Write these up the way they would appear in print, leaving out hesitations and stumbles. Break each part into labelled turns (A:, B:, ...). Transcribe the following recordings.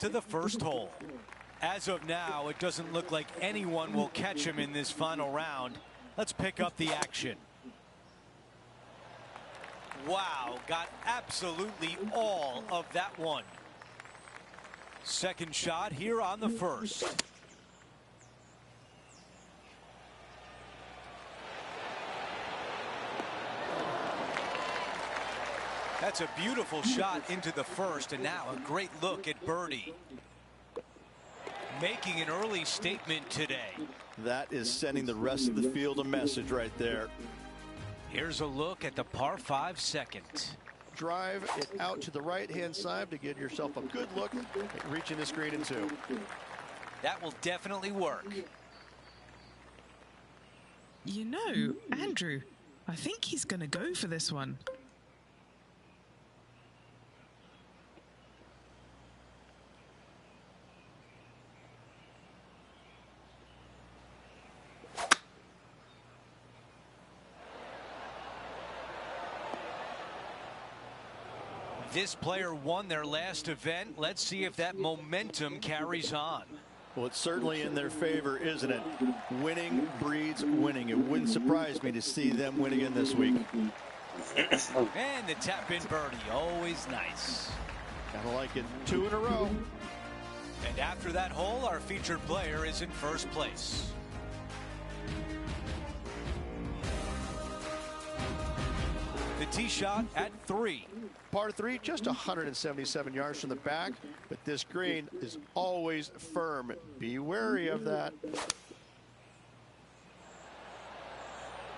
A: to the first hole. As of now, it doesn't look like anyone will catch him in this final round. Let's pick up the action. Wow, got absolutely all of that one. Second shot here on the first. That's a beautiful shot into the first, and now a great look at birdie. Making an early statement today.
B: That is sending the rest of the field a message right there.
A: Here's a look at the par 5 second.
C: Drive it out to the right-hand side to get yourself a good look at reaching this green in 2.
A: That will definitely work.
D: You know, Andrew, I think he's going to go for this one.
A: This player won their last event. Let's see if that momentum carries on.
B: Well, it's certainly in their favor, isn't it? Winning breeds winning. It wouldn't surprise me to see them win again this week.
A: And the tap-in birdie, always nice.
B: Kinda like it. 2 in a row.
A: And after that hole, our featured player is in first place. The tee shot at 3.
C: Par 3, just 177 yards from the back, but this green is always firm. Be wary of that.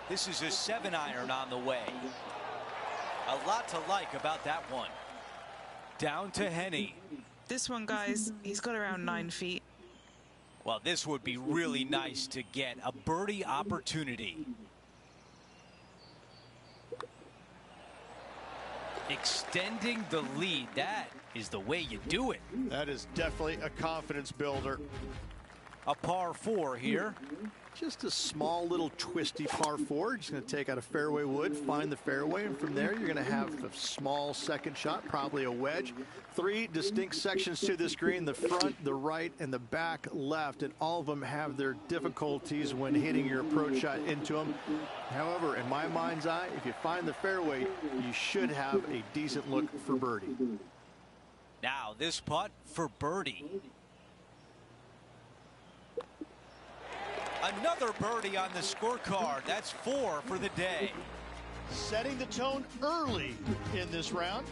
A: This is a 7-iron on the way. A lot to like about that one. Down to Henny.
D: This one, guys, he's got around 9 feet.
A: Well, this would be really nice to get a birdie opportunity. Extending the lead, that is the way you do it.
C: That is definitely a confidence builder.
A: A par 4 here.
B: Just a small little twisty par 4. Just going to take out a fairway wood, find the fairway, and from there you're going to have a small second shot, probably a wedge. 3 distinct sections to this green: the front, the right, and the back left, and all of them have their difficulties when hitting your approach shot into them. However, in my mind's eye, if you find the fairway, you should have a decent look for birdie.
A: Now this putt for birdie. Another birdie on the scorecard. That's 4 for the day.
C: Setting the tone early in this round.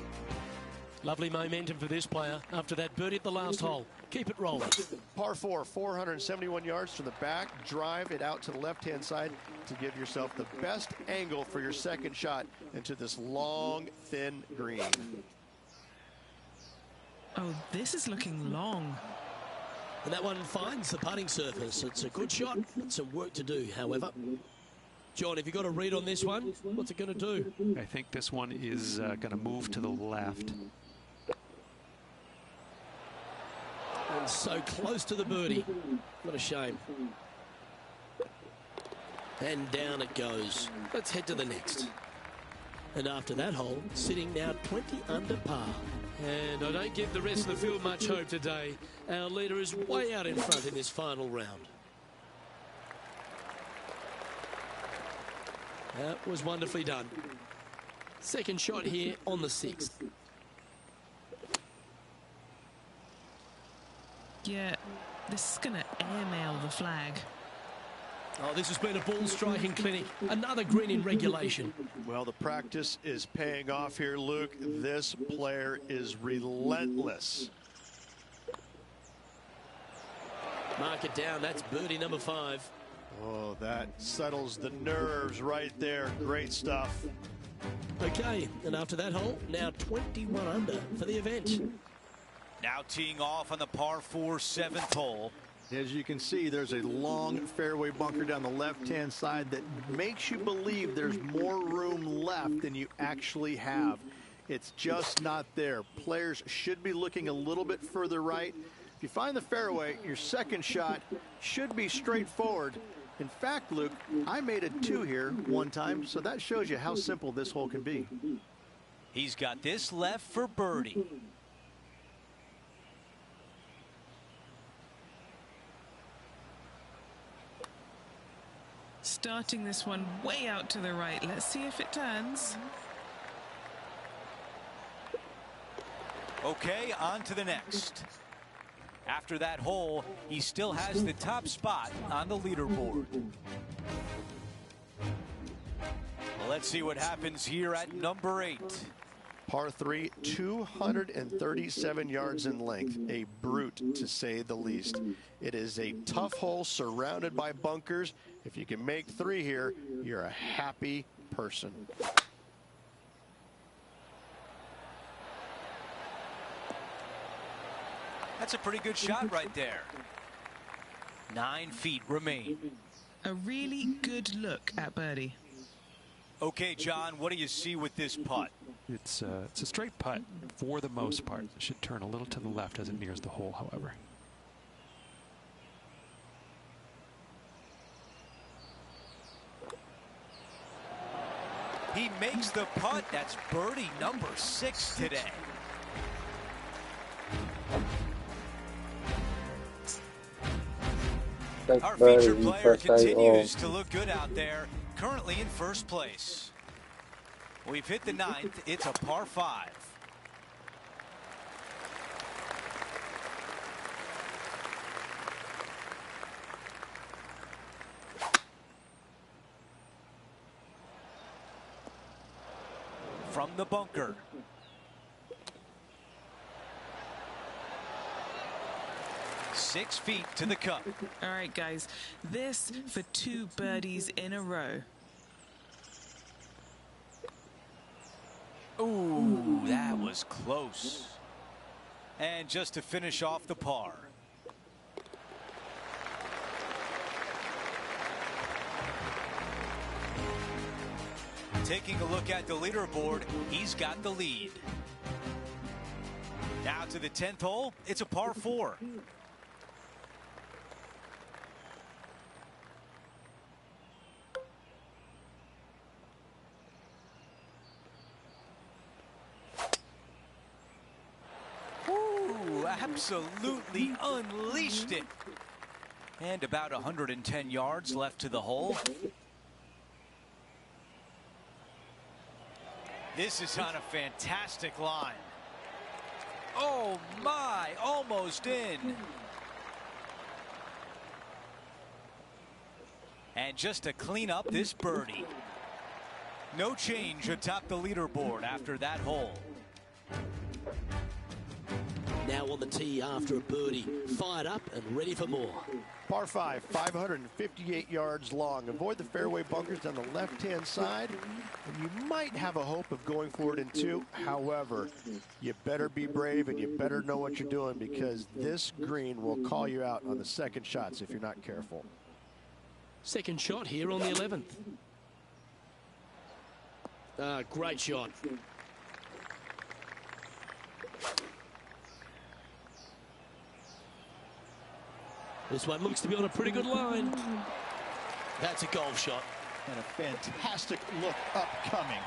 E: Lovely momentum for this player after that birdie at the last hole. Keep it rolling.
C: Par 4, 471 yards from the back. Drive it out to the left-hand side to give yourself the best angle for your second shot into this long, thin green.
D: Oh, this is looking long.
E: And that one finds the putting surface. It's a good shot. Some work to do, however. John, have you got a read on this one? What's it going to do?
F: I think this one is going to move to the left.
E: And so close to the birdie. What a shame. And down it goes. Let's head to the next. And after that hole, sitting now 20 under par. And I don't give the rest of the field much hope today. Our leader is way out in front in this final round. That was wonderfully done. Second shot here on the 6th.
D: Yeah, this is going to airmail the flag.
E: Oh, this has been a ball striking clinic. Another green in regulation.
C: Well, the practice is paying off here, Luke. This player is relentless.
E: Mark it down. That's birdie number 5.
C: Oh, that settles the nerves right there. Great stuff.
E: Okay, and after that hole, now 21 under for the event.
A: Now teeing off on the par 4 7th hole.
B: As you can see, there's a long fairway bunker down the left-hand side that makes you believe there's more room left than you actually have. It's just not there. Players should be looking a little bit further right. If you find the fairway, your second shot should be straightforward. In fact, Luke, I made a 2 here one time, so that shows you how simple this hole can be.
A: He's got this left for birdie.
D: Starting this one way out to the right. Let's see if it turns.
A: Okay, on to the next. After that hole, he still has the top spot on the leaderboard. Let's see what happens here at number 8.
C: Par 3, 237 yards in length. A brute, to say the least. It is a tough hole surrounded by bunkers. If you can make 3 here, you're a happy person.
A: That's a pretty good shot right there. 9 feet remain.
D: A really good look at birdie.
A: Okay, John, what do you see with this putt?
F: It's a straight putt for the most part. It should turn a little to the left as it nears the hole, however.
A: He makes the putt. That's birdie number 6 today. Our featured player continues to look good out there, currently in first place. We've hit the 9th. It's a par 5. From the bunker. Six feet to the cup.
D: All right, guys, this for 2 birdies in a row.
A: Ooh, that was close. And just to finish off the par. Taking a look at the leaderboard, he's got the lead. Now to the 10th hole, it's a par 4. Ooh, absolutely unleashed it. And about 110 yards left to the hole. This is on a fantastic line. Oh my, almost in. And just to clean up this birdie. No change atop the leaderboard after that hole.
E: Now on the tee after a birdie, fired up and ready for more.
C: Par 5, 558 yards long. Avoid the fairway bunkers down the left-hand side, and you might have a hope of going for it in 2. However, you better be brave and you better know what you're doing, because this green will call you out on the second shots if you're not careful.
E: Second shot here on the 11th. Great shot. This one looks to be on a pretty good line. That's a golf shot.
B: And a fantastic look upcoming.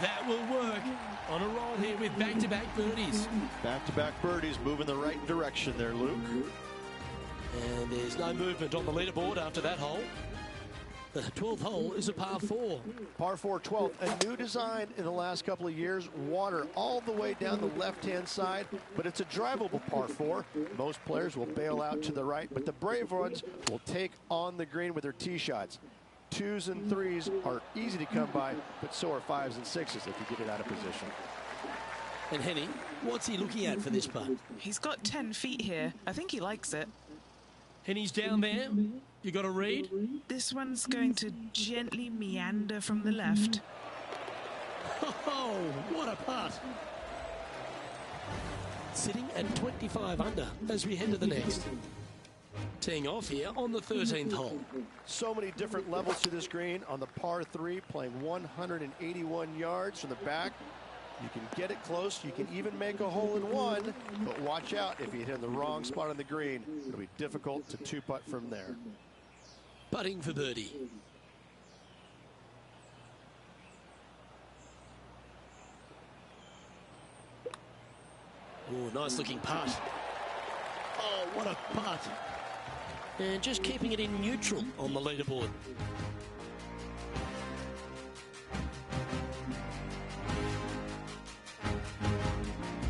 E: That will work on a roll here with back-to-back birdies.
B: Back-to-back birdies, moving the right direction there, Luke.
E: And there's no movement on the leaderboard after that hole. The 12th hole is a par 4.
C: Par 4, 12th, a new design in the last couple of years. Water all the way down the left-hand side, but it's a drivable par 4. Most players will bail out to the right, but the brave ones will take on the green with their tee shots. 2s and 3s are easy to come by, but so are 5s and 6s if you get it out of position.
E: And Henny, what's he looking at for this putt?
D: He's got 10 feet here. I think he likes it.
E: Henny's down there. You got a read?
D: This one's going to gently meander from the left.
E: Oh, what a putt. Sitting at 25 under as we head to the next. Teeing off here on the 13th hole.
C: So many different levels to this green. On the par 3, playing 181 yards from the back. You can get it close. You can even make a hole in 1. But watch out, if you hit in the wrong spot on the green, it'll be difficult to 2-putt from there.
E: Putting for birdie. Oh, nice looking putt. Oh, what a putt. and just keeping it in neutral on the leaderboard.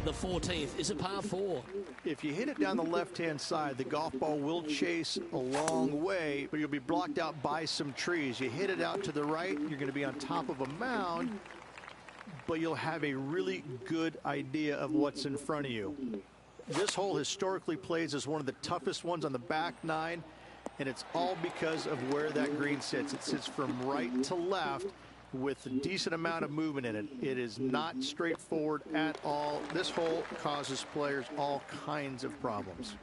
E: The 14th is a par 4.
B: If you hit it down the left-hand side, the golf ball will chase a long way, but you'll be blocked out by some trees. You hit it out to the right, you're going to be on top of a mound, but you'll have a really good idea of what's in front of you. This hole historically plays as one of the toughest ones on the back nine, and it's all because of where that green sits. It sits from right to left with a decent amount of movement in it. It is not straightforward at all. This hole causes players all kinds of problems.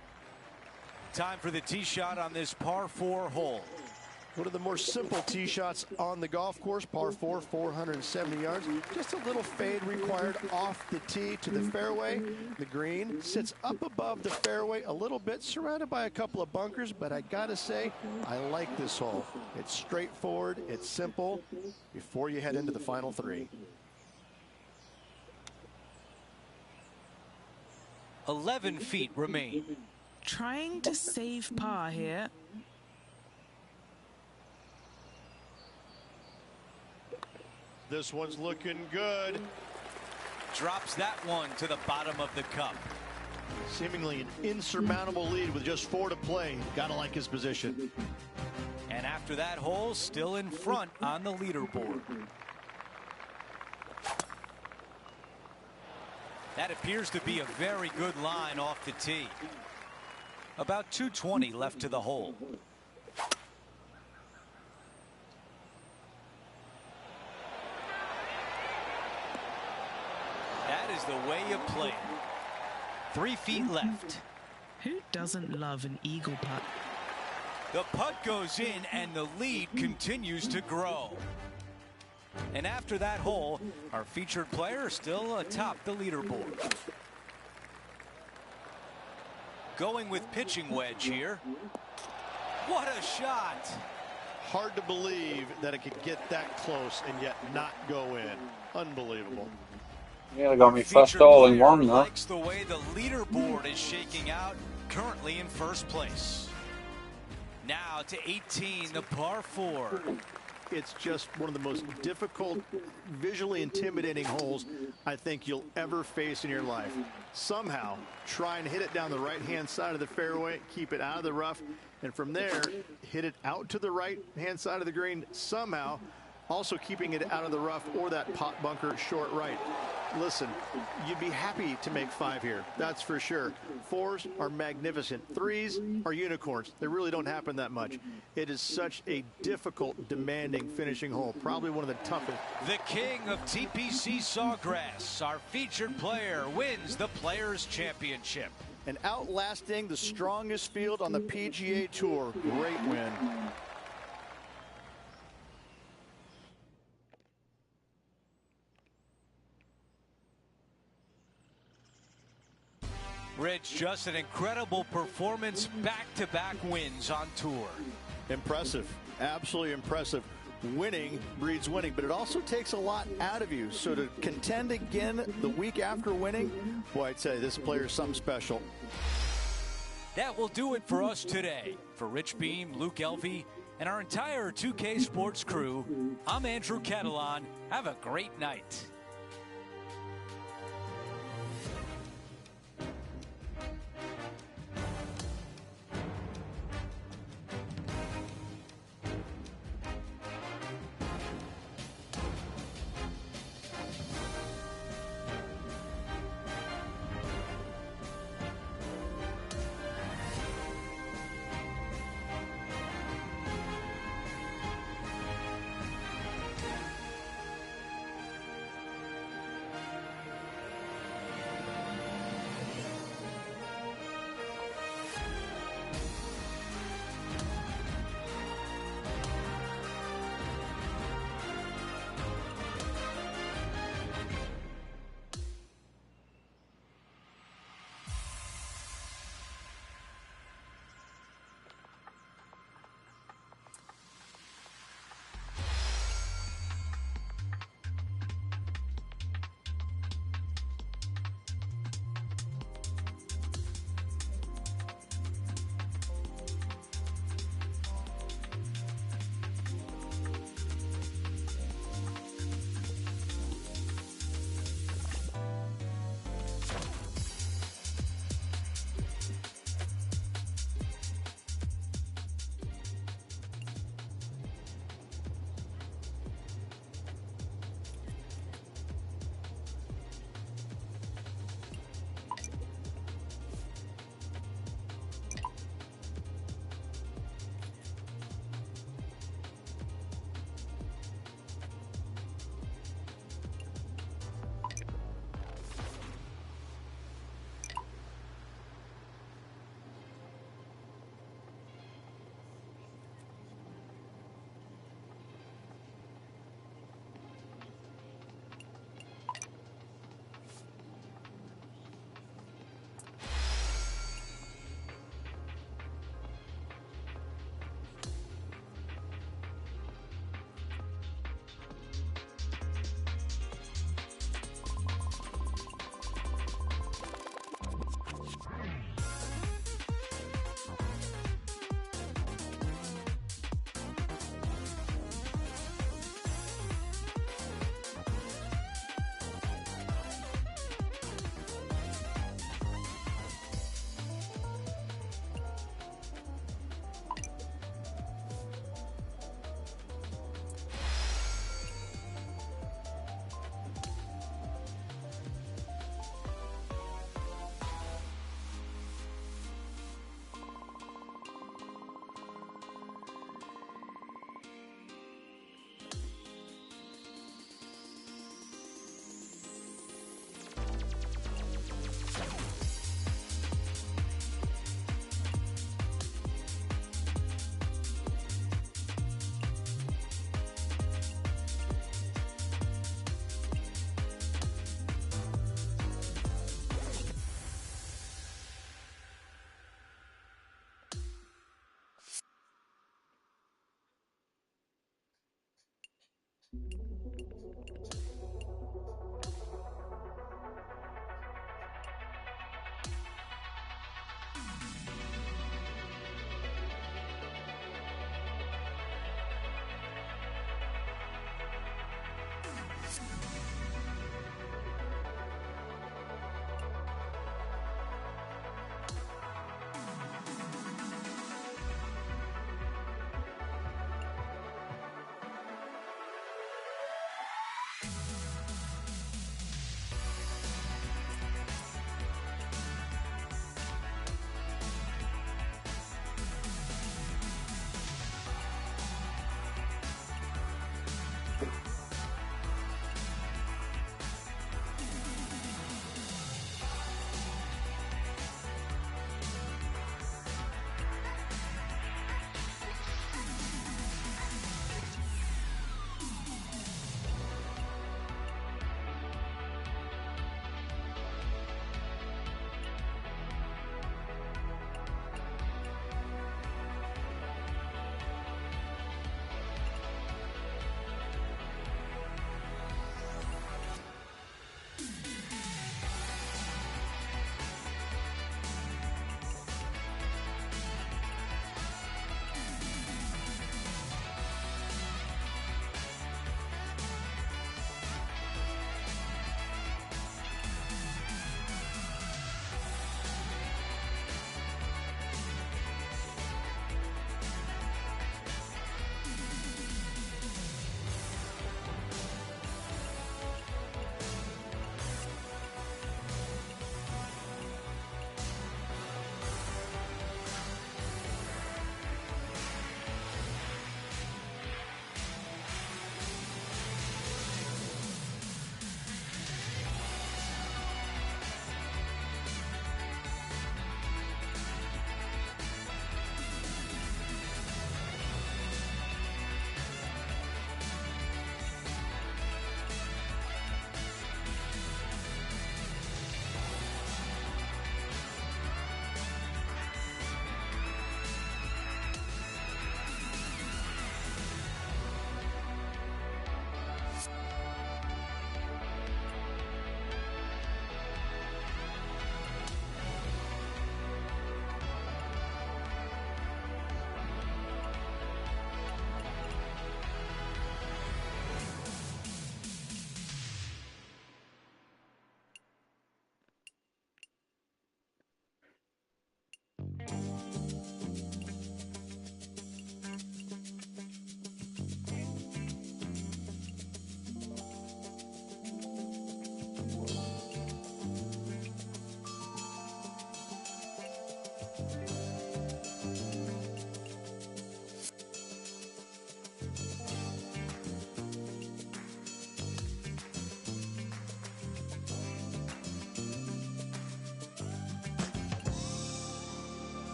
A: Time for the tee shot on this par 4 hole.
C: One of the more simple tee shots on the golf course, par 4, 470 yards. Just a little fade required off the tee to the fairway. The green sits up above the fairway a little bit, surrounded by a couple of bunkers, but I gotta say, I like this hole. It's straightforward, it's simple, before you head into the final 3.
A: 11 feet remain.
D: Trying to save par here.
C: This one's looking good.
A: Drops that one to the bottom of the cup.
B: Seemingly an insurmountable lead with just 4 to play. Gotta like his position.
A: And after that hole, still in front on the leaderboard. That appears to be a very good line off the tee. About 220 left to the hole. That is the way you play it. 3 feet left.
D: Who doesn't love an eagle putt?
A: The putt goes in and the lead continues to grow. And after that hole, our featured player is still atop the leaderboard. Going with pitching wedge here. What a shot!
C: Hard to believe that it could get that close and yet not go in. Unbelievable.
G: Yeah, I got me first all in one though.
A: Likes the way the leaderboard is shaking out, currently in first place. Now to 18, the par 4.
B: It's just one of the most difficult, visually intimidating holes I think you'll ever face in your life. Somehow, try and hit it down the right-hand side of the fairway, keep it out of the rough, and from there, hit it out to the right-hand side of the green somehow, also keeping it out of the rough or that pot bunker short right. Listen, you'd be happy to make 5 here, that's for sure. 4s are magnificent. 3s are unicorns. They really don't happen that much. It is such a difficult, demanding finishing hole, probably one of the toughest.
A: The king of TPC Sawgrass, our featured player, wins the Players' Championship.
B: And outlasting the strongest field on the PGA Tour. Great win.
A: Rich, just an incredible performance, back-to-back wins on tour.
B: Impressive, absolutely impressive. Winning breeds winning, but it also takes a lot out of you. So to contend again the week after winning, boy, I'd say this player is something special.
A: That will do it for us today. For Rich Beam, Luke Elvey, and our entire 2K Sports crew, I'm Andrew Catalan. Have a great night.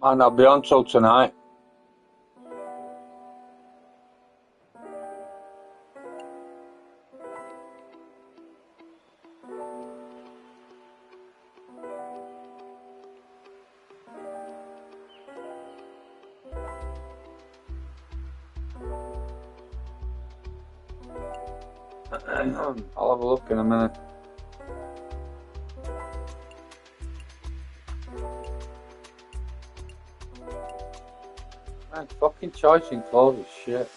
G: And I'll be on till tonight. I'll have a look in a minute. Man, fucking choicing clothes is shit.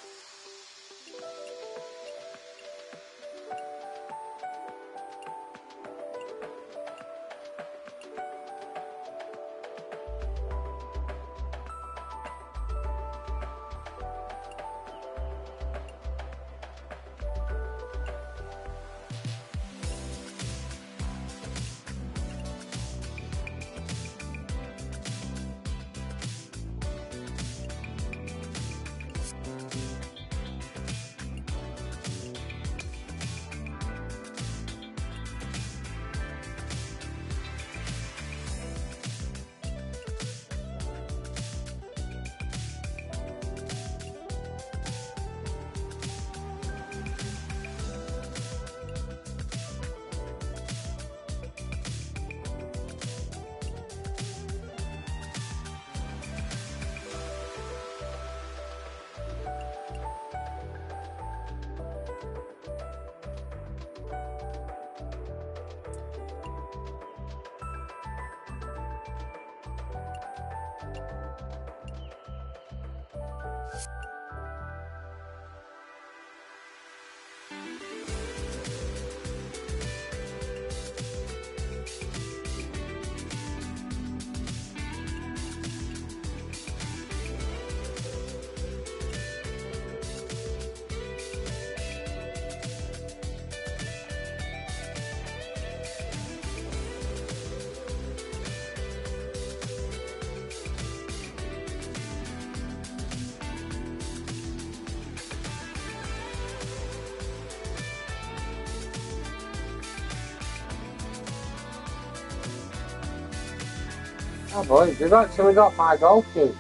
G: Oh boys, we've actually got my golf too.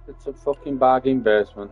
G: It's a fucking bargain basement.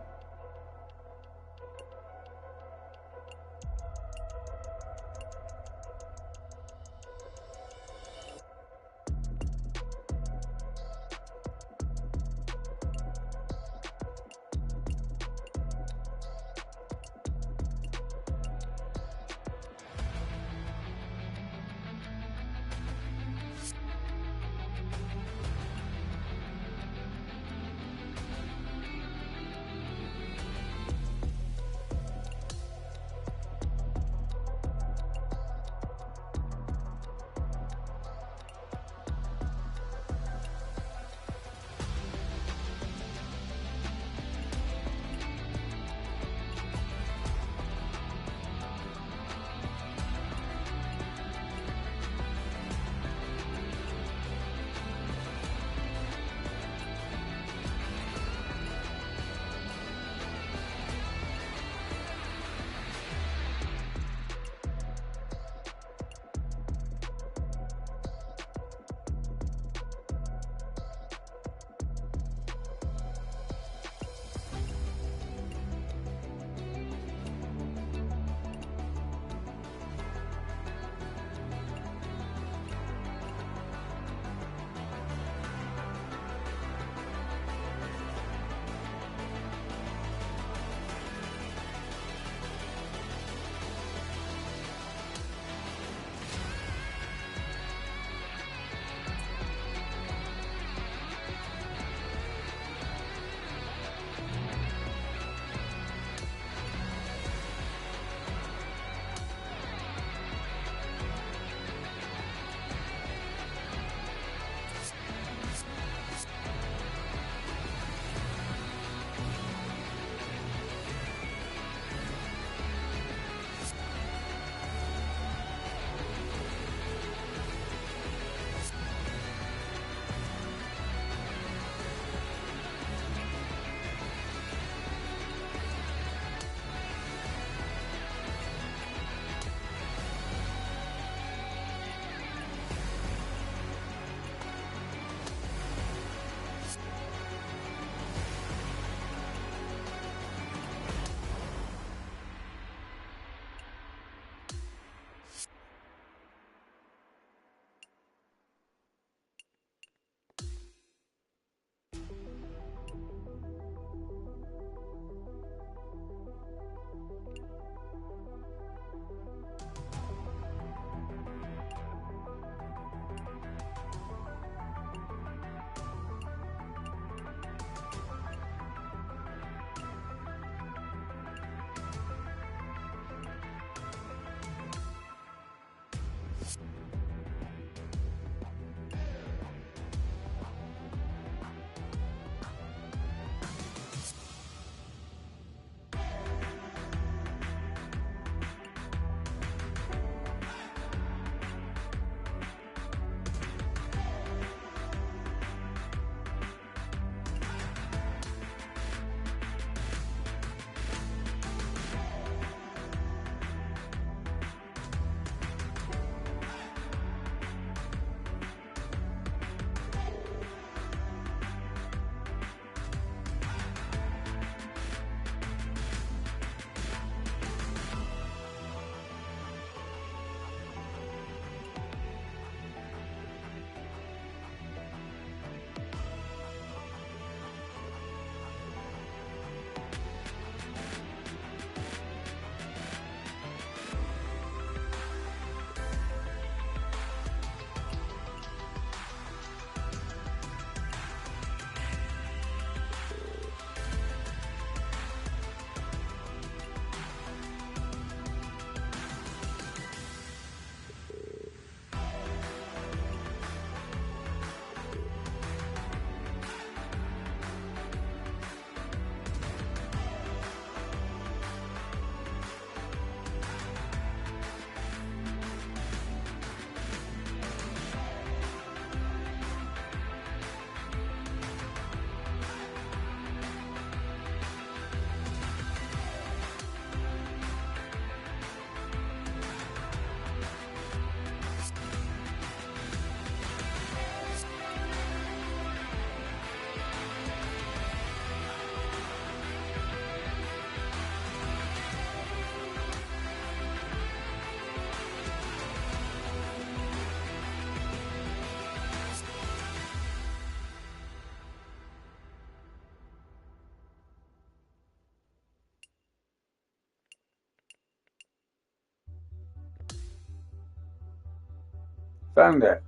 G: Found it.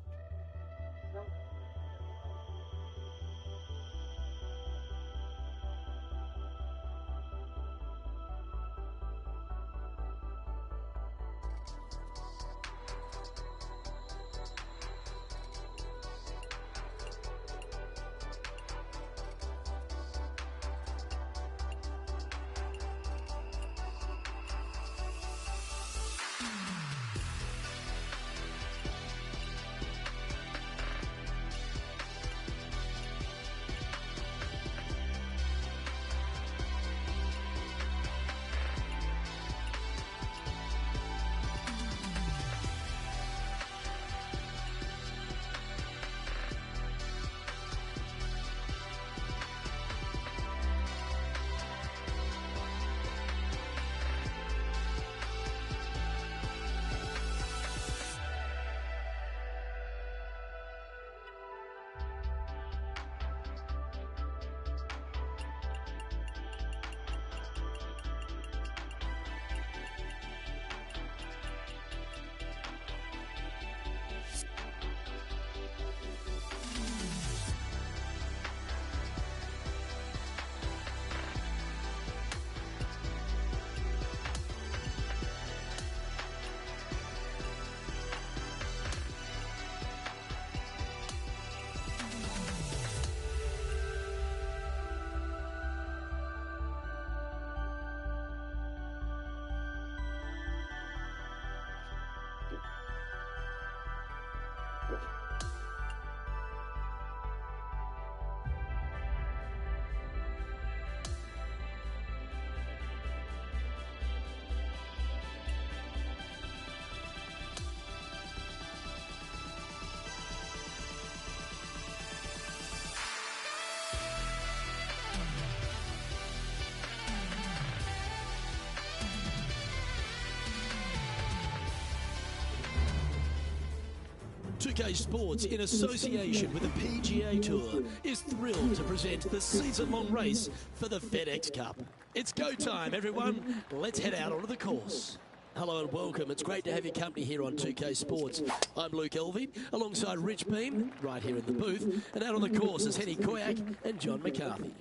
E: PGA Sports, in association with the PGA Tour, is thrilled to present the season-long race for the FedEx Cup. It's go time, everyone. Let's head out onto the course. Hello and welcome. It's great to have your company here on 2K Sports. I'm Luke Elvey, alongside Rich Beam, right here in the booth. And out on the course is Henny Koyak and John McCarthy.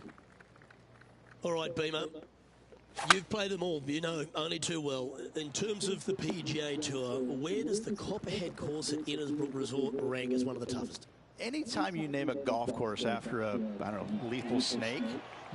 E: All right, Beamer. You've played them all, you know, only too well. In terms of the PGA Tour, where does the Copperhead course at Innisbrook Resort rank as one of the toughest?
B: Anytime you name a golf course after a, I don't know, lethal snake,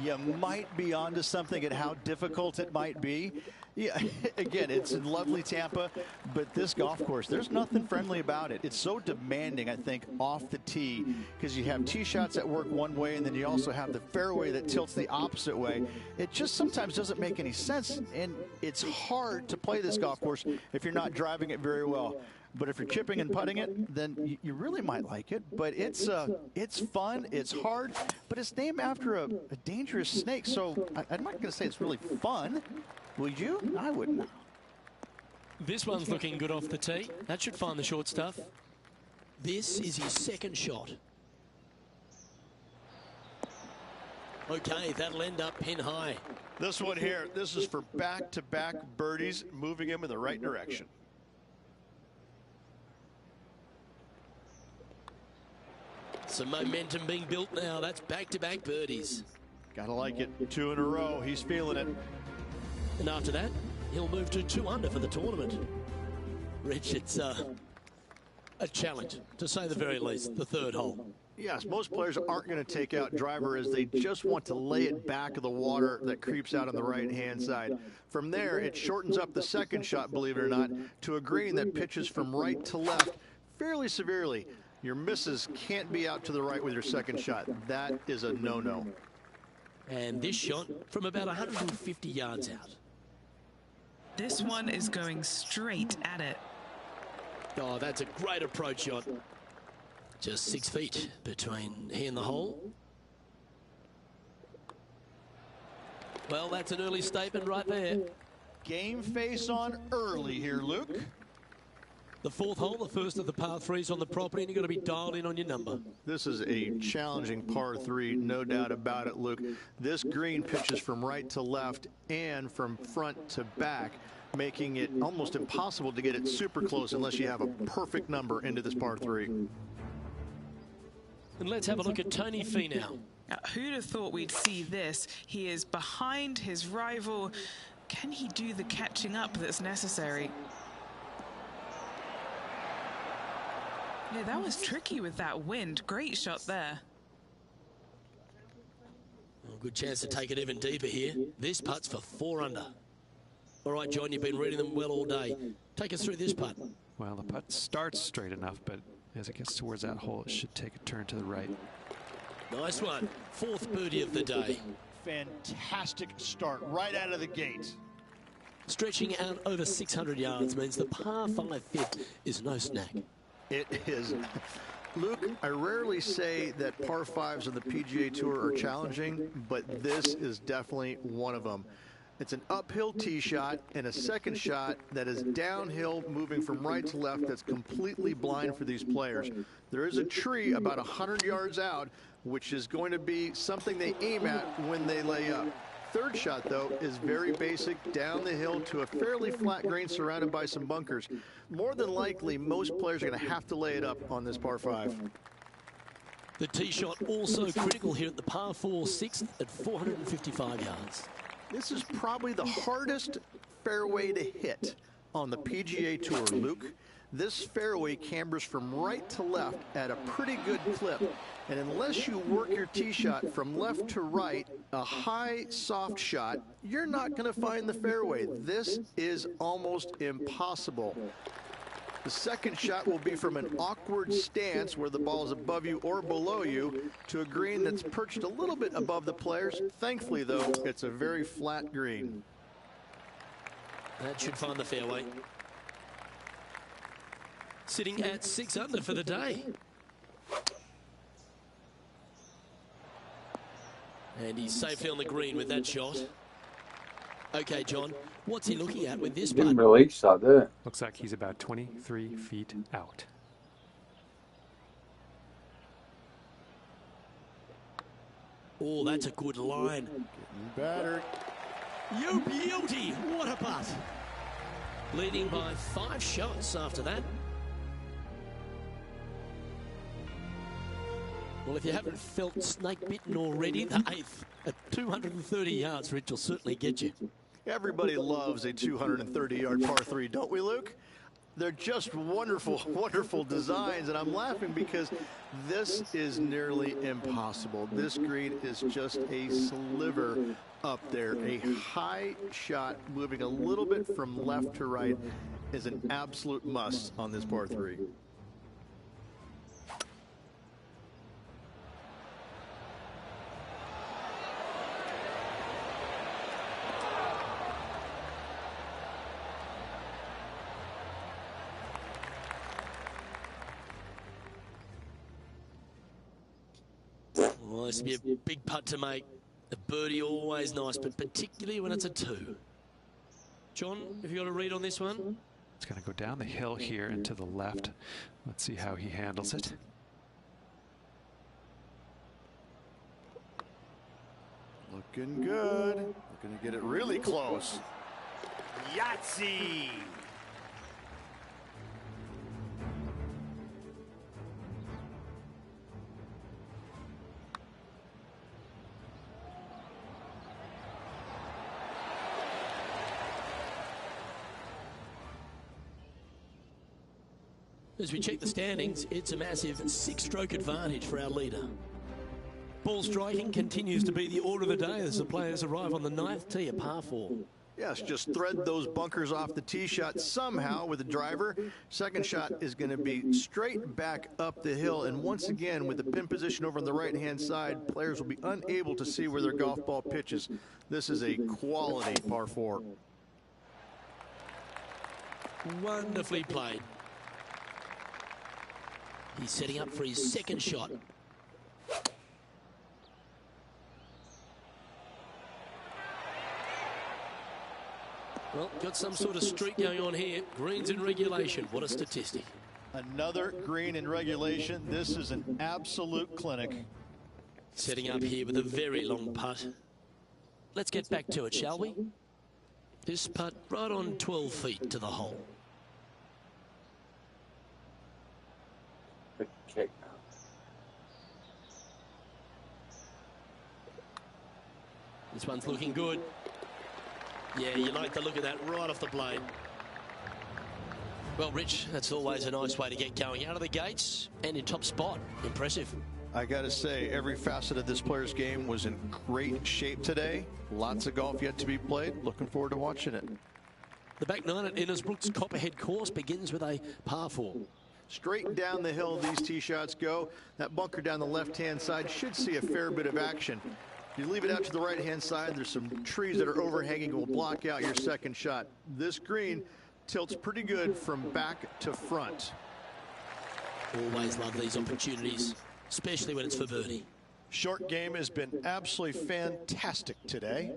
B: you might be onto something at how difficult it might be. Yeah, again, it's in lovely Tampa, but this golf course, there's nothing friendly about it. It's so demanding, I think, off the tee, because you have tee shots that work one way, and then you also have the fairway that tilts the opposite way. It just sometimes doesn't make any sense, and it's hard to play this golf course if you're not driving it very well. But if you're chipping and putting it, then you really might like it. But it's fun, it's hard, but it's named after a dangerous snake, so I'm not going to say it's really fun. Would you? I wouldn't.
E: This one's looking good off the tee. That should find the short stuff. This is his second shot. Okay, that'll end up pin high.
C: This one here, this is for back-to-back birdies, moving him in the right direction.
E: Some momentum being built now. That's back-to-back birdies.
C: Gotta like it. 2 in a row. He's feeling it.
E: And after that, he'll move to 2 under for the tournament. Rich, it's a challenge, to say the very least, the third hole.
B: Yes, most players aren't going to take out driver as they just want to lay it back of the water that creeps out on the right-hand side. From there, it shortens up the second shot, believe it or not, to a green that pitches from right to left fairly severely. Your misses can't be out to the right with your second shot. That is a no-no.
E: And this shot from about 150 yards out.
D: This one is going straight at it.
E: Oh, that's a great approach shot. Just 6 feet between he and the hole. Well, that's an early statement right there.
B: Game face on early here, Luke.
E: The fourth hole, the first of the par threes on the property, and you've got to be dialed in on your number.
B: This is a challenging par 3, no doubt about it, Luke. This green pitches from right to left and from front to back. making it almost impossible to get it super close unless you have a perfect number into this par 3.
E: And let's have a look at Tony Finau.
D: Who'd have thought we'd see this? He is behind his rival. Can he do the catching up that's necessary? Yeah, that was tricky with that wind. Great shot there.
E: Well, good chance to take it even deeper here. This putt's for 4 under. All right, John, you've been reading them well all day. Take us through this putt.
F: Well, the putt starts straight enough, but as it gets towards that hole, it should take a turn to the right.
E: Nice one. 4th birdie of the day.
C: Fantastic start right out of the gate.
E: Stretching out over 600 yards means the par 5 fifth is no snack.
B: It is. Luke, I rarely say that par 5s on the PGA Tour are challenging, but this is definitely one of them. It's an uphill tee shot and a second shot that is downhill, moving from right to left. That's completely blind for these players. There is a tree about 100 yards out, which is going to be something they aim at when they lay up. Third shot, though, is very basic, down the hill to a fairly flat green surrounded by some bunkers. More than likely, most players are going to have to lay it up on this par 5.
E: The tee shot also critical here at the par 4 6th at 455 yards.
B: This is probably the hardest fairway to hit on the PGA Tour, Luke. This fairway cambers from right to left at a pretty good clip. And unless you work your tee shot from left to right, a high, soft shot, you're not going to find the fairway. This is almost impossible. The second shot will be from an awkward stance where the ball is above you or below you to a green that's perched a little bit above the players. Thankfully, though, it's a very flat green.
E: That should find the fairway. Sitting at 6 under for the day. And he's safely on the green with that shot. Okay, John, what's he looking at with this putt?
G: Didn't release that, did it?
F: Looks like he's about 23 feet out.
E: Oh, that's a good line.
C: Getting better.
E: You beauty! What a putt! Leading by 5 shots after that. Well, if you haven't felt snake bitten already, the 8th at 230 yards, Rich, will certainly get you.
B: Everybody loves a 230-yard par 3, don't we, Luke? They're just wonderful, wonderful designs, and I'm laughing because this is nearly impossible. This green is just a sliver up there. A high shot moving a little bit from left to right is an absolute must on this par 3.
E: Well, this would be a big putt to make. A birdie always nice, but particularly when it's a 2. John, have you got a read on this one?
F: It's going to go down the hill here and to the left. Let's see how he handles it.
B: Looking good. Looking to get it really close. Yahtzee!
E: As we check the standings, it's a massive 6-stroke advantage for our leader. Ball striking continues to be the order of the day as the players arrive on the 9th tee at par 4.
B: Yes, just thread those bunkers off the tee shot somehow with the driver. Second shot is going to be straight back up the hill. And once again, with the pin position over on the right-hand side, players will be unable to see where their golf ball pitches. This is a quality par 4.
E: Wonderfully played. He's setting up for his second shot. Well, got some sort of streak going on here. Greens in regulation. What a statistic.
C: Another green in regulation. This is an absolute clinic.
E: Setting up here with a very long putt. Let's get back to it, shall we? This putt right on 12 feet to the hole.
G: Good kick.
E: This one's looking good. Yeah, you like the look of that right off the blade. Well, Rich, that's always a nice way to get going out of the gates and in top spot. Impressive.
B: I got to say, every facet of this player's game was in great shape today. Lots of golf yet to be played. Looking forward to watching it.
E: The back nine at Innisbrook's Copperhead course begins with a par 4.
B: Straight down the hill these tee shots go. That bunker down the left-hand side should see a fair bit of action. You leave it out to the right-hand side, there's some trees that are overhanging and will block out your second shot. This green tilts pretty good from back to front.
E: Always love these opportunities, especially when it's for birdie.
C: Short game has been absolutely fantastic today.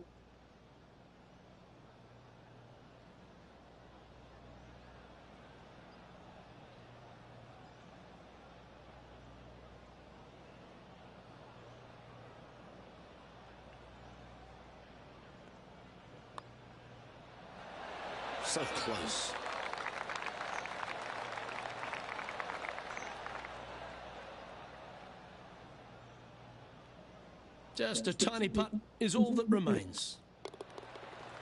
E: So close. Just a tiny putt is all that remains.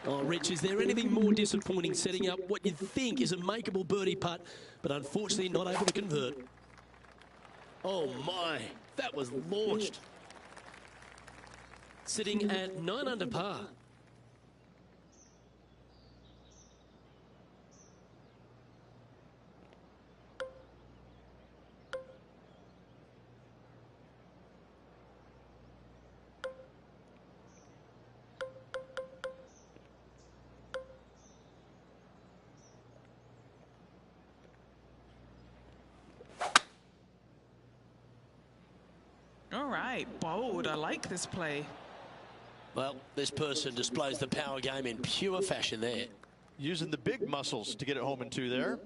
E: Oh, Rich, is there anything more disappointing setting up what you think is a makeable birdie putt, but unfortunately not able to convert? Oh my, that was launched. Sitting at 9 under par.
D: All right, bold. I like this play.
E: Well, this person displays the power game in pure fashion there.
C: Using the big muscles to get it home in 2 there.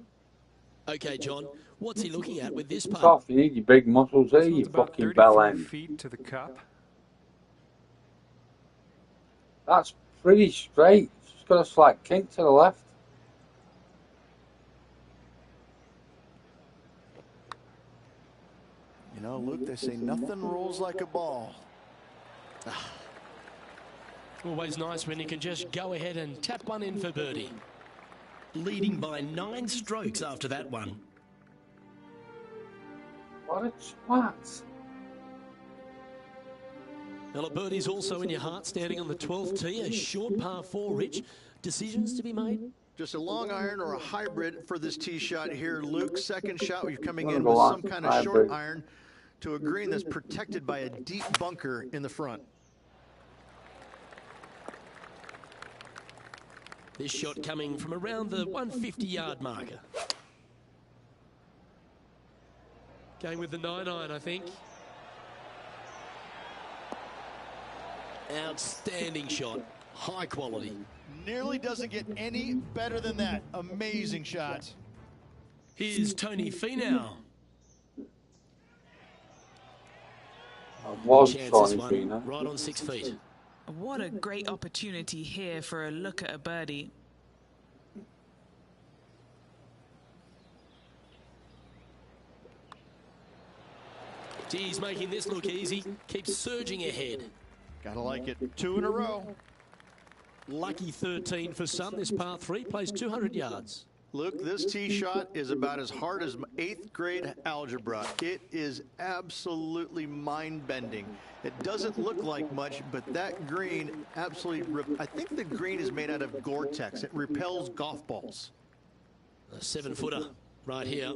E: Okay, John, what's he looking at with this putt?
G: Tough, you need your big muscles there,
F: So
G: you
F: it's about
G: fucking bell
F: 34
G: end.
F: feet to the cup.
G: That's pretty straight. It's just got a slight kink to the left.
B: You know, Luke, they say nothing rolls like a ball.
E: Always nice when you can just go ahead and tap one in for birdie. Leading by 9 strokes after that one.
G: What a twat.
E: Well, a birdie's also in your heart, standing on the 12th tee, a short par 4, Rich. Decisions to be made?
B: Just a long iron or a hybrid for this tee shot here, Luke. Second shot, you're coming
G: Gonna
B: in
G: go
B: with
G: on
B: some kind of
G: hybrid.
B: short iron to a green that's protected by a deep bunker in the front.
E: This shot coming from around the 150-yard marker. Going with the 9-iron, I think. Outstanding shot. High quality.
C: Nearly doesn't get any better than that. Amazing shot.
E: Here's Tony Finau.
G: Was
E: Chances
G: Tony
E: one,
G: Finau.
E: right on 6 feet.
D: What a great opportunity here for a look at a birdie.
E: Geez, making this look easy. Keeps surging ahead.
C: Gotta like it. 2 in a row.
E: Lucky 13 for some. This par 3 plays 200 yards.
B: Luke, this tee shot is about as hard as 8th grade algebra. It is absolutely mind-bending. It doesn't look like much, but that green absolutely, I think the green is made out of Gore-Tex. It repels golf balls.
E: A 7-footer right here.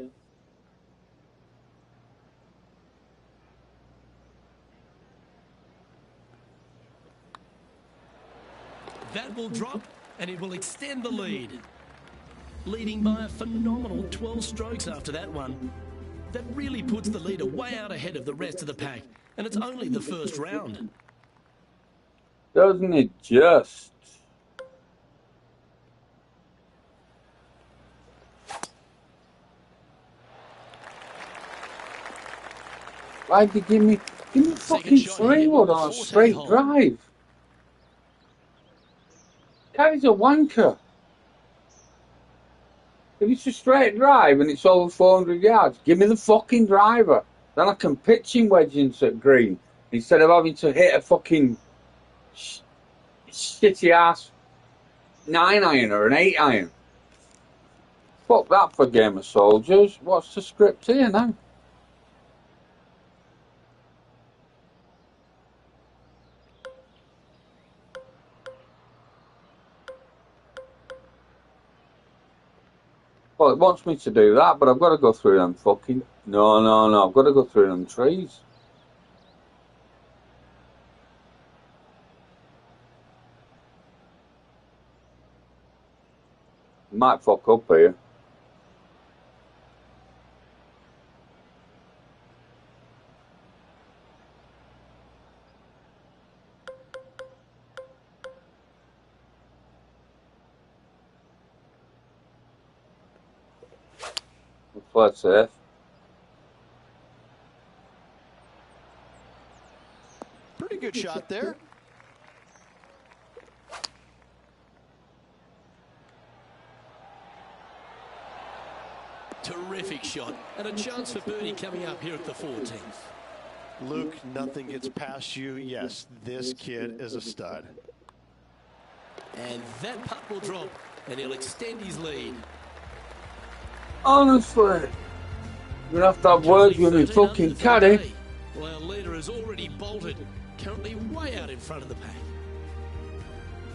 E: That will drop, and it will extend the lead. Leading by a phenomenal 12 strokes after that one. That really puts the leader way out ahead of the rest of the pack, and it's only the first round.
G: Doesn't it just? Why'd you give me fucking
E: shot
G: 3
E: here
G: wood
E: on
G: on a
E: the 14th
G: straight
E: hole.
G: drive? Caddy's a wanker. If it's a straight drive and it's over 400 yards, give me the fucking driver. Then I can pitch him wedge into green instead of having to hit a fucking shitty ass 9-iron or an 8-iron. Fuck that for Game of Soldiers. What's the script here now? Well, it wants me to do that, but I've got to go through them fucking... No, I've got to go through them trees. Might fuck up here. Flat safe.
B: Pretty good shot there.
E: Terrific shot. And a chance for birdie coming up here at the 14th.
B: Luke, nothing gets past you. Yes, this kid is a stud.
E: And that putt will drop, and he'll extend his lead.
G: Honestly, you're gonna have to have words with me fucking caddy.
E: Well, our leader has already bolted, currently way out in front of the pack.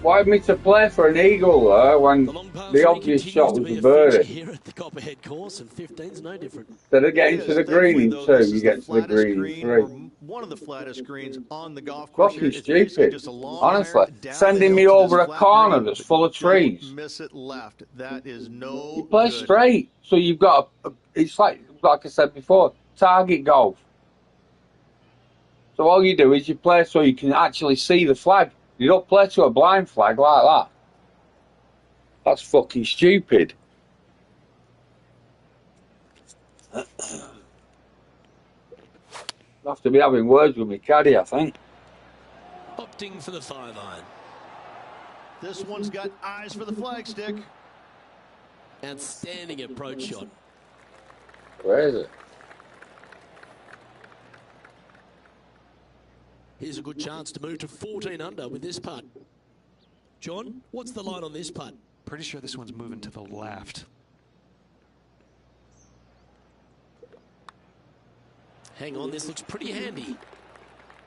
G: Why me to play for an eagle there when the obvious shot was a birdie?
E: Here at the Copperhead course, and 15's no different.
G: Instead of getting to the green in 2, you get to the green in 3.
B: One of the flattest greens on the golf course.
G: Fucking stupid. Honestly, sending me over a corner that's full of trees.
B: Miss it left. That is no.
G: You play straight, so you've got it's like I said before, target golf. So all you do is you play so you can actually see the flag. You don't play to a blind flag like that. That's fucking stupid. I'll have to be having words with me caddy, I think.
E: Opting for the 5-iron.
B: This one's got eyes for the flagstick.
E: Outstanding approach shot.
G: Where is it?
E: Here's a good chance to move to 14 under with this putt. John, what's the line on this putt?
F: Pretty sure this one's moving to the left.
E: Hang on, this looks pretty handy.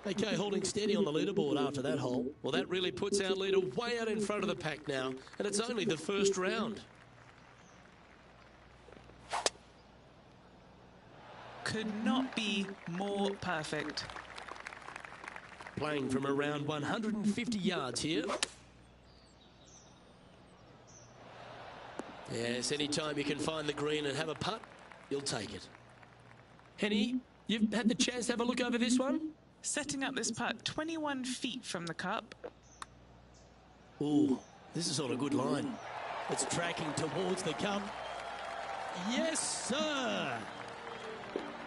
E: Okay, holding steady on the leaderboard after that hole. Well, that really puts our leader way out in front of the pack now, and it's only the first round.
D: Could not be more perfect.
E: Playing from around 150 yards here. Yes, anytime you can find the green and have a putt, you'll take it. Henny, you've had the chance to have a look over this one?
D: Setting up this putt 21 feet from the cup.
E: Ooh, this is on a good line. It's tracking towards the cup. Yes, sir!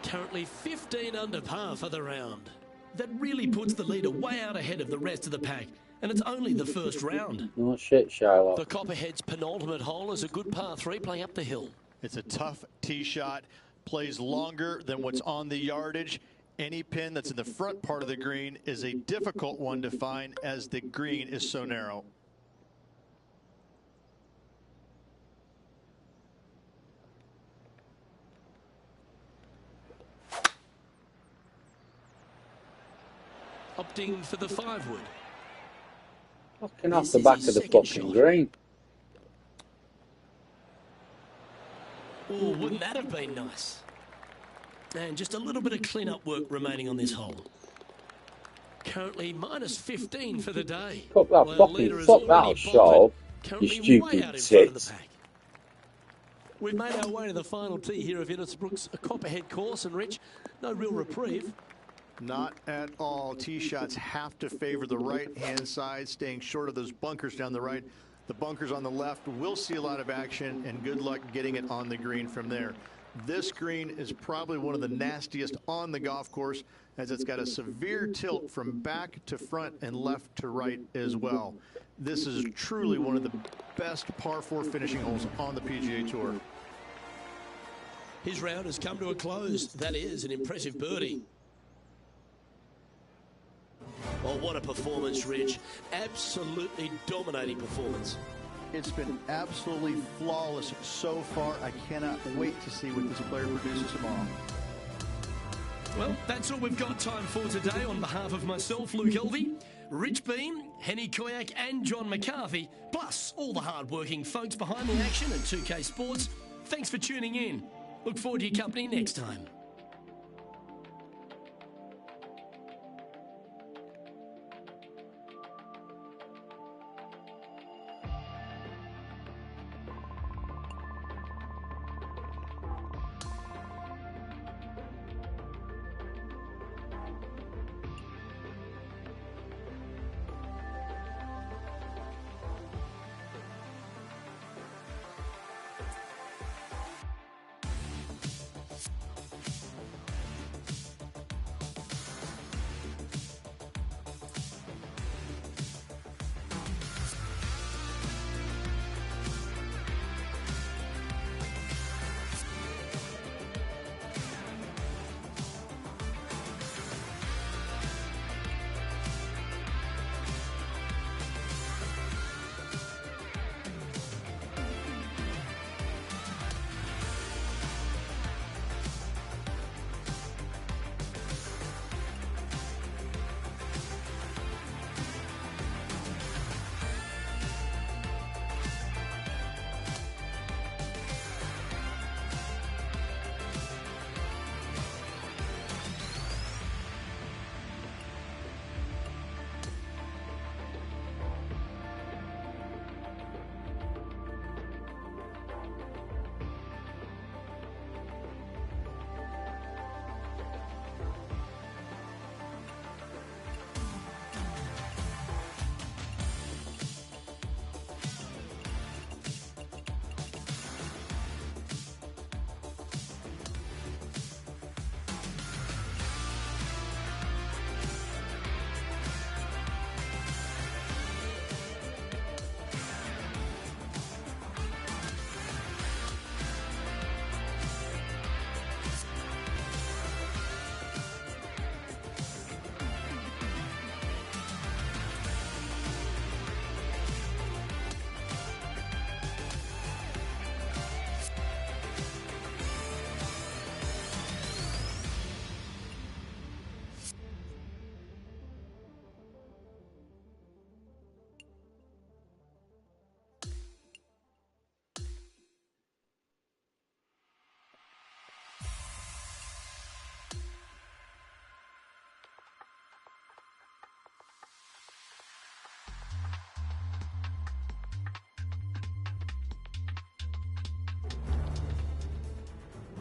E: Currently 15 under par for the round. That really puts the leader way out ahead of the rest of the pack, and it's only the first round.
G: No shit, Shylock.
E: The Copperhead's penultimate hole is a good par 3 playing up the hill.
B: It's a tough tee shot, plays longer than what's on the yardage. Any pin that's in the front part of the green is a difficult one to find as the green is so narrow.
E: Opting for the 5-wood.
G: Fucking off the back of the fucking green.
E: Oh, wouldn't that have been nice? And just a little bit of clean-up work remaining on this hole. Currently minus 15 for the day.
G: Fuck that fuck that shot, you stupid tits.
E: We've made our way to the final tee here of Innisbrook's Copperhead course, and Rich, no real reprieve.
B: Not at all. Tee shots have to favor the right-hand side, staying short of those bunkers down the right. The bunkers on the left will see a lot of action, and good luck getting it on the green from there. This green is probably one of the nastiest on the golf course, as it's got a severe tilt from back to front and left to right as well. This is truly one of the best par 4 finishing holes on the PGA Tour.
E: His round has come to a close. That is an impressive birdie. Oh, what a performance, Rich. Absolutely dominating performance.
B: It's been absolutely flawless so far. I cannot wait to see what this player produces tomorrow.
E: Well, that's all we've got time for today. On behalf of myself, Luke Elvey, Rich Beam, Henny Koyak and John McCarthy, plus all the hard-working folks behind the action at 2K Sports, thanks for tuning in. Look forward to your company next time.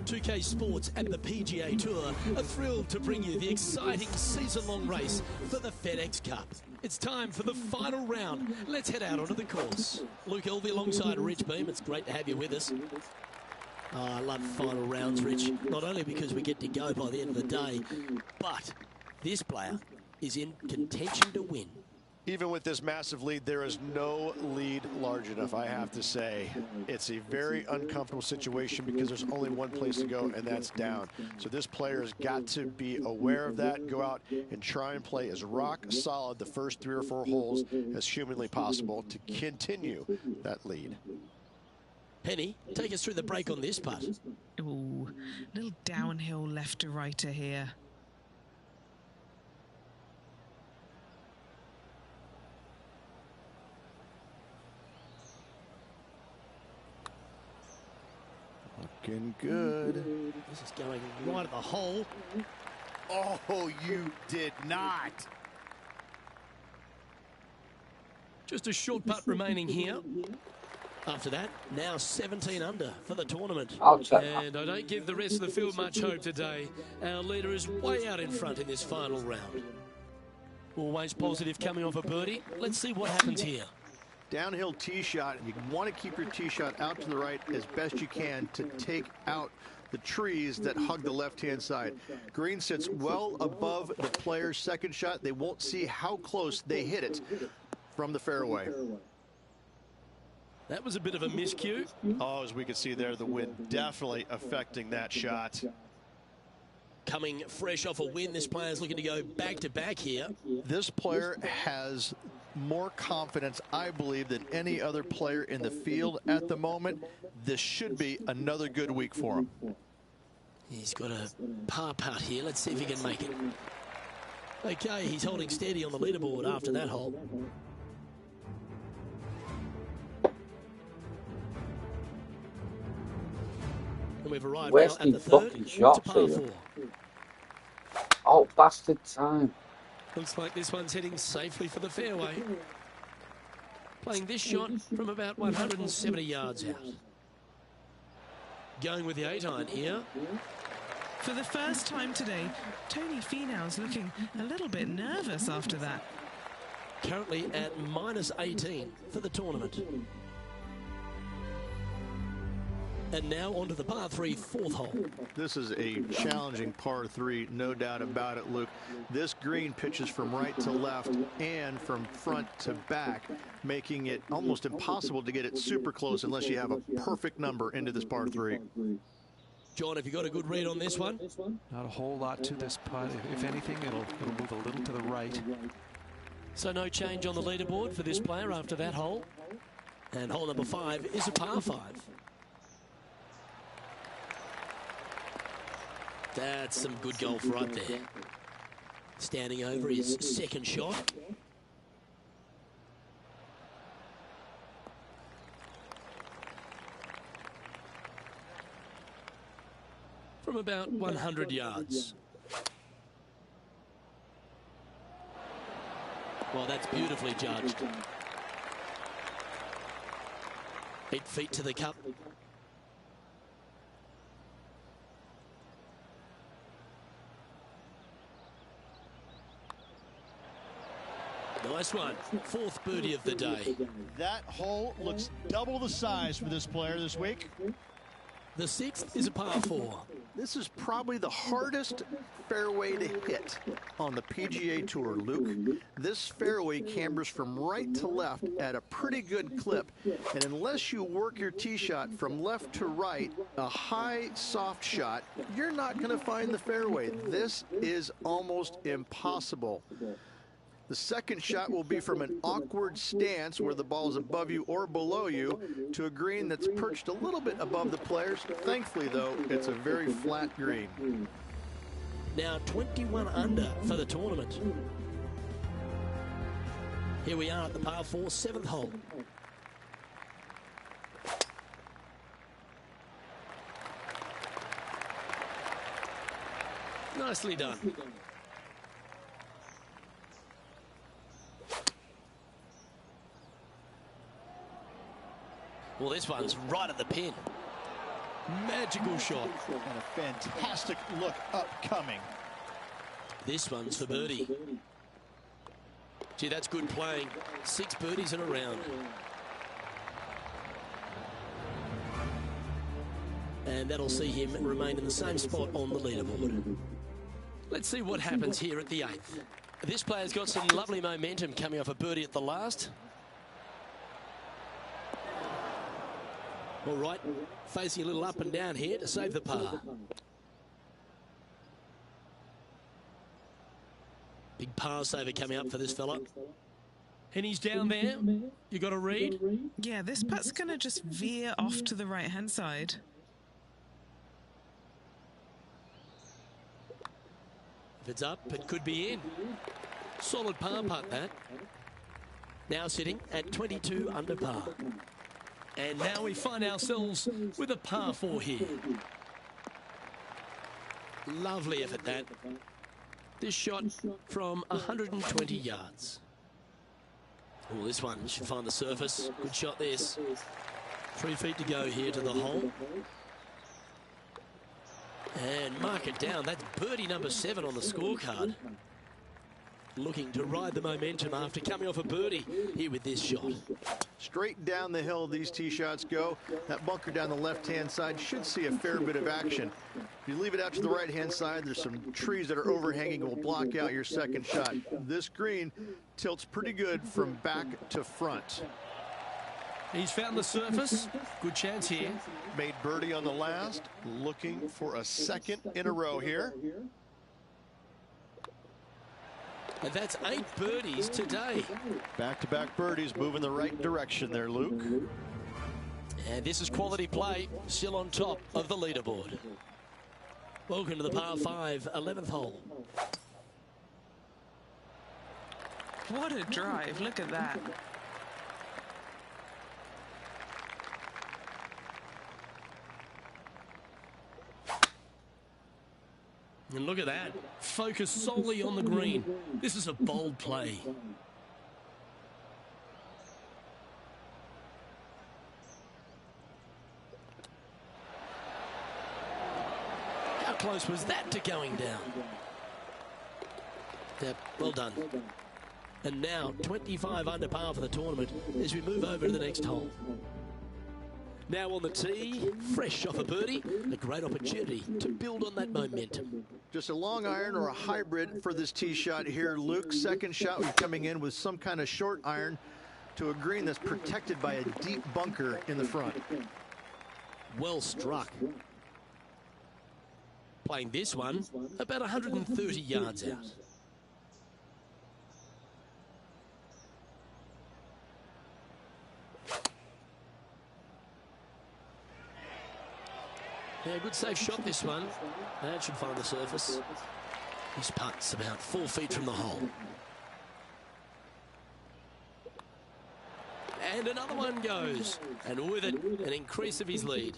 E: .2K Sports and the PGA Tour are thrilled to bring you the exciting season-long race for the FedEx Cup. It's time for the final round. Let's head out onto the course. Luke Elvey alongside Rich Beam. It's great to have you with us. Oh, I love final rounds, Rich. Not only because we get to go by the end of the day, but this player is in contention to win.
C: Even with this massive lead, there is no lead large enough, I have to say. It's a very uncomfortable situation because there's only one place to go, and that's down. So this player has got to be aware of that, go out and try and play as rock solid the first 3 or 4 holes as humanly possible to continue that lead.
E: Penny, take us through the break on this putt.
D: Ooh, little downhill left to righter here.
C: Looking good.
E: This is going right at the hole.
B: Oh, you did not.
E: Just a short putt remaining here. After that, now 17 under for the tournament. And I don't give the rest of the field much hope today. Our leader is way out in front in this final round. Always positive coming off a birdie. Let's see what happens here.
B: Downhill tee shot. You want to keep your tee shot out to the right as best you can to take out the trees that hug the left-hand side. Green sits well above the player's second shot. They won't see how close they hit it from the fairway.
E: That was a bit of a miscue.
C: Oh, as we can see there, the wind definitely affecting that shot.
E: Coming fresh off a win, this player's looking to go back-to-back here.
B: This player has more confidence, I believe, than any other player in the field at the moment. This should be another good week for him.
E: He's got a par putt here. Let's see if he can make it. Okay, he's holding steady on the leaderboard after that hole. And we've arrived now at the third. It's a par 4.
G: Oh, bastard time.
E: Looks like this one's heading safely for the fairway. Playing this shot from about 170 yards out. Going with the 8-iron here.
D: For the first time today, Tony Finau's looking a little bit nervous after that.
E: Currently at -18 for the tournament. And now onto the par 3 fourth hole.
B: This is a challenging par 3, no doubt about it, Luke. This green pitches from right to left and from front to back, making it almost impossible to get it super close unless you have a perfect number into this par 3.
E: John, have you got a good read on this one?
F: Not a whole lot to this putt. If anything, it'll move a little to the right.
E: So no change on the leaderboard for this player after that hole. And hole number 5 is a par 5. That's some good golf right there. Standing over his second shot. From about 100 yards. Well, that's beautifully judged. 8 feet to the cup. Nice one. 4th birdie of the day.
C: That hole looks double the size for this player this week.
E: The 6th is a par 4.
B: This is probably the hardest fairway to hit on the PGA Tour, Luke. This fairway cambers from right to left at a pretty good clip, and unless you work your tee shot from left to right, a high, soft shot, you're not going to find the fairway. This is almost impossible. The second shot will be from an awkward stance where the ball is above you or below you to a green that's perched a little bit above the players. Thankfully, though, it's a very flat green.
E: Now 21 under for the tournament. Here we are at the par 4 7th hole. Nicely done. Well, this one's right at the pin. Magical shot.
C: And a fantastic look upcoming.
E: This one's for birdie. Gee, that's good playing. 6 birdies in a round. And that'll see him remain in the same spot on the leaderboard. Let's see what happens here at the 8th. This player's got some lovely momentum coming off a birdie at the last. All right, facing a little up and down here to save the par. Big par saver coming up for this fella. And he's down there. You got a read?
D: Yeah, this putt's going to just veer off to the right-hand side.
E: If it's up, it could be in. Solid par putt, that. Now sitting at 22 under par. And now we find ourselves with a par 4 here. Lovely effort, that. This shot from 120 yards. Oh, this one should find the surface. Good shot, this. 3 feet to go here to the hole. And mark it down. That's birdie number 7 on the scorecard. looking to ride the momentum after coming off a birdie here with this shot.
B: Straight down the hill these tee shots go. That bunker down the left-hand side should see a fair bit of action. If you leave it out to the right-hand side, there's some trees that are overhanging and will block out your second shot. This green tilts pretty good from back to front.
E: He's found the surface. Good chance here.
C: Made birdie on the last, looking for a second in a row here.
E: And that's 8 birdies today.
C: Back-to-back birdies, moving the right direction there, Luke.
E: And this is quality play, still on top of the leaderboard. Welcome to the par 5, 11th hole.
D: What a drive. Look at that.
E: And look at that. Focus solely on the green. This is a bold play. How close was that to going down? Yep, well done. And now 25 under par for the tournament as we move over to the next hole. Now on the tee, fresh off a birdie, a great opportunity to build on that momentum.
B: Just a long iron or a hybrid for this tee shot here, Luke. Second shot, we're coming in with some kind of short iron to a green that's protected by a deep bunker in the front.
E: Well struck. Playing this one about 130 yards out. Yeah, good safe shot this one. That should find the surface. This putt's about 4 feet from the hole. And another one goes. And with it, an increase of his lead.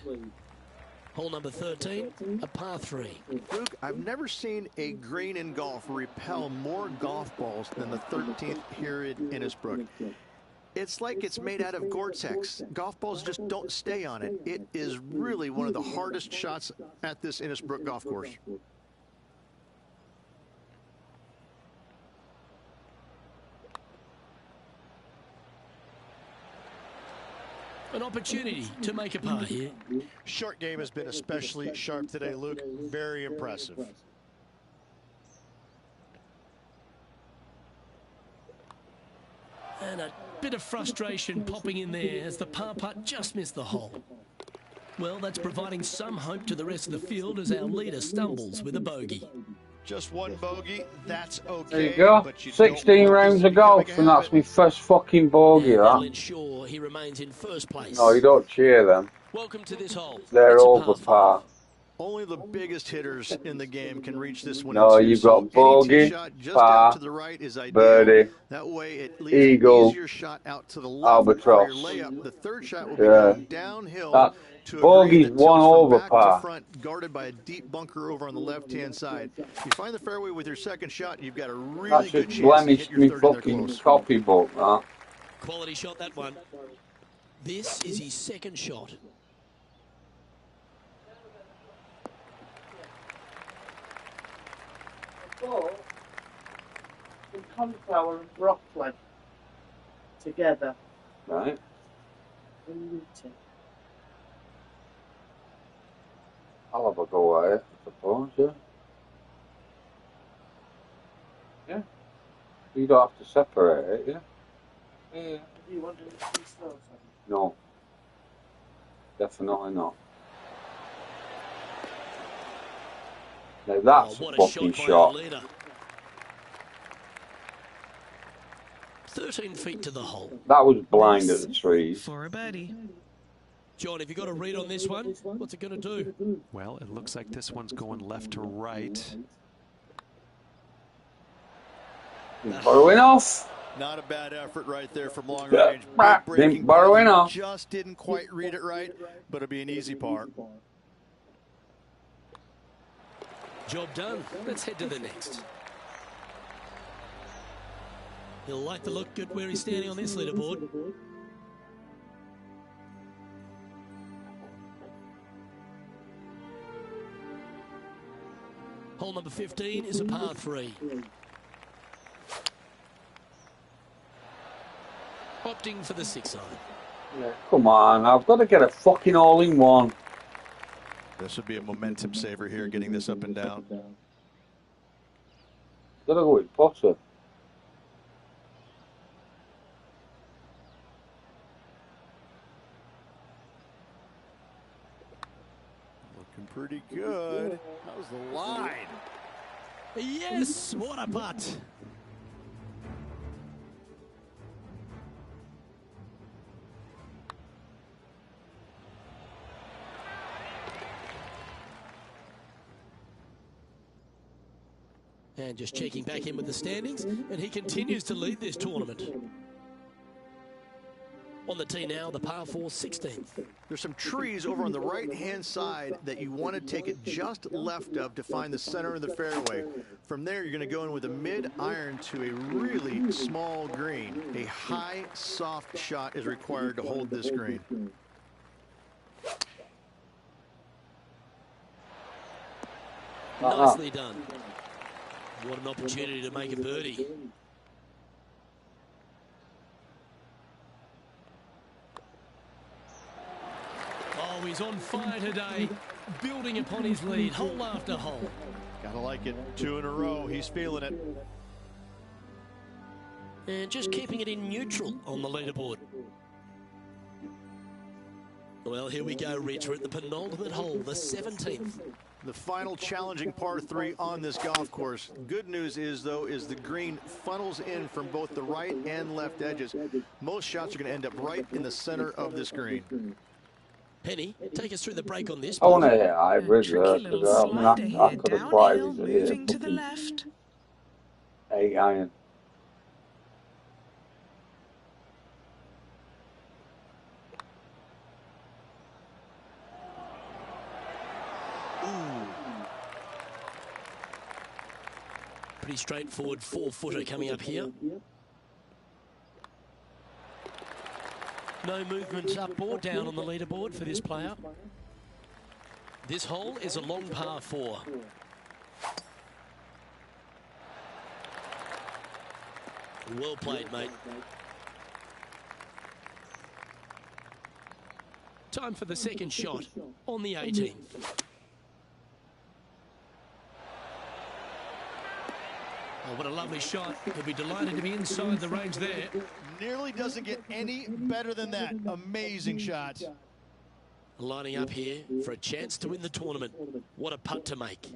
E: Hole number 13, a par 3.
B: Luke, I've never seen a green in golf repel more golf balls than the 13th here at Innisbrook. It's like it's made out of Gore-Tex. Golf balls just don't stay on it. It is really one of the hardest shots at this Innisbrook golf course.
E: An opportunity to make a par here.
C: Short game has been especially sharp today, Luke. Very impressive.
E: And a bit of frustration popping in there as the par putt just missed the hole. Well, that's providing some hope to the rest of the field as our leader stumbles with a bogey.
C: Just one bogey, that's okay.
G: There you go.
C: But you
G: 16 rounds of golf, and that's my first fucking bogey,
E: That'll
G: that.
E: ensure he remains in first place.
G: No, you don't cheer them.
E: Welcome to this hole.
G: They're
E: It's a
G: over par.
B: Only the biggest hitters in the game can reach this one.
G: No, you've got bogey,
B: just
G: par,
B: out to the right is ideal.
G: birdie,
B: that way it leaves
G: eagle,
B: an easier shot out to the left
G: albatross.
B: for your layup. The third shot will be going downhill to a
G: bogey's
B: green that
G: one
B: tilts from
G: over
B: back
G: par.
B: to front, guarded by a deep bunker over on the left-hand side. If you find the fairway with your second shot, you've got a really
G: That's
B: good
G: just
B: chance to hit
G: blemished
B: your
G: me
B: third in there
G: fucking
B: close.
G: copybook, that.
E: Quality shot, that one. This is his second shot.
H: Some cauliflower and broccoli together.
G: Right.
H: And eat it.
G: I'll have a go at it, I suppose, yeah. Yeah. You don't have to separate it, yeah? Yeah.
H: Do you want to eat these those?
G: No. Definitely not. Now that's
E: what
G: a
E: a
G: fucking
E: shot by our
G: shot.
E: leader. 13 feet to the hole.
G: That was blind at the trees.
D: For a birdie.
E: John, have you got a read on this one? What's it going to do?
F: Well, it looks like this one's going left to right.
G: Borrowing off.
B: Not a bad effort right there from long
G: Yeah.
B: range. Good breaking
G: Didn't borrow
B: ball.
G: enough.
B: Just didn't quite read it right, but it'll be an easy par.
E: Job done. Let's head to the next. He'll like the look at where he's standing on this leaderboard. Hole number 15 is a par 3. opting for the 6-iron.
G: Yeah, come on, I've got to get a fucking hole-in-one.
B: This would be a momentum saver here, getting this up and down.
G: Got to go with Potter.
B: Looking pretty good. How's the line?
E: Yes, what a putt. And just checking back in with the standings, and he continues to lead this tournament. On the tee now, the par 4 16th.
B: There's some trees over on the right-hand side that you want to take it just left of to find the center of the fairway. From there, you're going to go in with a mid-iron to a really small green. A high, soft shot is required to hold this green.
E: Nicely done. What an opportunity to make a birdie. Oh, he's on fire today, building upon his lead, hole after hole.
B: Gotta like it. 2 in a row. He's feeling it.
E: And just keeping it in neutral on the leaderboard. Well, here we go, Rich. We're at the penultimate hole, the 17th.
B: The final challenging par 3 on this golf course. Good news is, though, is the green funnels in from both the right and left edges. Most shots are going to end up right in the center of this green.
E: Penny, take us through the break on this.
G: I want to hit hybrids
D: Tricky little slider here, downhill, moving to the left.
G: 8-iron.
E: Pretty straightforward 4-footer coming up here. No movement up or down on the leaderboard for this player. This hole is a long par 4. Well played, mate. Time for the second shot on the 18th. Oh, what a lovely shot. He'll be delighted to be inside the range there.
B: Nearly doesn't get any better than that. Amazing shot.
E: Lining up here for a chance to win the tournament. What a putt to make.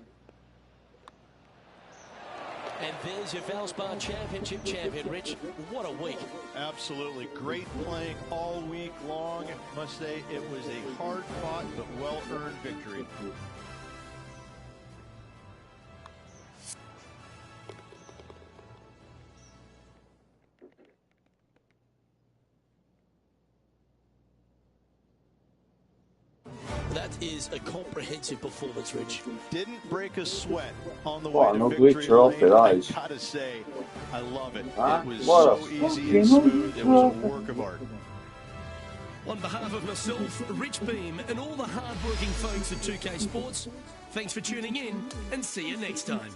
E: And there's your Valspar Championship champion, Rich. What a week.
B: Absolutely. Great playing all week long. Must say it was a hard-fought but well-earned victory.
E: That is a comprehensive performance, Rich.
B: Didn't break a sweat on the
G: What
B: way
G: an
B: to
G: ugly
B: victory
G: trophy
B: lane.
G: that
B: I
G: is.
B: gotta say, I love it.
G: Huh?
B: It was
G: What
B: so
G: a
B: easy and
G: fucking
B: smooth. It was a
G: trophy.
B: work of art.
E: On behalf of myself, Rich Beam, and all the hard-working folks at 2K Sports, thanks for tuning in, and see you next time.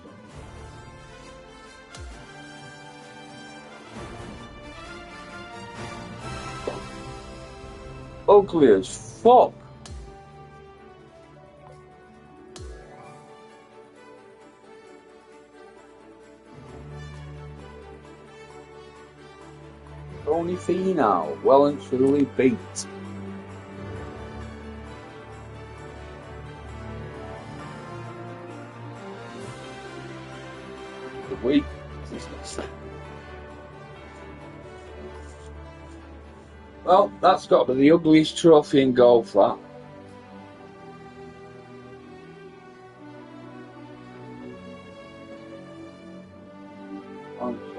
G: Ugly as fuck. Tony Finau, well and truly beat. The week. Well, that's got to be the ugliest trophy in golf, that. Honestly.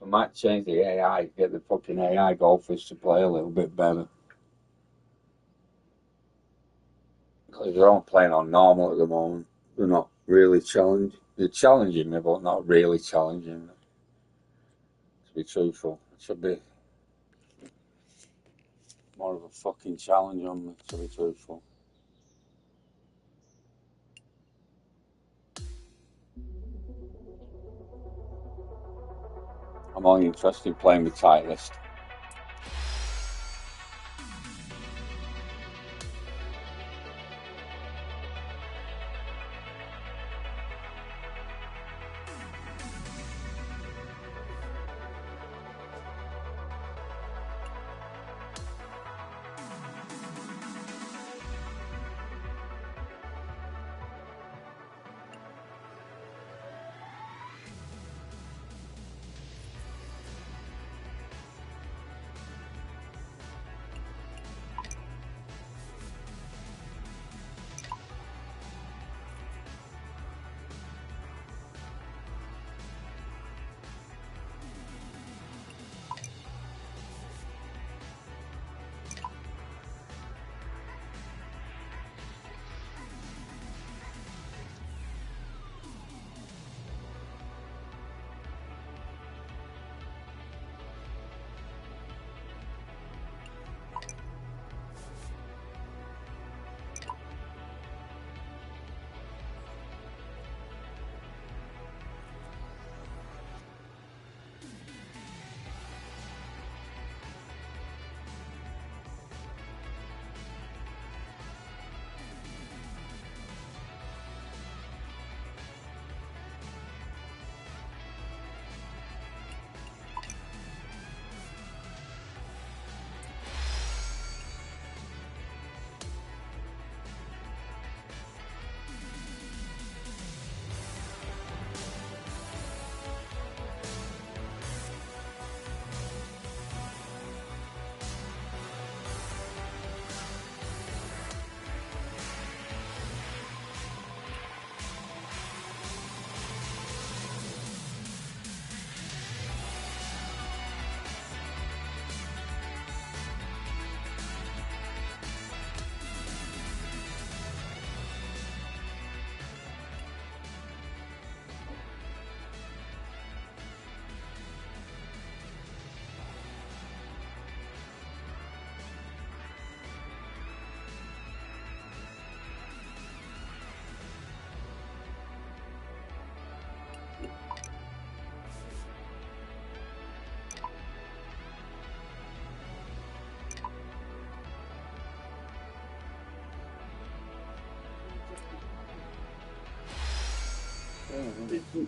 G: might change the AI, get the fucking AI golfers to play a little bit better. Because they're all playing on normal at the moment. They're not really challenging. They're challenging me, but not really challenging me. To be truthful, it should be more of a fucking challenge on me, to be truthful. I'm only interested in playing with Titleist.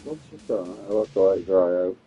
G: What's just done? I'll have to let it dry out.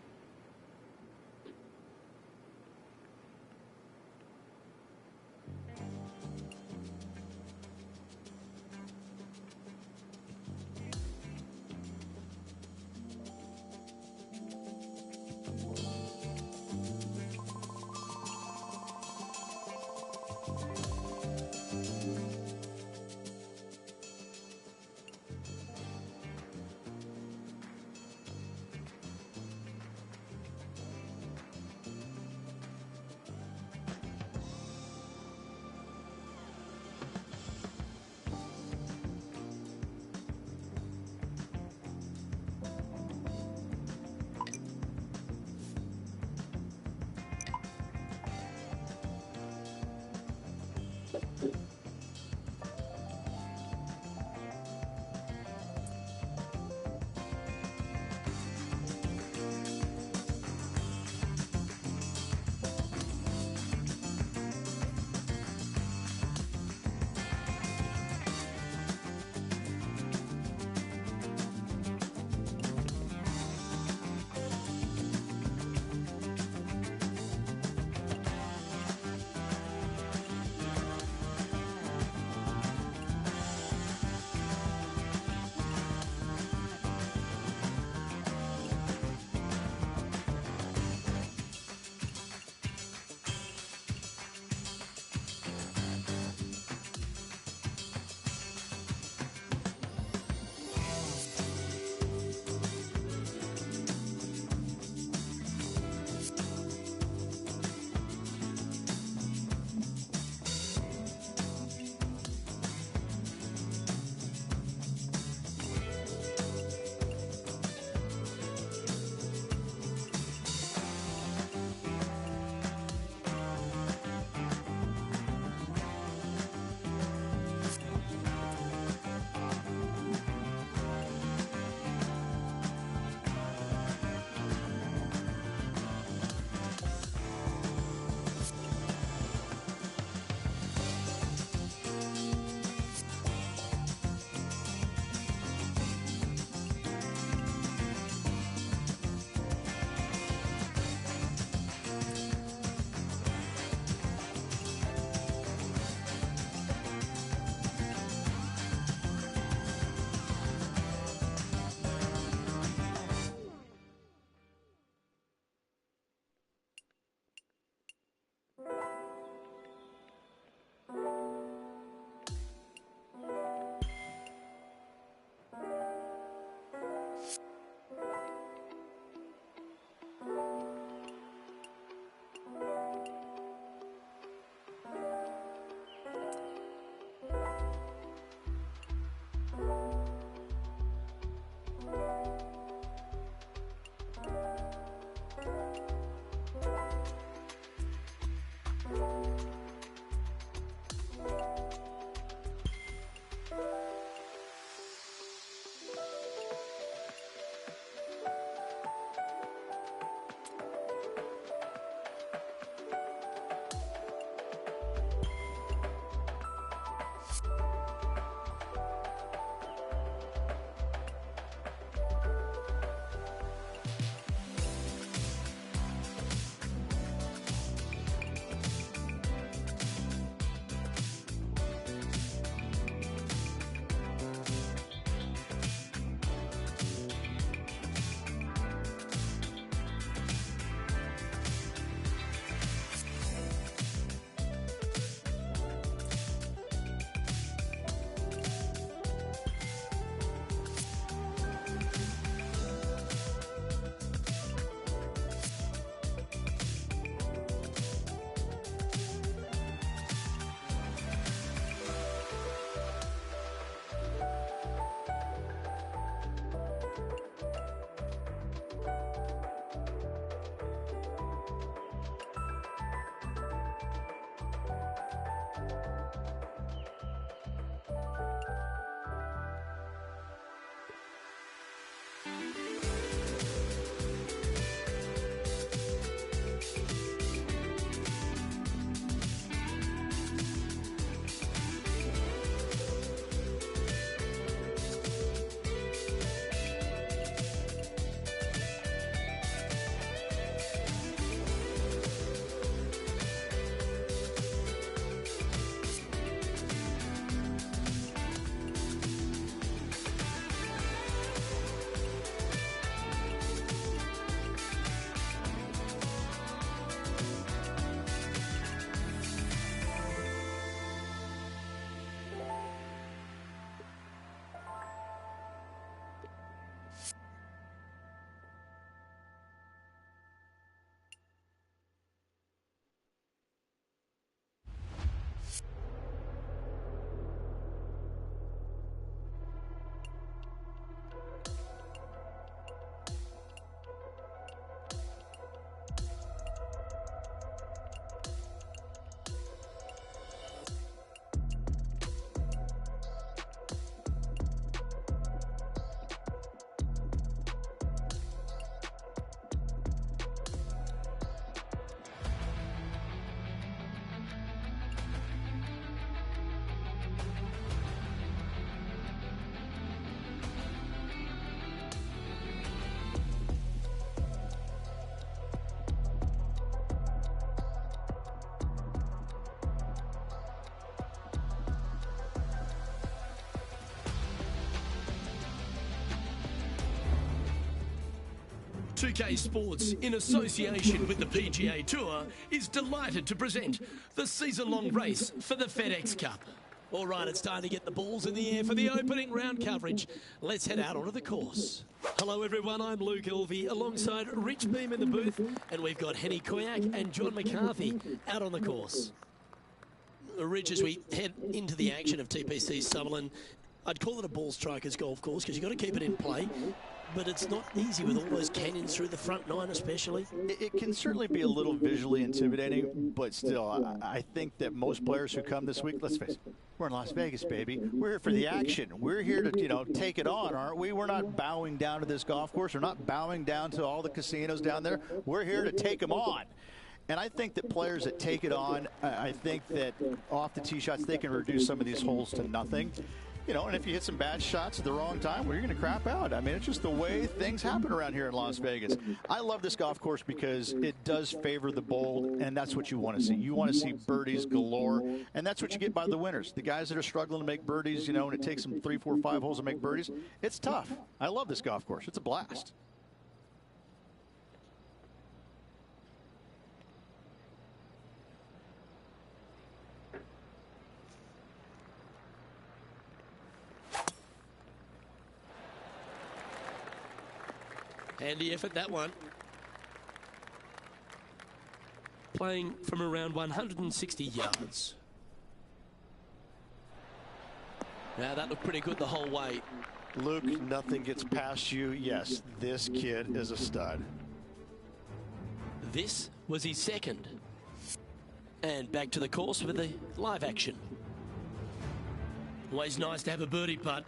E: 2K Sports, in association with the PGA Tour, is delighted to present the season-long race for the FedEx Cup. All right, it's time to get the balls in the air for the opening round coverage. Let's head out onto the course. Hello, everyone. I'm Luke Elvey, alongside Rich Beam in the booth, and we've got Henny Koyak and John McCarthy out on the course. Rich, as we head into the action of TPC Sutherland, I'd call it a ball striker's golf course because you've got to keep it in play. But it's not easy with all those canyons through the front nine especially.
B: It can certainly be a little visually intimidating, but still, I think that most players who come this week, let's face it, we're in Las Vegas, baby. We're here for the action. We're here to, take it on, aren't we? We're not bowing down to this golf course. We're not bowing down to all the casinos down there. We're here to take them on. And I think that players that take it on, I think that off the tee shots, they can reduce some of these holes to nothing. And if you hit some bad shots at the wrong time, well, you're going to crap out. I mean, it's just the way things happen around here in Las Vegas. I love this golf course because it does favor the bold, and that's what you want to see. You want to see birdies galore, and that's what you get by the winners. The guys that are struggling to make birdies, and it takes them 3, 4, 5 holes to make birdies, it's tough. I love this golf course. It's a blast.
E: Handy effort, that one. Playing from around 160 yards. Now, that looked pretty good the whole way.
B: Luke, nothing gets past you. Yes, this kid is a stud.
E: This was his second. And back to the course for the live action. Always nice to have a birdie putt.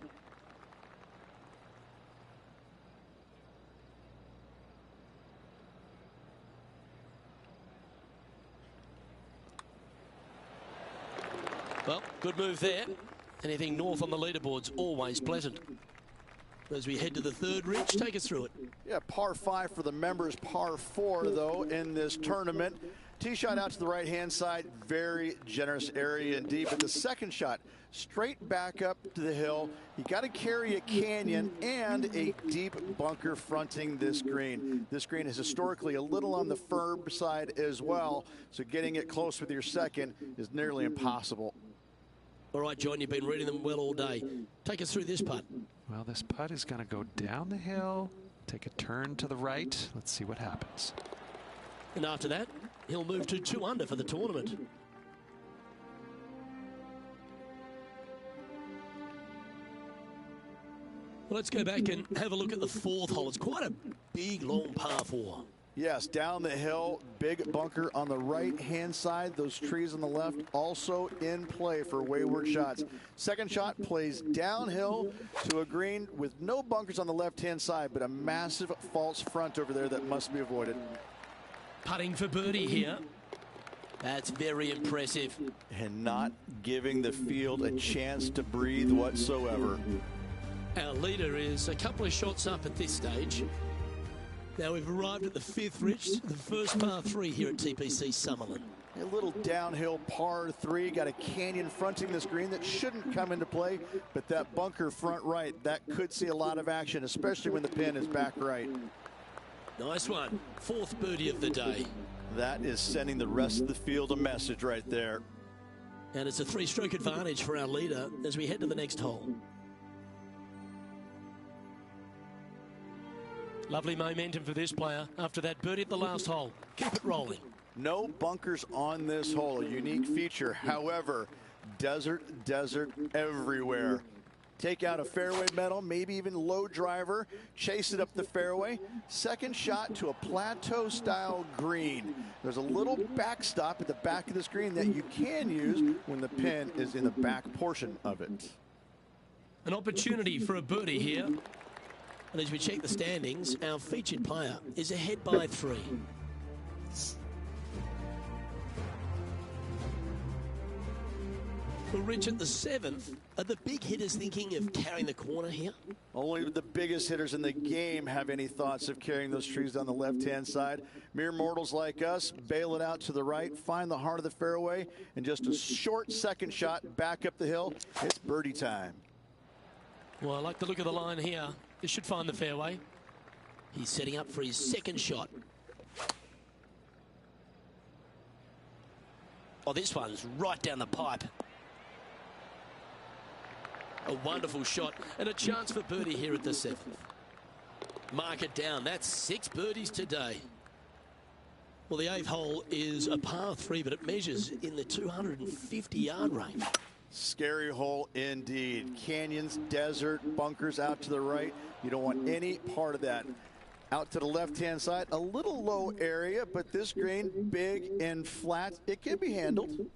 E: Well, good move there. Anything north on the leaderboard's always pleasant. As we head to the third, Rich, take us through it.
B: Yeah, par 5 for the members, par 4, though, in this tournament. Tee shot out to the right-hand side, very generous area indeed. But the second shot, straight back up to the hill. You got to carry a canyon and a deep bunker fronting this green. This green is historically a little on the firm side as well, so getting it close with your second is nearly impossible.
E: All right, John, you've been reading them well all day. Take us through this putt.
F: Well, this putt is going to go down the hill, take a turn to the right. Let's see what happens.
E: And after that, he'll move to 2 under for the tournament. Well, let's go back and have a look at the fourth hole. It's quite a big, long par 4.
B: Yes, down the hill, big bunker on the right-hand side. Those trees on the left also in play for wayward shots. Second shot plays downhill to a green with no bunkers on the left-hand side, but a massive false front over there that must be avoided.
E: Putting for birdie here. That's very impressive.
B: And not giving the field a chance to breathe whatsoever.
E: Our leader is a couple of shots up at this stage. Now we've arrived at the 5th, Rich, the first par 3 here at TPC Sutherland.
B: A little downhill par 3, got a canyon fronting this green that shouldn't come into play, but that bunker front right, that could see a lot of action, especially when the pin is back right.
E: Nice one. 4th birdie of the day.
B: That is sending the rest of the field a message right there.
E: And it's a 3-stroke advantage for our leader as we head to the next hole. Lovely momentum for this player after that birdie at the last hole. Keep it rolling.
B: No bunkers on this hole, a unique feature. However, desert everywhere. Take out a fairway metal, maybe even low driver, chase it up the fairway. Second shot to a plateau style green. There's a little backstop at the back of this green that you can use when the pin is in the back portion of it.
E: An opportunity for a birdie here. And as we check the standings, our featured player is ahead by 3. Well, Rich, at the 7th, are the big hitters thinking of carrying the corner here?
B: Only the biggest hitters in the game have any thoughts of carrying those trees down the left-hand side. Mere mortals like us bail it out to the right, find the heart of the fairway, and just a short second shot back up the hill. It's birdie time.
E: Well, I like the look of the line here. This should find the fairway. He's setting up for his second shot. Oh, this one's right down the pipe. A wonderful shot and a chance for birdie here at the 7th. Mark it down. That's 6 birdies today. Well, the 8th hole is a par 3, but it measures in the 250-yard range.
B: Scary hole indeed. Canyons, desert, bunkers out to the right. You don't want any part of that. Out to the left-hand side, a little low area, but this green, big and flat, it can be handled.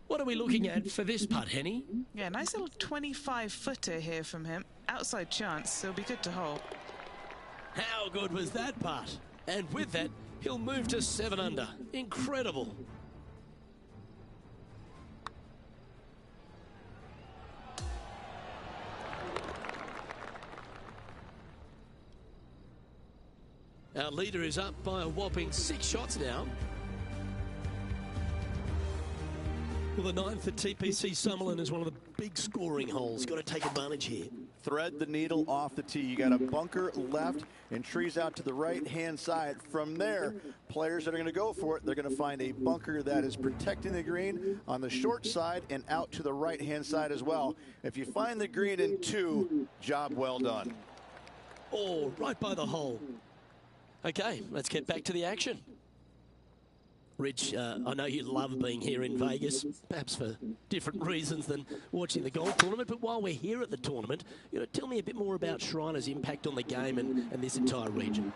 E: What are we looking at for this putt, Henny?
D: Yeah, nice little 25-footer here from him. Outside chance, so it'll be good to hole.
E: How good was that putt? And with that, he'll move to 7 under. Incredible. Our leader is up by a whopping 6 shots now. Well, the 9th at TPC Summerlin is one of the big scoring holes. Got to take advantage here.
B: Thread the needle off the tee. You got a bunker left and trees out to the right-hand side. From there, players that are going to go for it, they're going to find a bunker that is protecting the green on the short side and out to the right-hand side as well. If you find the green in 2, job well done.
E: Oh, right by the hole. Okay, let's get back to the action. Rich, I know you love being here in Vegas, perhaps for different reasons than watching the golf tournament, but while we're here at the tournament, tell me a bit more about Shriners' impact on the game and this entire region.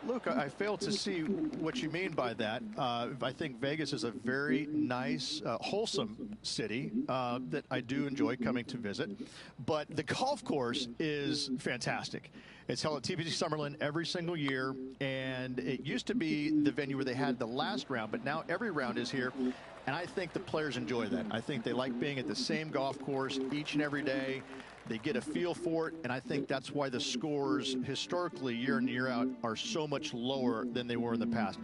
C: Luke, I fail to see what you mean by that. I think Vegas is a very nice, wholesome city that I do enjoy coming to visit. But the golf course is fantastic. It's held at TPC Summerlin every single year, and it used to be the venue where they had the last round, but now every round is here. And I think the players enjoy that. I think they like being at the same golf course each and every day. They get a feel for it, and I think that's why the scores historically year in and year out are so much lower than they were in the past.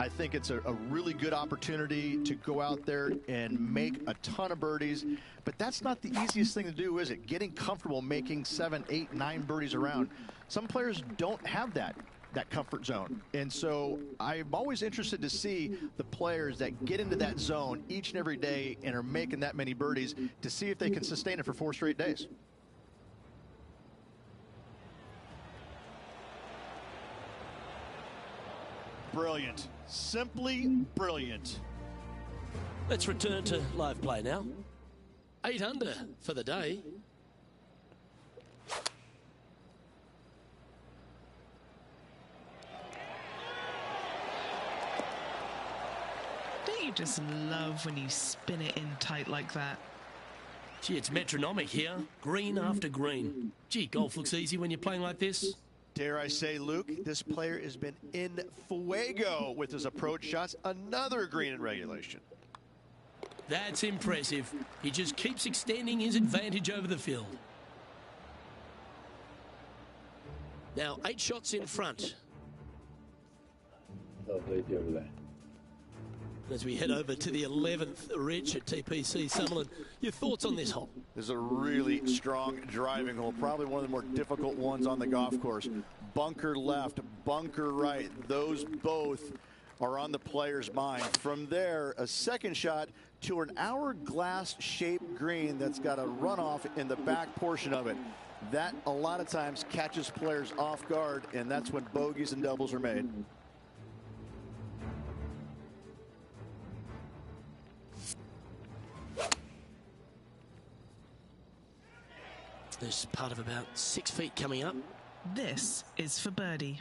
C: I think it's a really good opportunity to go out there and make a ton of birdies, but that's not the easiest thing to do, is it? Getting comfortable making 7, 8, 9 birdies around. Some players don't have that comfort zone. And so I'm always interested to see the players that get into that zone each and every day and are making that many birdies to see if they can sustain it for 4 straight days.
B: Brilliant. Simply brilliant.
E: Let's return to live play now. 8 under for the day.
D: Don't you just love when you spin it in tight like that?
E: Gee, it's metronomic here. Green after green. Gee, golf looks easy when you're playing like this.
B: Dare I say, Luke, this player has been in fuego with his approach shots. Another green in regulation.
E: That's impressive. He just keeps extending his advantage over the field. Now, 8 shots in front.
G: Lovely, lovely.
E: As we head over to the 11th, Rich, at TPC Summerlin, your thoughts on this hole?
B: This is a really strong driving hole, probably one of the more difficult ones on the golf course. Bunker left, bunker right, those both are on the player's mind. From there, a second shot to an hourglass-shaped green that's got a runoff in the back portion of it. That, a lot of times, catches players off guard, and that's when bogeys and doubles are made.
E: There's part of about 6 feet coming up.
D: This is for birdie.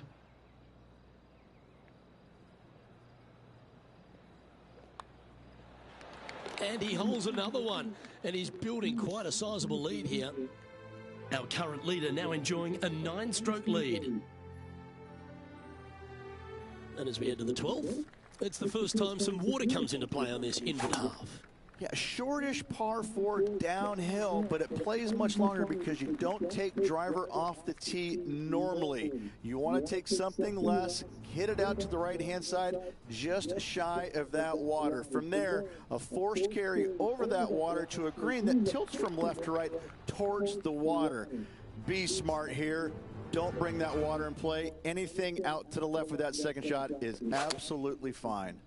E: And he holds another one, and he's building quite a sizable lead here. Our current leader now enjoying a 9-stroke lead. And as we head to the 12th, it's the first time some water comes into play on this inward half.
B: Yeah, shortish par 4 downhill, but it plays much longer because you don't take driver off the tee normally. You want to take something less, hit it out to the right-hand side, just shy of that water. From there, a forced carry over that water to a green that tilts from left to right towards the water. Be smart here. don't bring that water in play. Anything out to the left with that second shot is absolutely fine.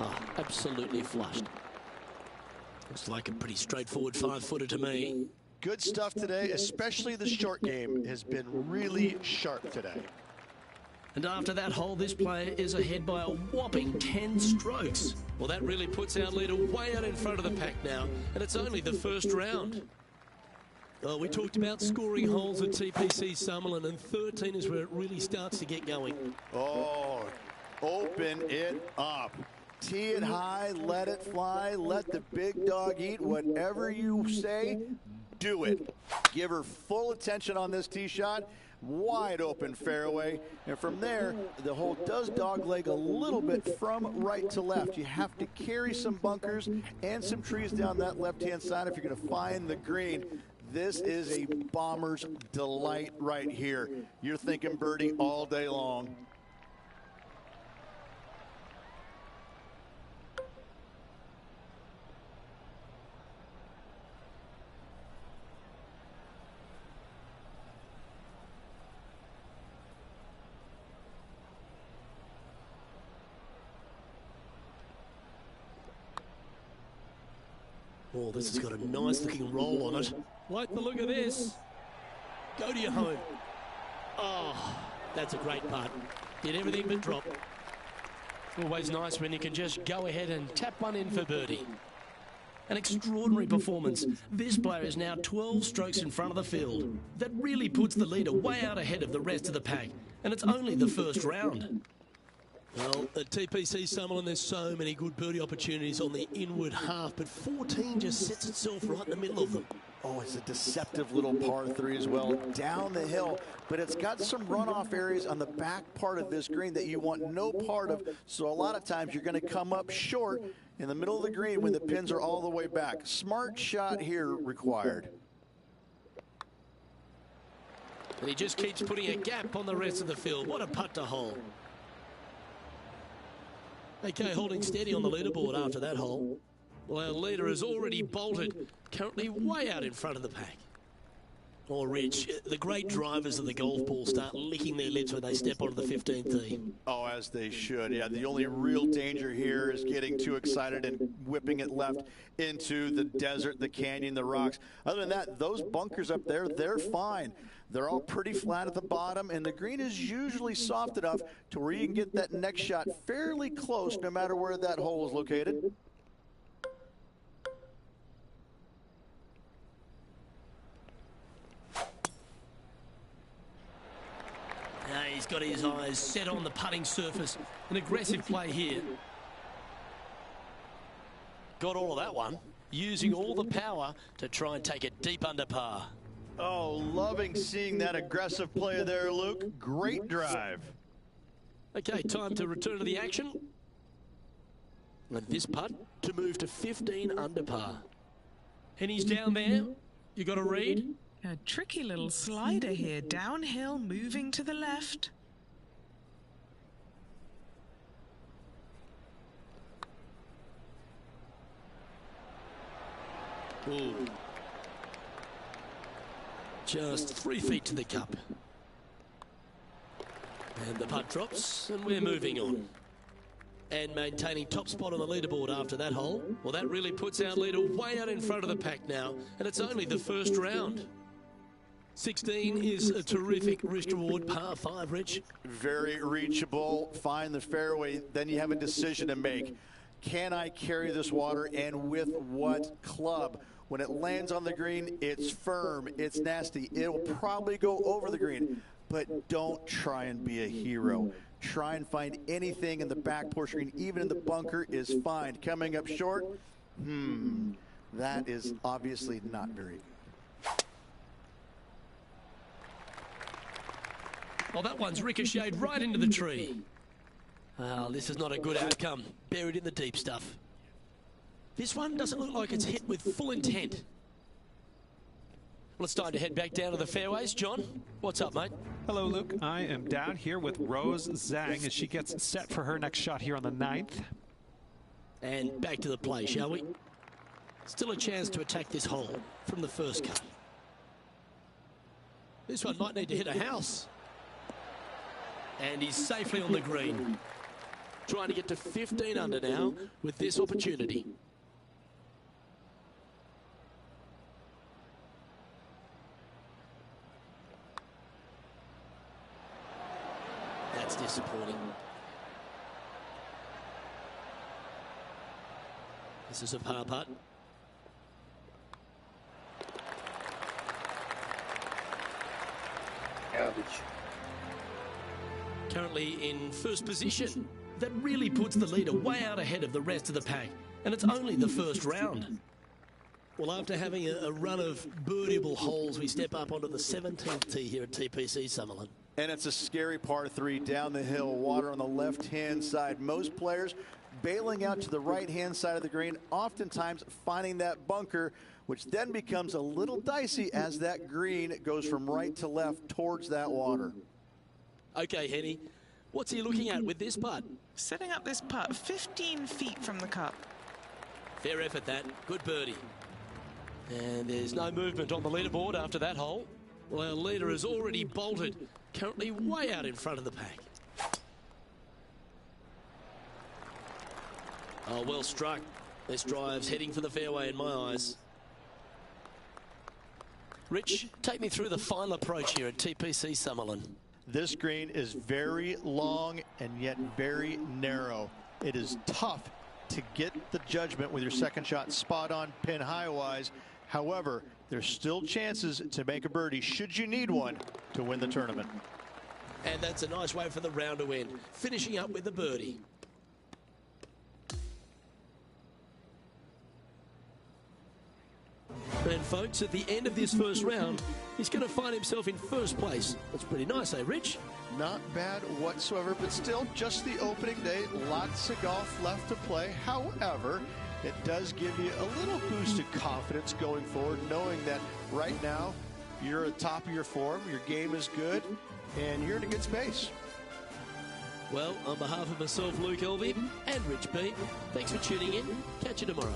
E: Oh, absolutely flushed. Looks like a pretty straightforward 5-footer to me.
C: Good stuff today, especially the short game has been really sharp today.
E: And after that hole, this player is ahead by a whopping 10 strokes. Well, that really puts our leader way out in front of the pack now, and it's only the first round. Oh, we talked about scoring holes at TPC Summerlin, and 13 is where it really starts to get going.
B: Oh, open it up. Tee it high, let it fly, let the big dog eat. Whatever you say, do it. Give her full attention on this tee shot. Wide open fairway, and from there the hole does dogleg a little bit from right to left. You have to carry some bunkers and some trees down that left-hand side if you're going to find the green. This is a bomber's delight right here. You're thinking birdie all day long.
E: Oh, this has got a nice looking roll on it. Like the look of this. Go to your home. Oh, that's a great putt. Did everything but drop. Always nice when you can just go ahead and tap one in for birdie. An extraordinary performance. This player is now 12 strokes in front of the field. That really puts the leader way out ahead of the rest of the pack. And it's only the first round. Well, at TPC Summerlin, there's so many good birdie opportunities on the inward half, but 14 just sits itself right in the middle of them.
B: Oh, it's a deceptive little par 3 as well, down the hill, but it's got some runoff areas on the back part of this green that you want no part of, so a lot of times you're going to come up short in the middle of the green when the pins are all the way back. Smart shot here required.
E: And he just keeps putting a gap on the rest of the field. What a putt to hole. Okay, holding steady on the leaderboard after that hole. Well, our leader has already bolted, currently way out in front of the pack. Oh, Rich, the great drivers of the golf ball start licking their lips when they step onto the 15th tee.
B: Oh, as they should. Yeah, the only real danger here is getting too excited and whipping it left into the desert, the canyon, the rocks. Other than that, those bunkers up there, they're fine. They're all pretty flat at the bottom, and the green is usually soft enough to where you can get that next shot fairly close no matter where that hole is located.
E: He's got his eyes set on the putting surface. An aggressive play here. Got all of that one, using all the power to try and take it deep under par.
B: Oh, loving seeing that aggressive play there, Luke. Great drive.
E: Okay, time to return to the action. And this putt to move to 15 under par. And he's down there. You got to read.
D: A tricky little slider here, downhill, moving to the left.
E: Ooh. Just 3 feet to the cup. And the putt drops, and we're moving on. And maintaining top spot on the leaderboard after that hole. Well, that really puts our leader way out in front of the pack now, and it's only the first round. 16 is a terrific risk-reward par 5, Rich.
B: Very reachable. Find the fairway. Then you have a decision to make. Can I carry this water, and with what club? When it lands on the green, it's firm, it's nasty. It'll probably go over the green, but don't try and be a hero. Try and find anything in the back portion green, even in the bunker is fine. Coming up short, that is obviously not very good.
E: Well, that one's ricocheted right into the tree. Oh, this is not a good outcome. Buried in the deep stuff. This one doesn't look like it's hit with full intent. Well, it's time to head back down to the fairways. John, what's up, mate?
F: Hello, Luke. I am down here with Rose Zhang as she gets set for her next shot here on the 9th.
E: And back to the play, shall we? Still a chance to attack this hole from the first cut. This one might need to hit a house. And he's safely on the green. Trying to get to 15 under now with this opportunity. That's disappointing. This is a par putt.
G: Garbage.
E: Currently in first position. That really puts the leader way out ahead of the rest of the pack. And it's only the first round. Well, after having a run of birdieable holes, we step up onto the 17th tee here at TPC Summerlin.
B: And it's a scary par 3 down the hill, water on the left-hand side. Most players bailing out to the right-hand side of the green, oftentimes finding that bunker, which then becomes a little dicey as that green goes from right to left towards that water.
E: Okay, Henny, what's he looking at with this putt?
D: Setting up this putt 15 feet from the cup.
E: Fair effort, that. Good birdie. And there's no movement on the leaderboard after that hole. Well, our leader has already bolted, currently way out in front of the pack. Oh, well struck. This drive's heading for the fairway in my eyes. Rich, take me through the final approach here at TPC Summerlin.
C: This green is very long and yet very narrow. It is tough to get the judgment with your second shot spot on, pin high wise. However, there's still chances to make a birdie should you need one to win the tournament.
E: And that's a nice way for the round to end, finishing up with the birdie. And folks, at the end of this first round, he's going to find himself in first place. That's pretty nice, eh, Rich?
C: Not bad whatsoever, but still just the opening day. Lots of golf left to play. However, it does give you a little boost of confidence going forward, knowing that right now you're at the top of your form, your game is good, and you're in a good space.
E: Well, on behalf of myself, Luke Elvey, and Rich B, thanks for tuning in. Catch you tomorrow.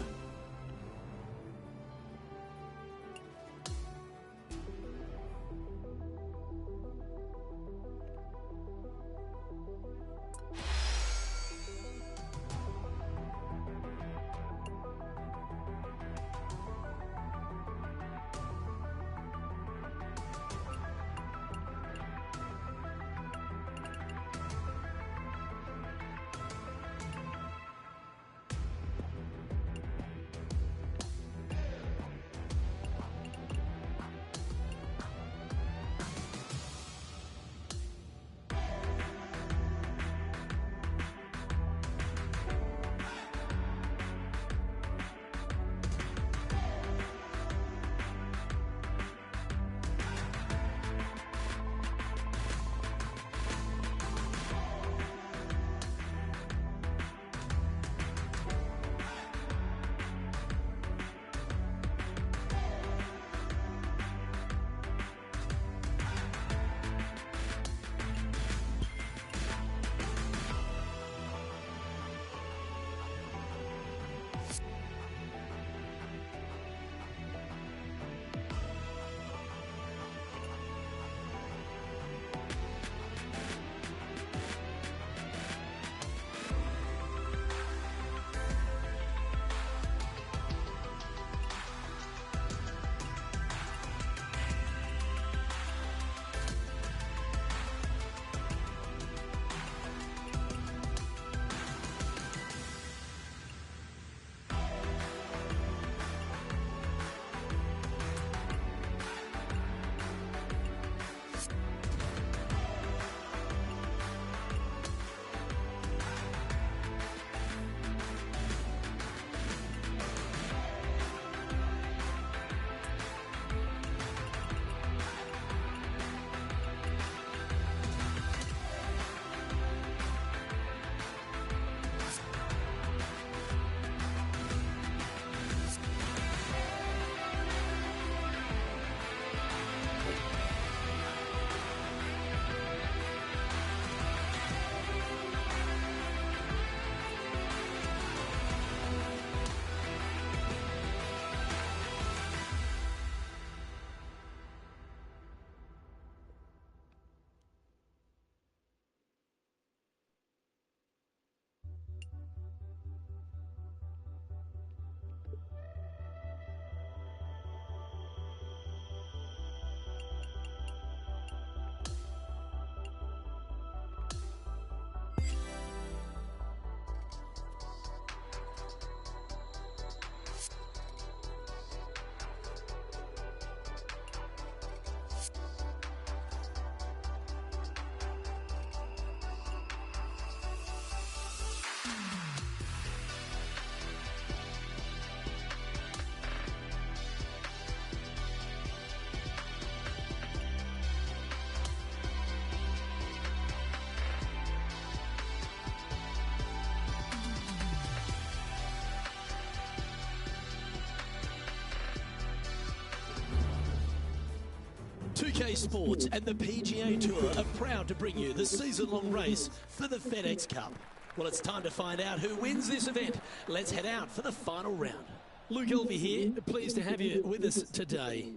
E: 2K Sports and the PGA Tour are proud to bring you the season-long race for the FedEx Cup. Well, it's time to find out who wins this event. Let's head out for the final round. Luke Elvey here, pleased to have you with us today.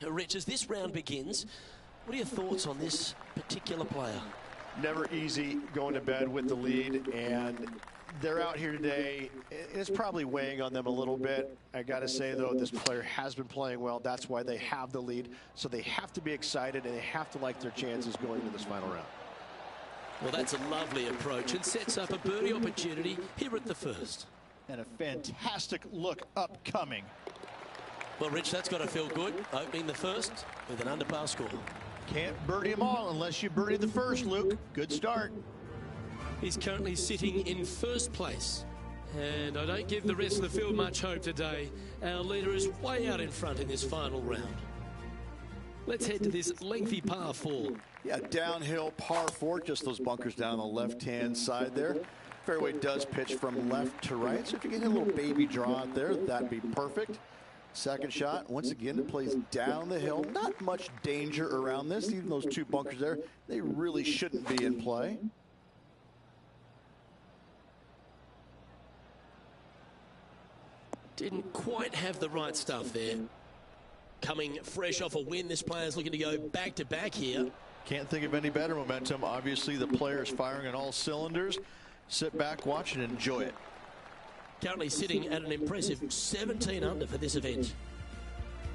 E: Rich, as this round begins, what are your thoughts on this particular player?
C: Never easy going to bed with the lead, and they're out here today. It's probably weighing on them a little bit. I got to say, though, this player has been playing well. That's why they have the lead. So they have to be excited, and they have to like their chances going into this final round.
E: Well, that's a lovely approach and sets up a birdie opportunity here at the first.
B: And a fantastic look upcoming.
E: Well, Rich, that's got to feel good, opening the first with an under par score.
B: Can't birdie them all unless you birdie the first, Luke. Good start.
E: He's currently sitting in first place. And I don't give the rest of the field much hope today. Our leader is way out in front in this final round. Let's head to this lengthy par 4.
B: Yeah, downhill par 4, just those bunkers down on the left-hand side there. Fairway does pitch from left to right, so if you get a little baby draw out there, that'd be perfect. Second shot, once again, it plays down the hill. Not much danger around this. Even those two bunkers there, they really shouldn't be in play.
E: Didn't quite have the right stuff there. Coming fresh off a win, this player's looking to go back-to-back here.
B: Can't think of any better momentum. Obviously, the player is firing on all cylinders. Sit back, watch, and enjoy it.
E: Currently sitting at an impressive 17 under for this event.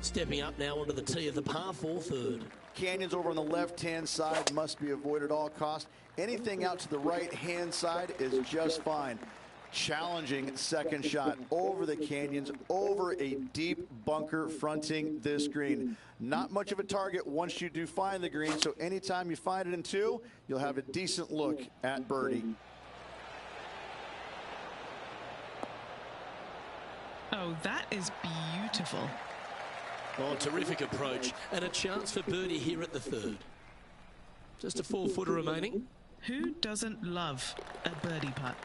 E: Stepping up now onto the tee of the par 4 third.
B: Canyons over on the left-hand side must be avoided at all costs. Anything out to the right-hand side is just fine. Challenging second shot over the canyons, over a deep bunker fronting this green. Not much of a target once you do find the green, so anytime you find it in 2, you'll have a decent look at birdie.
D: Oh, that is beautiful.
E: Oh, terrific approach and a chance for birdie here at the third. Just a 4-footer remaining.
D: Who doesn't love a birdie putt?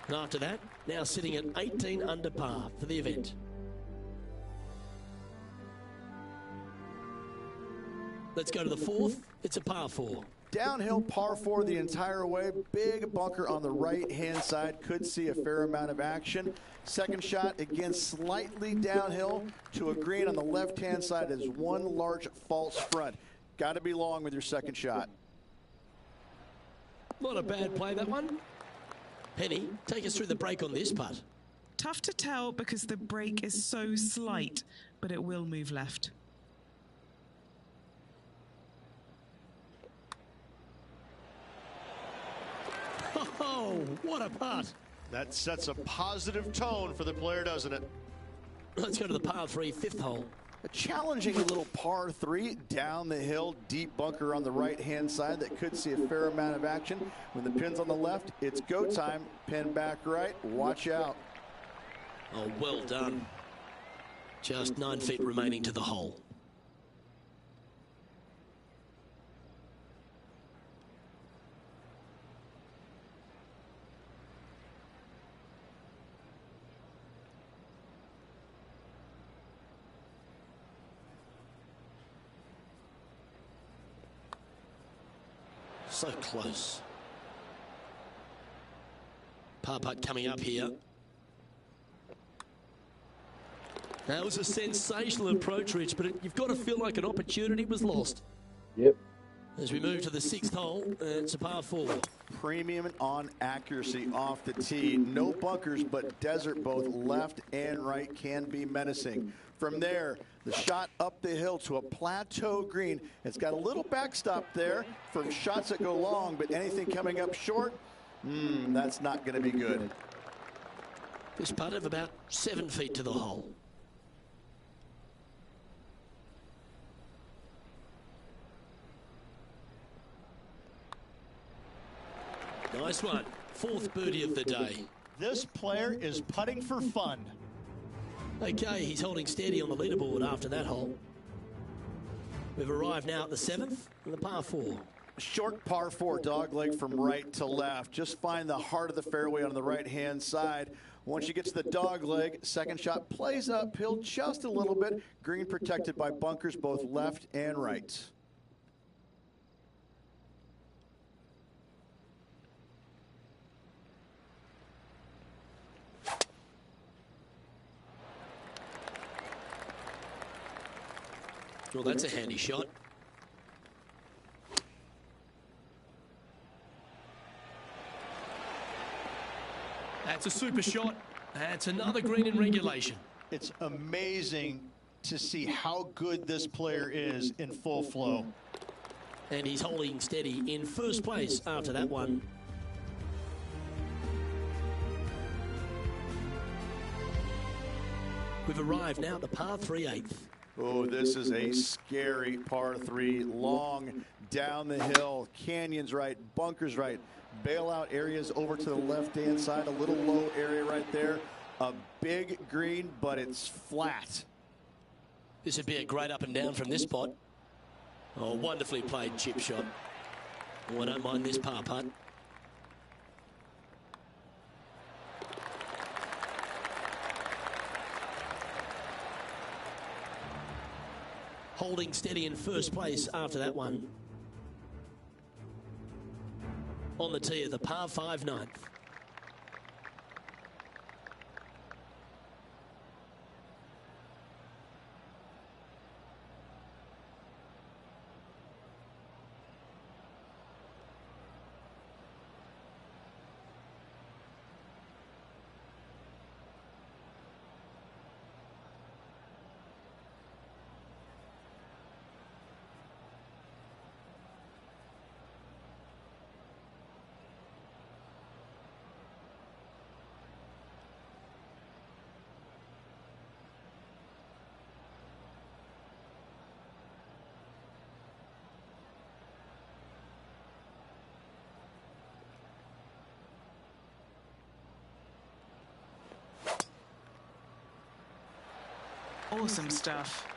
E: And after that, now sitting at 18 under par for the event. Let's go to the fourth. It's a par 4.
B: Downhill par 4 the entire way. Big bunker on the right-hand side. Could see a fair amount of action. Second shot, again, slightly downhill to a green on the left-hand side is one large false front. Got to be long with your second shot.
E: Not a bad play, that one. Penny, take us through the break on this putt.
D: Tough to tell because the break is so slight, but it will move left.
E: Oh, what a putt.
C: That sets a positive tone for the player, doesn't it?
E: Let's go to the par 3 fifth hole.
B: A challenging little par 3 down the hill, deep bunker on the right-hand side that could see a fair amount of action. When the pin's on the left, it's go time. Pin back right, watch out.
E: Oh, well done. Just 9 feet remaining to the hole. So close. Par putt coming up here. That was a sensational approach, Rich, but you've got to feel like an opportunity was lost.
G: Yep.
E: As we move to the 6th hole, it's a par 4.
B: Premium on accuracy off the tee. No bunkers, but desert both left and right can be menacing. From there, the shot up the hill to a plateau green. It's got a little backstop there for shots that go long, but anything coming up short, that's not going to be good.
E: This putt of about 7 feet to the hole. Nice one. 4th birdie of the day.
C: This player is putting for fun.
E: Okay, he's holding steady on the leaderboard after that hole. We've arrived now at the 7th and the par 4.
B: Short par 4, dogleg from right to left. Just find the heart of the fairway on the right-hand side. Once you get to the dog leg, second shot plays uphill just a little bit. Green protected by bunkers both left and right.
E: Well, that's a handy shot. That's a super shot. That's another green in regulation.
C: It's amazing to see how good this player is in full flow.
E: And he's holding steady in first place after that one. We've arrived now at the par 3/8.
B: Oh, this is a scary par 3. Long down the hill, canyons right, bunkers right, bailout areas over to the left-hand side, a little low area right there. A big green, but it's flat.
E: This would be a great up and down from this spot. Oh, wonderfully played chip shot. Oh, I don't mind this par putt. Holding steady in first place after that one. On the tee of the par 5 9th.
D: Awesome stuff.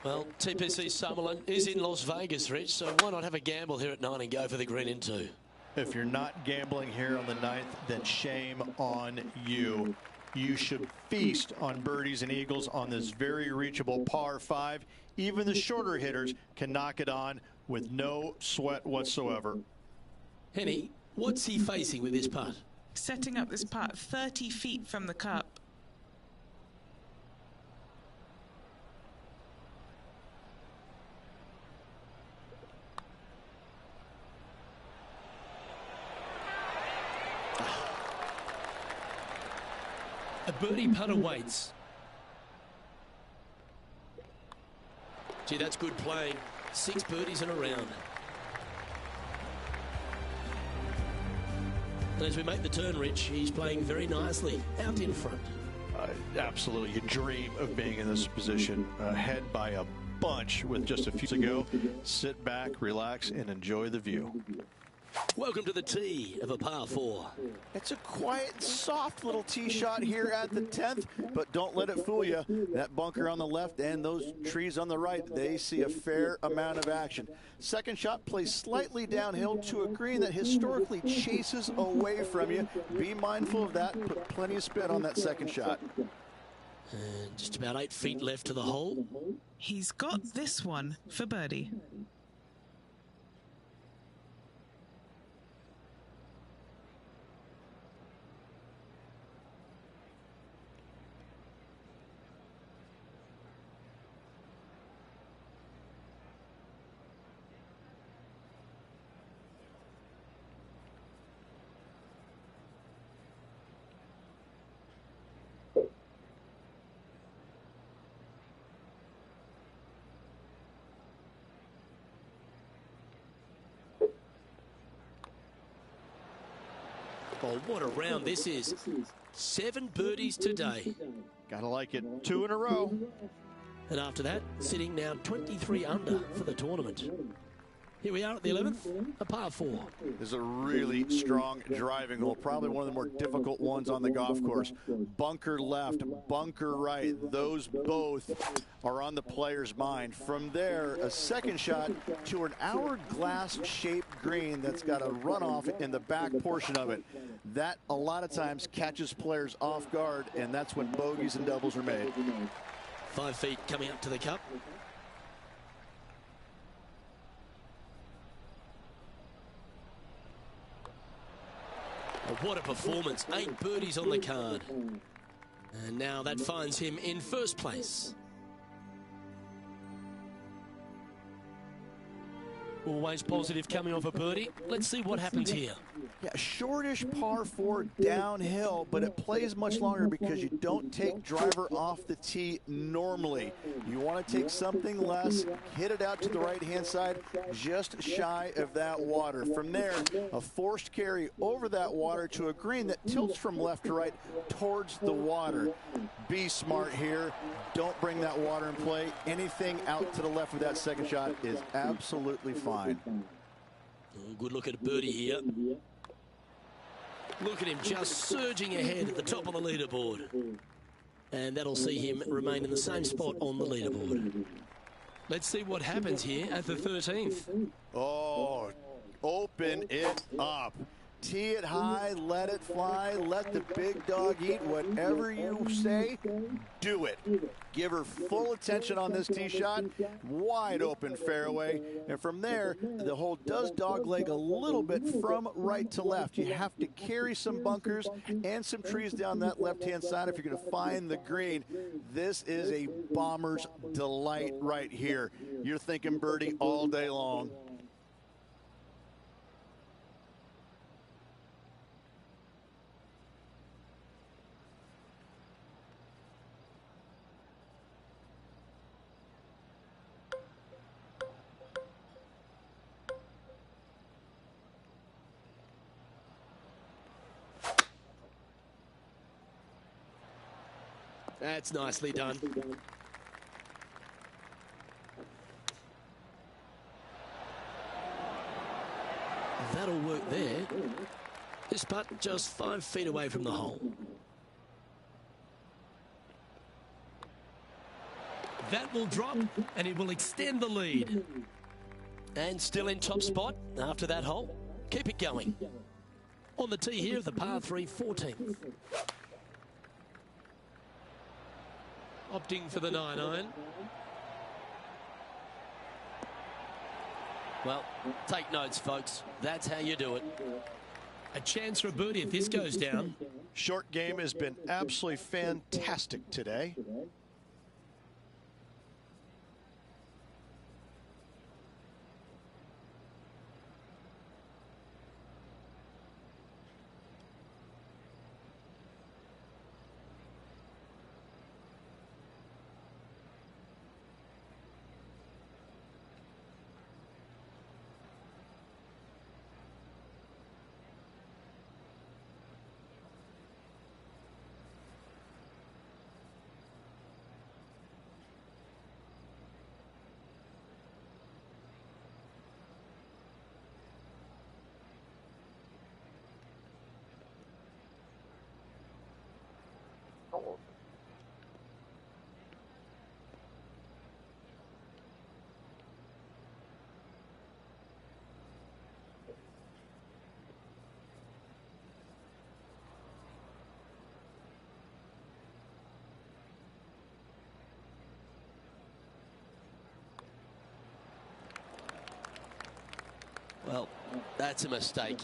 E: Well, TPC Summerlin is in Las Vegas, Rich, so why not have a gamble here at 9 and go for the green in 2?
C: If you're not gambling here on the 9th, then shame on you. You should feast on birdies and eagles on this very reachable par 5. Even the shorter hitters can knock it on with no sweat whatsoever.
E: Henny, what's he facing with this putt?
D: Setting up this putt 30 feet from the cup.
E: A birdie putt awaits. Gee, that's good playing. 6 birdies in a round. And as we make the turn, Rich, he's playing very nicely out in front.
C: Absolutely. You dream of being in this position, ahead by a bunch with just a few to go. Sit back, relax, and enjoy the view.
E: Welcome to the tee of a par 4.
B: It's a quiet, soft little tee shot here at the 10th, but don't let it fool you. That bunker on the left and those trees on the right, they see a fair amount of action. Second shot plays slightly downhill to a green that historically chases away from you. Be mindful of that. Put plenty of spin on that second shot.
E: And just about 8 feet left to the hole.
D: He's got this one for birdie.
E: Oh, what a round this is. 7 birdies today.
C: Gotta like it. 2 in a row.
E: And after that, sitting now 23 under for the tournament. Here we are at the 11th, a par 4.
B: This is a really strong driving hole, probably one of the more difficult ones on the golf course. Bunker left, bunker right, those both are on the player's mind. From there, a second shot to an hourglass-shaped green that's got a runoff in the back portion of it. That, a lot of times, catches players off guard, and that's when bogeys and doubles are made.
E: 5 feet coming up to the cup. What a performance. 8 birdies on the card. And now that finds him in first place. Always positive coming off a birdie. Let's see what happens here.
B: Yeah, shortish par 4 downhill, but it plays much longer because you don't take driver off the tee normally. You want to take something less, hit it out to the right-hand side, just shy of that water. From there, a forced carry over that water to a green that tilts from left to right towards the water. Be smart here. Don't bring that water in play. Anything out to the left of that second shot is absolutely fine.
E: Oh, good look at birdie here. Look at him just surging ahead at the top of the leaderboard. And that'll see him remain in the same spot on the leaderboard. Let's see what happens here at the 13th.
B: Oh, open it up. Tee it high, let it fly, let the big dog eat. Whatever you say, do it. Give her full attention on this tee shot. Wide open fairway. And from there, the hole does dogleg a little bit from right to left. You have to carry some bunkers and some trees down that left-hand side if you're going to find the green. This is a bomber's delight right here. You're thinking birdie all day long.
E: That's nicely done. That'll work there. This putt just 5 feet away from the hole. That will drop and it will extend the lead. And still in top spot after that hole. Keep it going. On the tee here, the par 3 14th. Opting for the 9-iron. Well, take notes, folks. That's how you do it. A chance for a birdie if this goes down.
C: Short game has been absolutely fantastic today.
E: Well, that's a mistake.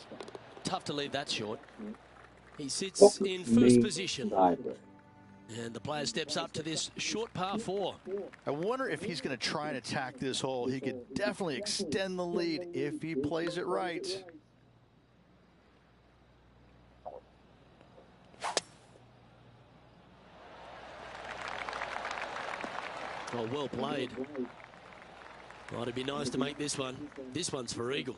E: Tough to leave that short. He sits in first position. And the player steps up to this short par 4.
B: I wonder if he's going to try and attack this hole. He could definitely extend the lead if he plays it right.
E: Oh, well played. Well, it'd be nice to make this one. This one's for eagle.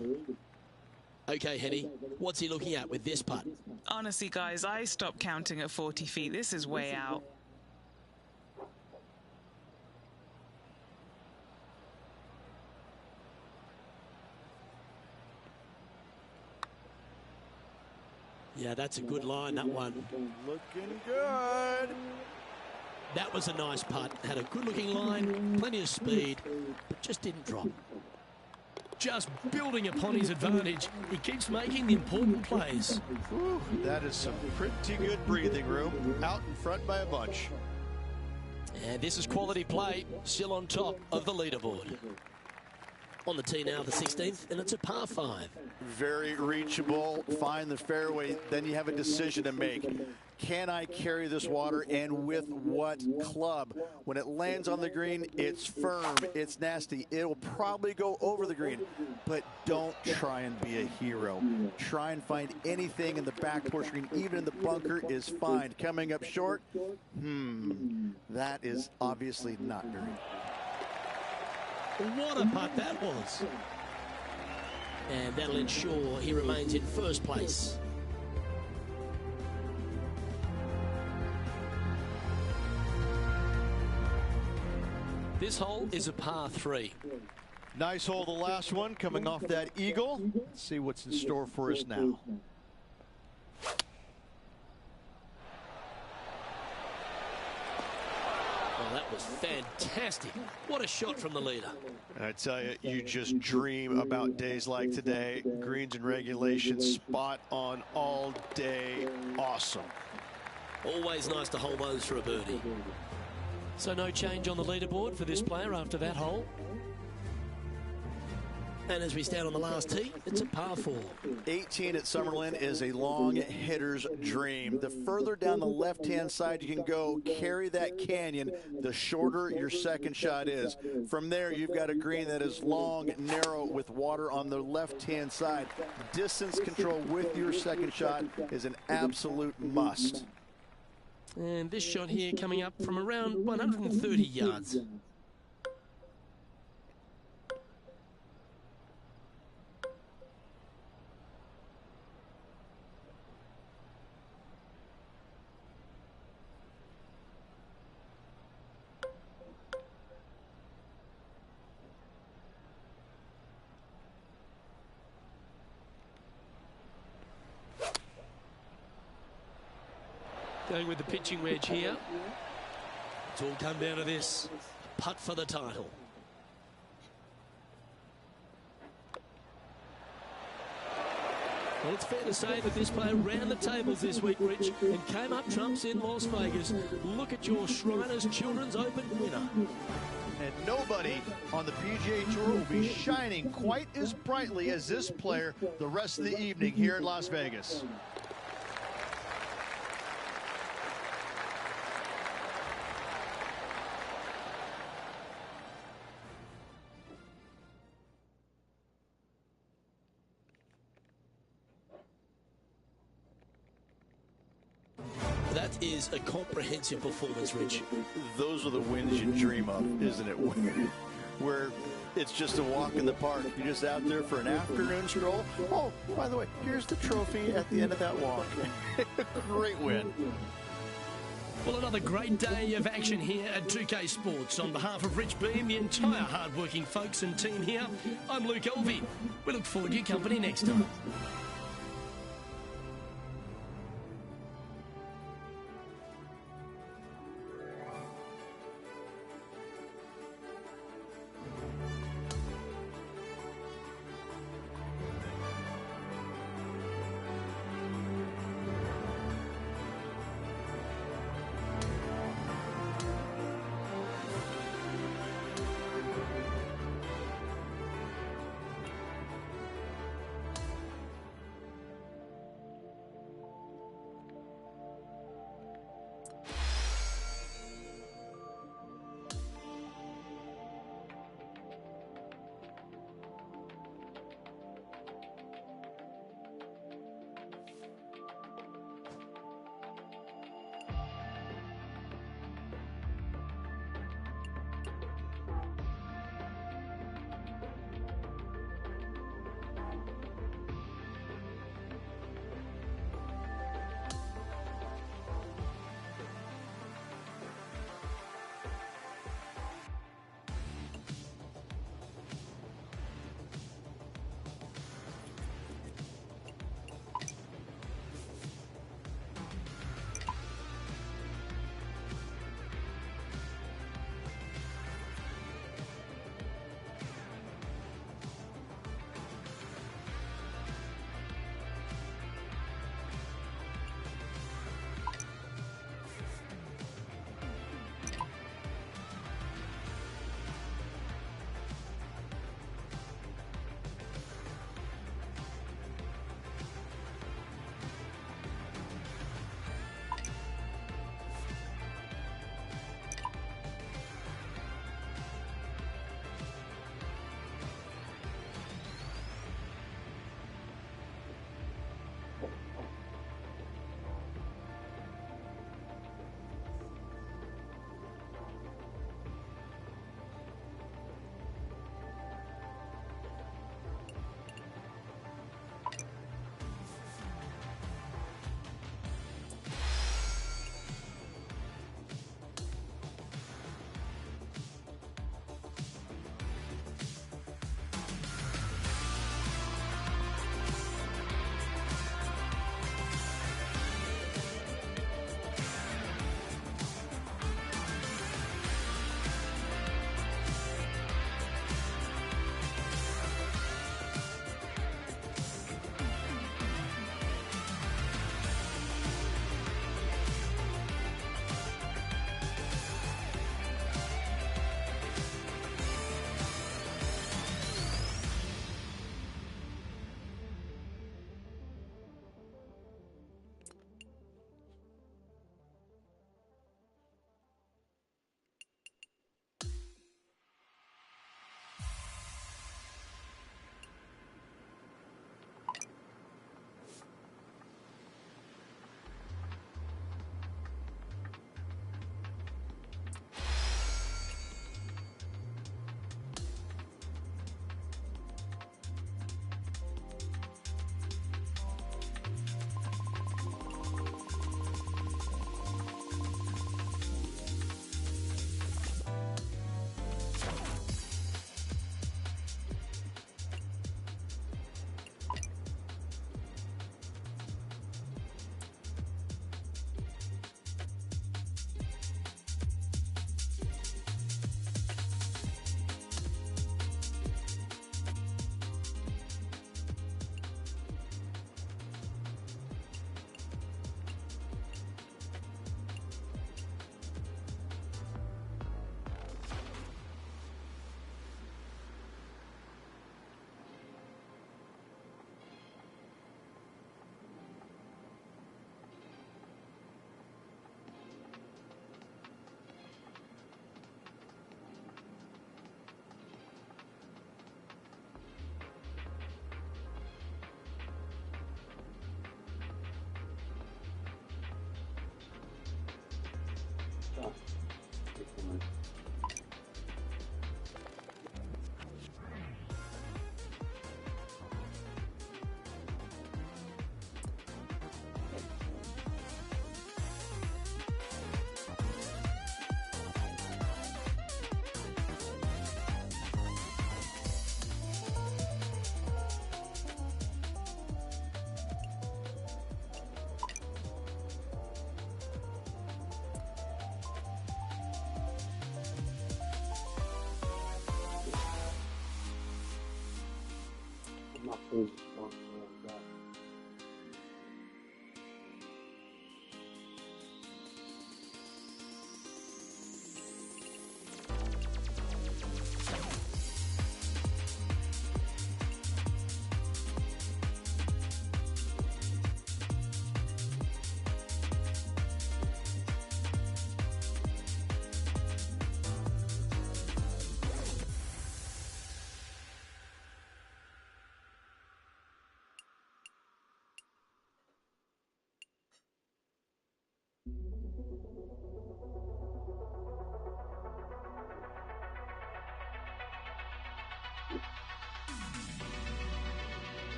E: Okay, Henny, what's he looking at with this putt?
D: Honestly, guys, I stopped counting at 40 feet. This is way out.
E: Yeah, that's a good line, that one.
B: Looking good.
E: That was a nice putt. Had a good-looking line, plenty of speed, but just didn't drop. Just building upon his advantage. He keeps making the important plays.
C: Whew, that is some pretty good breathing room. Out in front by a bunch.
E: And this is quality play, still on top of the leaderboard. On the tee now, the 16th, and it's a par 5.
B: Very reachable. Find the fairway. Then you have a decision to make. Can I carry this water, and with what club? When it lands on the green, it's firm, it's nasty. It'll probably go over the green, but don't try and be a hero. Try and find anything in the back portion, even in the bunker is fine. Coming up short, that is obviously not very.
E: What a putt that was. And that'll ensure he remains in first place. This hole is a par 3.
C: Nice hole, the last one, coming off that eagle. Let's see what's in store for us now.
E: Well, that was fantastic. What a shot from the leader.
C: I tell you, you just dream about days like today. Greens and regulation, spot on all day. Awesome.
E: Always nice to hold those for a birdie. So no change on the leaderboard for this player after that hole. And as we stand on the last tee, it's a par 4.
B: 18 at Summerlin is a long hitter's dream. The further down the left-hand side you can go, carry that canyon, the shorter your second shot is. From there, you've got a green that is long, narrow, with water on the left-hand side. Distance control with your second shot is an absolute must.
E: And this shot here coming up from around 130 yards. Going with the pitching wedge here. It's all come down to this. Putt for the title. Well, it's fair to say that this player ran the tables this week, Rich, and came up trumps in Las Vegas. Look at your Shriners Children's Open winner.
C: And nobody on the PGA Tour will be shining quite as brightly as this player the rest of the evening here in Las Vegas.
E: That is a comprehensive performance, Rich.
B: Those are the wins you dream of, isn't it? Where it's just a walk in the park. You're just out there for an afternoon stroll. Oh, by the way, here's the trophy at the end of that walk. Great win.
E: Well, another great day of action here at 2K Sports. On behalf of Rich Beam, the entire hard-working folks and team here, I'm Luke Elvey. We look forward to your company next time.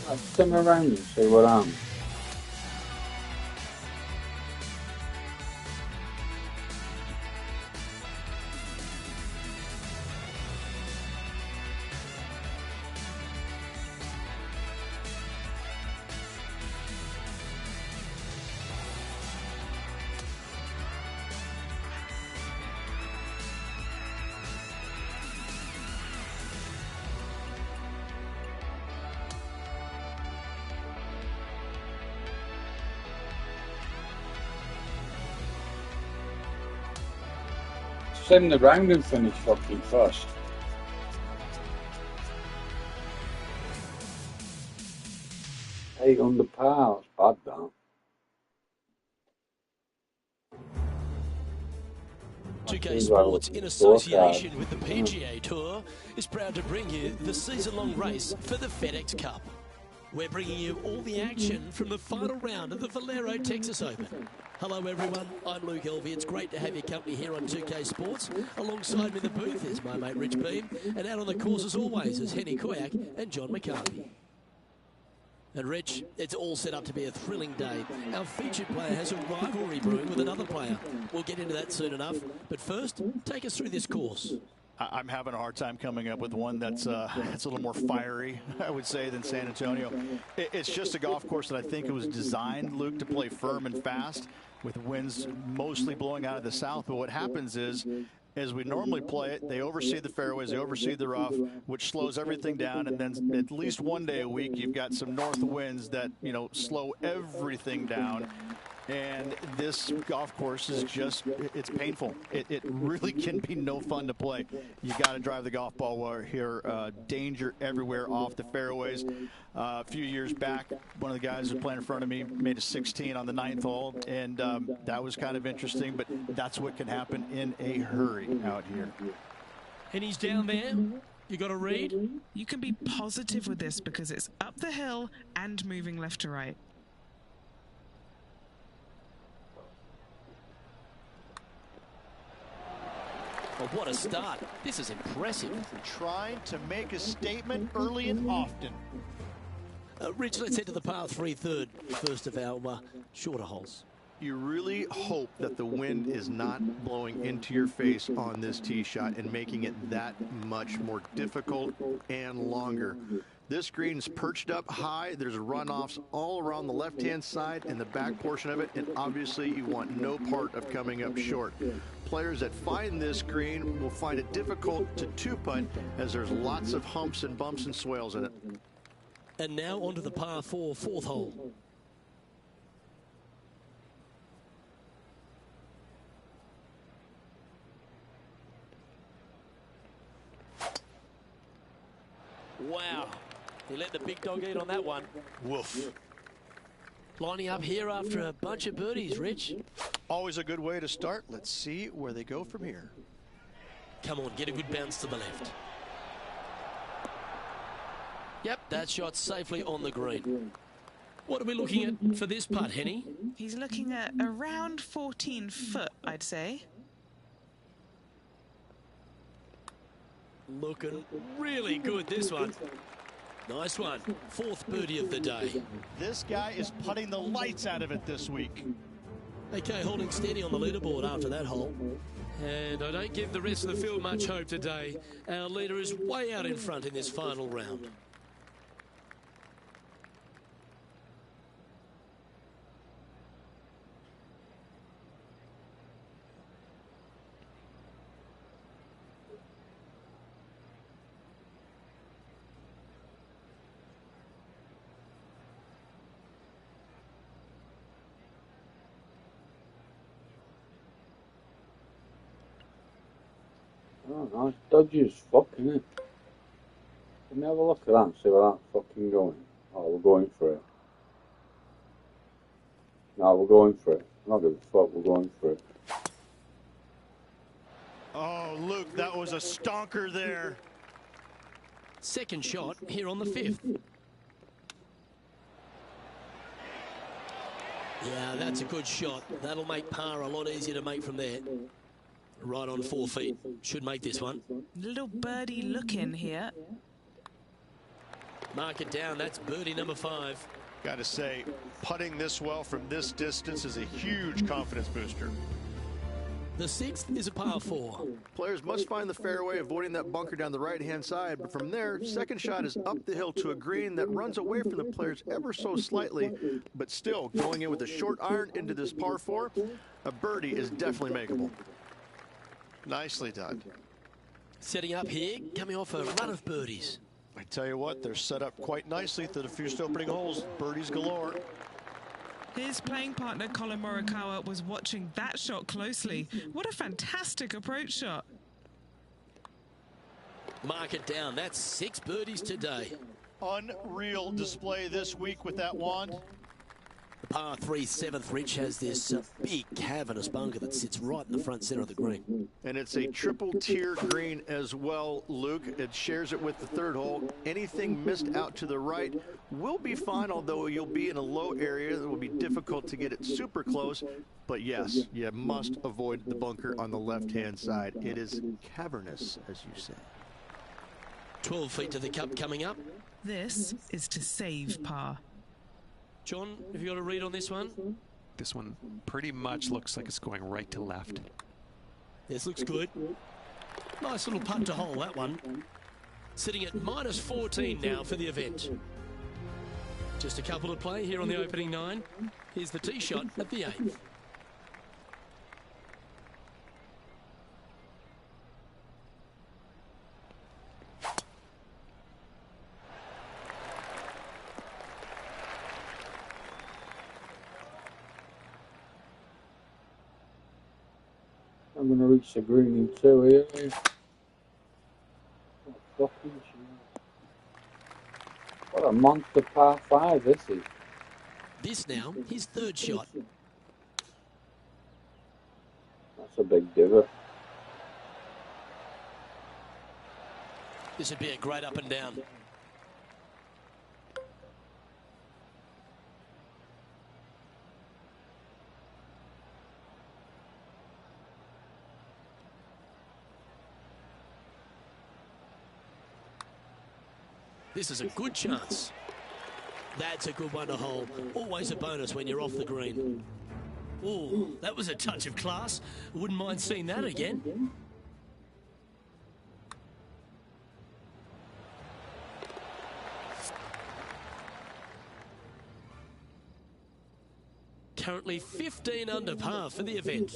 G: I'll spin around and see what happens. Send the round and finish fucking first. Eight under par, that's bad that.
E: 2K Sports, in association with the PGA Tour, is proud to bring you the season-long race for the FedEx Cup. We're bringing you all the action from the final round of the Valero Texas Open. Hello everyone, I'm Luke Elvey. It's great to have your company here on 2K Sports. Alongside me in the booth is my mate Rich Beam, and out on the course as always is Henny Koyak and John McCarthy. And Rich, it's all set up to be a thrilling day. Our featured player has a rivalry brewing with another player. We'll get into that soon enough, but first, take us through this course.
B: I'm having a hard time coming up with one that's a little more fiery, I would say, than San Antonio. It's just a golf course that I think it was designed, Luke, to play firm and fast with winds mostly blowing out of the south. But what happens is, as we normally play it, they oversee the fairways, they oversee the rough, which slows everything down. And then at least one day a week, you've got some north winds that, you know, slow everything down. And this golf course is just, it's painful. It really can be no fun to play. You got to drive the golf ball well here. Danger everywhere off the fairways. A few years back, one of the guys who was playing in front of me made a 16 on the 9th hole, and that was kind of interesting, but that's what can happen in a hurry out here.
E: And he's down there. You got a read?
D: You can be positive with this because it's up the hill and moving left to right.
E: Well, what a start. This is impressive.
C: Trying to make a statement early and often.
E: Rich, let's head to the par 3 third, first of our shorter holes.
B: You really hope that the wind is not blowing into your face on this tee shot and making it that much more difficult and longer. This green's perched up high. There's runoffs all around the left-hand side and the back portion of it, and obviously you want no part of coming up short. Players that find this green will find it difficult to two-putt as there's lots of humps and bumps and swales in it.
E: And now onto the par 4 fourth hole. Wow. He let the big dog eat on that one.
B: Woof.
E: Lining up here after a bunch of birdies, Rich.
C: Always a good way to start. Let's see where they go from here.
E: Come on, get a good bounce to the left. Yep, that shot safely on the green. What are we looking at for this putt, Henny?
D: He's looking at around 14 foot, I'd say.
E: Looking really good, this one. Nice one. Fourth birdie of the day.
C: This guy is putting the lights out of it this week.
E: Okay, holding steady on the leaderboard after that hole. And I don't give the rest of the field much hope today. Our leader is way out in front in this final round.
G: Oh, nice dodgy as fuck, isn't it? Let me have a look at that and see where that's fucking going. Oh, we're going for it. No, we're going for it. I'm not gonna fuck, we're going for it.
C: Oh, Luke, that was a stonker there.
E: Second shot here on the 5th. Yeah, that's a good shot. That'll make par a lot easier to make from there. Right on 4 feet. Should make this one.
D: Little birdie look in here.
E: Mark it down. That's birdie number 5.
C: Got to say, putting this well from this distance is a huge confidence booster.
E: The 6th is a par 4.
B: Players must find the fairway, avoiding that bunker down the right-hand side. But from there, second shot is up the hill to a green that runs away from the players ever so slightly. But still, going in with a short iron into this par 4, a birdie is definitely makeable.
C: Nicely done.
E: Setting up here, coming off a run of birdies.
C: I tell you what, they're set up quite nicely through the first opening holes. Birdies galore.
D: His playing partner, Colin Morikawa, was watching that shot closely. What a fantastic approach shot.
E: Mark it down. That's 6 birdies today.
C: Unreal display this week with that wand.
E: The par 3 7th, Rich, has this big cavernous bunker that sits right in the front center of the green.
B: And it's a triple tier green as well, Luke. It shares it with the 3rd hole. Anything missed out to the right will be fine, although you'll be in a low area. It will be difficult to get it super close. But yes, you must avoid the bunker on the left-hand side. It is cavernous, as you say.
E: 12 feet to the cup coming up.
D: This is to save par.
E: John, have you got a read on this one?
F: This one pretty much looks like it's going right to left.
E: This looks good. Nice little putt to hole, that one. Sitting at minus 14 now for the event. Just a couple to play here on the opening 9. Here's the tee shot at the 8th.
G: I'm going to reach the green in 2 here. Oh, fucking shit. What a monster par 5 this is.
E: This now, his 3rd shot.
G: That's a big divot.
E: This would be a great up and down. This is a good chance. That's a good one to hold. Always a bonus when you're off the green. Oh, that was a touch of class. Wouldn't mind seeing that again. Currently 15 under par for the event.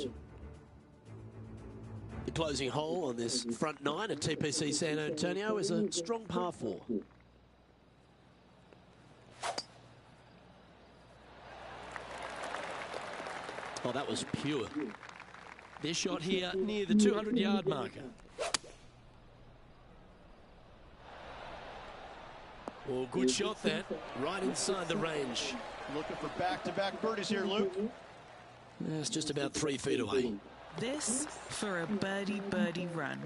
E: The closing hole on this front 9 at TPC San Antonio is a strong par 4. Oh, that was pure. This shot here near the 200-yard marker. Oh, good shot that. Right inside the range.
C: Looking for back-to-back birdies here, Luke.
E: It's just about 3 feet away.
D: This for a birdie run.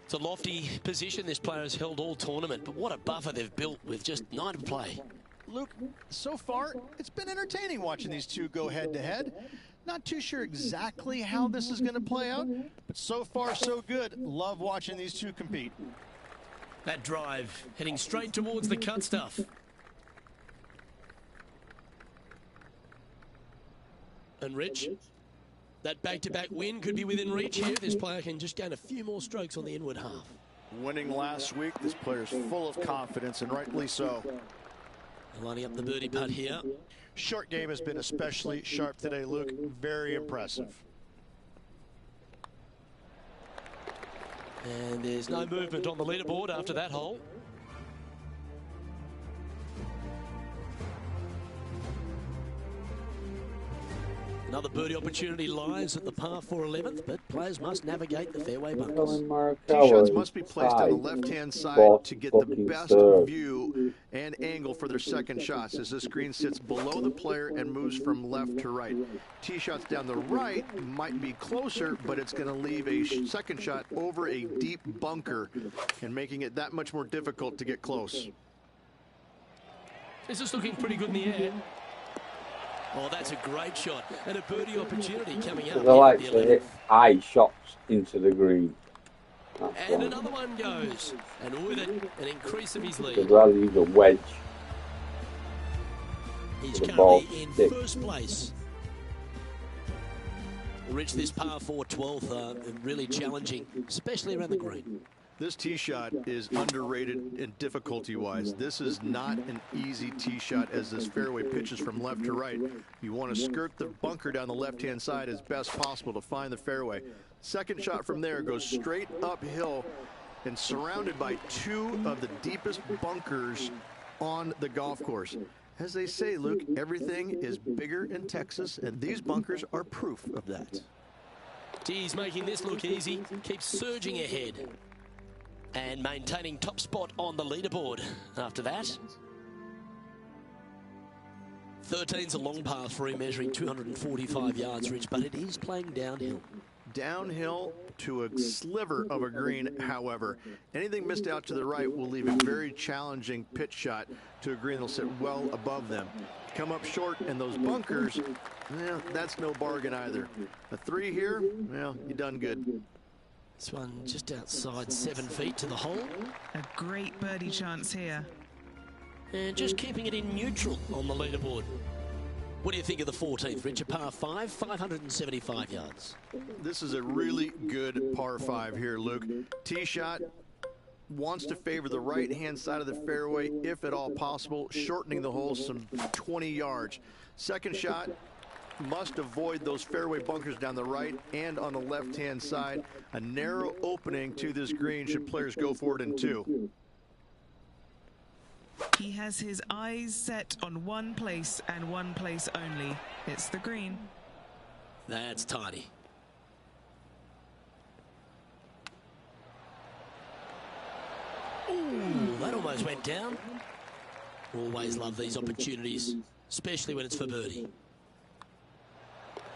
E: It's a lofty position this player has held all tournament, but what a buffer they've built with just 9 to play.
C: Luke, so far, it's been entertaining watching these two go head-to-head. Not too sure exactly how this is going to play out, but so far, so good. Love watching these two compete.
E: That drive heading straight towards the cut stuff. And Rich, that back-to-back win could be within reach here. This player can just gain a few more strokes on the inward half.
B: Winning last week, this player's full of confidence, and rightly so.
E: Lining up the birdie putt here.
C: Short game has been especially sharp today, Luke. Very impressive.
E: And there's no movement on the leaderboard after that hole. Another birdie opportunity lies at the par 4 11th, but players must navigate the fairway bunkers.
B: Tee shots must be placed on the left-hand side to get the best view and angle for their second shots, as this green sits below the player and moves from left to right. Tee shots down the right might be closer, but it's going to leave a second shot over a deep bunker and making it that much more difficult to get close.
E: This is looking pretty good in the air. Oh, that's a great shot. And a birdie opportunity coming up.
G: I like to hit high shots into the green.
E: And another one goes. And with it, an increase of his lead.
G: I'd rather use a wedge.
E: He's
G: The ball
E: currently in
G: stick.
E: first place. Rich, this par 4 12th, really challenging, especially around the green.
B: This tee shot is underrated in difficulty-wise. This is not an easy tee shot as this fairway pitches from left to right. You want to skirt the bunker down the left-hand side as best possible to find the fairway. Second shot from there goes straight uphill and surrounded by two of the deepest bunkers on the golf course. As they say, Luke, everything is bigger in Texas, and these bunkers are proof of that.
E: He's making this look easy, keeps surging ahead and maintaining top spot on the leaderboard after that. 13's a long par 3 measuring 245 yards, Rich, but it is playing downhill.
B: Downhill to a sliver of a green, however. Anything missed out to the right will leave a very challenging pitch shot to a green that'll sit well above them. Come up short in those bunkers, well, that's no bargain either. A 3 here, well, you done good.
E: This one just outside 7 feet to the hole.
D: A great birdie chance here.
E: And just keeping it in neutral on the leaderboard. What do you think of the 14th, Rich? A par 5, 575 yards.
B: This is a really good par 5 here, Luke. Tee shot wants to favor the right-hand side of the fairway, if at all possible, shortening the hole some 20 yards. Second shot must avoid those fairway bunkers down the right and on the left-hand side. A narrow opening to this green should players go for it in 2.
D: He has his eyes set on one place and one place only. It's the green.
E: That's tidy. Ooh, that almost went down. Always love these opportunities, especially when it's for birdie.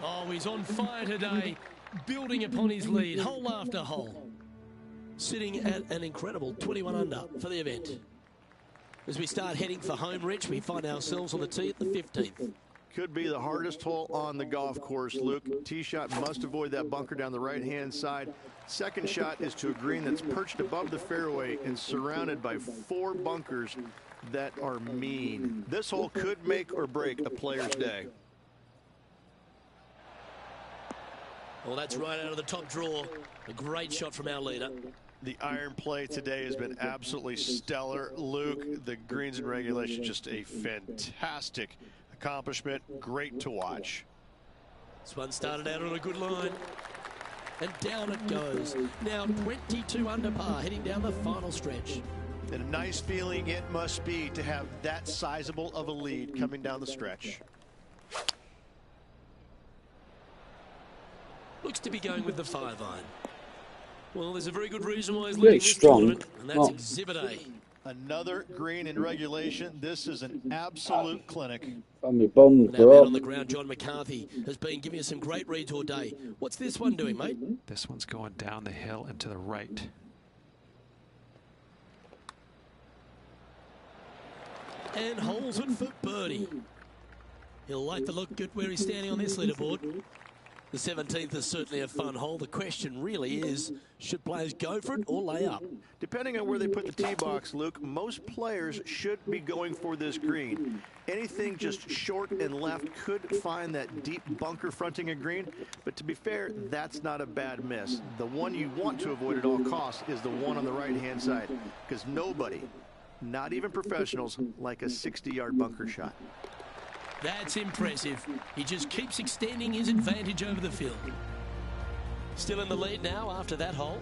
E: Oh, he's on fire today, building upon his lead, hole after hole. Sitting at an incredible 21 under for the event. As we start heading for home, Rich, we find ourselves on the tee at the 15th.
B: Could be the hardest hole on the golf course, Luke. Tee shot must avoid that bunker down the right-hand side. Second shot is to a green that's perched above the fairway and surrounded by 4 bunkers that are mean. This hole could make or break a player's day.
E: Well, that's right out of the top drawer. A great shot from our leader.
B: The iron play today has been absolutely stellar. Luke, the greens in regulation, just a fantastic accomplishment. Great to watch.
E: This one started out on a good line. And down it goes. Now 22 under par, heading down the final stretch.
B: And a nice feeling it must be to have that sizable of a lead coming down the stretch.
E: Looks to be going with the 5-iron. Well, there's a very good reason why he's
G: Very
E: leading this
G: strong.
E: tournament, and that's
G: Oh.
E: Exhibit A.
B: Another green in regulation. This is an absolute clinic.
G: On my bum,
E: And our man
G: bro.
E: on the ground, John McCarthy, has been giving us some great reads all day. What's this one doing, mate?
F: This one's going down the hill and to the right.
E: And holds it for birdie. He'll like the look at where he's standing on this leaderboard. The 17th is certainly a fun hole. The question really is, should players go for it or lay up?
B: Depending on where they put the tee box, Luke, most players should be going for this green. Anything just short and left could find that deep bunker fronting a green, but to be fair, that's not a bad miss. The one you want to avoid at all costs is the one on the right-hand side, because nobody, not even professionals, like a 60-yard bunker shot.
E: That's impressive. He just keeps extending his advantage over the field. Still in the lead now after that hole.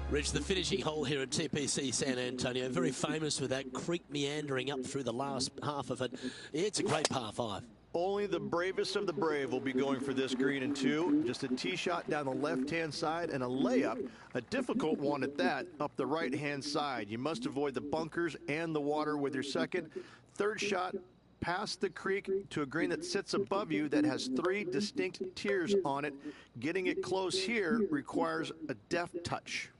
E: Rich, the finishing hole here at TPC San Antonio, very famous for that creek meandering up through the last half of it. It's a great par 5.
B: Only the bravest of the brave will be going for this green in 2. Just a tee shot down the left-hand side and a layup, a difficult one at that, up the right-hand side. You must avoid the bunkers and the water with your second. Third shot, past the creek to a green that sits above you that has 3 distinct tiers on it. Getting it close here requires a deft touch.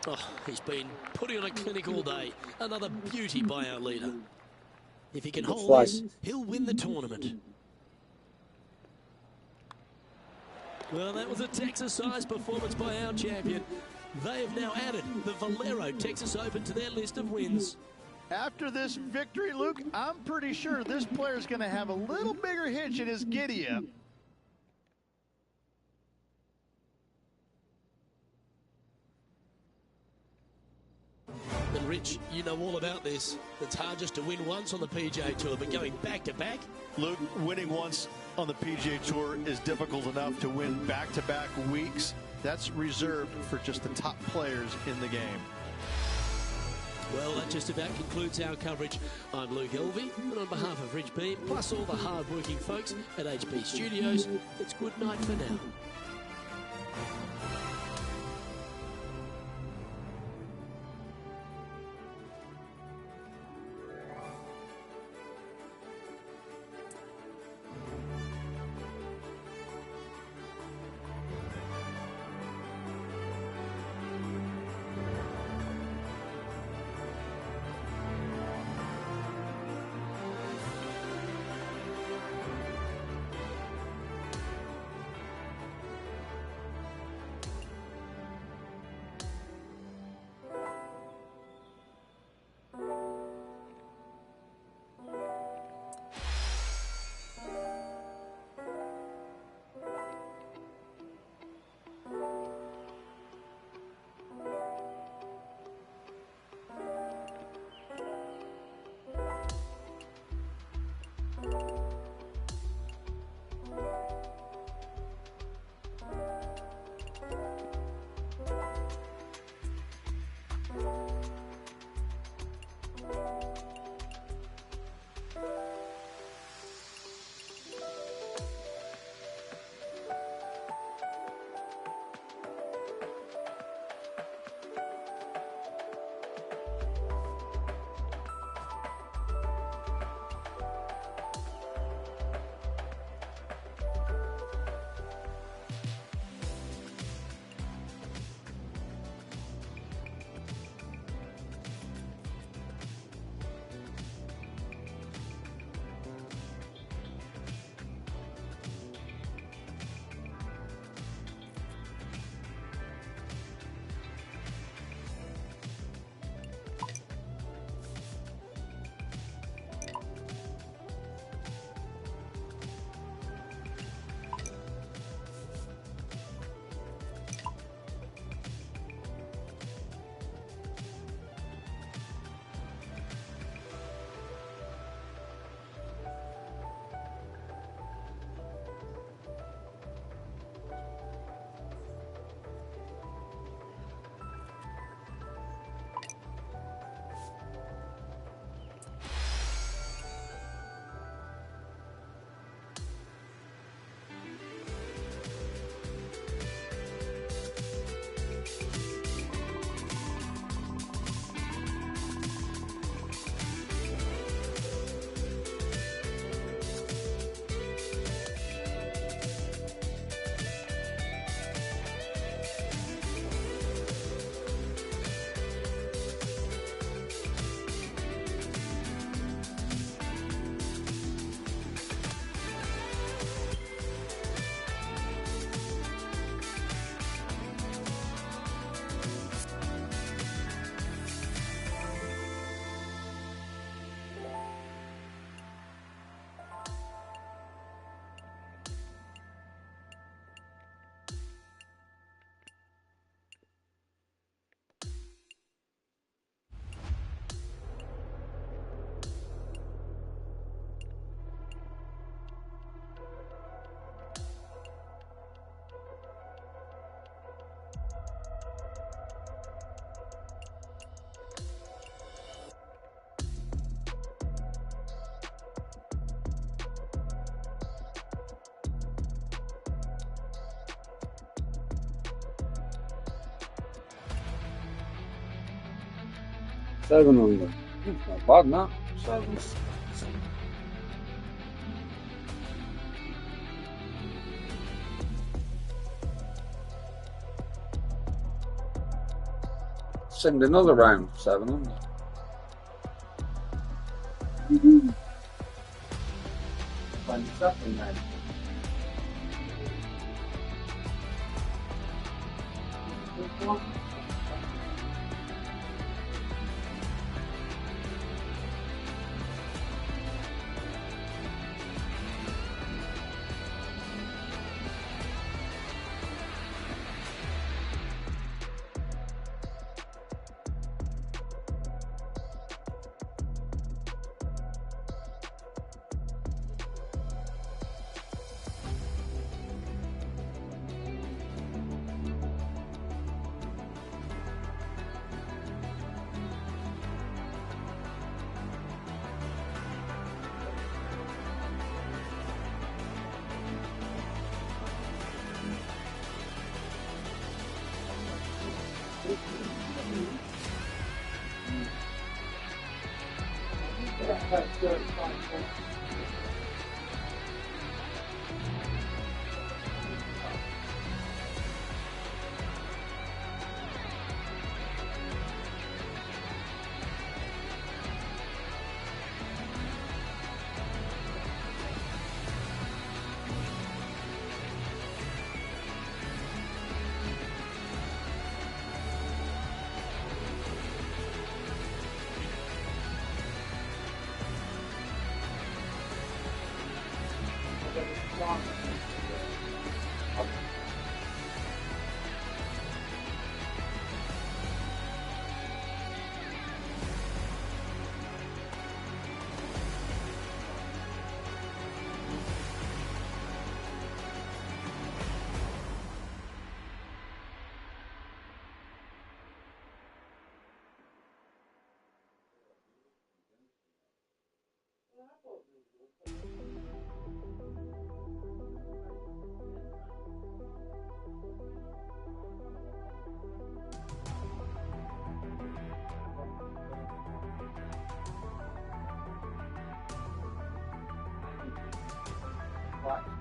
E: Oh, he's been putting on a clinic all day. Another beauty by our leader. If he can hold this, he'll win the tournament. Well, that was a Texas-sized performance by our champion. They have now added the Valero Texas Open to their list of wins.
C: After this victory, Luke, I'm pretty sure this player's going to have a little bigger hitch in his giddy-up.
E: And Rich, you know all about this. It's hard just to win once on the PGA Tour, but going back-to-back?
C: Luke, winning once on the PGA Tour is difficult enough. To win back-to-back weeks, that's reserved for just the top players in the game.
E: Well, that just about concludes our coverage. I'm Luke Elvey, and on behalf of Rich Beam, plus all the hard-working folks at HB Studios, it's good night for now.
G: Seven under. Not bad, no? Seven. send another round, 700.
I: When second then.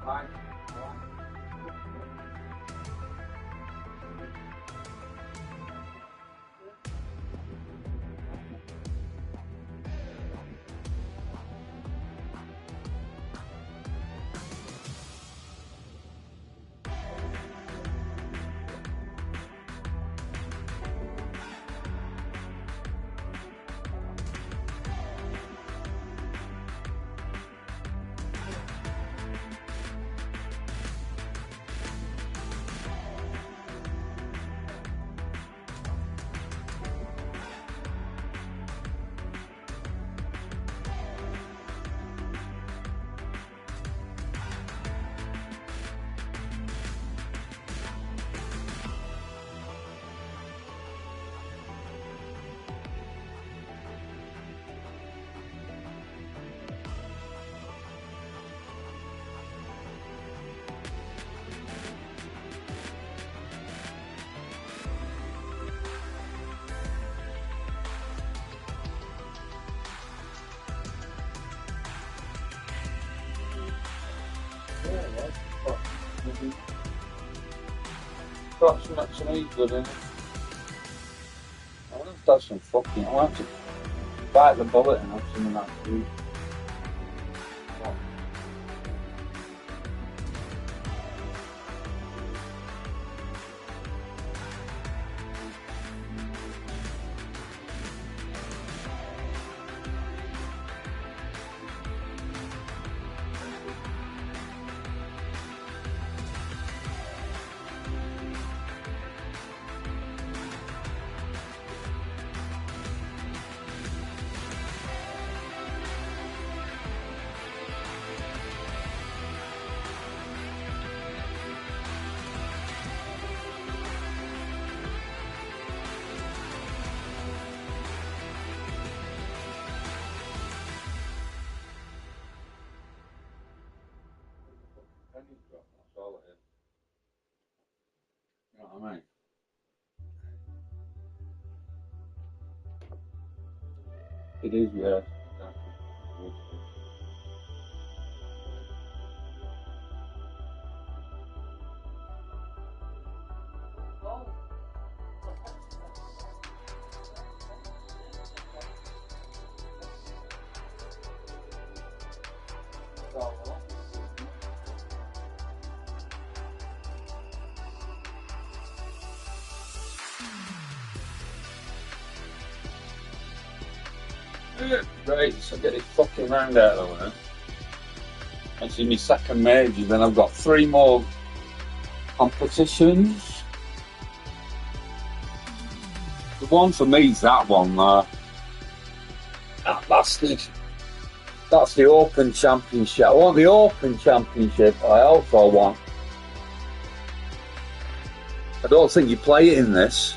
G: Fine. Got some eat good in it. I want to have some fucking. I want to bite the bullet and have some of that food. That's all it is. You know what I mean? It is, yeah. Right, so get this fucking round out of the way. That's in my second major, then I've got 3 more competitions. The one for me is that one there. That bastard. That's the Open Championship. I want the Open Championship. I also want. I don't think you play it in this.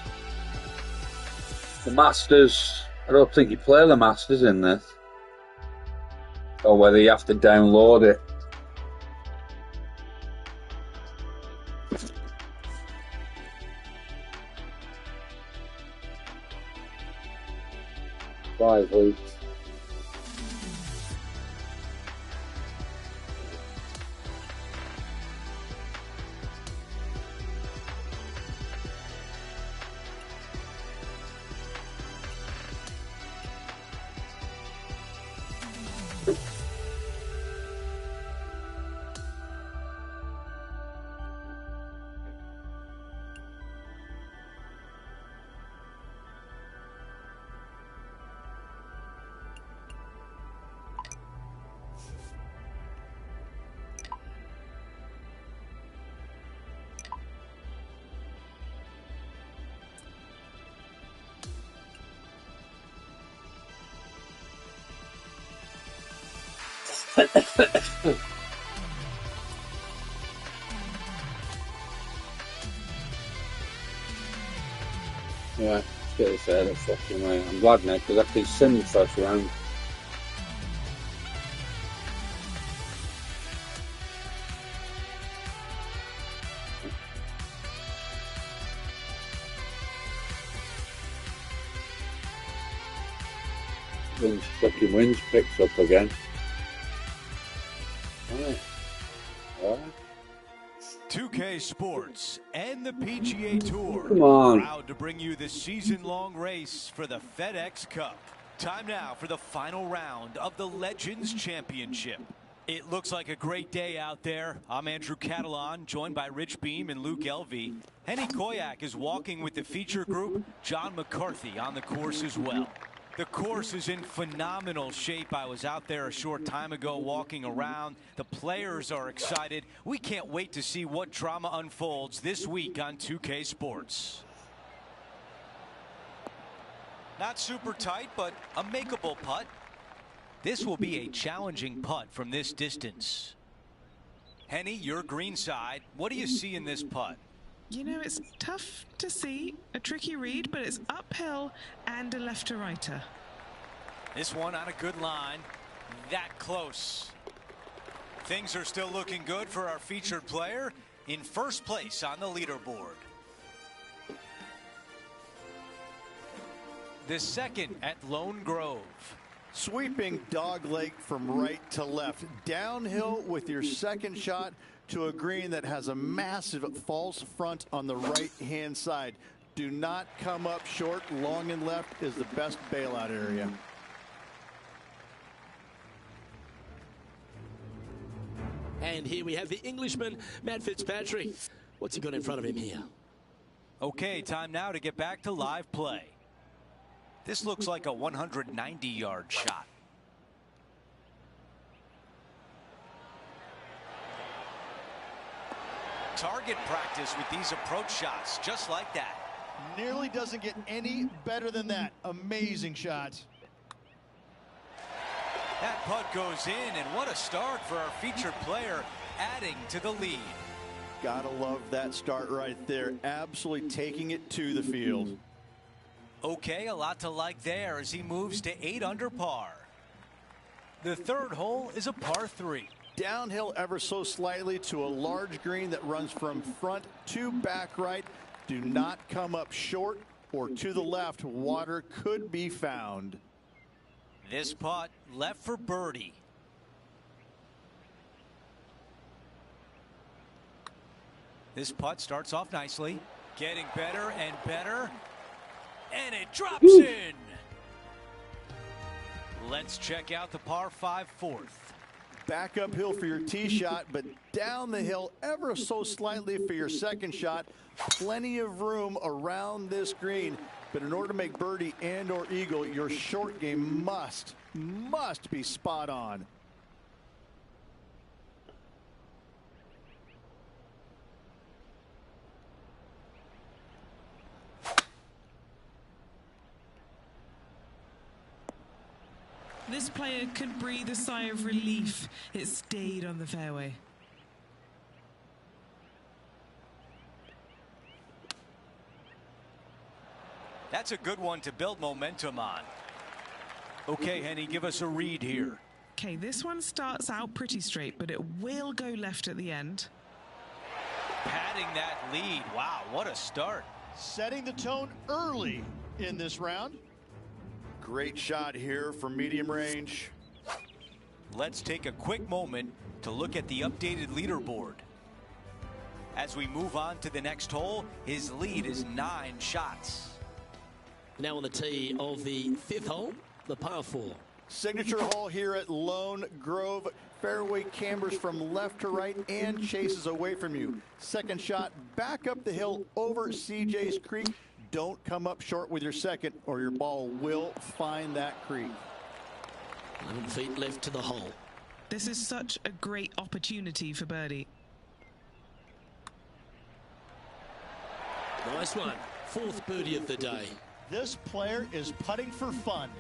G: The Masters. I don't think you play the Masters in this. Or whether you have to download it. Five weeks. Yeah, let's get this out of the fucking way. I'm glad now because I can send the first round. Fucking winds picks up again. Right. Right.
A: 2K Sports and the PGA Tour.
G: Come on.
A: Proud to bring you the season-long race for the FedEx Cup. Time now for the final round of the Legends Championship. It looks like a great day out there. I'm Andrew Catalan, joined by Rich Beam and Luke Elvey. Henny Koyak is walking with the feature group. John McCarthy on the course as well. The course is in phenomenal shape. I was out there a short time ago walking around. The players are excited. We can't wait to see what drama unfolds this week on 2K Sports. Not super tight, but a makeable putt. This will be a challenging putt from this distance. Henny, your green side. What do you see in this putt?
D: You know, it's tough to see, a tricky read, but it's uphill and a left to righter.
A: This one on a good line, that close. Things are still looking good for our featured player in first place on the leaderboard. The second at Lone Grove.
C: Sweeping dog leg from right to left. Downhill with your second shot to a green that has a massive false front on the right-hand side. Do not come up short. Long and left is the best bailout area.
E: And here we have the Englishman, Matt Fitzpatrick. What's he got in front of him here?
A: Okay, time now to get back to live play. This looks like a 190-yard shot. Target practice with these approach shots, just like that.
C: Nearly doesn't get any better than that. Amazing shot.
A: That putt goes in, and what a start for our featured player, adding to the lead.
C: Gotta love that start right there. Absolutely taking it to the field.
A: Okay, a lot to like there as he moves to 8 under par. The third hole is a par 3.
C: Downhill ever so slightly to a large green that runs from front to back right. Do not come up short or to the left. Water could be found.
A: This putt left for birdie. This putt starts off nicely, getting better and better, and it drops in. Let's check out the par 5 fourth.
C: Back uphill for your tee shot, but down the hill ever so slightly for your second shot. Plenty of room around this green.
B: But in order to make birdie and or eagle, your short game must be spot on.
D: This player could breathe a sigh of relief. It stayed on the fairway.
A: That's a good one to build momentum on. Okay, Henny, give us a read here.
D: Okay, this one starts out pretty straight, but it will go left at the end.
A: Padding that lead. Wow, what a start.
B: Setting the tone early in this round. Great shot here from medium range.
A: Let's take a quick moment to look at the updated leaderboard. As we move on to the next hole, his lead is 9 shots.
E: Now on the tee of the 5th hole, the par 4.
B: Signature hole here at Lone Grove. Fairway cambers from left to right and chases away from you. Second shot back up the hill over CJ's Creek. Don't come up short with your second or your ball will find that creek.
E: 11 feet left to the hole.
D: This is such a great opportunity for birdie.
E: Nice one. 4th birdie of the day.
B: This player is putting for fun.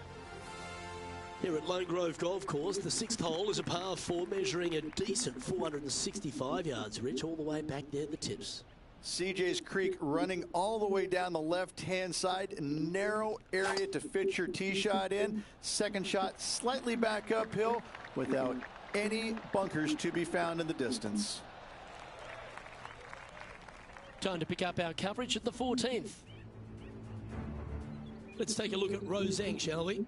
E: Here at Lone Grove Golf Course, the 6th hole is a par 4 measuring a decent 465 yards, Rich, all the way back there at the tips.
B: CJ's Creek running all the way down the left-hand side. Narrow area to fit your tee shot in. Second shot slightly back uphill without any bunkers to be found in the distance.
E: Time to pick up our coverage at the 14th. Let's take a look at Roseng, shall we?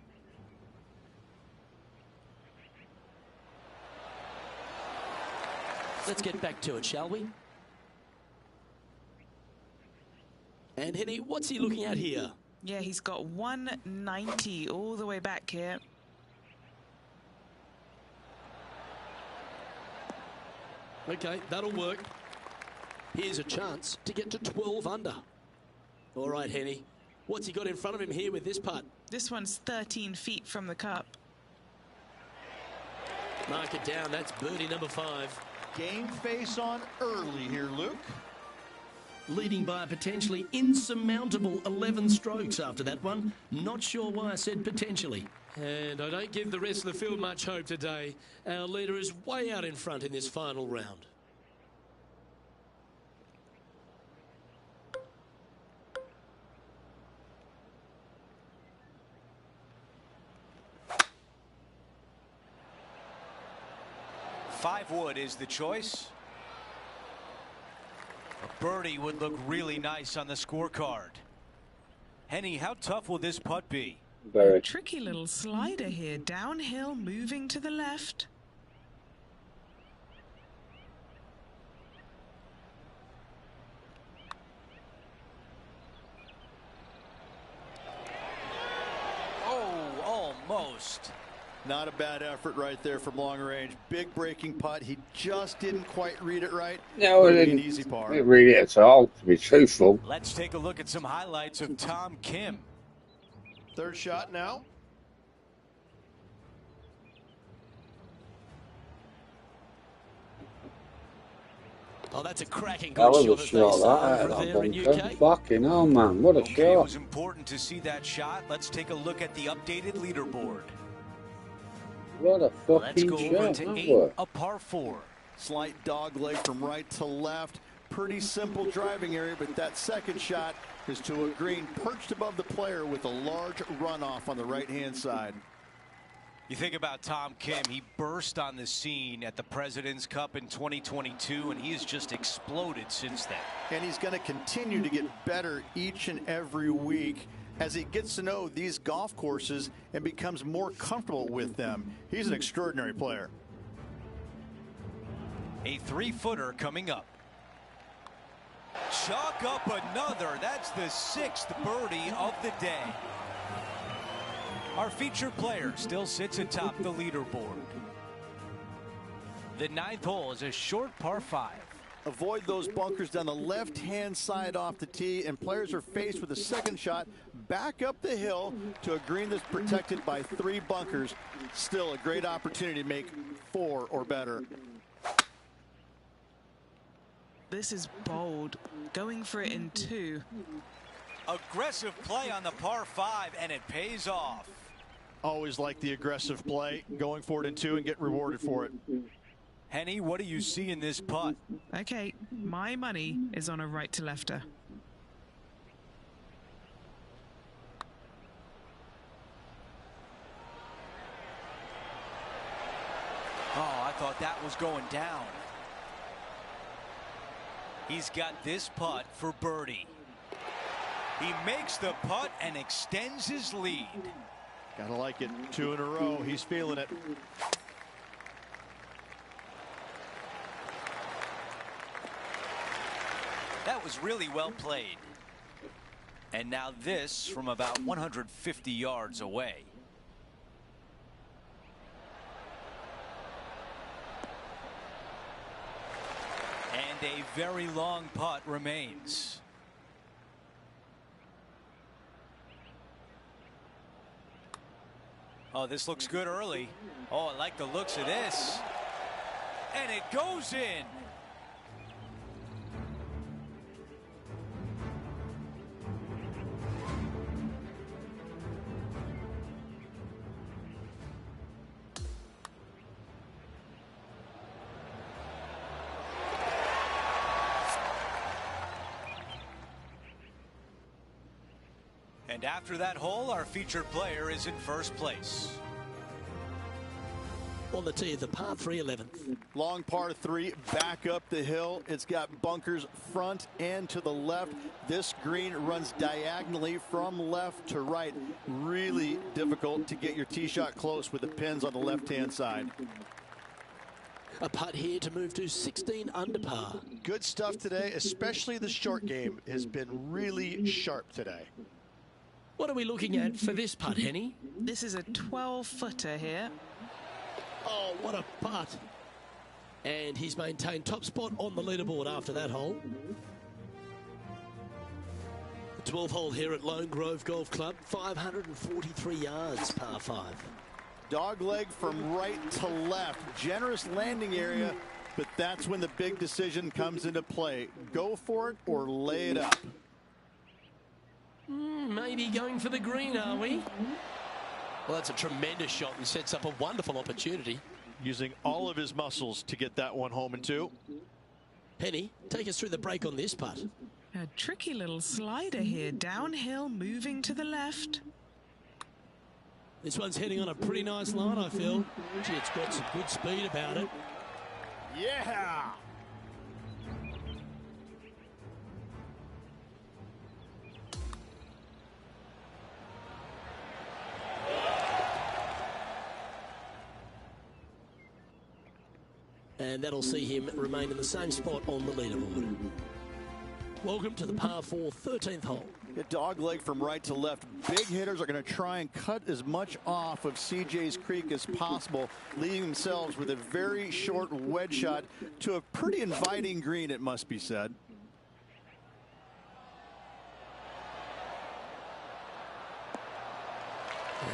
E: Let's get back to it, shall we? And Henny, what's he looking at here?
D: Yeah, he's got 190 all the way back here.
E: Okay, that'll work. Here's a chance to get to 12 under. All right, Henny. What's he got in front of him here with this putt?
D: This one's 13 feet from the cup.
E: Mark it down. That's birdie number 5.
B: Game face on early here, Luke.
E: Leading by a potentially insurmountable 11 strokes after that one. Not sure why I said potentially. And I don't give the rest of the field much hope today. Our leader is way out in front in this final round.
A: Five wood is the choice. A birdie would look really nice on the scorecard. Henny, how tough will this putt be?
G: Very.
D: Tricky little slider here. Downhill, moving to the left.
A: Oh, almost.
B: Not a bad effort right there from long range. Big breaking putt. He just didn't quite read it right.
G: No, I didn't.
B: An easy par.
G: I didn't read it at all, to be truthful.
A: Let's take a look at some highlights of Tom Kim.
C: Third shot now.
E: Oh, that's a cracking
G: That
E: good
G: was a
E: shot,
G: shot,
E: as they
G: that,
E: say
G: that
E: over there in
G: bunker.
E: UK.
G: Fucking hell, man. What a
A: Okay, it
G: shot.
A: was important to see that shot. Let's take a look at the updated leaderboard.
G: What a
A: Let's
G: fucking
A: go over
G: shot.
A: to
G: That
A: 8,
G: was.
A: a par 4.
B: Slight dog leg from right to left. Pretty simple driving area, but that second shot is to a green perched above the player with a large runoff on the right-hand side.
A: You think about Tom Kim, he burst on the scene at the President's Cup in 2022, and he has just exploded since then.
B: And he's going to continue to get better each and every week as he gets to know these golf courses and becomes more comfortable with them. He's an extraordinary player.
A: A 3-footer coming up. Chalk up another. That's the 6th birdie of the day. Our featured player still sits atop the leaderboard. The 9th hole is a short par 5.
B: Avoid those bunkers down the left-hand side off the tee, and players are faced with a second shot back up the hill to a green that's protected by 3 bunkers. Still a great opportunity to make 4 or better.
D: This is bold, going for it in 2.
A: Aggressive play on the par 5, and it pays off.
B: Always like the aggressive play, going for it in 2 and get rewarded for it.
A: Henny, what do you see in this putt?
D: Okay, my money is on a right to lefter.
A: Oh, I thought that was going down. He's got this putt for birdie. He makes the putt and extends his lead.
B: Gotta like it. 2 in a row. He's feeling it.
A: That was really well played. And now this from about 150 yards away. And a very long putt remains. Oh, this looks good early. Oh, I like the looks of this. And it goes in. And after that hole, our featured player is in first place.
E: On the tee of the par 3 11th.
B: Long par 3, back up the hill. It's got bunkers front and to the left. This green runs diagonally from left to right. Really difficult to get your tee shot close with the pins on the left-hand side.
E: A putt here to move to 16 under par.
C: Good stuff today, especially the short game has been really sharp today.
E: What are we looking at for this putt, Henny?
D: This is a 12-footer here.
E: Oh, what a putt. And he's maintained top spot on the leaderboard after that hole. The 12th hole here at Lone Grove Golf Club, 543 yards, par 5.
B: Dog leg from right to left. Generous landing area, but that's when the big decision comes into play. Go for it or lay it up.
E: Maybe going for the green, are we? Well, that's a tremendous shot and sets up a wonderful opportunity.
C: Using all of his muscles to get that one home in 2.
E: Penny, take us through the break on this putt.
D: A tricky little slider here, downhill, moving to the left.
E: This one's heading on a pretty nice line, I feel. Gee, it's got some good speed about it.
B: Yeah!
E: And that'll see him remain in the same spot on the leaderboard. Welcome to the par 4 13th hole.
B: A dog leg from right to left. Big hitters are going to try and cut as much off of CJ's Creek as possible, leaving themselves with a very short wedge shot to a pretty inviting green, it must be said.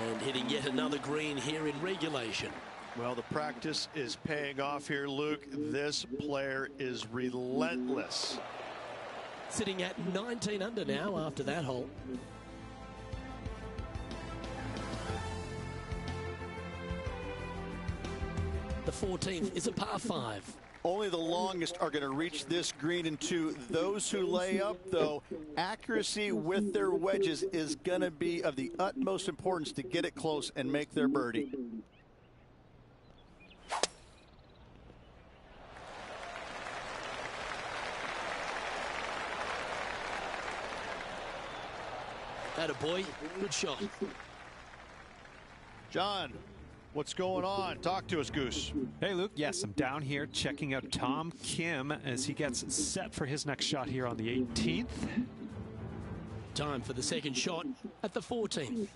E: And hitting yet another green here in regulation.
C: Well, the practice is paying off here, Luke. This player is relentless.
E: Sitting at 19 under now after that hole. The 14th is a par 5.
B: Only the longest are going to reach this green in 2. Those who lay up, though, accuracy with their wedges is going to be of the utmost importance to get it close and make their birdie.
E: Attaboy, good shot.
C: John, what's going on? Talk to us, Goose.
F: Hey, Luke. Yes, I'm down here checking out Tom Kim as he gets set for his next shot here on the 18th.
E: Time for the second shot at the 14th.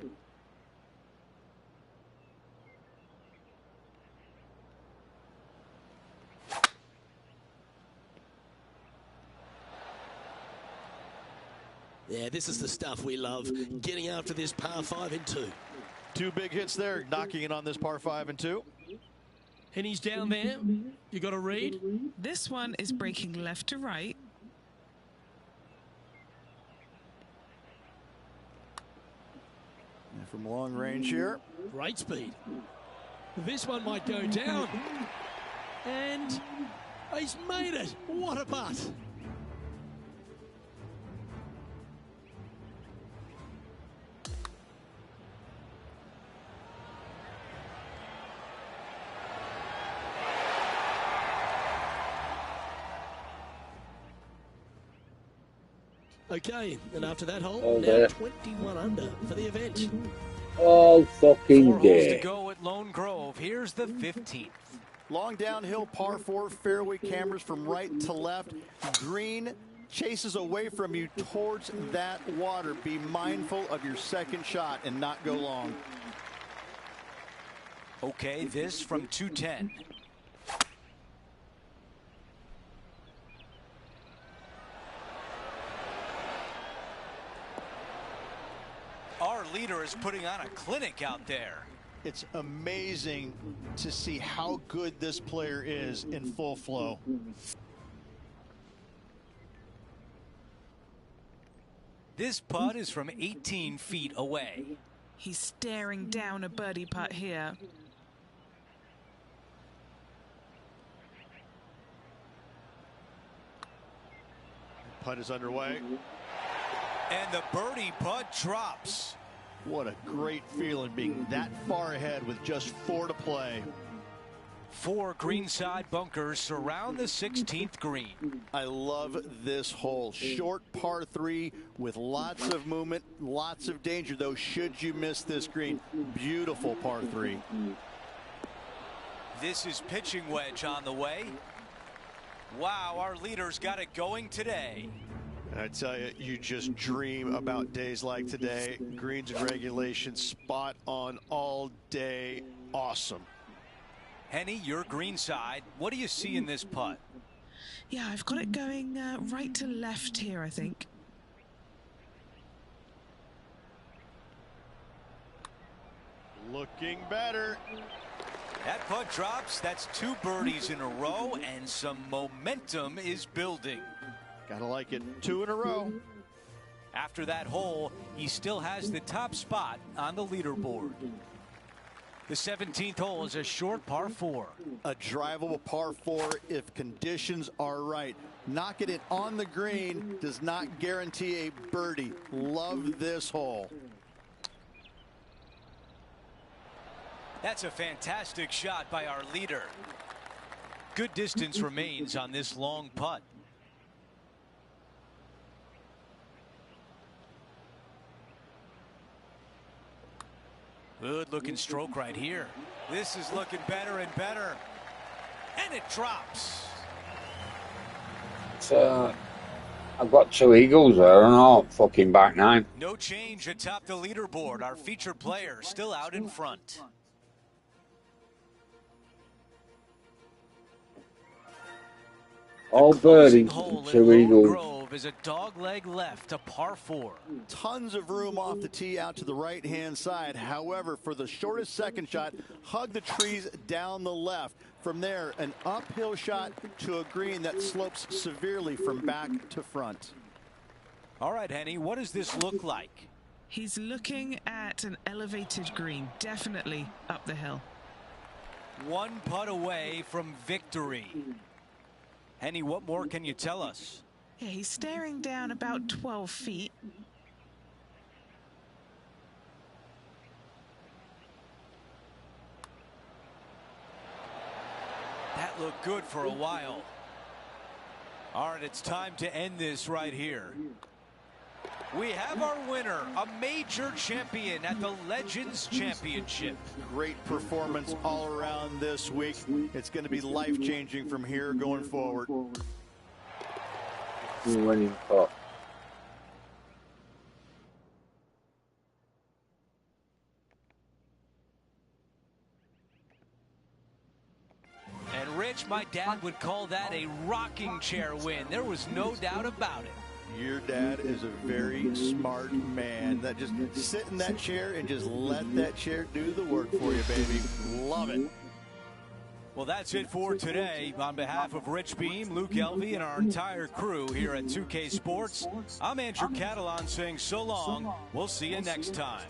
E: Yeah, this is the stuff we love, getting after this par 5 and 2.
C: Two big hits there, knocking it on this par 5 and 2.
E: And he's down there. You got to read.
D: This one is breaking left to right.
C: And from long range here.
E: Great speed. This one might go down. And he's made it. What a putt. Okay, and after that hole, now 21 under for the event.
G: All fucking
A: 4 holes
G: day.
A: to go at Lone Grove. Here's the 15th.
B: Long downhill par 4, fairway cameras from right to left. Green chases away from you towards that water. Be mindful of your second shot and not go long.
A: Okay, this from 210. Our leader is putting on a clinic out there.
B: It's amazing to see how good this player is in full flow.
A: This putt is from 18 feet away.
D: He's staring down a birdie putt here.
C: Putt is underway.
A: And the birdie putt drops.
B: What a great feeling being that far ahead with just 4 to play.
A: 4 greenside bunkers surround the 16th green.
B: I love this hole. Short par 3 with lots of movement, lots of danger, though, should you miss this green. Beautiful par 3.
A: This is pitching wedge on the way. Wow, our leader's got it going today.
C: I tell you, you just dream about days like today. Greens and regulation, spot on all day. Awesome.
A: Henny, your green side. What do you see in this putt?
D: Yeah, I've got it going right to left here, I think.
C: Looking better.
A: That putt drops. That's 2 birdies in a row, and some momentum is building.
C: Gotta like it. 2 in a row.
A: After that hole, he still has the top spot on the leaderboard. The 17th hole is a short par 4.
B: A drivable par 4 if conditions are right. Knocking it on the green does not guarantee a birdie. Love this hole.
A: That's a fantastic shot by our leader. Good distance remains on this long putt. Good looking stroke right here. This is looking better and better. And it drops.
G: I've got 2 eagles there and all fucking back 9.
A: No change atop the leaderboard. Our featured player still out in front.
G: All birdies,
A: Hole
G: 2
A: at Lone
G: eagles.
A: Grove is a dog leg left, a par 4.
B: Tons of room off the tee out to the right-hand side. However, for the shortest second shot, hug the trees down the left. From there, an uphill shot to a green that slopes severely from back to front.
A: All right, Henny, what does this look like?
D: He's looking at an elevated green, definitely up the hill.
A: 1 putt away from victory. Henny, what more can you tell us?
D: Yeah, he's staring down about 12 feet.
A: That looked good for a while. All right, it's time to end this right here. We have our winner, a major champion at the Legends Championship.
B: Great performance all around this week. It's going to be life-changing from here going forward.
G: Winning putt.
A: And Rich, my dad would call that a rocking chair win. There was no doubt about it.
B: Your dad is a very smart man. That just sit in that chair and just let that chair do the work for you, baby. Love it.
A: Well, that's it for today. On behalf of Rich Beam, Luke Elvey, and our entire crew here at 2K Sports, I'm Andrew Catalan saying so long. We'll see you next time.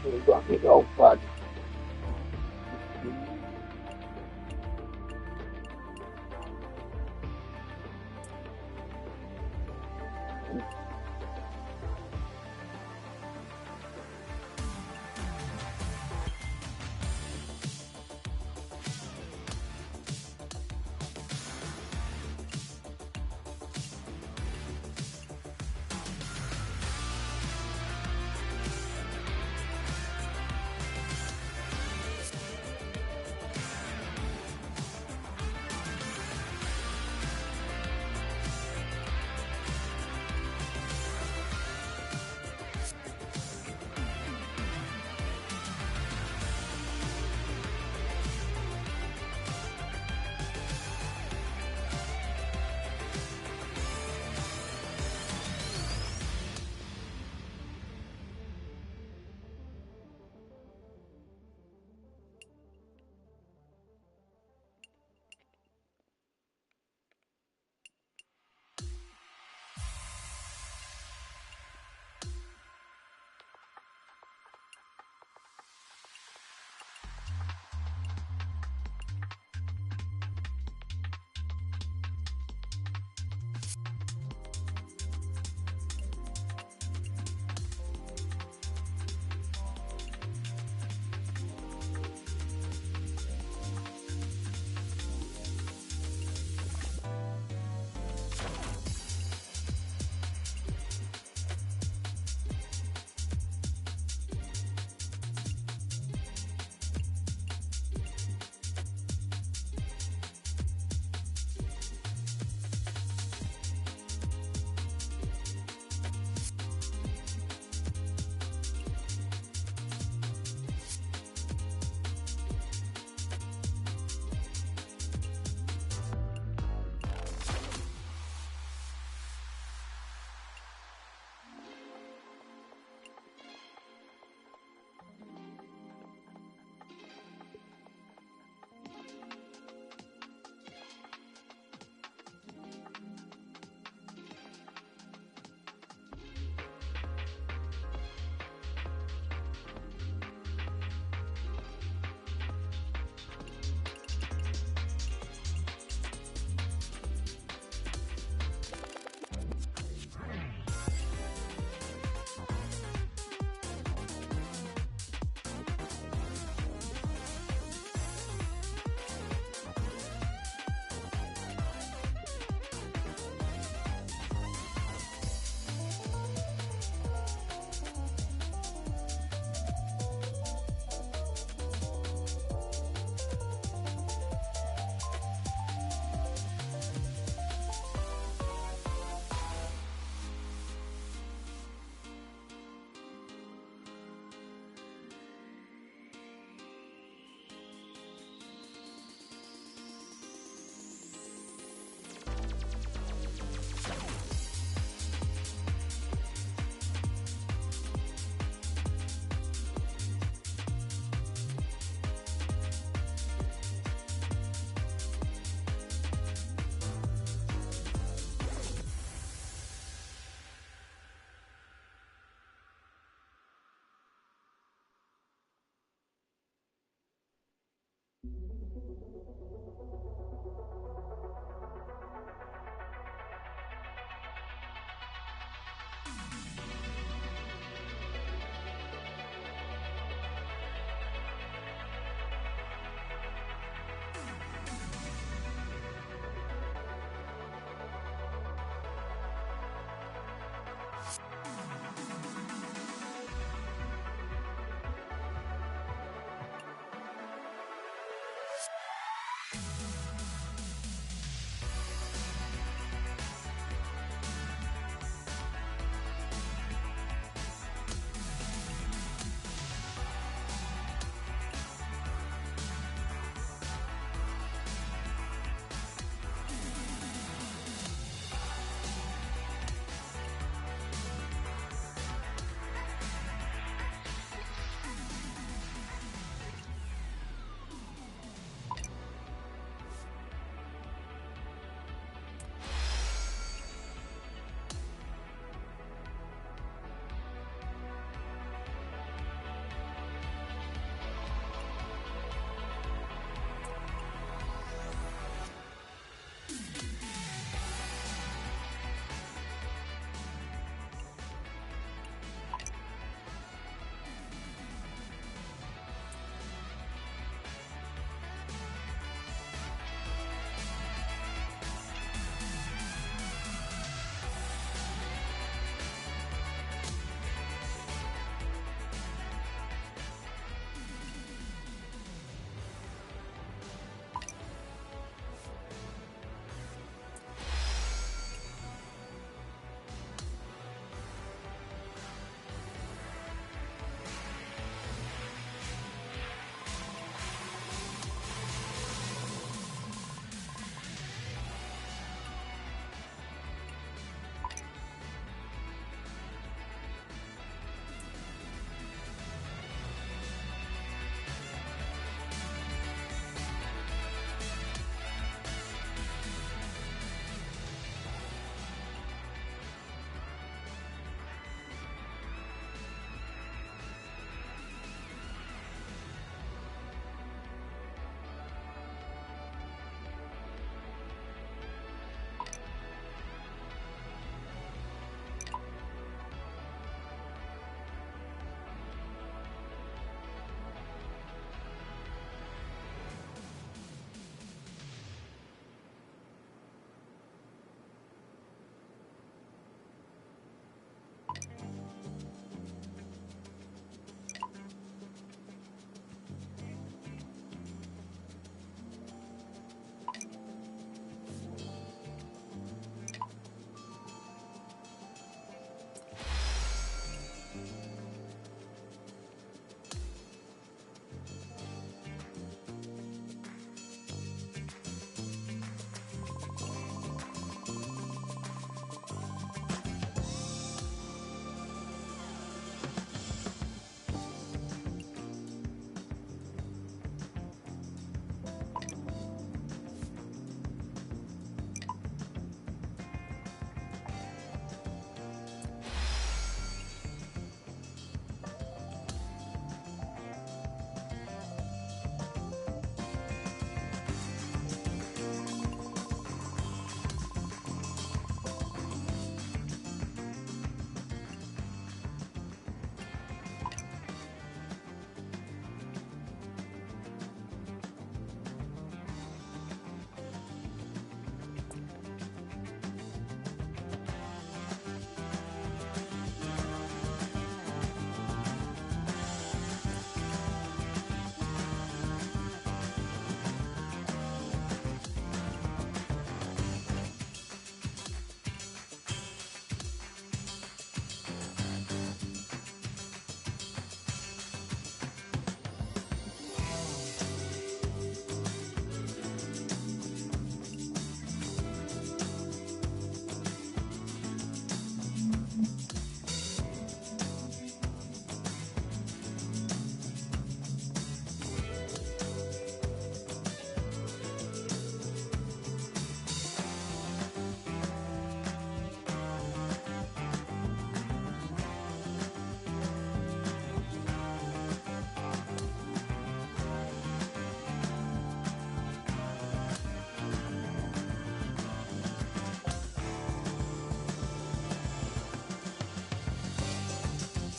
G: We've got big old flag.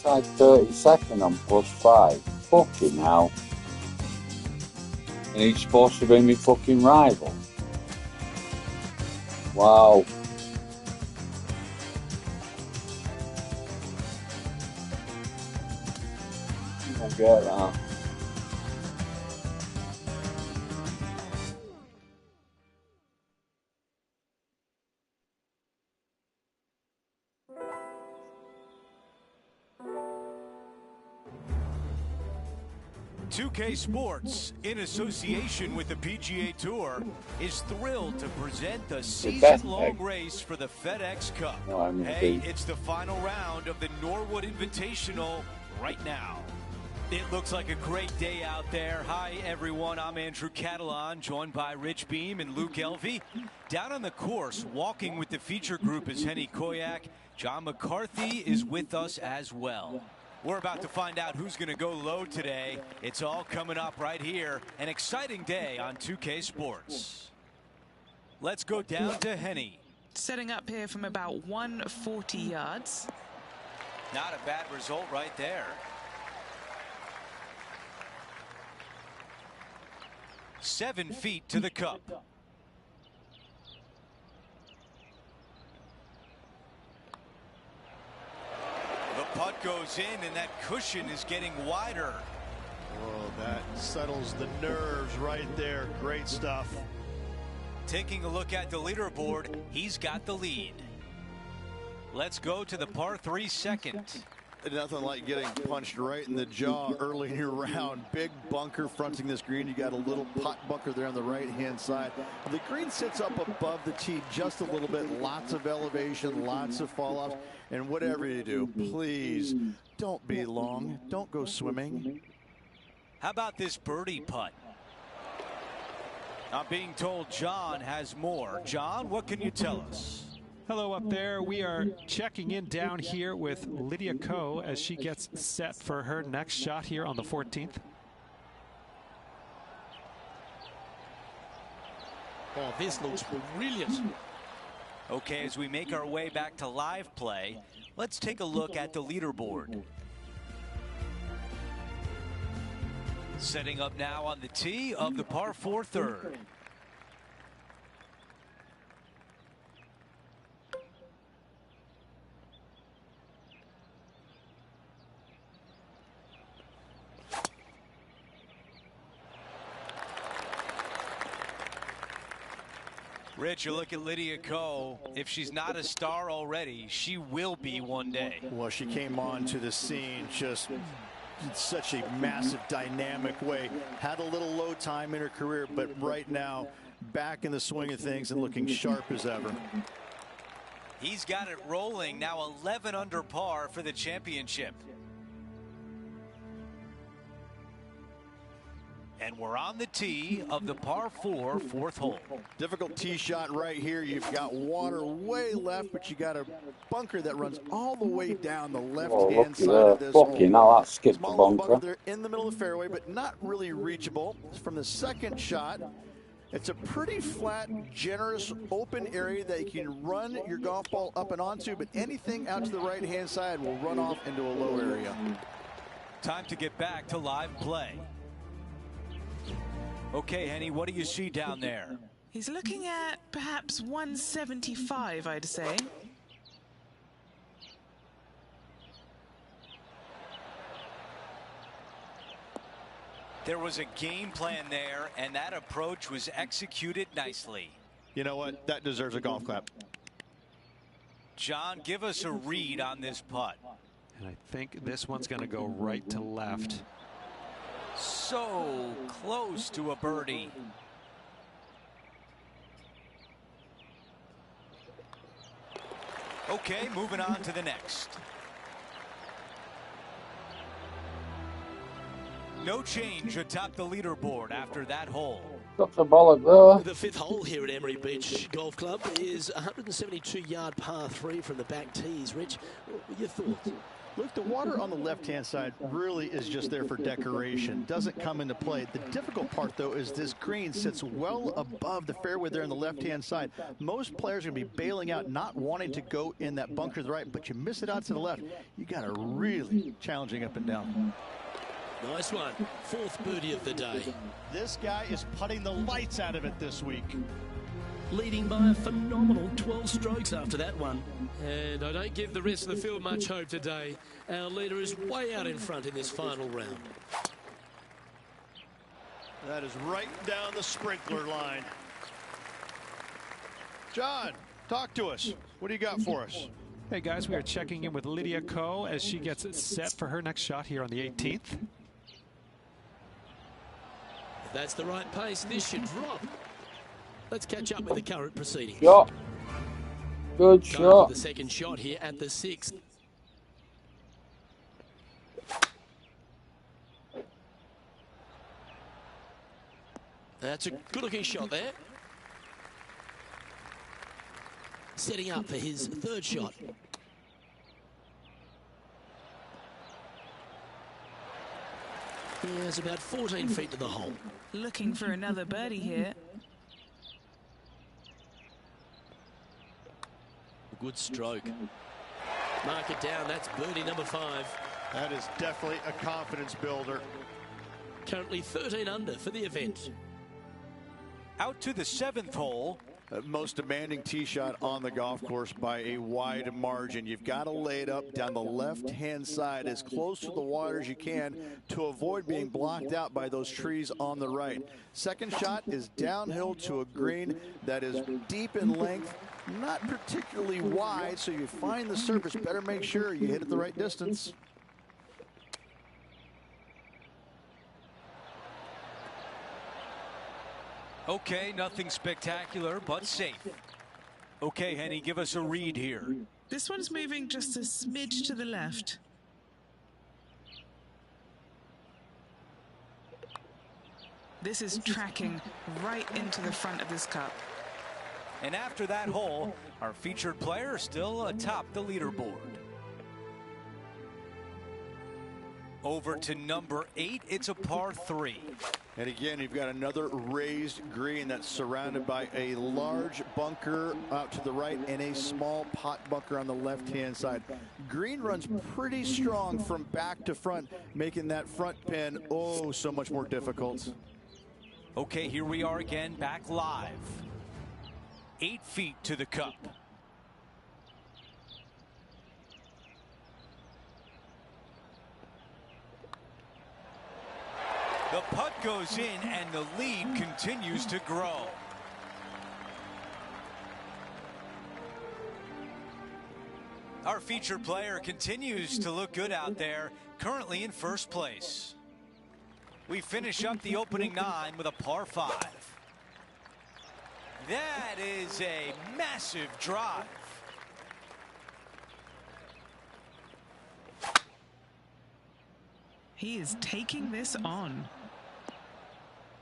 G: It's like 30-second on +5. Fucking hell. And he's supposed to be my fucking rival. Wow. You don't get that.
A: "2K Sports, in association with the PGA Tour, is thrilled to present the season-long race for the FedEx Cup. Hey, it's the final round of the Norwood Invitational right now. It looks like a great day out there. Hi, everyone. I'm Andrew Catalan, joined by Rich Beam and Luke Elvey. Down on the course, walking with the feature group is Henny Koyak. John McCarthy is with us as well. We're about to find out who's going to go low today. It's all coming up right here. An exciting day on 2K Sports. Let's go down to Henny.
D: Setting up here from about 140 yards.
A: Not a bad result right there. 7 feet to the cup. The putt goes in, and that cushion is getting wider.
C: Whoa, that settles the nerves right there. Great stuff.
A: Taking a look at the leaderboard, he's got the lead. Let's go to the par 3 second.
B: Nothing like getting punched right in the jaw early in your round. Big bunker fronting this green. You got a little pot bunker there on the right-hand side. The green sits up above the tee just a little bit. Lots of elevation, lots of fall-offs. And whatever you do, please don't be long. Don't go swimming.
A: How about this birdie putt? I'm being told John has more. John, what can you tell us?
F: Hello up there. We are checking in down here with Lydia Ko as she gets set for her next shot here on the 14th.
E: Oh, this looks brilliant.
A: Okay, as we make our way back to live play, let's take a look at the leaderboard. Setting up now on the tee of the par 4 third. Rich, you look at Lydia Ko. If she's not a star already, she will be one day.
B: Well, she came on to the scene just in such a massive, dynamic way. Had a little low time in her career, but right now, back in the swing of things and looking sharp as ever.
A: He's got it rolling now, 11 under par for the championship. And we're on the tee of the par 4 fourth hole.
B: Difficult tee shot right here. You've got water way left, but you got a bunker that runs all the way down the left-hand side of this hole.
G: Now that skipped the
B: Small
G: bunker.
B: there in the middle of the fairway, but not really reachable. From the second shot, it's a pretty flat, generous, open area that you can run your golf ball up and onto, but anything out to the right-hand side will run off into a low area.
A: Time to get back to live play. Okay, Henny, what do you see down there?
D: He's looking at perhaps 175, I'd say.
A: There was a game plan there, and that approach was executed nicely.
B: You know what? That deserves a golf clap.
A: John, give us a read on this putt.
F: And I think this one's going to go right to left.
A: So close to a birdie. Okay, moving on to the next. No change atop the leaderboard after that hole.
G: Got the ball at there.
E: The fifth hole here at Emery Beach Golf Club is 172-yard par 3 from the back tees. Rich, what were your thoughts?
B: Luke, the water on the left-hand side really is just there for decoration. Doesn't come into play. The difficult part, though, is this green sits well above the fairway there on the left-hand side. Most players are going to be bailing out, not wanting to go in that bunker to the right, but you miss it out to the left. You got a really challenging up and down.
E: Nice one. Fourth birdie of the day.
C: This guy is putting the lights out of it this week.
E: Leading by a phenomenal 12 strokes after that one. And I don't give the rest of the field much hope today. Our leader is way out in front in this final round.
C: That is right down the sprinkler line. John, talk to us. What do you got for us?
F: Hey guys, we are checking in with Lydia Ko as she gets it set for her next shot here on the 18th.
E: If that's the right pace, this should drop. Let's catch up with the current proceedings.
G: Shot. Good
E: Time
G: shot.
E: for the second shot here at the 6th. That's a good-looking shot there. Setting up for his third shot. He has about 14 feet to the hole.
D: Looking for another birdie here.
E: Good stroke. Mark it down. That's birdie number 5.
C: That is definitely a confidence builder.
E: Currently 13 under for the event.
A: Out to the 7th hole.
B: Most demanding tee shot on the golf course by a wide margin. You've got to lay it up down the left-hand side as close to the water as you can to avoid being blocked out by those trees on the right. Second shot is downhill to a green that is deep in length, not particularly wide, so you find the surface. Better make sure you hit it the right distance.
A: Okay, nothing spectacular, but safe. Okay, Henny, give us a read here.
D: This one's moving just a smidge to the left. This is tracking right into the front of this cup.
A: And after that hole, our featured player still atop the leaderboard. Over to number 8, it's a par 3.
B: And again, you've got another raised green that's surrounded by a large bunker out to the right and a small pot bunker on the left-hand side. Green runs pretty strong from back to front, making that front pin oh so much more difficult.
A: Okay, here we are again, back live. 8 feet to the cup. The putt goes in and the lead continues to grow. Our featured player continues to look good out there, currently in first place. We finish up the opening 9 with a par 5. That is a massive drive.
D: He is taking this on.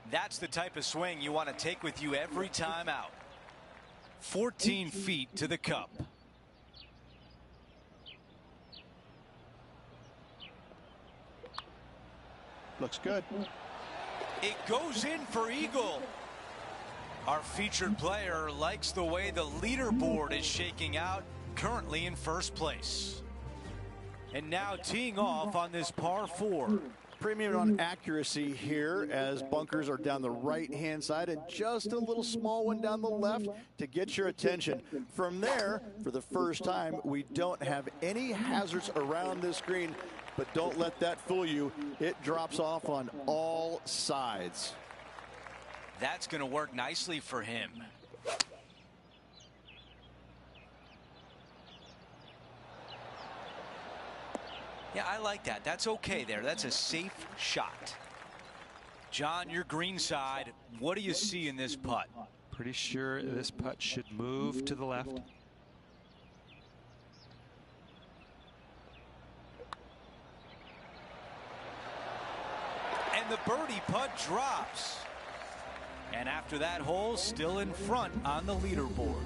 A: That's the type of swing you want to take with you every time out. 14 feet to the cup.
C: Looks good.
A: It goes in for eagle. Our featured player likes the way the leaderboard is shaking out, currently in first place. And now teeing off on this par 4.
B: Premium on accuracy here as bunkers are down the right-hand side and just a little small one down the left to get your attention. From there, for the first time, we don't have any hazards around this green, but don't let that fool you. It drops off on all sides.
A: That's going to work nicely for him. Yeah, I like that. That's okay there. That's a safe shot. John, your green side, what do you see in this putt?
F: Pretty sure this putt should move to the left.
A: And the birdie putt drops. And after that hole, still in front on the leaderboard.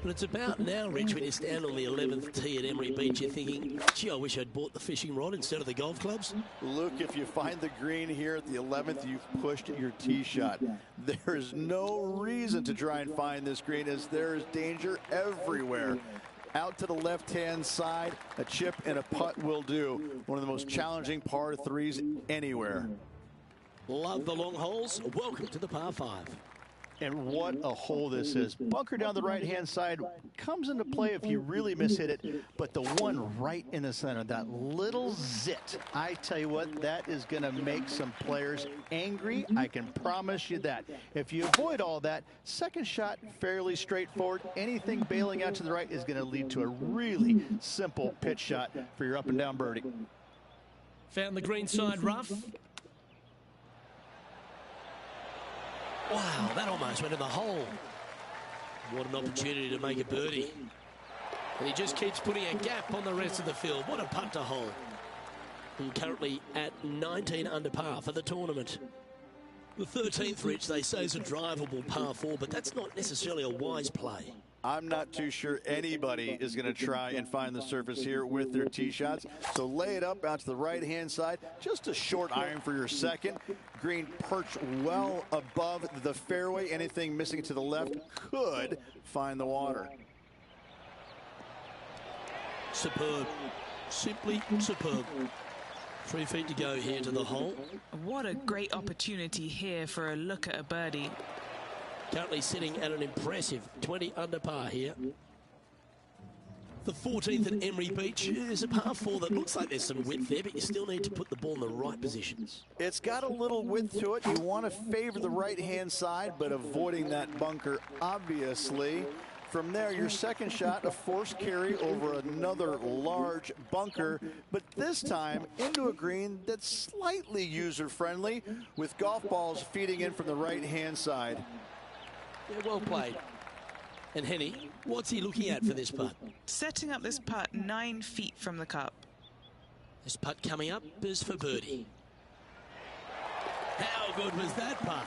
E: But it's about now, Rich, when you stand on the 11th tee at Emery Beach, you're thinking, gee, I wish I'd bought the fishing rod instead of the golf clubs.
C: Luke, if you find the green here at the 11th, you've pushed your tee shot. There is no reason to try and find this green, as there is danger everywhere. Out to the left-hand side, a chip and a putt will do. One of the most challenging par threes anywhere.
E: Love the long holes. Welcome to the par 5.
B: And what a hole this is. Bunker down the right-hand side comes into play if you really mishit it, but the one right in the center, that little zit, I tell you what, that is going to make some players angry. I can promise you that. If you avoid all that, second shot, fairly straightforward. Anything bailing out to the right is going to lead to a really simple pitch shot for your up-and-down birdie.
E: Found the green side rough. Wow, that almost went in the hole. What an opportunity to make a birdie. And he just keeps putting a gap on the rest of the field. What a putt to hole. And currently at 19 under par for the tournament. The 13th, Rich, they say is a drivable par 4, but that's not necessarily a wise play.
C: I'm not too sure anybody is going to try and find the surface here with their tee shots. So lay it up out to the right-hand side. Just a short iron for your second. Green perched well above the fairway. Anything missing to the left could find the water.
E: Superb. Simply superb. 3 feet to go here to the hole.
D: What a great opportunity here for a look at a birdie.
E: Currently sitting at an impressive 20 under par here. The 14th at Emery Beach is a par 4 that looks like there's some width there, but you still need to put the ball in the right positions.
C: It's got a little width to it. You want to favor the right-hand side, but avoiding that bunker, obviously. From there, your second shot, a forced carry over another large bunker, but this time into a green that's slightly user-friendly, with golf balls feeding in from the right-hand side.
E: Yeah, well played. And Henny, what's he looking at for this putt?
D: Setting up this putt 9 feet from the cup.
E: This putt coming up is for birdie. How good was that putt?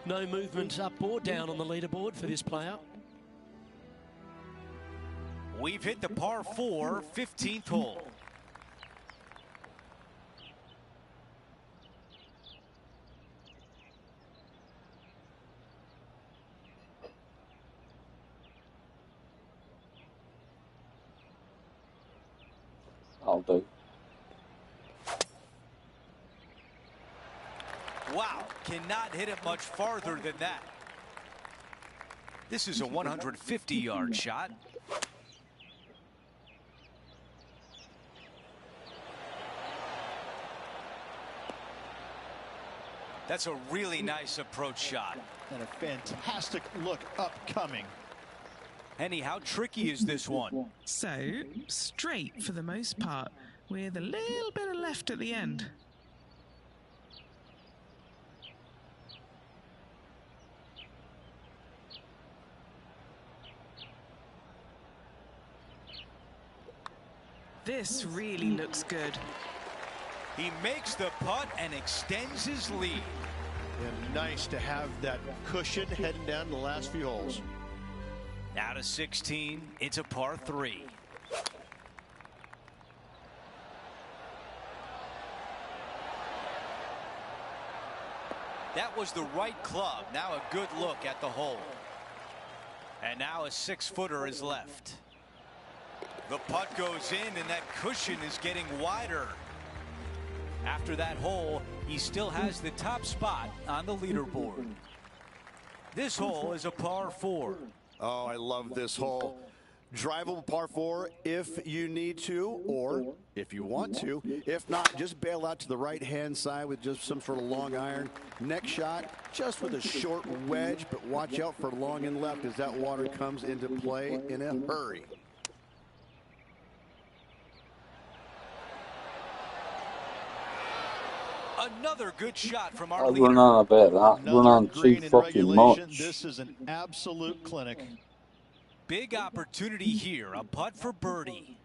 E: No movement up or down on the leaderboard for this player.
A: We've hit the par 4, 15th hole.
G: I'll do.
A: Wow, cannot hit it much farther than that. This is a 150-yard shot. That's a really nice approach shot.
B: And a fantastic look upcoming.
A: Henny, how tricky is this one?
D: So, straight for the most part, with a little bit of left at the end. This really looks good.
A: He makes the putt and extends his lead.
B: And nice to have that cushion heading down the last few holes.
A: Now to 16, it's a par 3. That was the right club. Now a good look at the hole. And now a 6-footer is left. The putt goes in, and that cushion is getting wider. After that hole, he still has the top spot on the leaderboard. This hole is a par 4.
C: Oh, I love this hole. Drivable par 4 if you need to, or if you want to. If not, just bail out to the right-hand side with just some sort of long iron. Next shot, just with a short wedge, but watch out for long and left as that water comes into play in a hurry.
A: Another good shot from our
G: I'll
A: leader.
G: run on a bit of that. Run on too fucking much.
B: This is an absolute clinic.
A: Big opportunity here. A putt for birdie.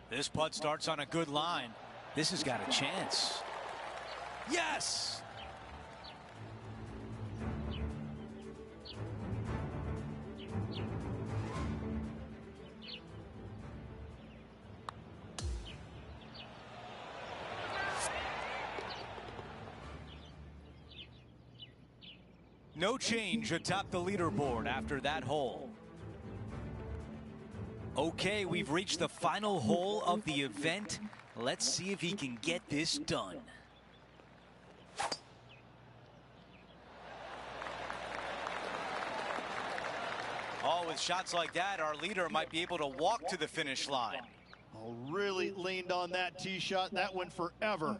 A: This putt starts on a good line. This has got a chance. Yes! No change atop the leaderboard after that hole. Okay, we've reached the final hole of the event. Let's see if he can get this done. Oh, with shots like that, our leader might be able to walk to the finish line.
C: Oh, really leaned on that tee shot. That went forever.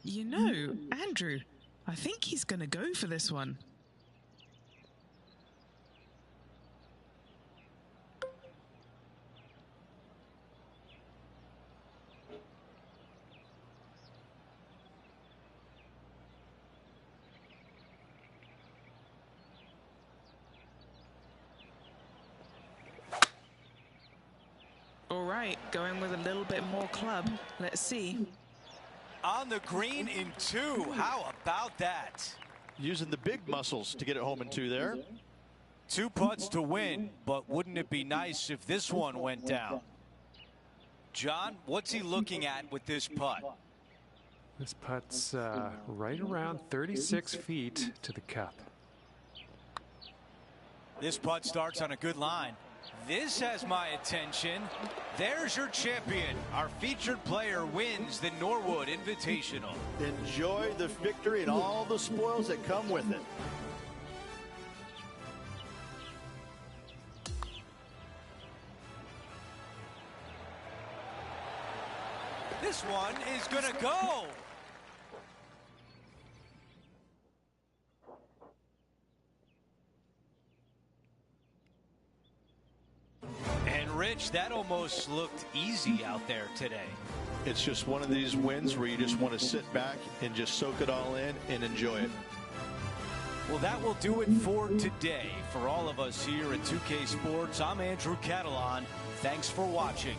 D: You know, Andrew, I think he's going to go for this one. All right, going with a little bit more club. Let's see.
A: On the green in 2. How about that?
C: Using the big muscles to get it home in 2 there.
A: 2 putts to win, but wouldn't it be nice if this one went down? John, what's he looking at with this putt?
F: This putt's right around 36 feet to the cup.
A: This putt starts on a good line. This has my attention. There's your champion. Our featured player wins the Norwood Invitational.
C: Enjoy the victory and all the spoils that come with it.
A: This one is going to go. Rich, that almost looked easy out there today.
C: It's just one of these wins where you just want to sit back and just soak it all in and enjoy it.
A: Well, that will do it for today. For all of us here at 2K Sports, I'm Andrew Catalan. Thanks for watching.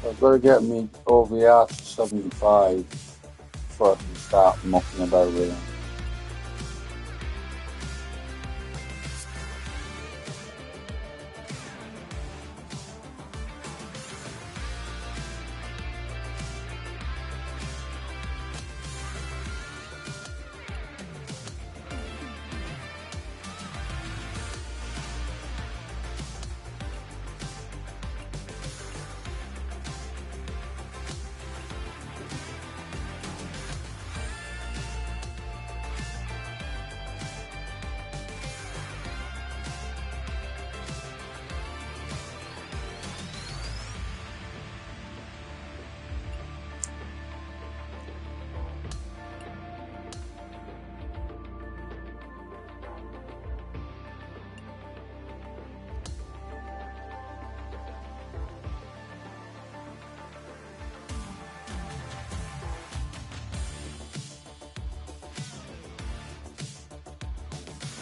G: I've got to get me over here to 75 before I can start mucking about with it.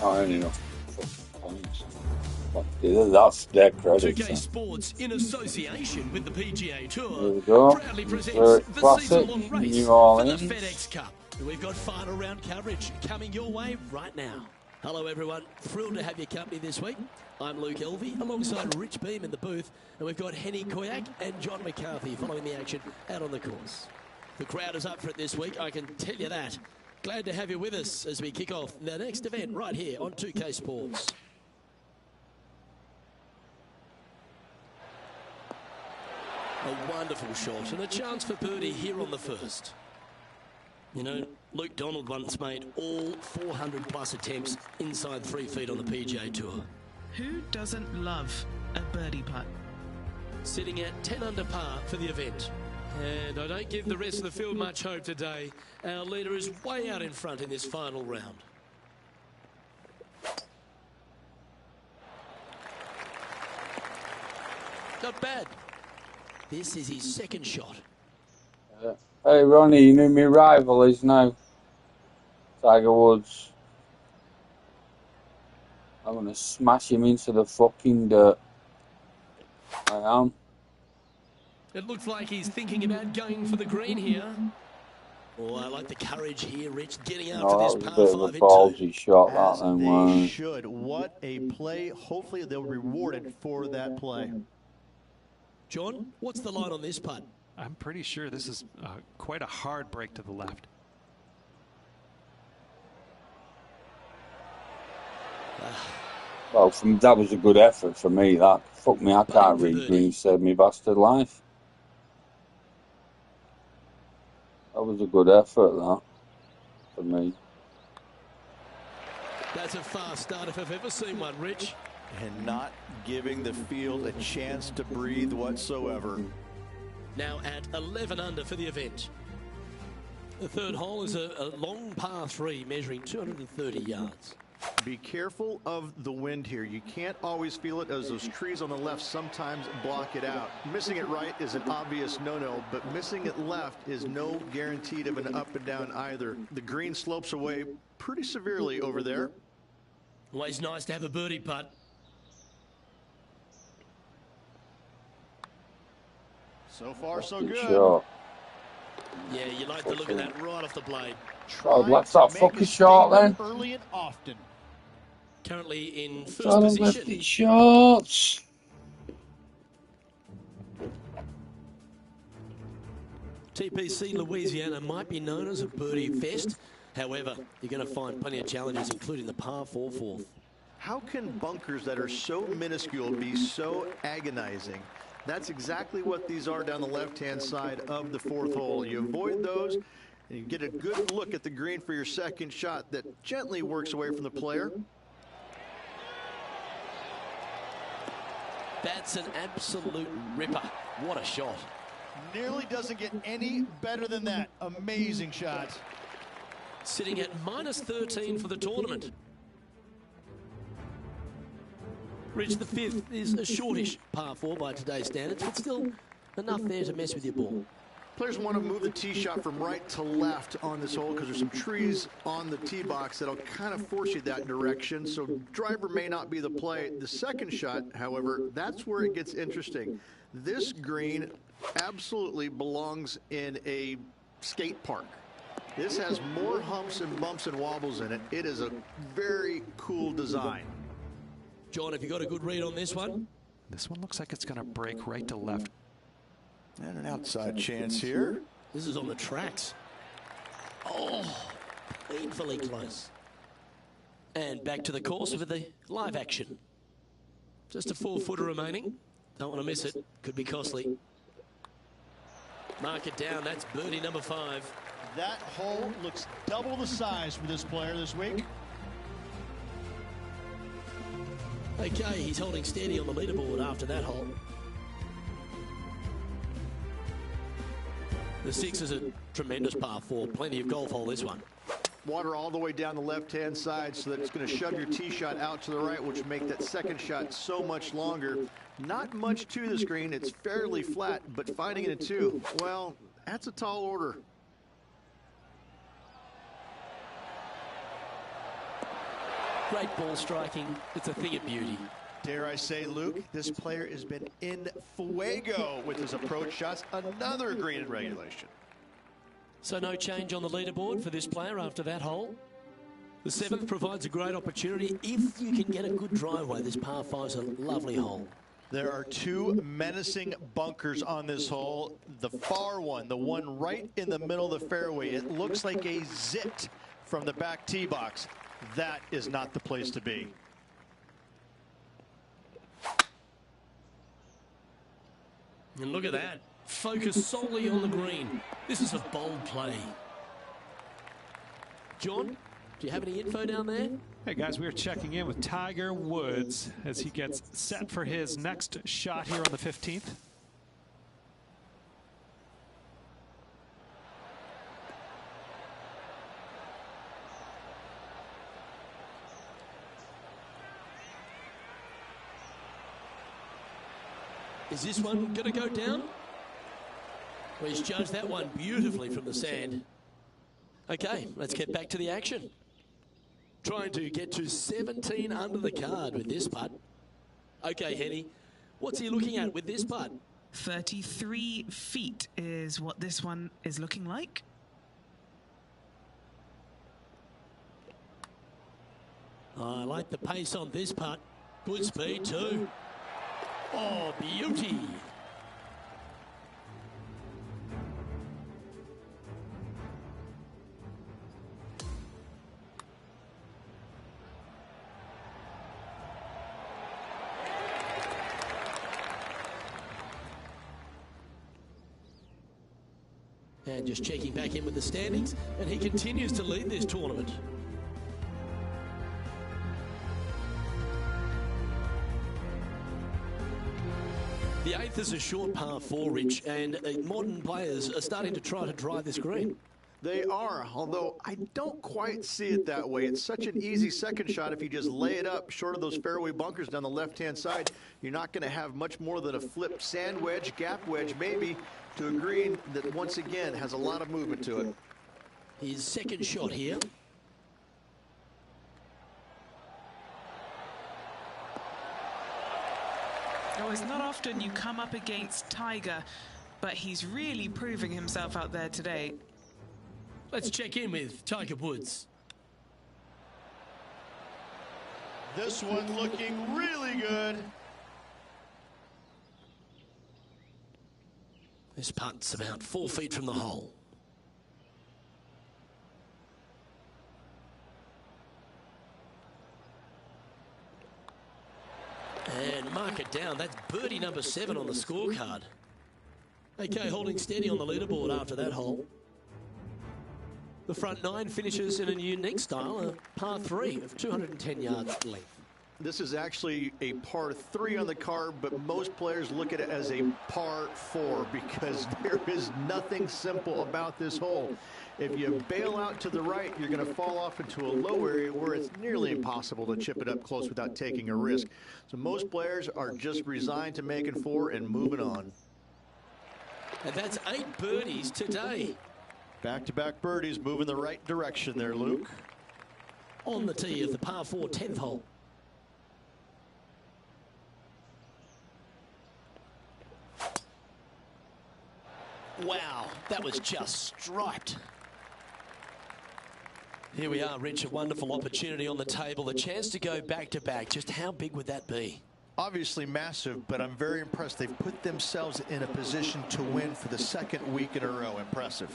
G: I only know points. That's their credit.
E: 2K Sports, in association with the PGA Tour,
G: There we go.
E: proudly presents the
G: Classic,
E: season-long race
G: New
E: for
G: Orleans.
E: the FedEx Cup. We've got final round coverage coming your way right now. Hello everyone, thrilled to have your company this week. I'm Luke Elvey, alongside Rich Beam in the booth, and we've got Henny Koyak and John McCarthy following the action out on the course. The crowd is up for it this week, I can tell you that. Glad to have you with us as we kick off the next event right here on 2K Sports. A wonderful shot and a chance for birdie here on the first. You know, Luke Donald once made all 400 plus attempts inside 3 feet on the PGA Tour.
D: Who doesn't love a birdie putt?
E: Sitting at 10 under par for the event. And I don't give the rest of the field much hope today. Our leader is way out in front in this final round. Not bad. This is his second shot.
G: Hey Ronnie, you know my rival is now Tiger Woods. I'm gonna smash him into the fucking dirt. I am.
E: It looks like he's thinking about going for the green here. Oh, I like the courage here, Rich, getting out for this par 5
G: a bit of a ballsy shot,
B: As
G: that then
B: they
G: was.
B: should. What a play. Hopefully they'll be rewarded for that play.
E: John, what's the line on this putt?
F: I'm pretty sure this is quite a hard break to the left.
G: Well, that was a good effort for me. That fuck me, I can't read green. Saved me bastard life. That was a good effort, that, for me.
E: That's a fast start if I've ever seen one, Rich.
B: And not giving the field a chance to breathe whatsoever.
E: Now at 11 under for the event. The third hole is a long par 3 measuring 230 yards.
B: Be careful of the wind here. You can't always feel it, as those trees on the left sometimes block it out. Missing it right is an obvious no-no, but missing it left is no guaranteed of an up and down either. The green slopes away pretty severely over there.
E: Always nice to have a birdie putt.
B: So far, so good.
G: Shot.
E: Yeah, you like the look of that right off the blade.
G: Oh, that's that fucking shot then.
B: Early and often.
E: Currently in first
G: Shot
E: position.
G: lefty shots.
E: TPC Louisiana might be known as a birdie fest. However, you're going to find plenty of challenges, including the par 4 fourth.
B: How can bunkers that are so minuscule be so agonizing? That's exactly what these are down the left-hand side of the fourth hole. You avoid those, and you get a good look at the green for your second shot that gently works away from the player.
E: That's an absolute ripper. What a shot.
B: Nearly doesn't get any better than that. Amazing shot.
E: Sitting at minus 13 for the tournament. Rich, the fifth is a shortish par 4 by today's standards, but still enough there to mess with your ball.
B: Players want to move the tee shot from right to left on this hole because there's some trees on the tee box that'll kind of force you that direction, so driver may not be the play. The second shot, however, that's where it gets interesting. This green absolutely belongs in a skate park. This has more humps and bumps and wobbles in it. It is a very cool design.
E: John, have you got a good read on this one?
F: This one looks like it's going to break right to left.
C: And an outside chance here.
E: This is on the tracks. Oh, painfully close. And back to the course with the live action. Just a 4-footer remaining. Don't want to miss it. Could be costly. Mark it down. That's birdie number 5.
C: That hole looks double the size for this player this week.
E: Okay, he's holding steady on the leaderboard after that hole. The 6 is a tremendous par 4. Plenty of golf hole, this one.
B: Water all the way down the left-hand side so that it's going to shove your tee shot out to the right, which make that second shot so much longer. Not much to this green. It's fairly flat, but finding it a 2, well, that's a tall order.
E: Great ball striking. It's a thing of beauty.
C: Dare I say, Luke, this player has been in fuego with his approach shots. Another green in regulation.
E: So no change on the leaderboard for this player after that hole. The 7th provides a great opportunity if you can get a good driveway. This par 5 is a lovely hole.
C: There are 2 menacing bunkers on this hole. The far one, the one right in the middle of the fairway, it looks like a zit from the back tee box. That is not the place to be.
E: And look at that. Focus solely on the green. This is a bold play. John, do you have any info down there?
F: Hey guys, we are checking in with Tiger Woods as he gets set for his next shot here on the 15th.
E: Is this one going to go down? Well, he's judged that one beautifully from the sand. Okay, let's get back to the action. Trying to get to 17 under the card with this putt. Okay, Henny, what's he looking at with this putt?
D: 33 feet is what this one is looking like.
E: I like the pace on this putt. Good speed too. Oh, beauty. And just checking back in with the standings, and he continues to lead this tournament. The 8th is a short par 4, Rich, and modern players are starting to try to drive this green.
B: They are, although I don't quite see it that way. It's such an easy second shot. If you just lay it up short of those fairway bunkers down the left-hand side, you're not going to have much more than a flip sand wedge, gap wedge maybe, to a green that once again has a lot of movement to it.
E: His second shot here.
D: Oh, it's not often you come up against Tiger, but he's really proving himself out there today.
E: Let's check in with Tiger Woods.
C: This one looking really good.
E: This putt's about 4 feet from the hole. And mark it down. That's birdie number 7 on the scorecard. Okay, holding steady on the leaderboard after that hole. The front 9 finishes in a unique style, a par 3 of 210 yards length.
B: This is actually a par 3 on the card, but most players look at it as a par 4 because there is nothing simple about this hole. If you bail out to the right, you're going to fall off into a low area where it's nearly impossible to chip it up close without taking a risk. So most players are just resigned to making 4 and moving on.
E: And that's 8 birdies today.
C: Back-to-back birdies moving the right direction there, Luke.
E: On the tee of the par 4 10th hole. Wow, that was just striped. Here we are, Rich, a wonderful opportunity on the table, the chance to go back-to-back. Just how big would that be?
C: Obviously massive, but I'm very impressed. They've put themselves in a position to win for the second week in a row. Impressive.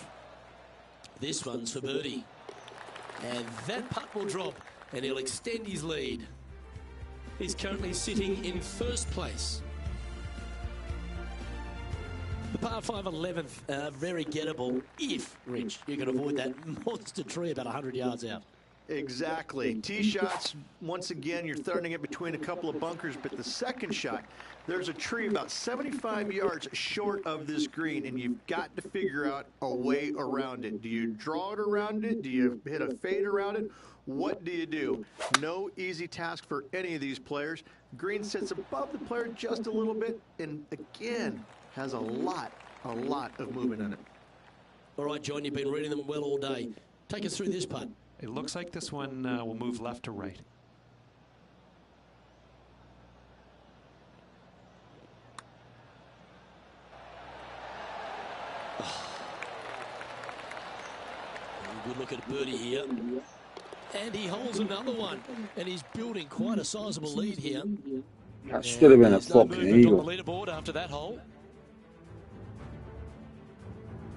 E: This one's for birdie. And that putt will drop, and he'll extend his lead. He's currently sitting in first place. The par 5 11th, very gettable if, Rich, you can avoid that monster tree about 100 yards out.
B: Exactly. Tee shots, once again, you're throwing it between a couple of bunkers, but the second shot, there's a tree about 75 yards short of this green, and you've got to figure out a way around it. Do you draw it around it? Do you hit a fade around it? What do you do? No easy task for any of these players. Green sits above the player just a little bit, and again, has a lot of movement in it.
E: All right, John, you've been reading them well all day. Take us through this putt.
F: It looks like this one will move left to right.
E: Good look at birdie here. And he holds another one. And he's building quite a sizable lead here.
G: That should have been a fucking eagle.
E: On the leaderboard after that hole.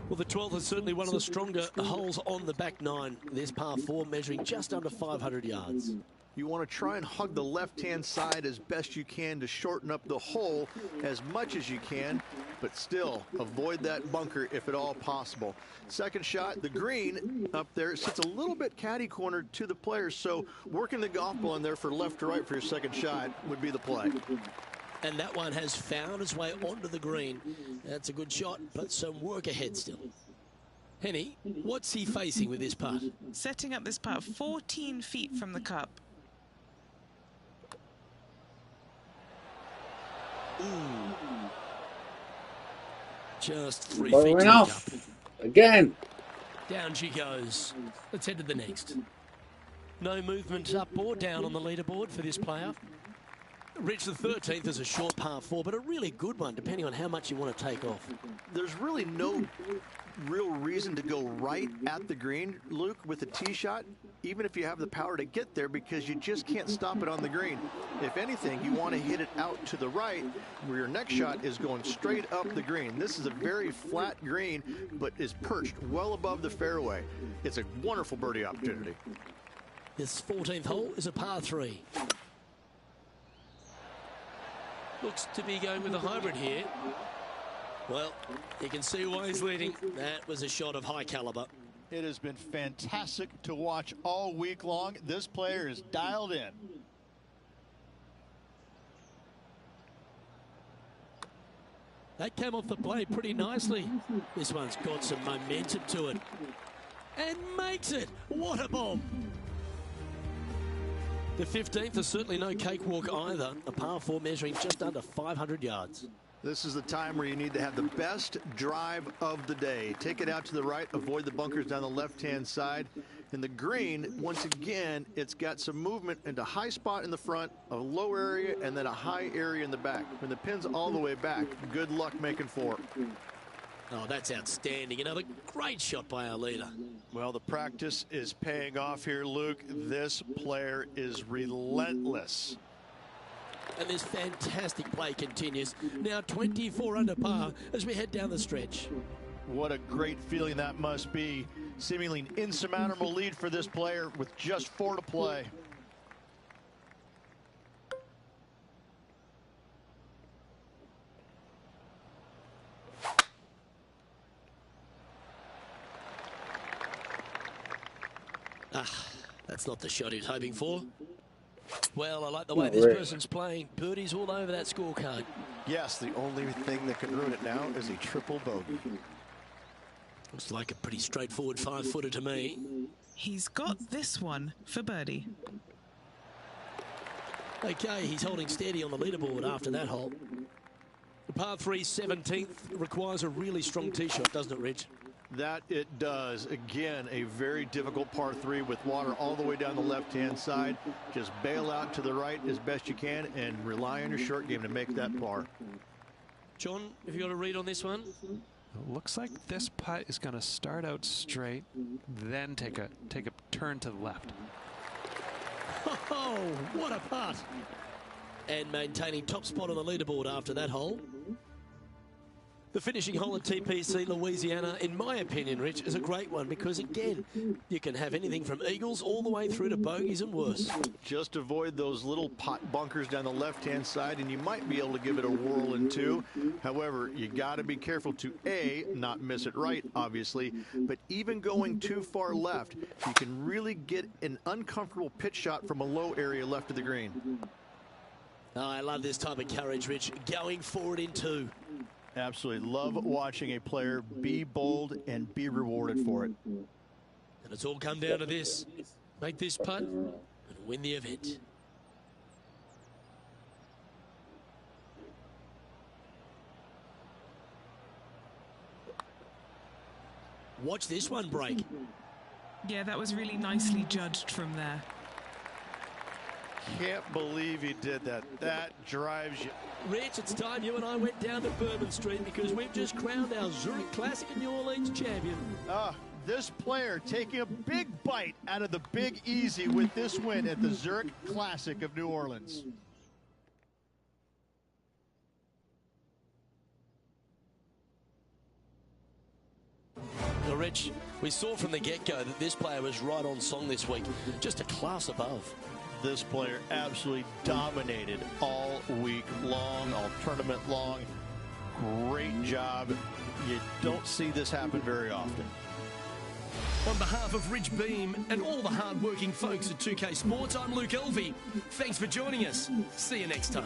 E: Well, the 12th is certainly one of the stronger holes on the back nine. This par 4 measuring just under 500 yards.
B: You want to try and hug the left-hand side as best you can to shorten up the hole as much as you can, but still avoid that bunker if at all possible. Second shot, the green up there sits a little bit caddy cornered to the players, so working the golf ball in there for left to right for your second shot would be the play.
E: And that one has found its way onto the green. That's a good shot, but some work ahead still. Henny, what's he facing with this putt?
D: Setting up this putt 14 feet from the cup.
E: Ooh. Just 3 feet
G: Going
E: to the
G: off
E: cup.
G: again.
E: Down she goes. Let's head to the next. No movement up or down on the leaderboard for this player. Rich, the 13th is a short par 4, but a really good one, depending on how much you want to take off.
B: There's really no real reason to go right at the green, Luke, with a tee shot, even if you have the power to get there, because you just can't stop it on the green. If anything, you want to hit it out to the right, where your next shot is going straight up the green. This is a very flat green, but is perched well above the fairway. It's a wonderful birdie opportunity.
E: This 14th hole is a par 3. Looks to be going with a hybrid here. Well, you can see why he's leading. That was a shot of high caliber.
C: It has been fantastic to watch all week long. This player is dialed in.
E: That came off the blade pretty nicely. This one's got some momentum to it. And makes it. What a bomb. The 15th is certainly no cakewalk either. A par 4 measuring just under 500 yards.
B: This is the time where you need to have the best drive of the day. Take it out to the right, avoid the bunkers down the left-hand side. And the green, once again, it's got some movement into high spot in the front, a low area, and then a high area in the back. When the pin's all the way back, good luck making 4.
E: Oh, that's outstanding. Another great shot by our leader.
C: Well, the practice is paying off here, Luke. This player is relentless.
E: And this fantastic play continues. Now 24 under par as we head down the stretch.
C: What a great feeling that must be. Seemingly an insurmountable lead for this player with just 4 to play.
E: That's not the shot he was hoping for. Well, I like the way this person's playing. Birdies all over that scorecard.
C: Yes, the only thing that can ruin it now is a triple bogey.
E: Looks like a pretty straightforward 5-footer to me.
D: He's got this one for birdie.
E: Okay, he's holding steady on the leaderboard after that hole. The par 3 17th requires a really strong tee shot, doesn't it, Rich?
B: That it does. Again, a very difficult par 3 with water all the way down the left-hand side. Just bail out to the right as best you can and rely on your short game to make that par.
E: John, have you got a read on this one?
F: It looks like this putt is going to start out straight, then take a turn to the left.
E: Oh, what a putt. And maintaining top spot on the leaderboard after that hole. The finishing hole at TPC Louisiana, in my opinion, Rich, is a great one because, again, you can have anything from eagles all the way through to bogeys and worse.
B: Just avoid those little pot bunkers down the left-hand side, and you might be able to give it a whirl in two. However, you got to be careful to, A, not miss it right, obviously, but even going too far left, you can really get an uncomfortable pitch shot from a low area left of the green.
E: Oh, I love this type of courage, Rich, going forward in two.
B: Absolutely love watching a player be bold and be rewarded for it.
E: And it's all come down to this. Make this putt and win the event. Watch this one break.
D: Yeah, that was really nicely judged from there.
B: Can't believe he did that. That drives you.
E: Rich, it's time you and I went down to Bourbon Street because we've just crowned our Zurich Classic and New Orleans champion.
B: This player taking a big bite out of the Big Easy with this win at the Zurich Classic of New Orleans.
E: Well, Rich, we saw from the get-go that this player was right on song this week, just a class above.
B: This player absolutely dominated all week long, all tournament long. Great job. You don't see this happen very often.
E: On behalf of Rich Beam and all the hard-working folks at 2K Sports, I'm Luke Elvey. Thanks for joining us. See you next time.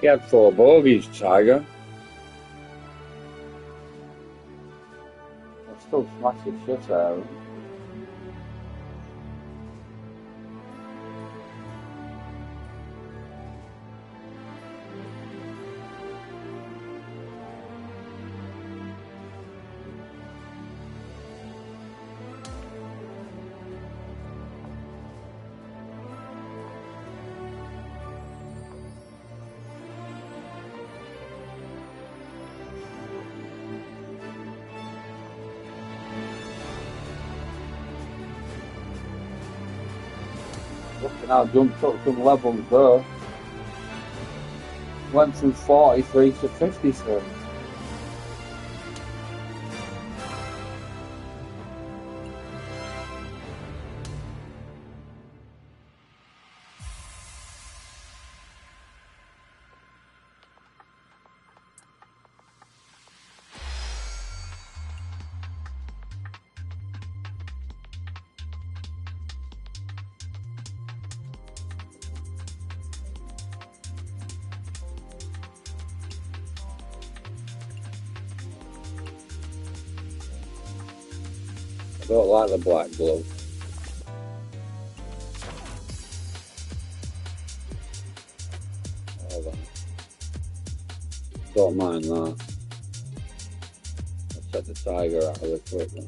G: He had 4 bogeys, Tiger. I still smashed his shit out. Looking out, jumped up some levels there. Went from 43 to 53. I don't like the black glove. Hold on. Don't mind that. I'll set the Tiger out of the quick one.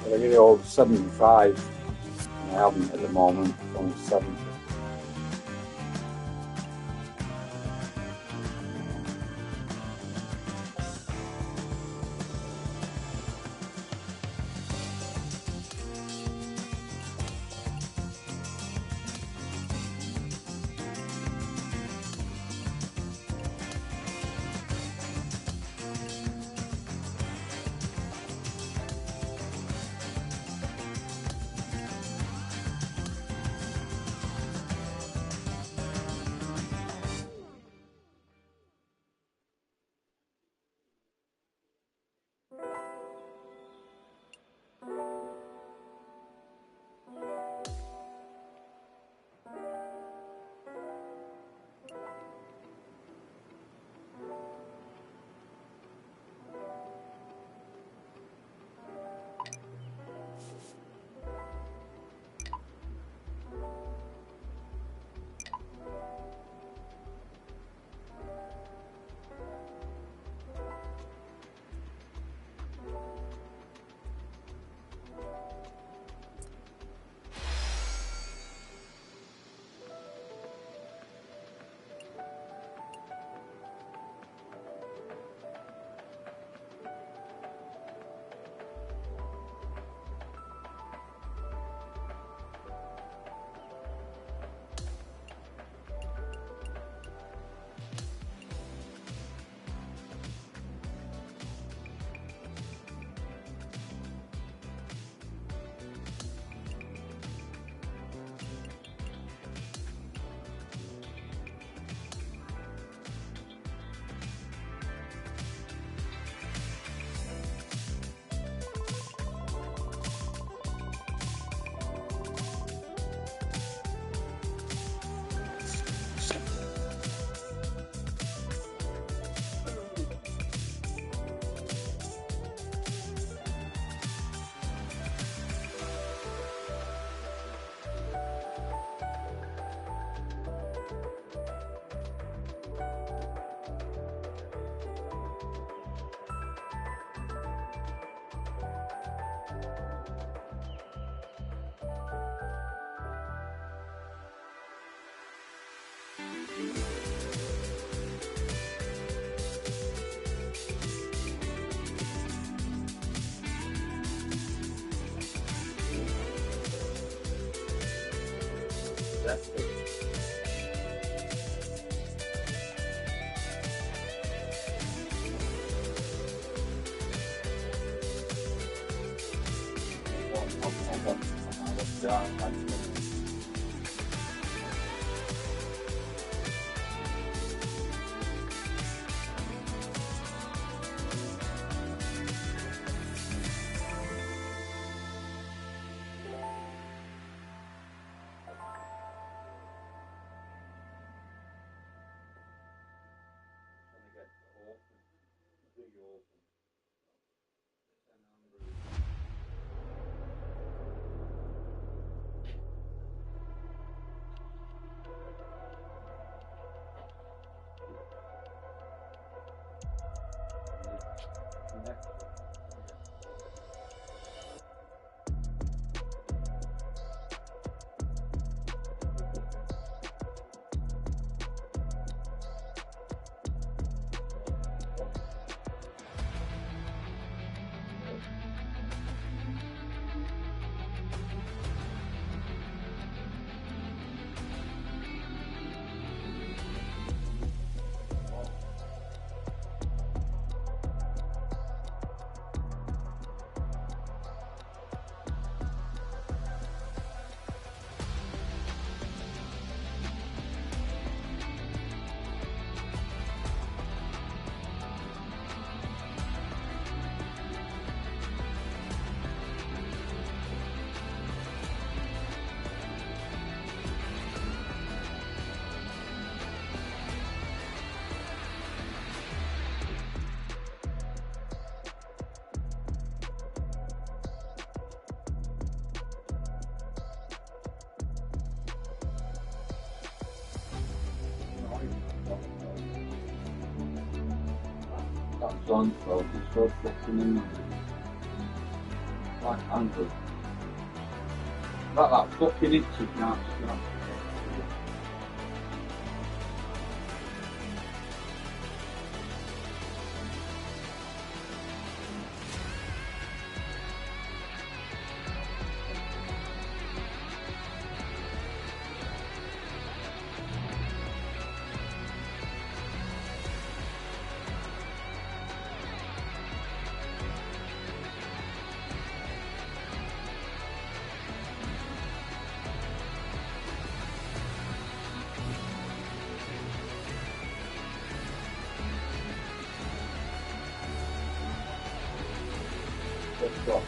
G: But I get it over 75. And I haven't at the moment, only 70. That's it. That's on, so it's so fucking in. Like Andrew. That fucking itchy can't. Let's go.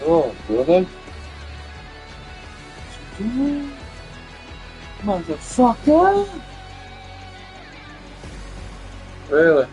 G: Oh, brother. Motherfucker! Really?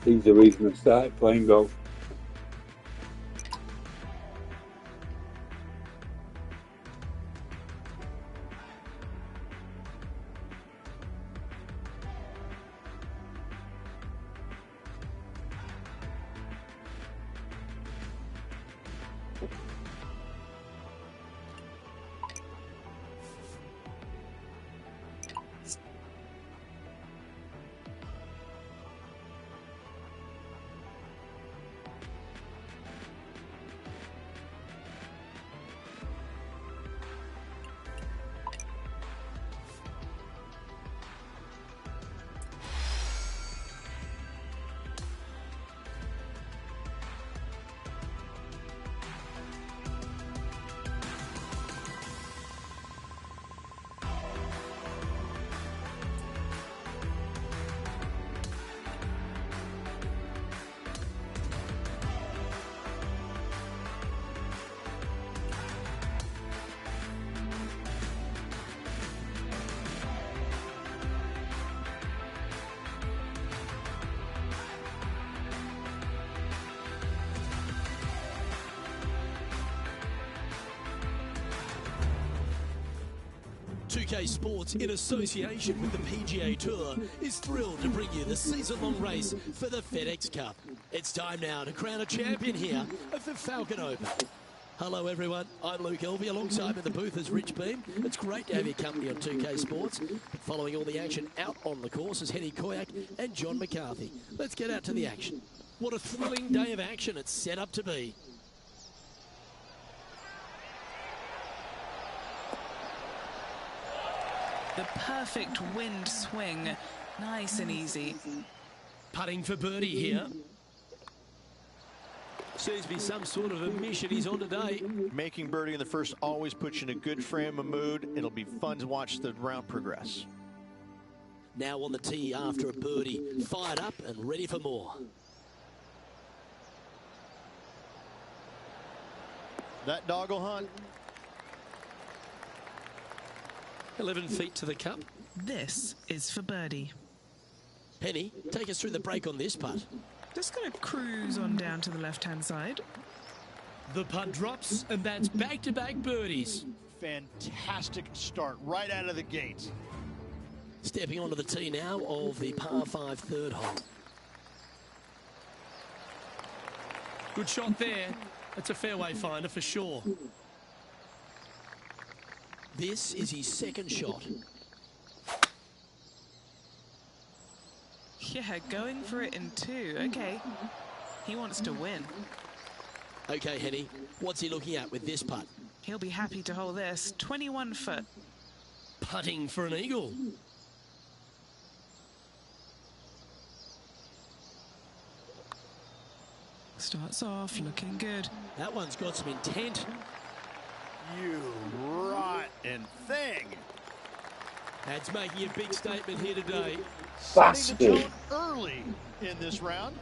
G: These are the reason I started playing golf.
E: PGA Sports, in association with the PGA Tour, is thrilled to bring you the season-long race for the FedEx Cup. It's time now to crown a champion here of the Falcon Open. Hello everyone, I'm Luke Elvey, alongside in the booth is Rich Beam. It's great to have your company on 2K Sports. Following all the action out on the course is Henny Koyak and John McCarthy. Let's get out to the action. What a thrilling day of action it's set up to be.
D: The perfect wind swing, nice and easy.
E: Putting for birdie here. Seems to be some sort of a mission he's on today.
C: Making birdie in the first always puts you in a good frame of mood. It'll be fun to watch the round progress.
E: Now on the tee after a birdie, fired up and ready for more.
C: That doggle hunt.
E: 11 feet to the cup.
D: This is for birdie.
E: Henny, take us through the break on this putt.
D: Just going to cruise on down to the left-hand side.
E: The putt drops, and that's back-to-back birdies.
C: Fantastic start right out of the gates.
E: Stepping onto the tee now of the par 5 third hole. Good shot there. That's a fairway finder for sure. This is his second shot.
D: Yeah, going for it in 2. Okay. He wants to win.
E: Okay, Henny, what's he looking at with this putt?
D: He'll be happy to hold this. 21 foot.
E: Putting for an eagle.
D: Starts off looking good.
E: That one's got some intent.
B: You rotten thing.
E: That's making a big statement here today.
B: Setting the tone early in this round.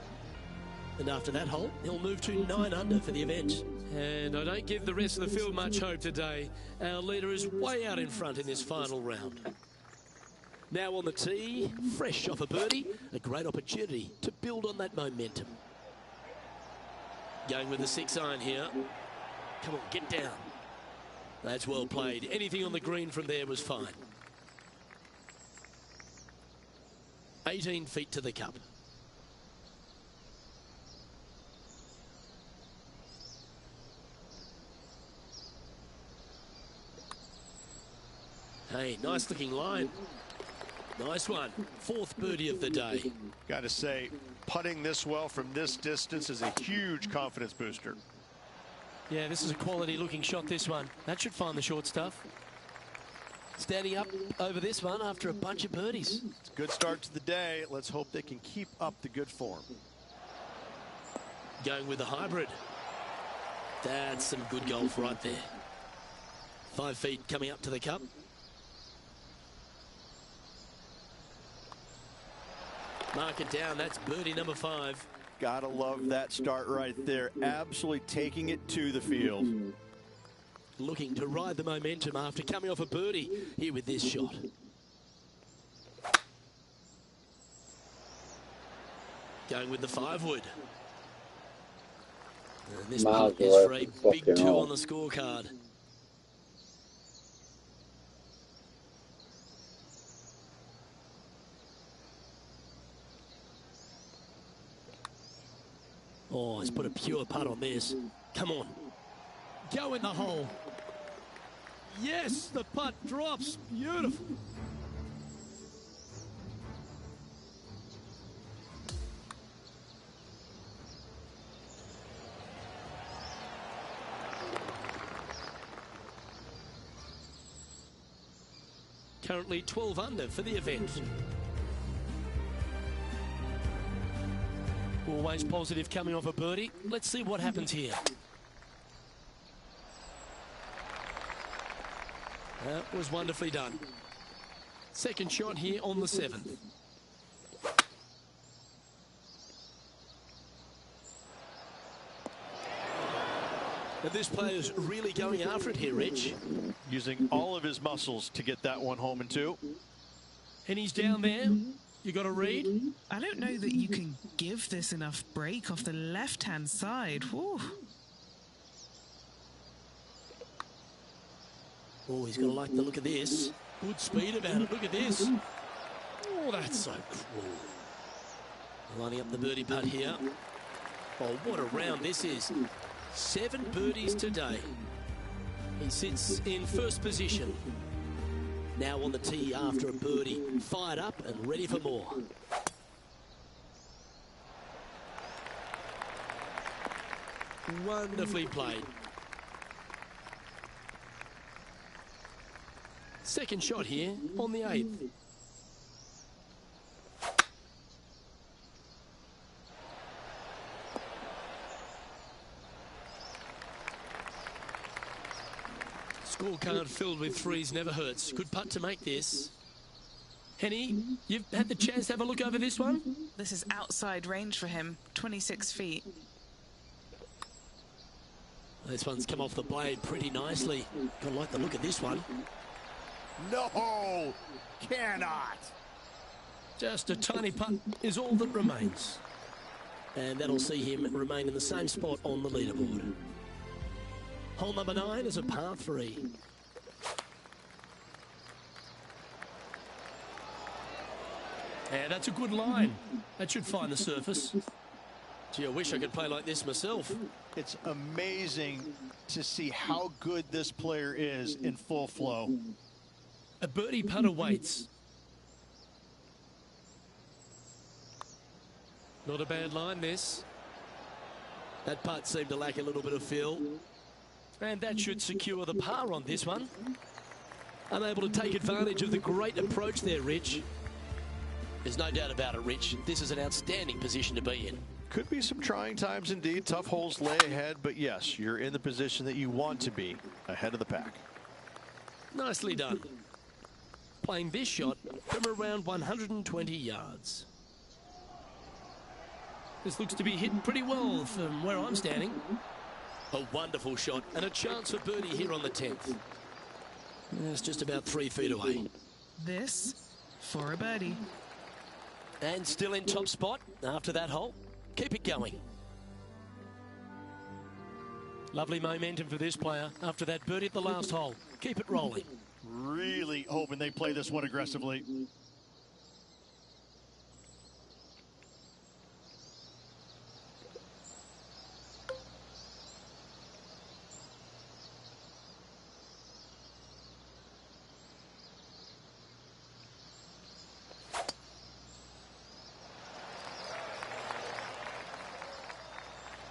E: And after that hole, he'll move to 9 under for the event. And I don't give the rest of the field much hope today. Our leader is way out in front in this final round. Now on the tee, fresh off a birdie, a great opportunity to build on that momentum. Going with the 6-iron here. Come on, get down. That's well played. Anything on the green from there was fine. 18 feet to the cup. Hey, nice looking line. Nice one. 4th birdie of the day.
C: Got to say, putting this well from this distance is a huge confidence booster.
E: Yeah, this is a quality looking shot, this one. That should find the short stuff. Standing up over this one after a bunch of birdies.
C: It's a good start to the day. Let's hope they can keep up the good form.
E: Going with the hybrid. That's some good golf right there. 5 feet coming up to the cup. Mark it down. That's birdie number 5.
B: Gotta love that start right there. Absolutely taking it to the field.
E: Looking to ride the momentum after coming off a birdie here with this shot. Going with the 5-wood. And this putt is for a big 2 on the scorecard. Oh, he's put a pure putt on this. Come on. Go in the hole. Yes, the putt drops. Beautiful. Currently 12 under for the event. Always positive coming off a birdie. Let's see what happens here. That was wonderfully done. Second shot here on the 7th. But this player's really going after it here, Rich.
C: Using all of his muscles to get that one home in 2.
E: And he's down there. You got to read.
D: I don't know that you can give this enough break off the left-hand side. Whew.
E: Oh, he's going to like the look of this. Good speed about it. Look at this. Oh, that's so cool. Lining up the birdie putt here. Oh, what a round this is. 7 birdies today. He sits in first position. Now on the tee after a birdie. Fired up and ready for more. Wonderfully played. Second shot here on the 8th. Scorecard filled with 3s never hurts. Good putt to make this. Henny, you've had the chance to have a look over this one?
D: This is outside range for him. 26 feet.
E: This one's come off the blade pretty nicely. Gotta like the look of this one.
C: No, cannot.
E: Just a tiny putt is all that remains. And that'll see him remain in the same spot on the leaderboard. Hole number 9 is a par 3. And that's a good line. That should find the surface. Gee, I wish I could play like this myself.
C: It's amazing to see how good this player is in full flow.
E: A birdie putt awaits. Not a bad line, this. That putt seemed to lack a little bit of feel. And that should secure the par on this one. Unable to take advantage of the great approach there, Rich. There's no doubt about it, Rich. This is an outstanding position to be in.
C: Could be some trying times indeed. Tough holes lay ahead, but yes, you're in the position that you want to be, ahead of the pack.
E: Nicely done. Playing this shot from around 120 yards. This looks to be hit pretty well from where I'm standing. A wonderful shot and a chance for birdie here on the 10th. It's just about 3 feet away.
D: This for a birdie.
E: And still in top spot after that hole. Keep it going. Lovely momentum for this player after that birdie at the last hole. Keep it rolling.
C: Really hoping they play this one aggressively.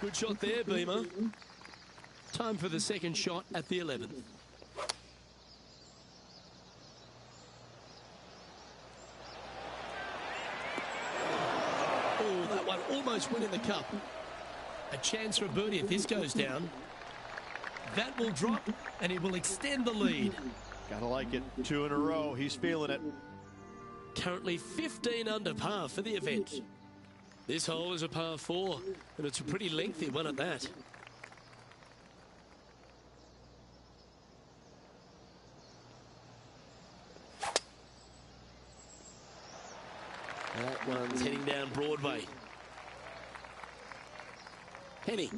E: Good shot there, Beamer. Time for the second shot at the 11th. Oh, that one almost went in the cup. A chance for a birdie if this goes down. That will drop and it will extend the lead.
C: Gotta like it. 2 in a row. He's feeling it.
E: Currently 15 under par for the event. This hole is a par 4, and it's a pretty lengthy one at that. That one's heading down Broadway. Henny,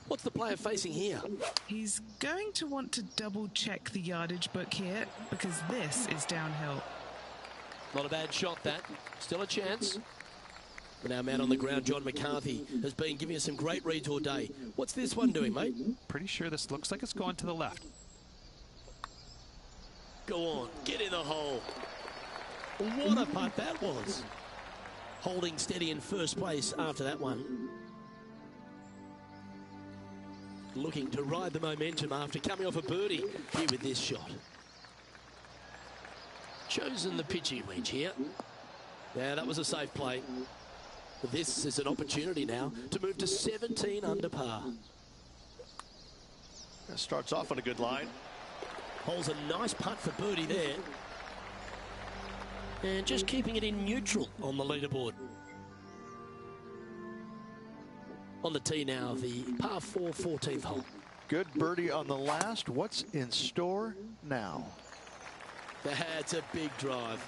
E: what's the player facing here?
D: He's going to want to double check the yardage book here because this is downhill.
E: Not a bad shot, that. Still a chance. But our man on the ground, John McCarthy, has been giving us some great reads all day. What's this one doing, mate?
F: Pretty sure this looks like it's going to the left.
E: Go on, get in the hole. What a putt that was. Holding steady in first place after that one. Looking to ride the momentum after coming off a birdie here with this shot. Chosen the pitching wedge here. Yeah, that was a safe play. This is an opportunity now to move to 17 under par.
C: That starts off on a good line.
E: Holds a nice putt for birdie there. And just keeping it in neutral on the leaderboard. On the tee now, the par 4 14th hole.
C: Good birdie on the last. What's in store now?
E: That's a big drive.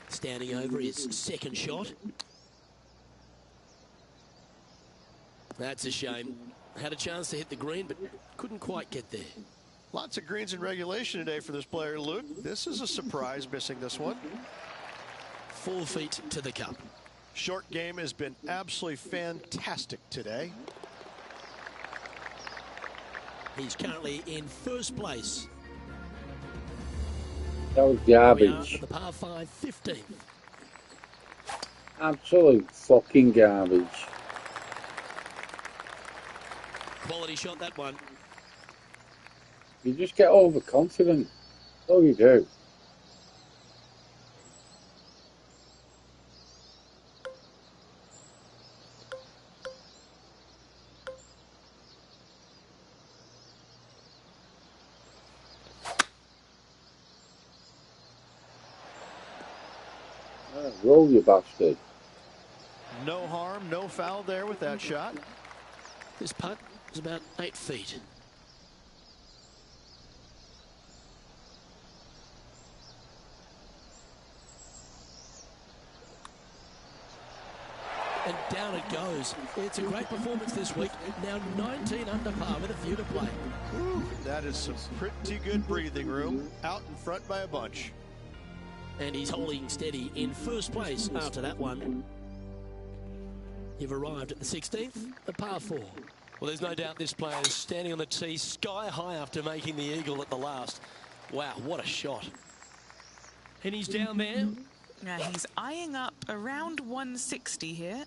E: Standing over his second shot. That's a shame. Had a chance to hit the green, but couldn't quite get there.
C: Lots of greens in regulation today for this player, Luke. This is a surprise, missing this one.
E: 4 feet to the cup.
C: Short game has been absolutely fantastic today.
E: He's currently in first place.
G: That was garbage.
E: The par 5 15th.
G: Absolute fucking garbage.
E: Quality shot, that one.
G: You just get overconfident. That's all you do. Roll, you bastard.
C: No harm, no foul there with that shot.
E: This putt is about 8 feet. And down it goes. It's a great performance this week. Now 19 under par with a few to play.
C: Whew, that is some pretty good breathing room. Out in front by a bunch.
E: And he's holding steady in first place after that one. You've arrived at the 16th, a par 4. Well, there's no doubt this player is standing on the tee sky high after making the eagle at the last. Wow, what a shot. And he's down there
D: Now he's eyeing up around 160 here.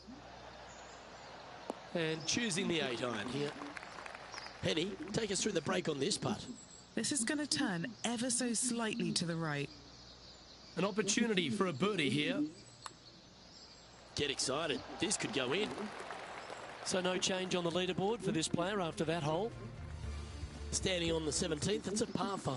E: And choosing the 8-iron here. Penny, take us through the break on this putt.
D: This is going to turn ever so slightly to the right.
E: An opportunity for a birdie here. Get excited. This could go in. So no change on the leaderboard for this player after that hole. Standing on the 17th, it's a par 5.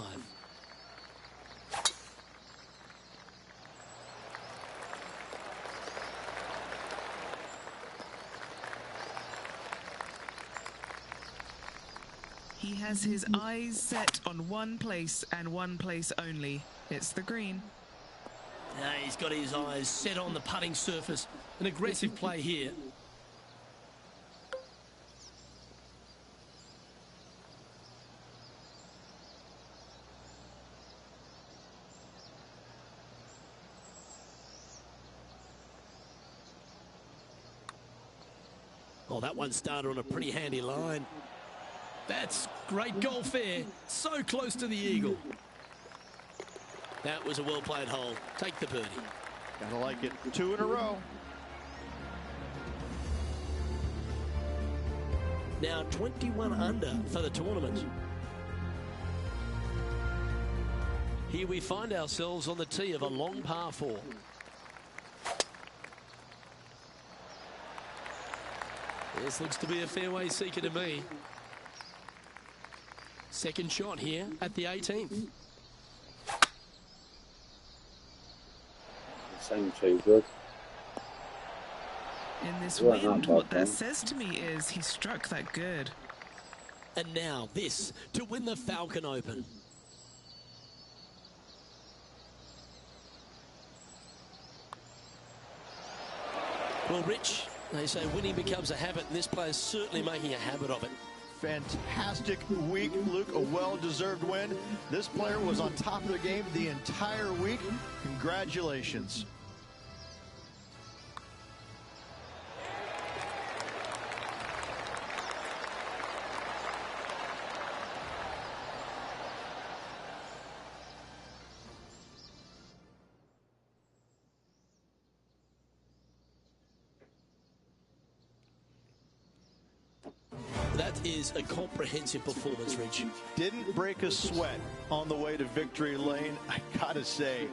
D: He has his eyes set on one place and one place only. It's the green.
E: Now he's got his eyes set on the putting surface. An aggressive play here. Oh, that one started on a pretty handy line. That's great golf there. So close to the eagle. That was a well-played hole. Take the birdie.
C: Gotta like it. 2 in a row.
E: Now 21 under for the tournament. Here we find ourselves on the tee of a long par 4. This looks to be a fairway seeker to me. Second shot here at the 18th.
G: Same too good.
D: In this wind, what that says to me is he struck that good.
E: And now this to win the Falcon Open. Well, Rich, they say winning becomes a habit, and this player's certainly making a habit of it.
C: Fantastic week, Luke. A well-deserved win. This player was on top of their game the entire week. Congratulations.
E: That is a comprehensive performance, Rich.
C: Didn't break a sweat on the way to victory lane. I gotta say,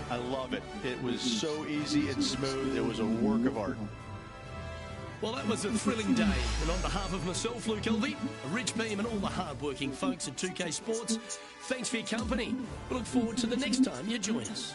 C: I love it. It was so easy and smooth. It was a work of art.
E: Well, that was a thrilling day. And on behalf of myself, Luke Elvey, Rich Beam, and all the hard-working folks at 2K Sports, thanks for your company. We look forward to the next time you join us.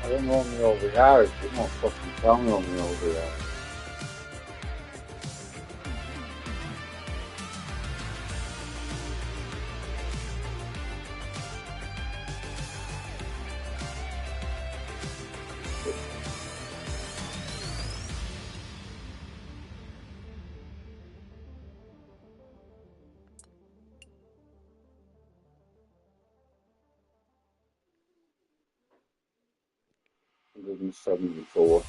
G: I don't know me over yards, but not fucking tell me on me over yards. $174.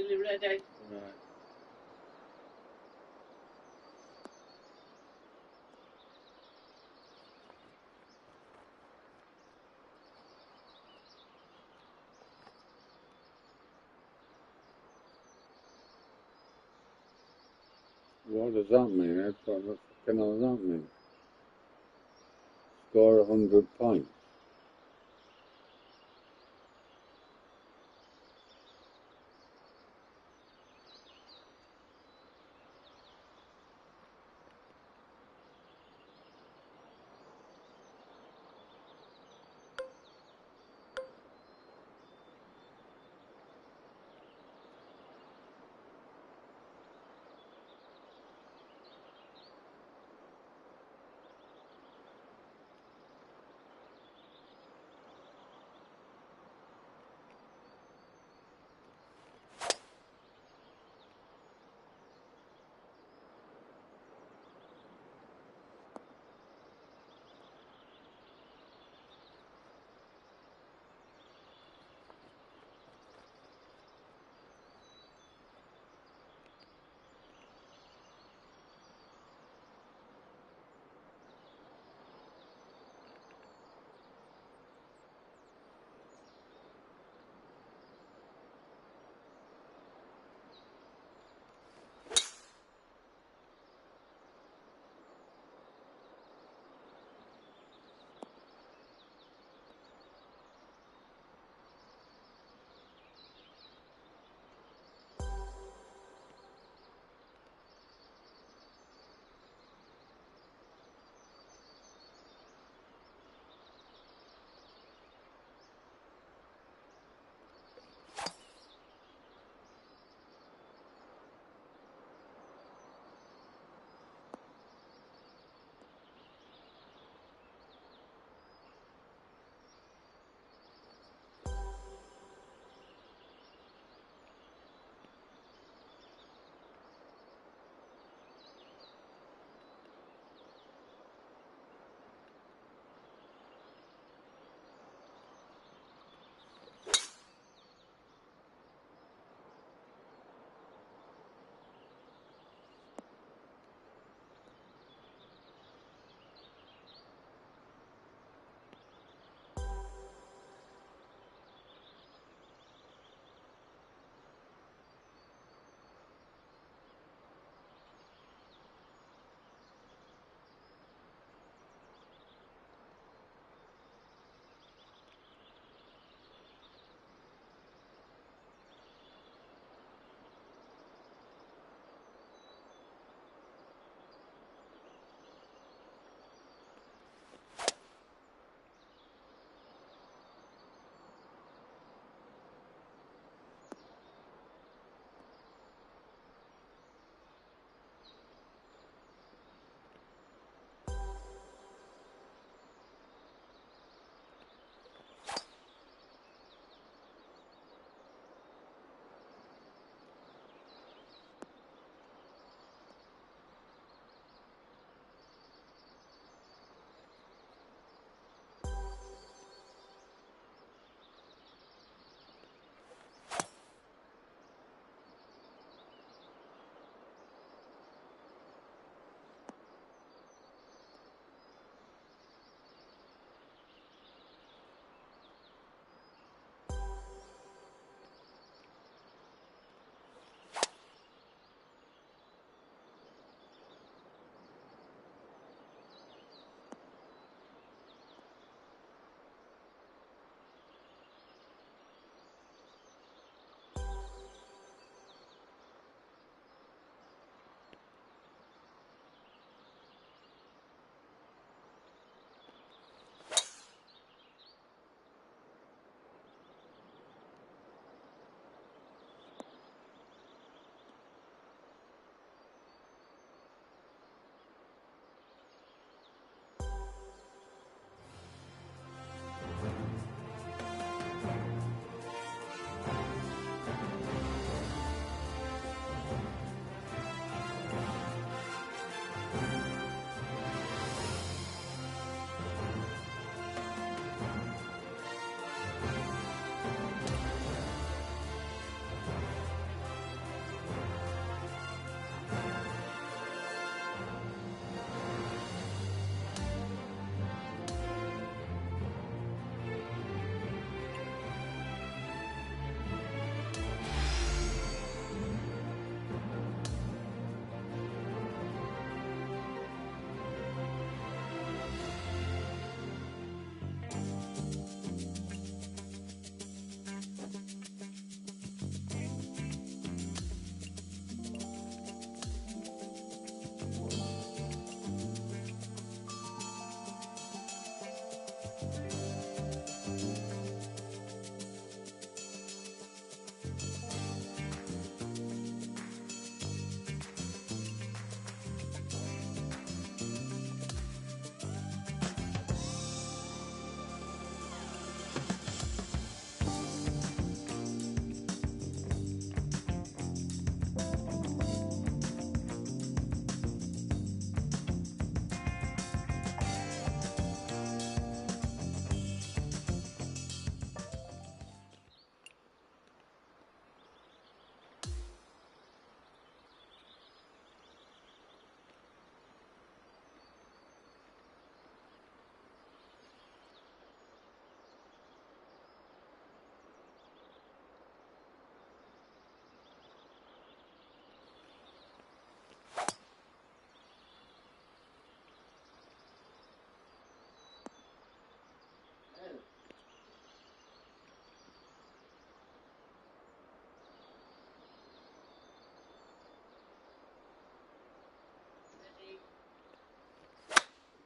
H: nearly ready.
G: Right. What does that mean? What the fucking hell does that mean? Score 100 points.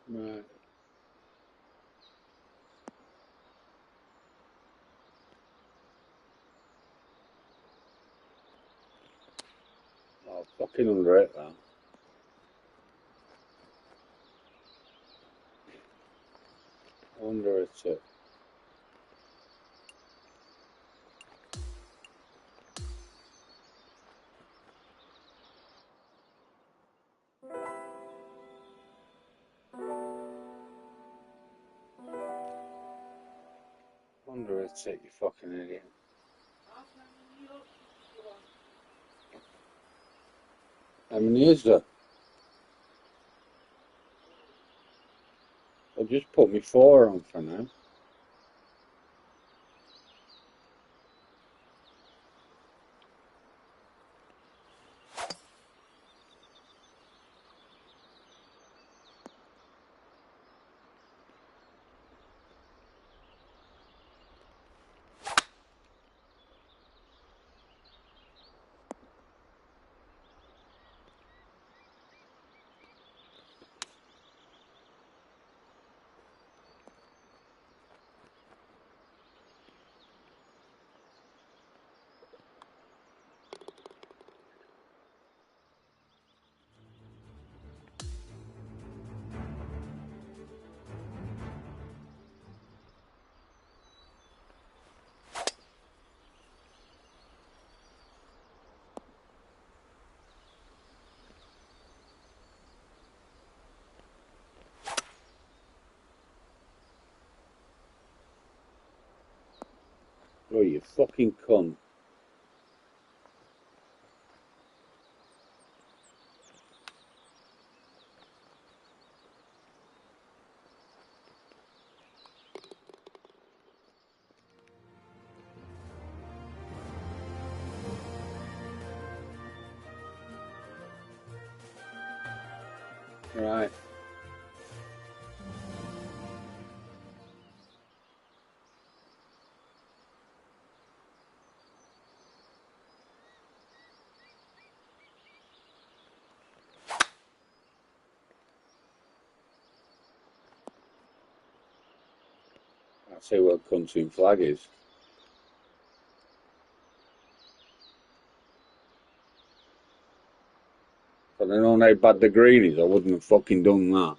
G: Right. Oh, fucking under it, that. I wonder it's it. Wonder it's it, you fucking idiot. How many is there? I'll just put me 4 on for now. Oh, you fucking cunt. Right. I'll see what a cunt flag is. If I'd known how bad the green is, I wouldn't have fucking done that.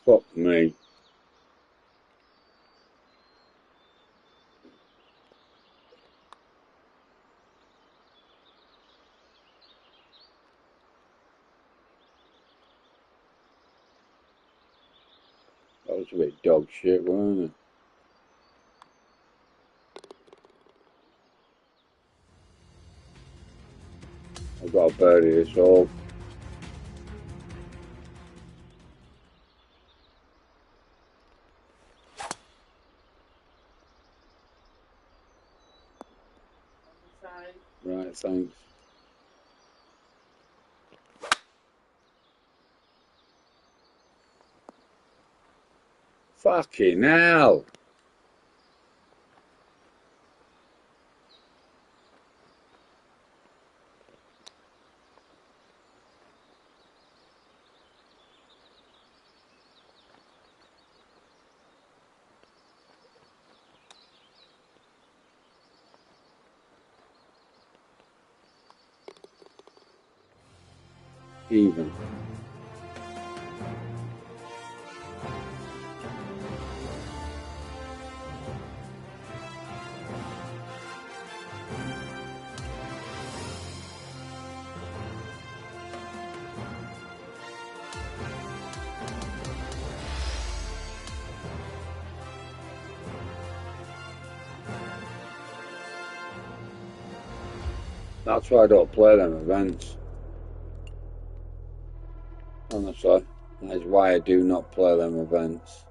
G: Fuck me. That was a bit dog shit, wasn't it? I've got to bury this all. Right, thanks. Fucking hell. Even. That's why I don't play them events. Honestly, that is why I do not play them events.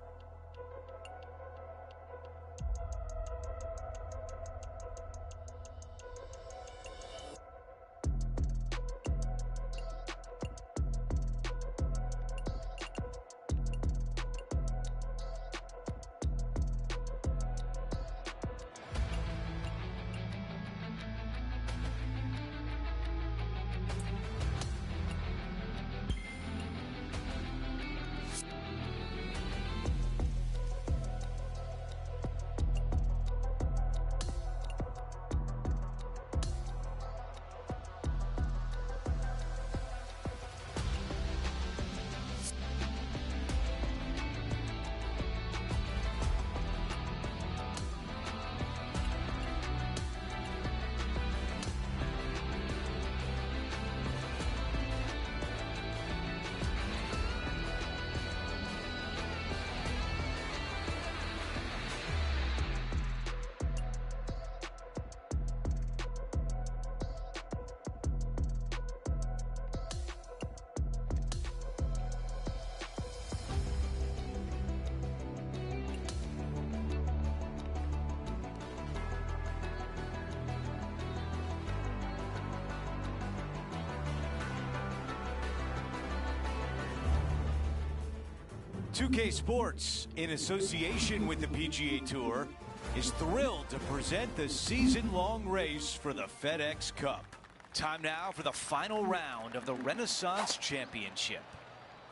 A: 2K Sports, in association with the PGA Tour, is thrilled to present the season-long race for the FedEx Cup. Time now for the final round of the Renaissance Championship.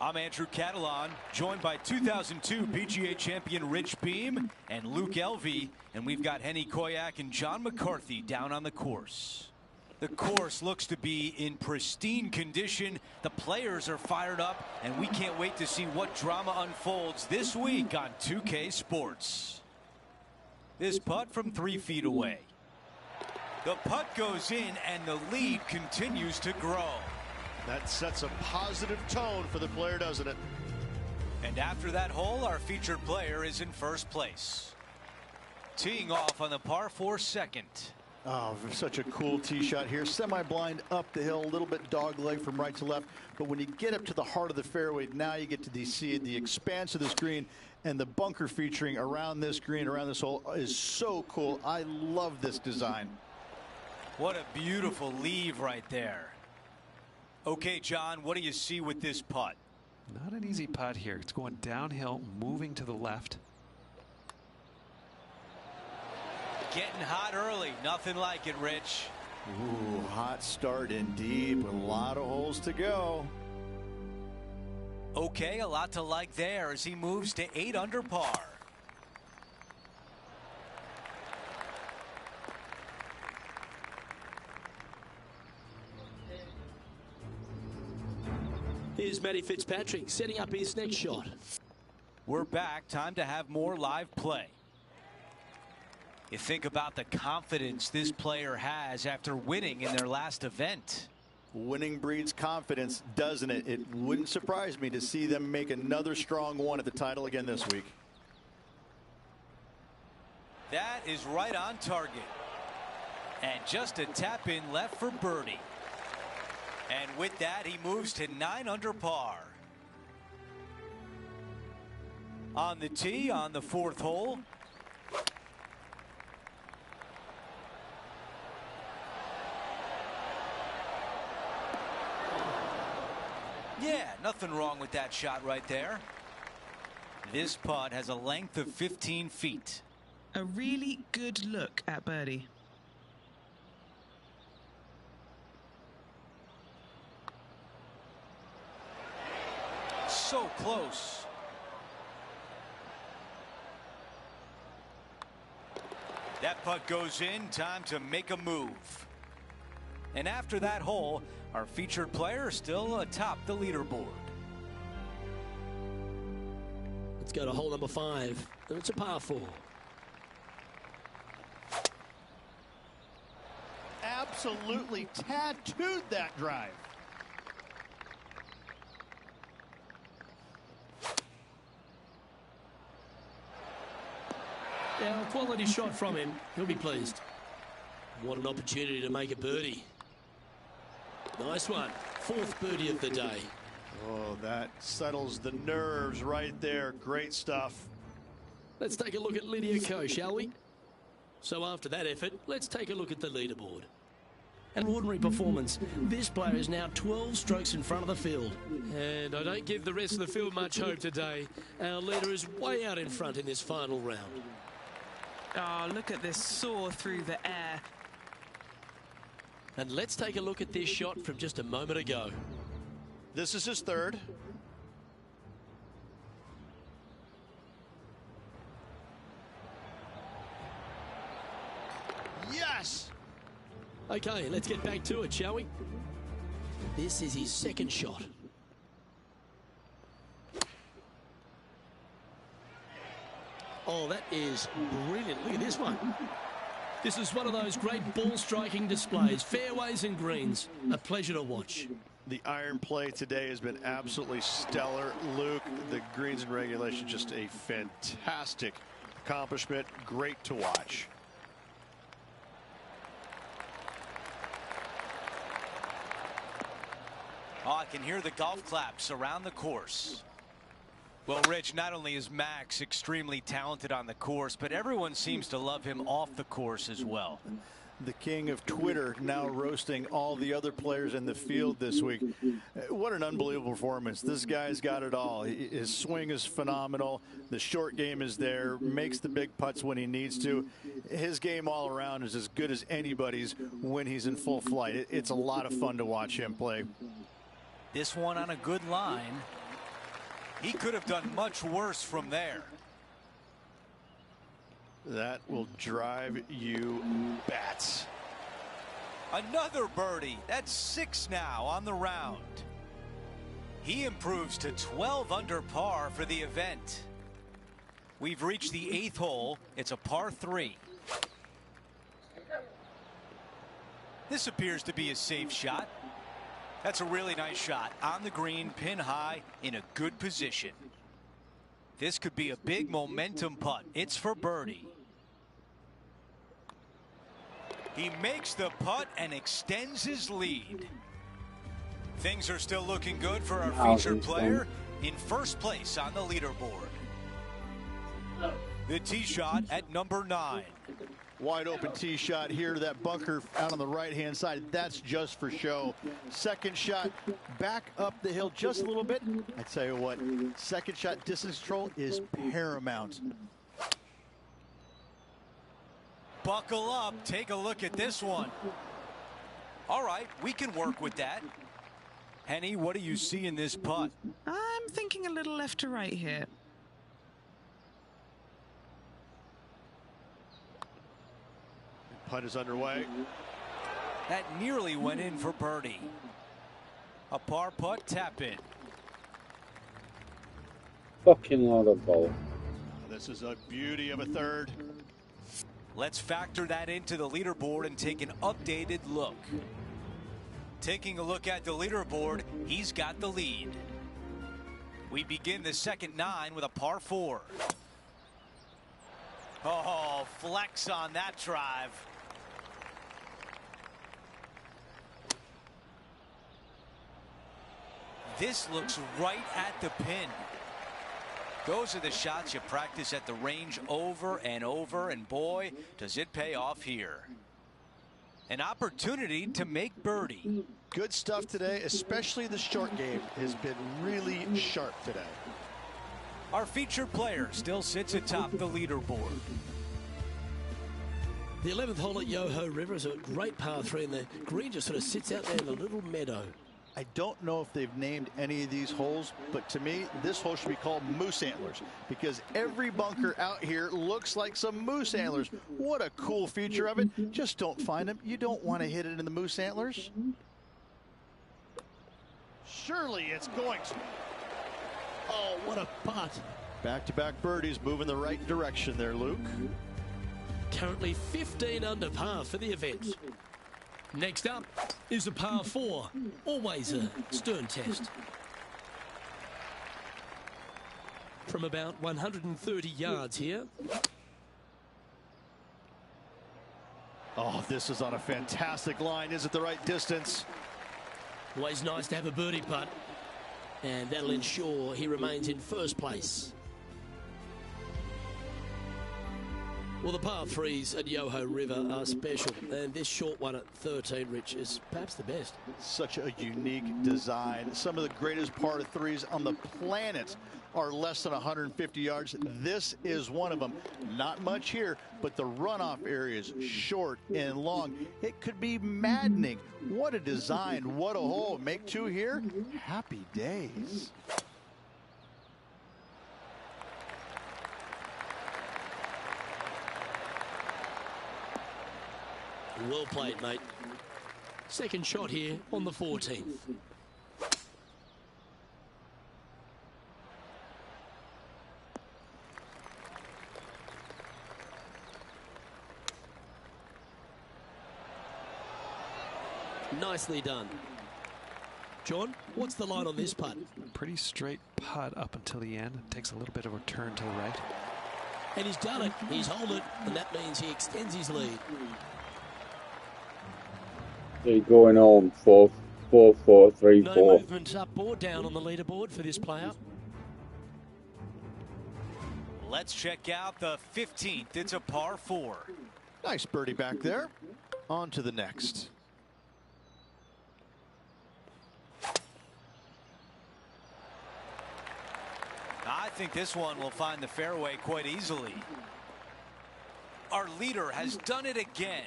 A: I'm Andrew Catalan, joined by 2002 PGA champion Rich Beam and Luke Elvey, and we've got Henny Koyak and John McCarthy down on the course. The course looks to be in pristine condition. The players are fired up, and we can't wait to see what drama unfolds this week on 2K Sports. This putt from 3 feet away. The putt goes in, and the lead continues to grow.
C: That sets a positive tone for the player, doesn't it?
A: And after that hole, our featured player is in first place. Teeing off on the par 4 second.
B: Oh, such a cool tee shot here. Semi-blind up the hill, a little bit dog leg from right to left. But when you get up to the heart of the fairway, now you get to see the expanse of this green, and the bunker featuring around this green, around this hole, is so cool. I love this design.
A: What a beautiful leave right there. Okay, John, what do you see with this putt?
F: Not an easy putt here. It's going downhill, moving to the left.
A: Getting hot early. Nothing like it, Rich.
B: Ooh, hot start indeed, but a lot of holes to go.
A: Okay, a lot to like there as he moves to 8 under par.
E: Here's Matty Fitzpatrick setting up his next shot.
A: We're back. Time to have more live play. You think about the confidence this player has after winning in their last event.
B: Winning breeds confidence, doesn't it? It wouldn't surprise me to see them make another strong one at the title again this week.
A: That is right on target. And just a tap in left for birdie. And with that, he moves to 9 under par. On the tee on the 4th hole. Yeah, nothing wrong with that shot right there. This putt has a length of 15 feet.
D: A really good look at birdie.
A: So close. That putt goes in. Time to make a move. And after that hole, our featured player still atop the leaderboard.
E: Let's go to hole number 5. It's a par 4.
C: Absolutely tattooed that drive.
E: Now, a quality shot from him. He'll be pleased. What an opportunity to make a birdie. Nice one. 4th birdie of the day.
C: Oh, that settles the nerves right there. Great stuff.
E: Let's take a look at Lydia Ko, shall we? So after that effort, let's take a look at the leaderboard. An ordinary performance. This player is now 12 strokes in front of the field. And I don't give the rest of the field much hope today. Our leader is way out in front in this final round.
D: Oh, look at this soar through the air.
E: And let's take a look at this shot from just a moment ago.
C: This is his 3rd. Yes!
E: Okay, let's get back to it, shall we? This is his 2nd shot. Oh, that is brilliant. Look at this one. This is one of those great ball striking displays. Fairways and greens. A pleasure to watch.
C: The iron play today has been absolutely stellar. Luke, the greens and regulation, just a fantastic accomplishment. Great to watch.
A: Oh, I can hear the golf claps around the course. Well, Rich, not only is Max extremely talented on the course, but everyone seems to love him off the course as well.
B: The king of Twitter now roasting all the other players in the field this week. What an unbelievable performance. This guy's got it all. His swing is phenomenal. The short game is there, makes the big putts when he needs to. His game all around is as good as anybody's when he's in full flight. It's a lot of fun to watch him play.
A: This one on a good line. He could have done much worse from there.
B: That will drive you bats.
A: Another birdie. That's 6 now on the round. He improves to 12 under par for the event. We've reached the 8th hole. It's a par 3. This appears to be a safe shot. That's a really nice shot on the green, pin high, in a good position. This could be a big momentum putt. It's for birdie. He makes the putt and extends his lead. Things are still looking good for our featured player in first place on the leaderboard. The tee shot at number 9.
B: Wide open tee shot here to that bunker out on the right-hand side. That's just for show. Second shot back up the hill just a little bit. I tell you what, second shot distance control is paramount.
A: Buckle up. Take a look at this one. All right, we can work with that. Henny, what do you see in this putt?
D: I'm thinking a little left to right here.
B: Putt is underway.
A: That nearly went in for birdie. A par putt, tap in.
G: Fucking lot of ball.
B: This is a beauty of a third.
A: Let's factor that into the leaderboard and take an updated look. Taking a look at the leaderboard, he's got the lead. We begin the second 9 with a par 4. Oh, flex on that drive. This looks right at the pin. Those are the shots you practice at the range over and over, and boy, does it pay off here. An opportunity to make birdie.
B: Good stuff today, especially the short game has been really sharp today.
A: Our featured player still sits atop the leaderboard.
E: The 11th hole at Yoho River is a great par 3, and the green just sort of sits out there in a little meadow.
B: I don't know if they've named any of these holes, but to me, this hole should be called Moose Antlers because every bunker out here looks like some moose antlers. What a cool feature of it. Just don't find them. You don't want to hit it in the moose antlers. Surely it's going to.
E: Oh, what a putt.
B: Back-to-back birdies moving the right direction there, Luke.
E: Currently 15 under par for the event. Next up is a par 4. Always a stern test. From about 130 yards here.
B: Oh, this is on a fantastic line. Is it the right distance?
E: Always nice to have a birdie putt. And that'll ensure he remains in first place. Well, the par 3s at Yoho River are special, and this short one at 13, Rich, is perhaps the best.
B: Such a unique design. Some of the greatest par 3s on the planet are less than 150 yards. This is one of them. Not much here, but the runoff area is short and long. It could be maddening. What a design. What a hole. Make 2 here. Happy days.
E: Well played, mate. Second shot here on the 14th. Nicely done. John, what's the line on this putt?
F: Pretty straight putt up until the end. Takes a little bit of a turn to the right.
E: And he's done it. He's held it, and that means he extends his lead.
G: They're going home 4, 4, 4, 3,
E: No
G: 4.
E: movement up or down on the leaderboard for this player.
A: Let's check out the 15th. It's a par 4.
B: Nice birdie back there.
C: On to the next.
A: I think this one will find the fairway quite easily. Our leader has done it again.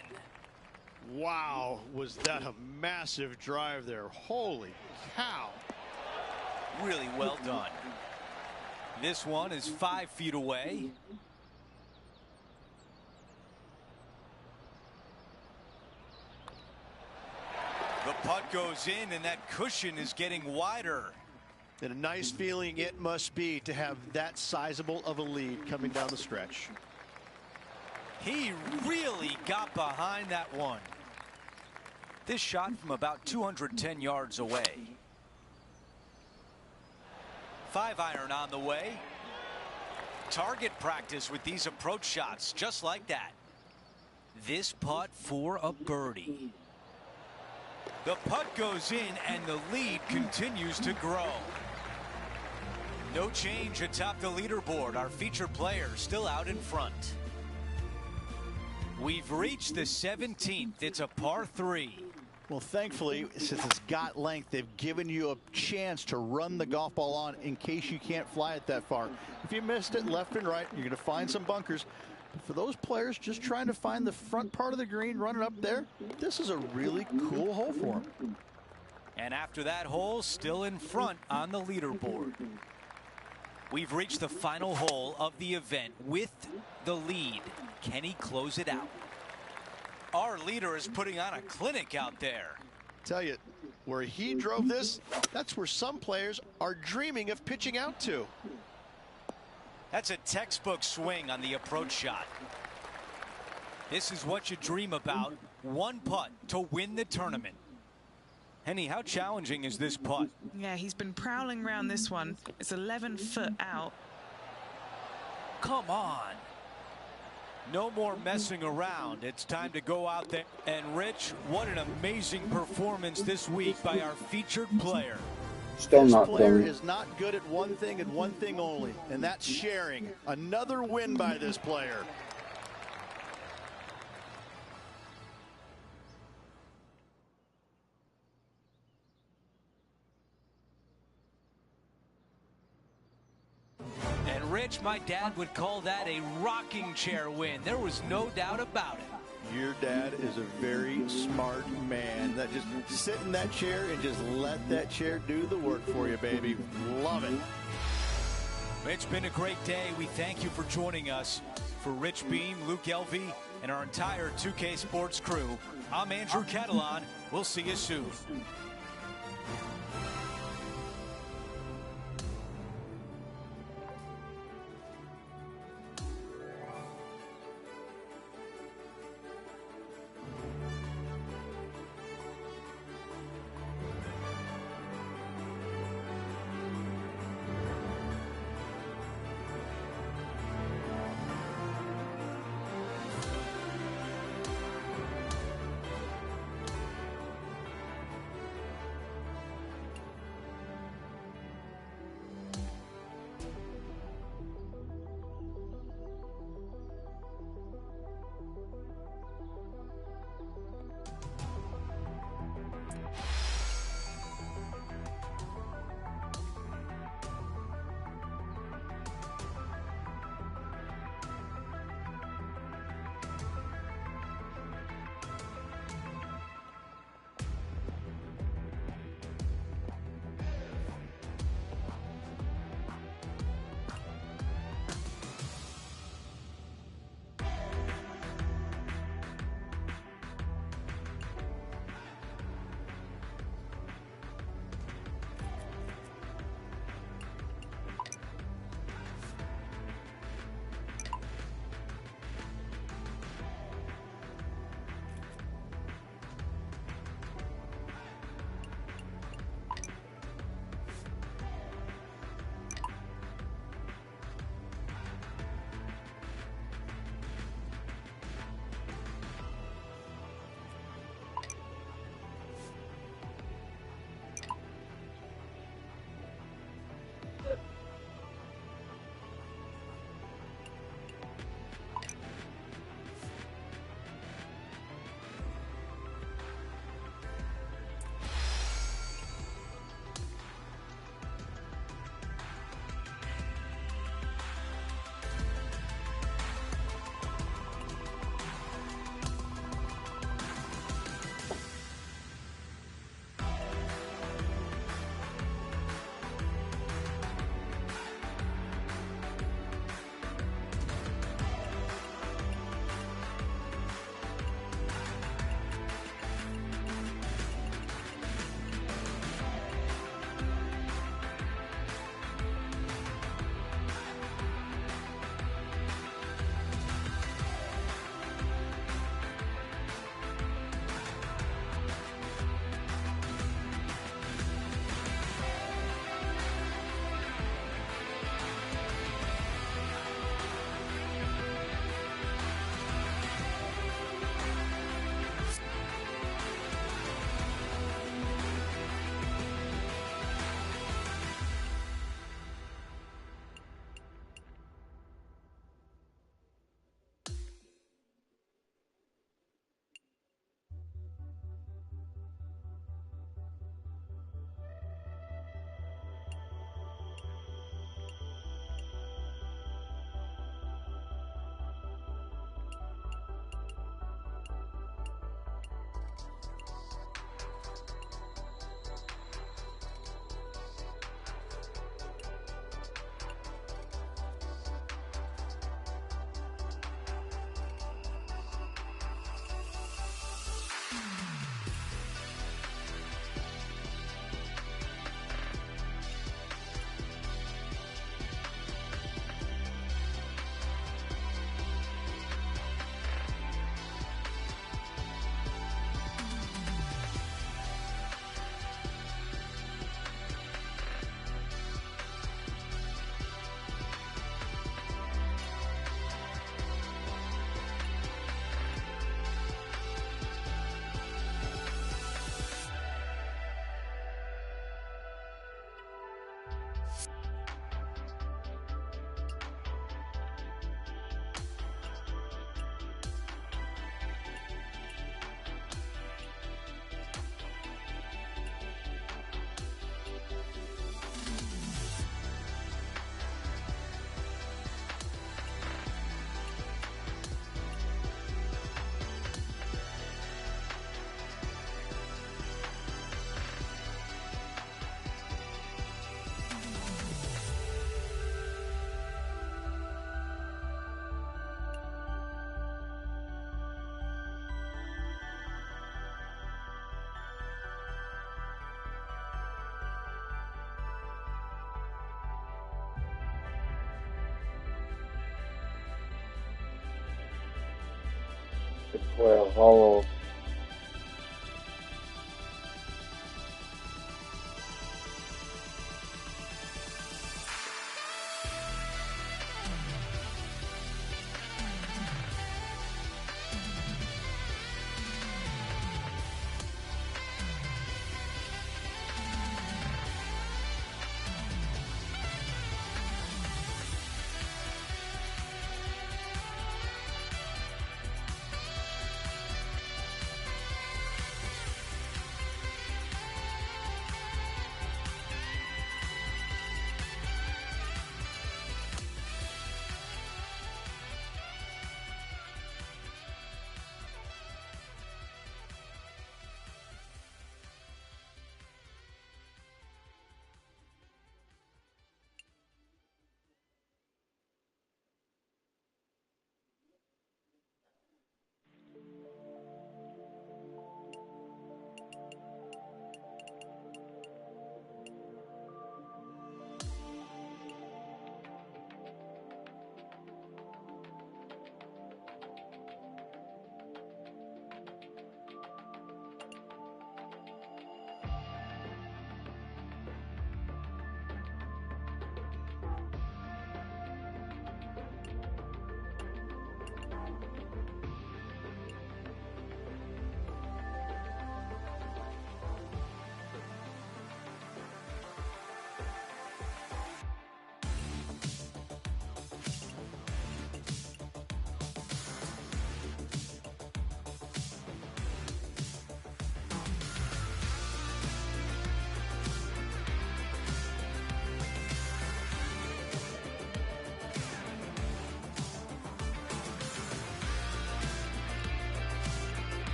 C: Wow, was that a massive drive there. Holy cow.
A: Really well done. This one is 5 feet away. The putt goes in, and that cushion is getting wider.
C: And a nice feeling it must be to have that sizable of a lead coming down the stretch.
A: He really got behind that one. This shot from about 210 yards away. 5-iron on the way. Target practice with these approach shots, just like that. This putt for a birdie. The putt goes in, and the lead continues to grow. No change atop the leaderboard. Our featured player still out in front. We've reached the 17th. It's a par 3.
C: Well, thankfully, since it's got length, they've given you a chance to run the golf ball on in case you can't fly it that far. If you missed it left and right, you're going to find some bunkers. But for those players just trying to find the front part of the green, running up there, this is a really cool hole for them.
A: And after that hole, still in front on the leaderboard. We've reached the final hole of the event with the lead. Can he close it out? Our leader is putting on a clinic out there.
C: Tell you, where he drove this, that's where some players are dreaming of pitching out to.
A: That's a textbook swing on the approach shot. This is what you dream about. One putt to win the tournament. Henny, how challenging is this putt?
D: Yeah, he's been prowling around this one. It's 11 foot out.
A: Come on. No more messing around. It's time to go out there. And Rich, what an amazing performance this week by our featured player.
G: Still
C: This
G: not
C: player
G: done.
C: is not good at one thing and one thing only, and that's sharing. Another win by this player.
A: And Rich, my dad would call that a rocking chair win. There was no doubt about it.
C: Your dad is a very smart man. That just sit in that chair and just let that chair do the work for you, baby. Love it.
A: It's been a great day. We thank you for joining us. For Rich Beam, Luke Elvey, and our entire 2K Sports crew, I'm Andrew Catalan. We'll see you soon.
G: It's 12 hollow.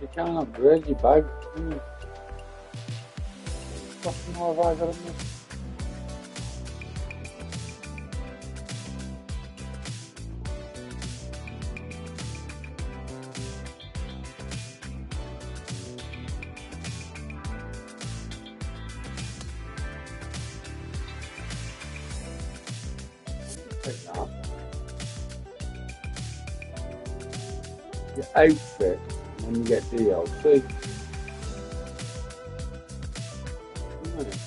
G: You can't upgrade your bag. What more have I got to miss? Your outfit when you get DLC. Right.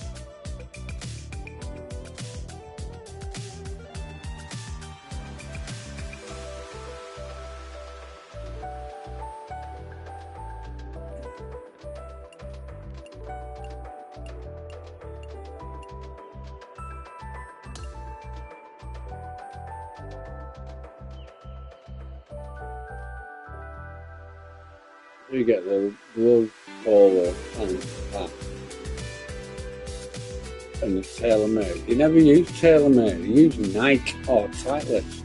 G: You get the blue polo and that. And it's tailor-made. You never use tailor-made, you use Nike or Titleist.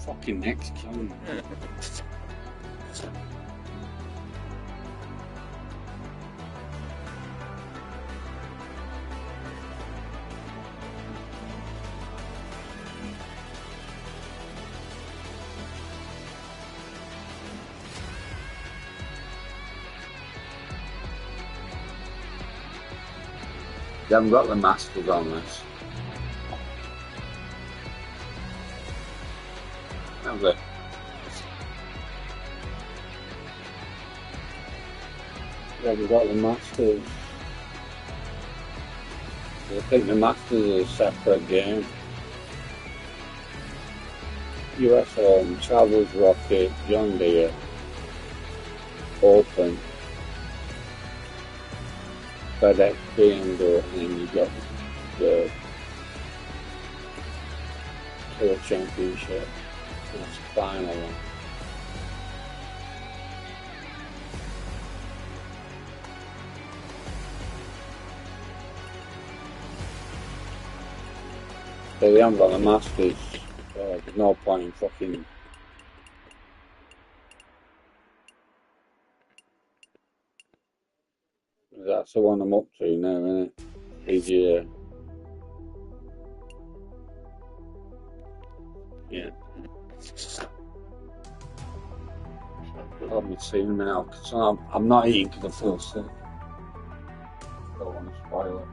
G: Fucking next killing. They haven't got the masters on this. Have they? They haven't got the masters. I think the masters is a separate game. US Home, Travels Rocket, John Deere, Open, FedEx, BMW, and then you've got the Tour Championship. That's the final one. So they haven't got the Masters. There's no point in fucking. That's the one I'm up to now, isn't it? PGA. Yeah. I'll be seeing them now because I'm not eating because I feel sick. Don't want to spoil it.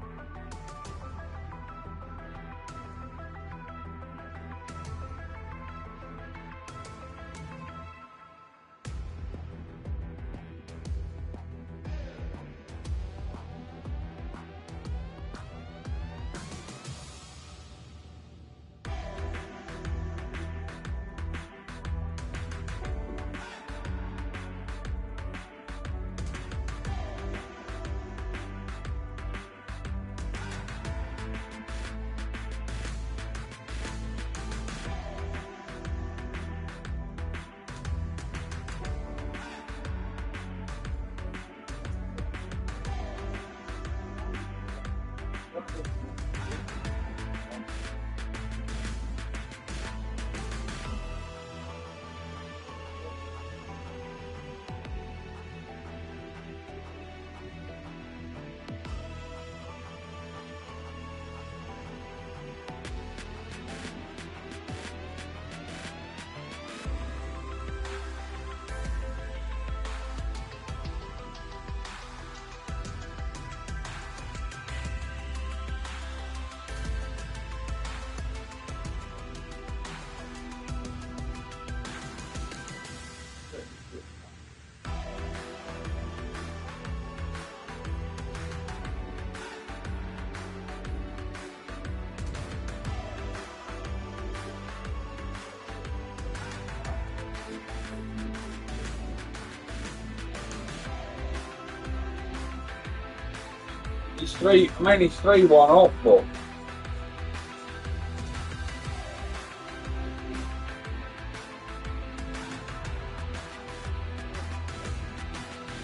G: It's 3, I mean, it's 3-1 up, but.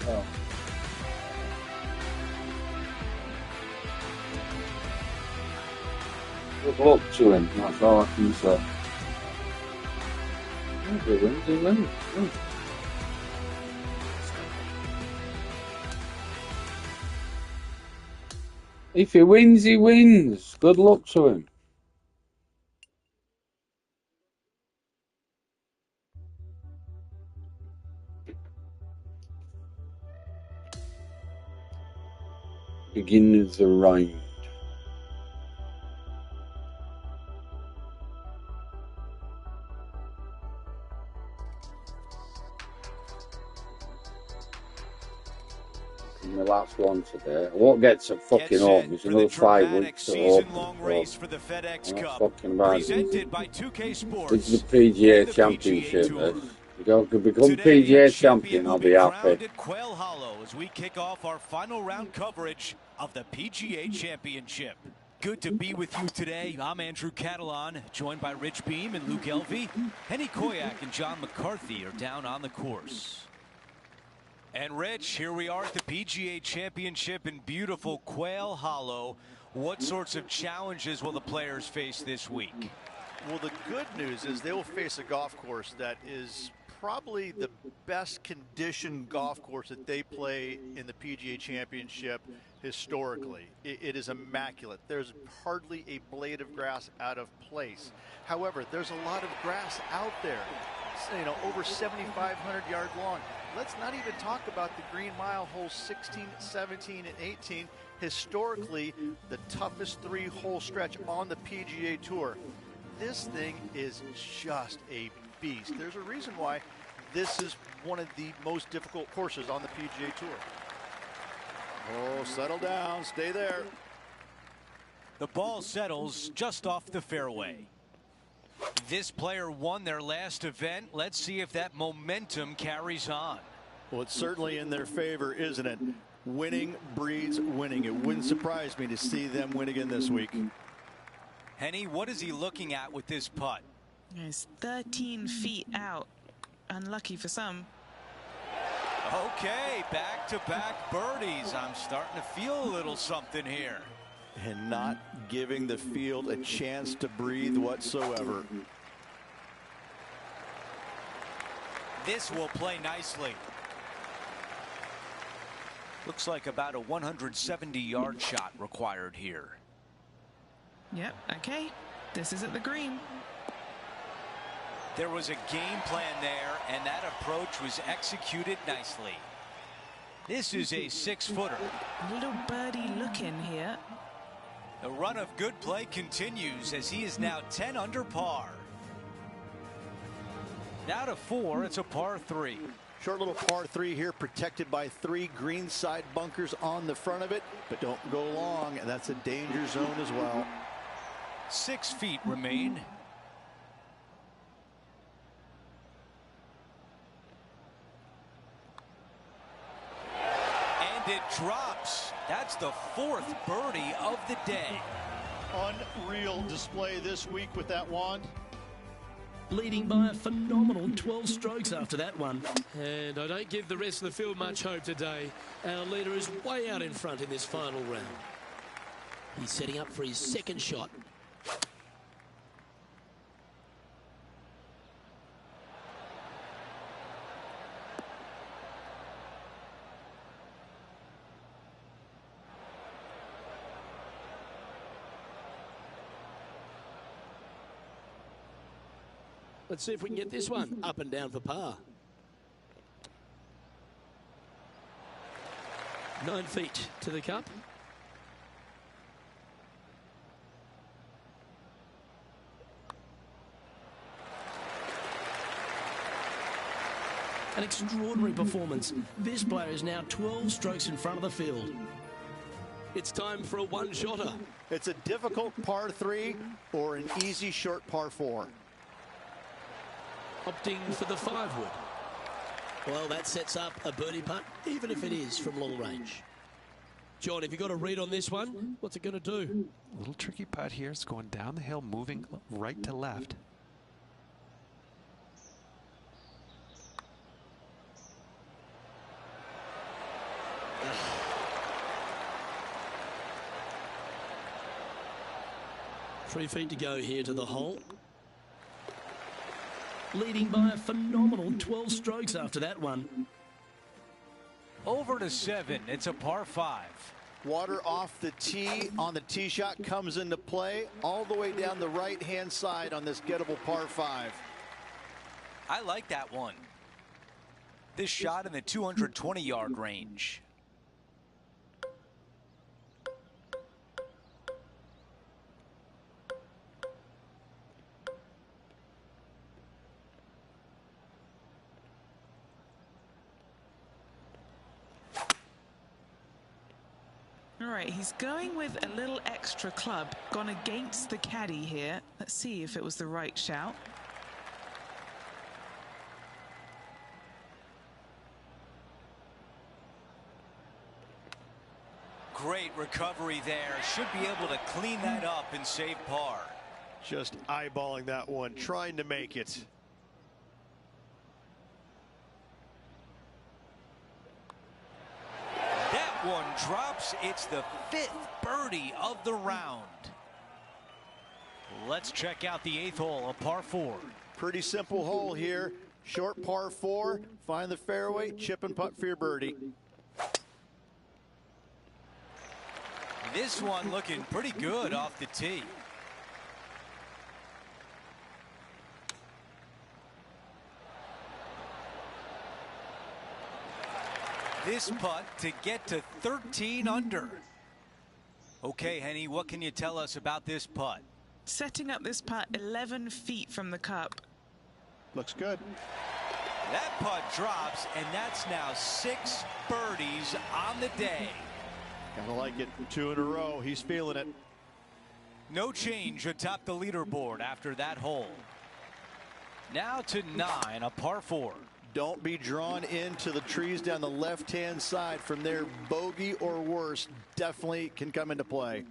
G: Oh. Good luck to him, that's all I can say. If he wins, he wins. If he wins, he wins. Good luck to him. Beginning of the round. The last one today. I won't get to fucking home. It's another 5 weeks to
A: season-long race for the FedEx Cup, presented by 2K Sports.
G: It's the PGA Championship. If I can become PGA champion, I'll be happy.
A: At Quail Hollow as we kick off our final round coverage of the PGA Championship. Good to be with you today. I'm Andrew Catalan, joined by Rich Beam and Luke Elvey. Henny Koyak and John McCarthy are down on the course. And Rich, here we are at the PGA Championship in beautiful Quail Hollow. What sorts of challenges will the players face this week?
B: Well, the good news is they will face a golf course that is probably the best conditioned golf course that they play in the PGA Championship historically. It is immaculate. There's hardly a blade of grass out of place. However, there's a lot of grass out there, you know, over 7,500 yards long. Let's not even talk about the Green Mile holes 16, 17, and 18. Historically, the toughest 3-hole stretch on the PGA Tour. This thing is just a beast. There's a reason why this is one of the most difficult courses on the PGA Tour.
C: Oh, settle down. Stay there.
A: The ball settles just off the fairway. This player won their last event. Let's see if that momentum carries on.
B: Well, it's certainly in their favor, isn't it? Winning breeds winning. It wouldn't surprise me to see them win again this week.
A: Henny, what is he looking at with this putt?
D: It's 13 feet out. Unlucky for some.
A: Okay, back-to-back birdies. I'm starting to feel a little something here.
B: And not giving the field a chance to breathe whatsoever.
A: This will play nicely. Looks like about a 170-yard shot required here.
D: Yep, okay. This is at the green.
A: There was a game plan there, and that approach was executed nicely. This is a 6-footer.
D: A little birdie look in here.
A: The run of good play continues as he is now 10 under par. Now to 4, it's a par 3.
B: Short little par 3 here, protected by 3 greenside bunkers on the front of it, but don't go long, and that's a danger zone as well.
A: 6 feet remain. And it drops. That's the 4th birdie of the day.
B: Unreal display this week with that wand.
E: Leading by a phenomenal 12 strokes after that one. And I don't give the rest of the field much hope today. Our leader is way out in front in this final round. He's setting up for his second shot. Let's see if we can get this one up and down for par. 9 feet to the cup. An extraordinary performance. This player is now 12 strokes in front of the field. It's time for a one-shotter.
B: It's a difficult par 3 or an easy short par 4.
E: Opting for the 5-wood. Well, that sets up a birdie putt, even if it is from long range. John, have you got a read on this one? What's it going to do?
F: A little tricky putt here. It's going down the hill, moving right to left.
E: Three feet to go here to the hole. Leading by a phenomenal 12 strokes after that one.
A: Over to 7. It's a par 5.
B: Water off the tee on the tee shot comes into play all the way down the right-hand side on this gettable par 5.
A: I like that one. This shot in the 220-yard range.
D: All right, he's going with a little extra club, gone against the caddy here. Let's see if it was the right shout.
A: Great recovery there. Should be able to clean that up and save par.
C: Just eyeballing that one, trying to make it.
A: That one drops. It's the 5th birdie of the round. Let's check out the 8th hole, a par 4.
B: Pretty simple hole here. Short par 4. Find the fairway, chip and putt for your birdie.
A: This one looking pretty good off the tee. This putt to get to 13 under. Okay, Henny, what can you tell us about this putt?
D: Setting up this putt 11 feet from the cup.
B: Looks good.
A: That putt drops, and that's now 6 birdies on the day.
B: Gotta like it. 2 in a row. He's feeling it.
A: No change atop the leaderboard after that hole. Now to 9, a par 4.
B: Don't be drawn into the trees down the left-hand side. From there, bogey or worse definitely can come into play.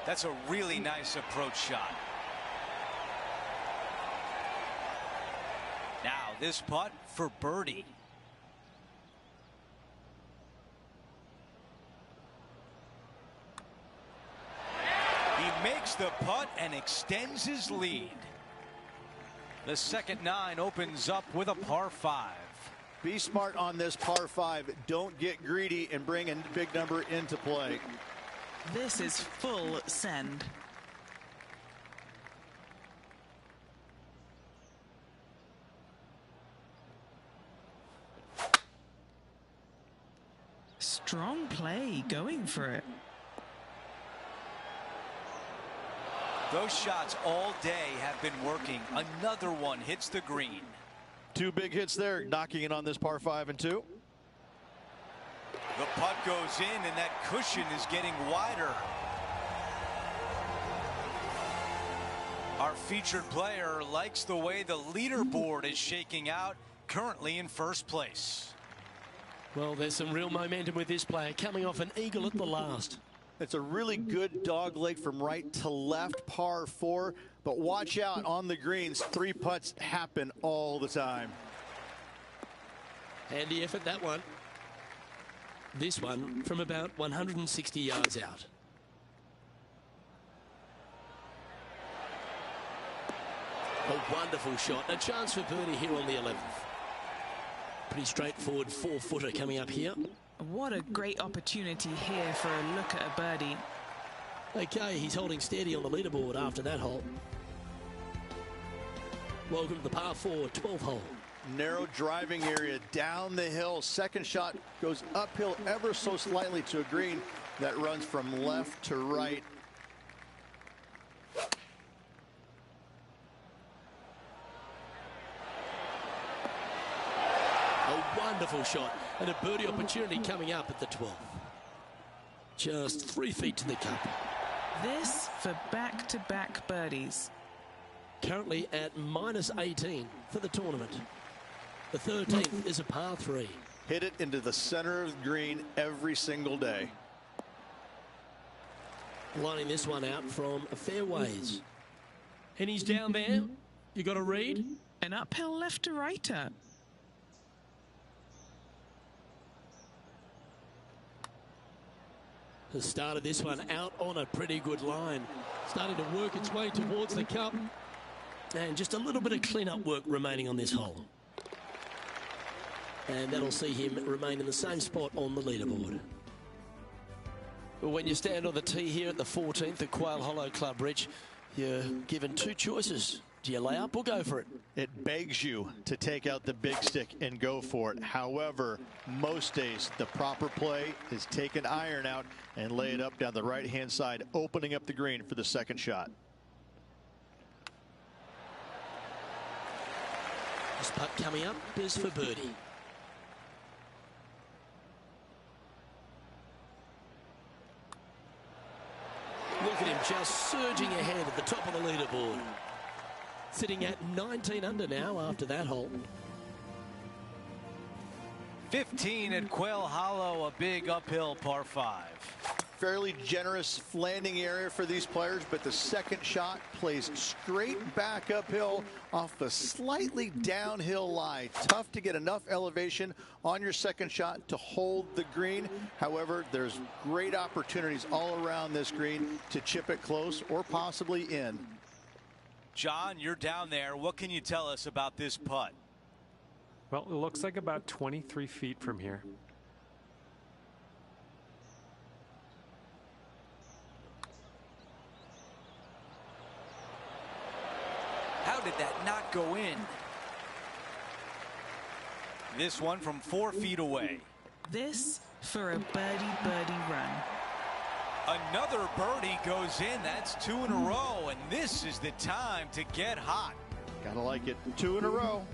A: That's a really nice approach shot. Now this putt for birdie. He makes the putt and extends his lead. The second 9 opens up with a par 5.
B: Be smart on this par 5. Don't get greedy and bring a big number into play.
D: This is full send. Strong play, going for it.
A: Those shots all day have been working. Another one hits the green.
B: 2 big hits there, knocking it on this par 5 and 2.
A: The putt goes in, and that cushion is getting wider. Our featured player likes the way the leaderboard is shaking out, currently in first place.
E: Well, there's some real momentum with this player, coming off an eagle at the last.
B: It's a really good dog leg from right to left, par 4. But watch out on the greens. 3 putts happen all the time.
E: Handy effort, that one. This one from about 160 yards out. A wonderful shot. A chance for birdie here on the 11th. Pretty straightforward 4-footer coming up here.
D: What a great opportunity here for a look at a birdie.
E: Okay, he's holding steady on the leaderboard after that hole. Welcome to the par 4 12th hole.
B: Narrow driving area down the hill. Second shot goes uphill ever so slightly to a green that runs from left to right.
E: A wonderful shot and a birdie opportunity coming up at the 12th. Just 3 feet to the cup.
D: This for back-to-back birdies.
E: Currently at -18 for the tournament. The 13th is a par 3.
B: Hit it into the center of the green every single day.
E: Lining this one out from fairways. And he's down there. You got to read.
D: An uphill left to righter.
E: Has started this one out on a pretty good line. Starting to work its way towards the cup. And just a little bit of clean-up work remaining on this hole. And that'll see him remain in the same spot on the leaderboard. When you stand on the tee here at the 14th at Quail Hollow Club, Rich, you're given two choices. Do you lay up or go for it?
B: It begs you to take out the big stick and go for it. However, most days the proper play is take an iron out and lay it up down the right-hand side, opening up the green for the second shot.
E: This putt coming up is for birdie. Look at him just surging ahead at the top of the leaderboard. Sitting at 19 under now after that hole.
A: 15 at Quail Hollow, a big uphill par 5.
B: Fairly generous landing area for these players, but the second shot plays straight back uphill off a slightly downhill lie. Tough to get enough elevation on your second shot to hold the green. However, there's great opportunities all around this green to chip it close or possibly in.
A: John, you're down there. What can you tell us about this putt?
F: Well, it looks like about 23 feet from here.
A: How did that not go in? This one from 4 feet away.
D: This for a birdie run.
A: Another birdie goes in. That's 2 in a row, and this is the time to get hot.
B: Gotta like it. 2 in a row.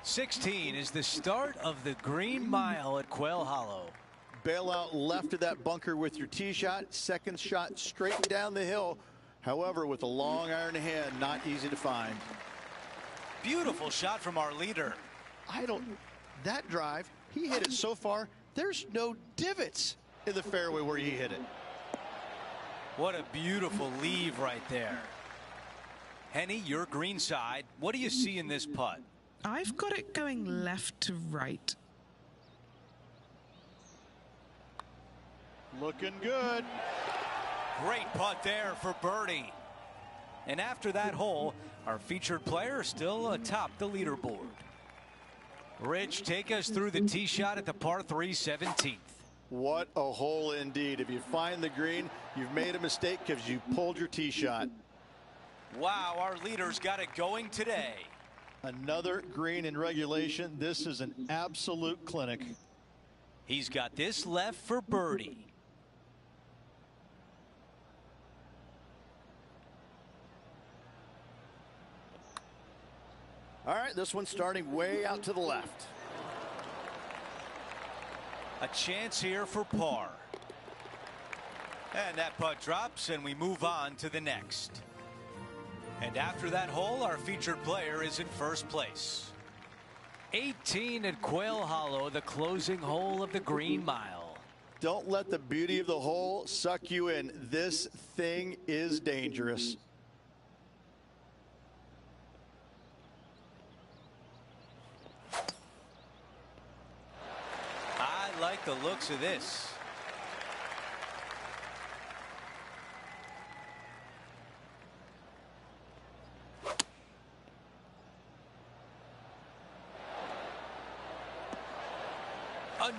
A: 16 is the start of the Green Mile at Quail Hollow.
B: Bail out left of that bunker with your tee shot. Second shot straight down the hill. However, with a long iron hand, not easy to find.
A: Beautiful shot from our leader.
B: That drive, he hit it so far, there's no divots in the fairway where he hit it.
A: What a beautiful leave right there. Henny, your green side. What do you see in this putt?
D: I've got it going left to right.
B: Looking good.
A: Great putt there for birdie. And after that hole, our featured player still atop the leaderboard. Rich, take us through the tee shot at the par 3 17th.
B: What a hole indeed. If you find the green, you've made a mistake because you pulled your tee shot.
A: Wow, our leader's got it going today.
B: Another green in regulation. This is an absolute clinic.
A: He's got this left for birdie.
B: All right, this one's starting way out to the left.
A: A chance here for par. And that putt drops, and we move on to the next. And after that hole, our featured player is in first place. 18 at Quail Hollow, the closing hole of the Green Mile.
B: Don't let the beauty of the hole suck you in. This thing is dangerous.
A: I like the looks of this.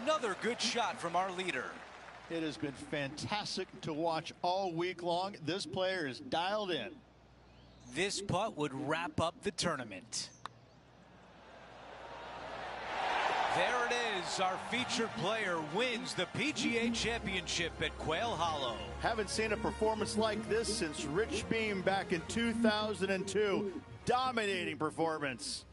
A: Another good shot from our leader.
B: It has been fantastic to watch all week long. This player is dialed in.
A: This putt would wrap up the tournament. There it is. Our featured player wins the PGA Championship at Quail Hollow.
B: Haven't seen a performance like this since Rich Beam back in 2002. Dominating performance.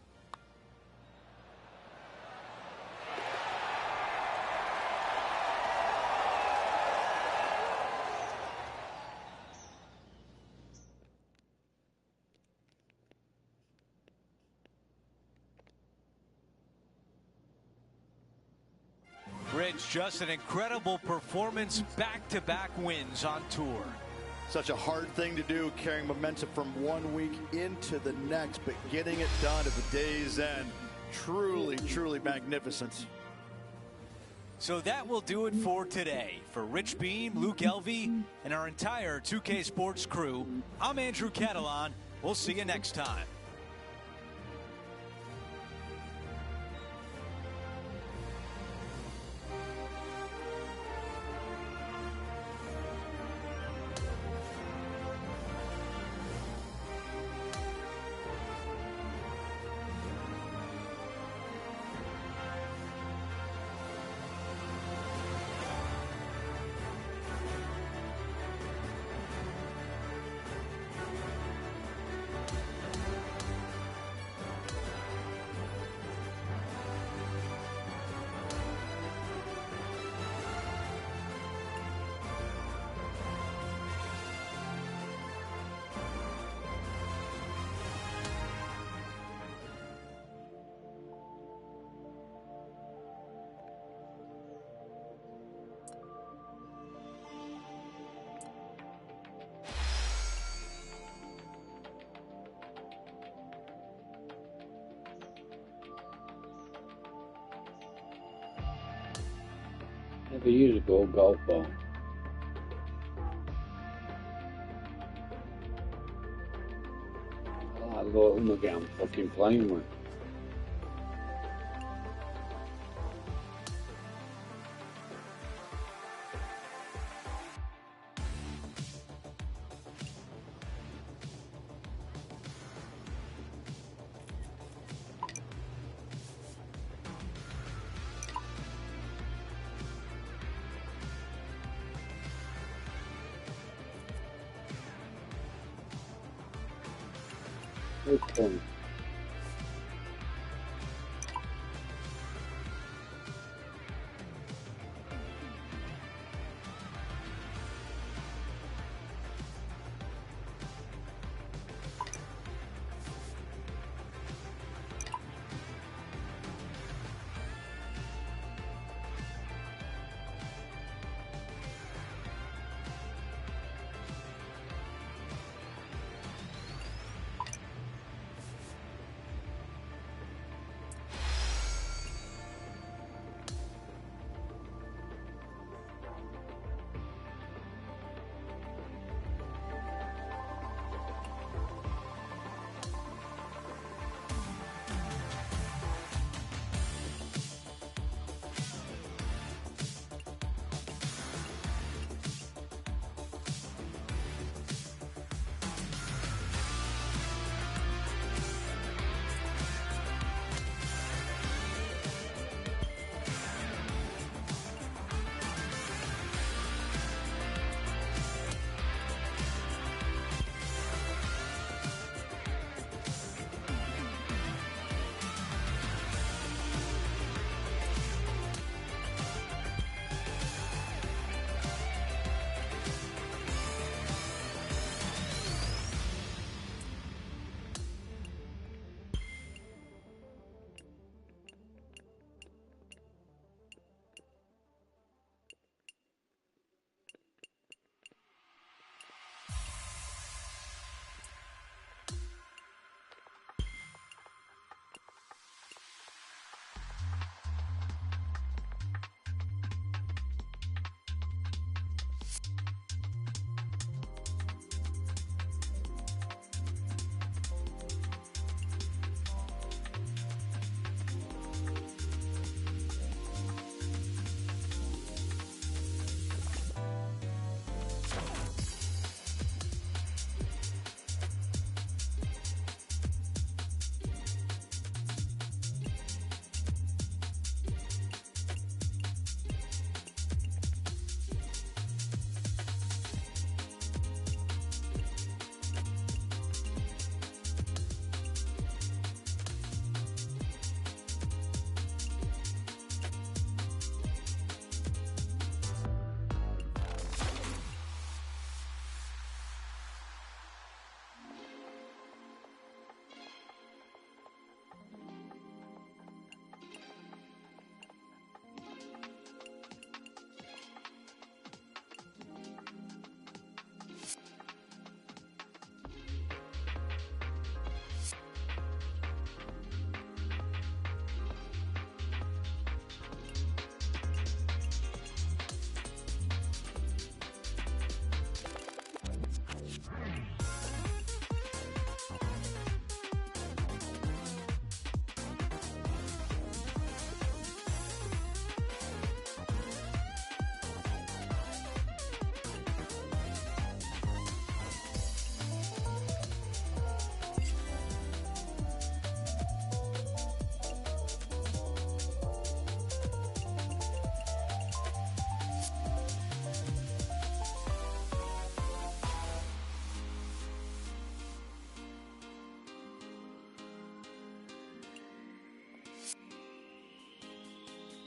A: it's just an incredible performance, back-to-back wins on tour.
B: Such a hard thing to do, carrying momentum from one week into the next, but getting it done at the day's end, truly, truly magnificent.
A: So that will do it for today. For Rich Beam, Luke Elvey, and our entire 2K Sports crew, I'm Andrew Catalan. We'll see you next time.
G: Never use a gold golf ball. I like the little nugget I'm fucking playing with. It's fun.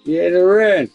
G: Yeah, they're in.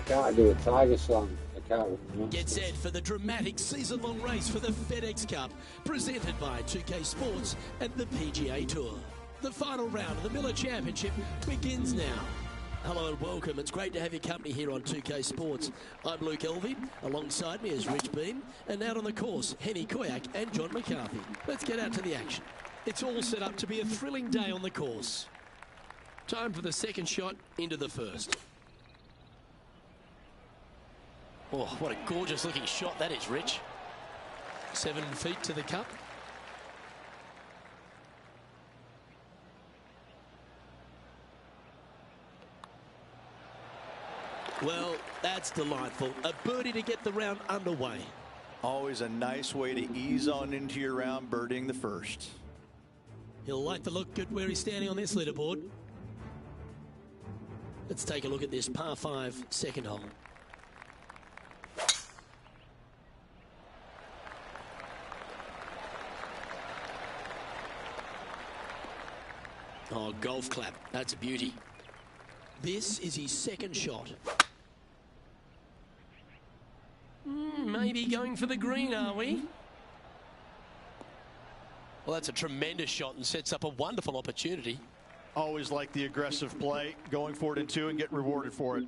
G: I can't do a Tiger song. I can't remember.
E: Get set for the dramatic season-long race for the FedEx Cup, presented by 2K Sports and the PGA Tour. The final round of the Miller Championship begins now. Hello and welcome. It's great to have your company here on 2K Sports. I'm Luke Elvey. Alongside me is Rich Beam. And out on the course, Henny Koyak and John McCarthy. Let's get out to the action. It's all set up to be a thrilling day on the course. Time for the second shot into the first. Oh, what a gorgeous looking shot that is, Rich. 7 feet to the cup. Well, that's delightful. A birdie to get the round underway.
B: Always a nice way to ease on into your round, birdieing the first.
E: He'll like to look good where he's standing on this leaderboard. Let's take a look at this par 5 second hole. Oh, golf clap. That's a beauty. This is his second shot. Maybe going for the green, are we? Well, that's a tremendous shot and sets up a wonderful opportunity.
B: Always like the aggressive play, going for it in 2 and get rewarded for it.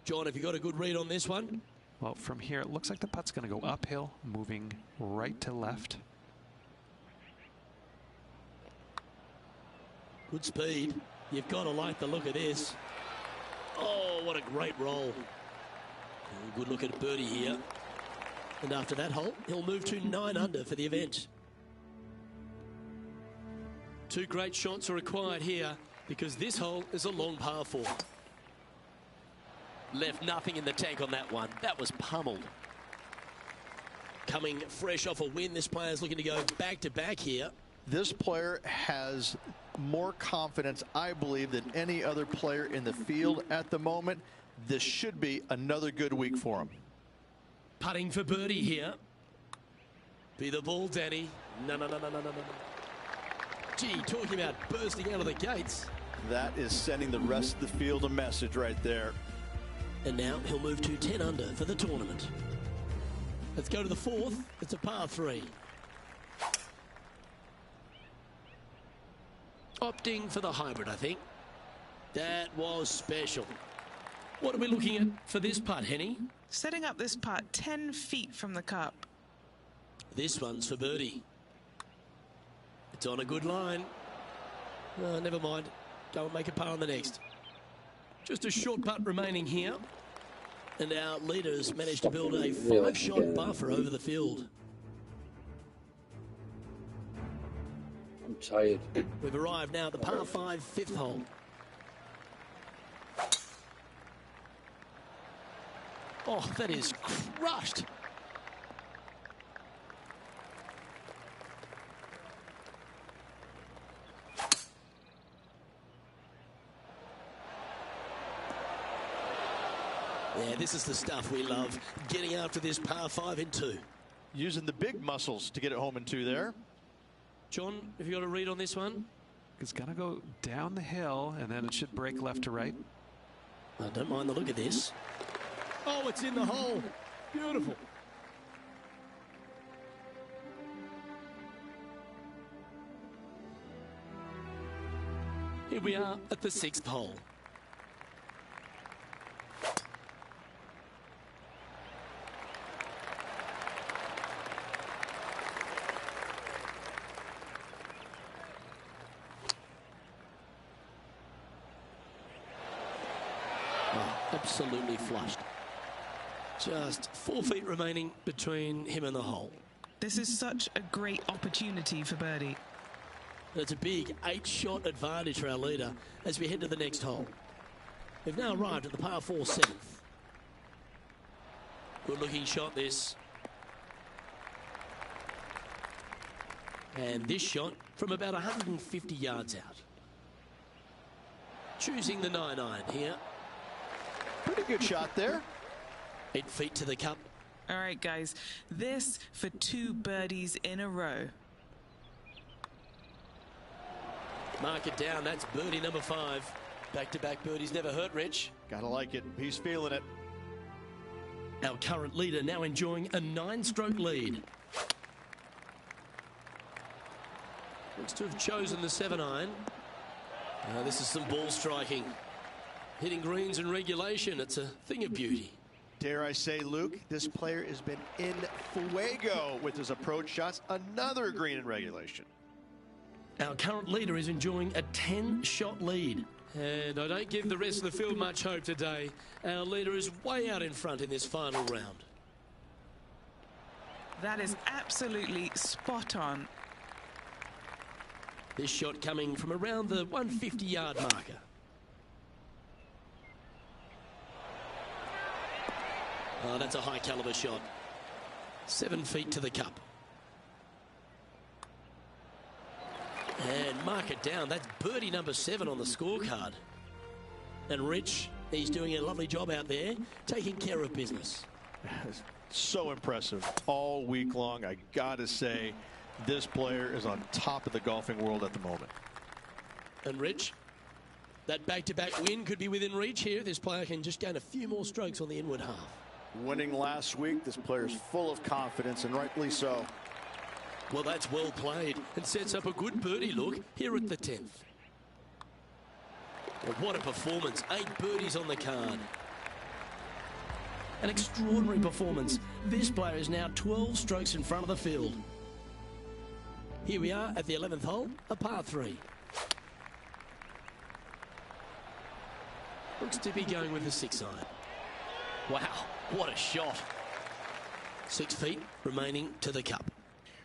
E: John, have you got a good read on this one?
F: Well, from here, it looks like the putt's going to go uphill, moving right to left.
E: Good speed. You've got to like the look of this. Oh, what a great roll. Good look at birdie here. And after that hole, he'll move to 9 under for the event. 2 great shots are required here because this hole is a long par 4. Left nothing in the tank on that one. That was pummeled. Coming fresh off a win, this player's looking to go back-to-back here.
B: This player has more confidence, I believe, than any other player in the field at the moment. This should be another good week for him.
E: Putting for birdie here. Be the ball, Danny. No. Gee, talking about bursting out of the gates.
B: That is sending the rest of the field a message right there.
E: And now he'll move to 10 under for the tournament. Let's go to the 4th. It's a par 3. Opting for the hybrid, I think. That was special. What are we looking at for this putt, Henny?
D: Setting up this putt 10 feet from the cup.
E: This one's for birdie. It's on a good line. Oh, never mind. Go and make a par on the next. Just a short putt remaining here. And our leaders managed to build a 5-shot buffer over the field.
G: I'm tired.
E: We've arrived now at the par 5 5th hole. Oh, that is crushed. Yeah, this is the stuff we love. Getting after this par 5 in 2.
B: Using the big muscles to get it home in 2 there.
E: John, have you got a read on this one?
F: It's going to go down the hill, and then it should break left to right.
E: I don't mind the look of this. Oh, it's in the hole. Beautiful. Here we are at the 6th hole. Absolutely flushed. Just 4 feet remaining between him and the hole.
D: This is such a great opportunity for birdie.
E: It's a big 8-shot advantage for our leader as we head to the next hole. We've now arrived at the par 4 7th. Good looking shot this. And this shot from about 150 yards out. Choosing the 9-iron here.
C: Pretty good shot there.
E: 8 feet to the cup.
D: All right, guys, this for 2 birdies in a row.
E: Mark it down. That's birdie number 5. Back-to-back birdies never hurt, Rich.
C: Gotta like it. He's feeling it.
E: Our current leader now enjoying a 9-stroke lead. Looks to have chosen the 7-iron. This is some ball striking. Hitting greens in regulation, it's a thing of beauty.
C: Dare I say, Luke, this player has been in fuego with his approach shots. Another green in regulation.
E: Our current leader is enjoying a 10-shot lead. And I don't give the rest of the field much hope today. Our leader is way out in front in this final round.
D: That is absolutely spot on.
E: This shot coming from around the 150-yard marker. Oh, that's a high caliber shot. 7 feet to the cup. And mark it down. That's birdie number 7 on the scorecard. And Rich, he's doing a lovely job out there, taking care of business.
C: So impressive all week long. I gotta say, this player is on top of the golfing world at the moment.
E: And Rich, that back-to-back win could be within reach here. This player can just gain a few more strokes on the inward half.
B: Winning last week, this player's full of confidence, and rightly so.
E: Well, that's well played and sets up a good birdie look here at the 10th. Well, what a performance. 8 birdies on the card. An extraordinary performance. This player is now 12 strokes in front of the field. Here we are at the 11th hole, a par 3. Looks to be going with the 6-iron. Wow, what a shot. 6 feet remaining to the cup.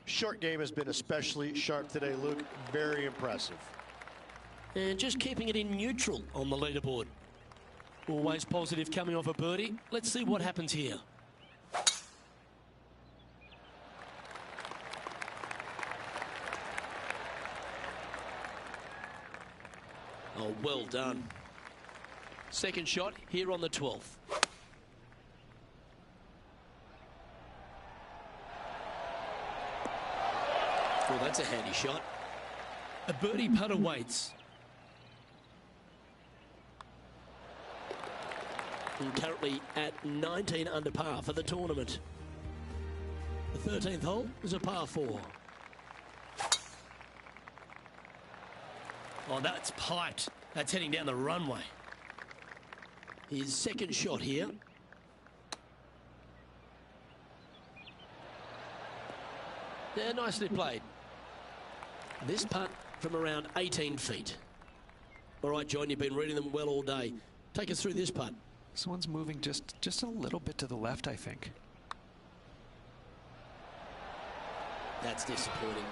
C: Short game has been especially sharp today, Luke. Very impressive.
E: And just keeping it in neutral on the leaderboard. Always positive coming off a birdie. Let's see what happens here. Oh, well done. Second shot here on the 12th. Well, that's a handy shot. A birdie putt awaits. And currently at 19 under par for the tournament. The 13th hole is a par 4. Oh, that's piped. That's heading down the runway. His second shot here. Yeah, nicely played. This putt from around 18 feet. All right, John, you've been reading them well all day. Take us through this putt.
F: This one's moving just a little bit to the left, I think.
E: That's disappointing.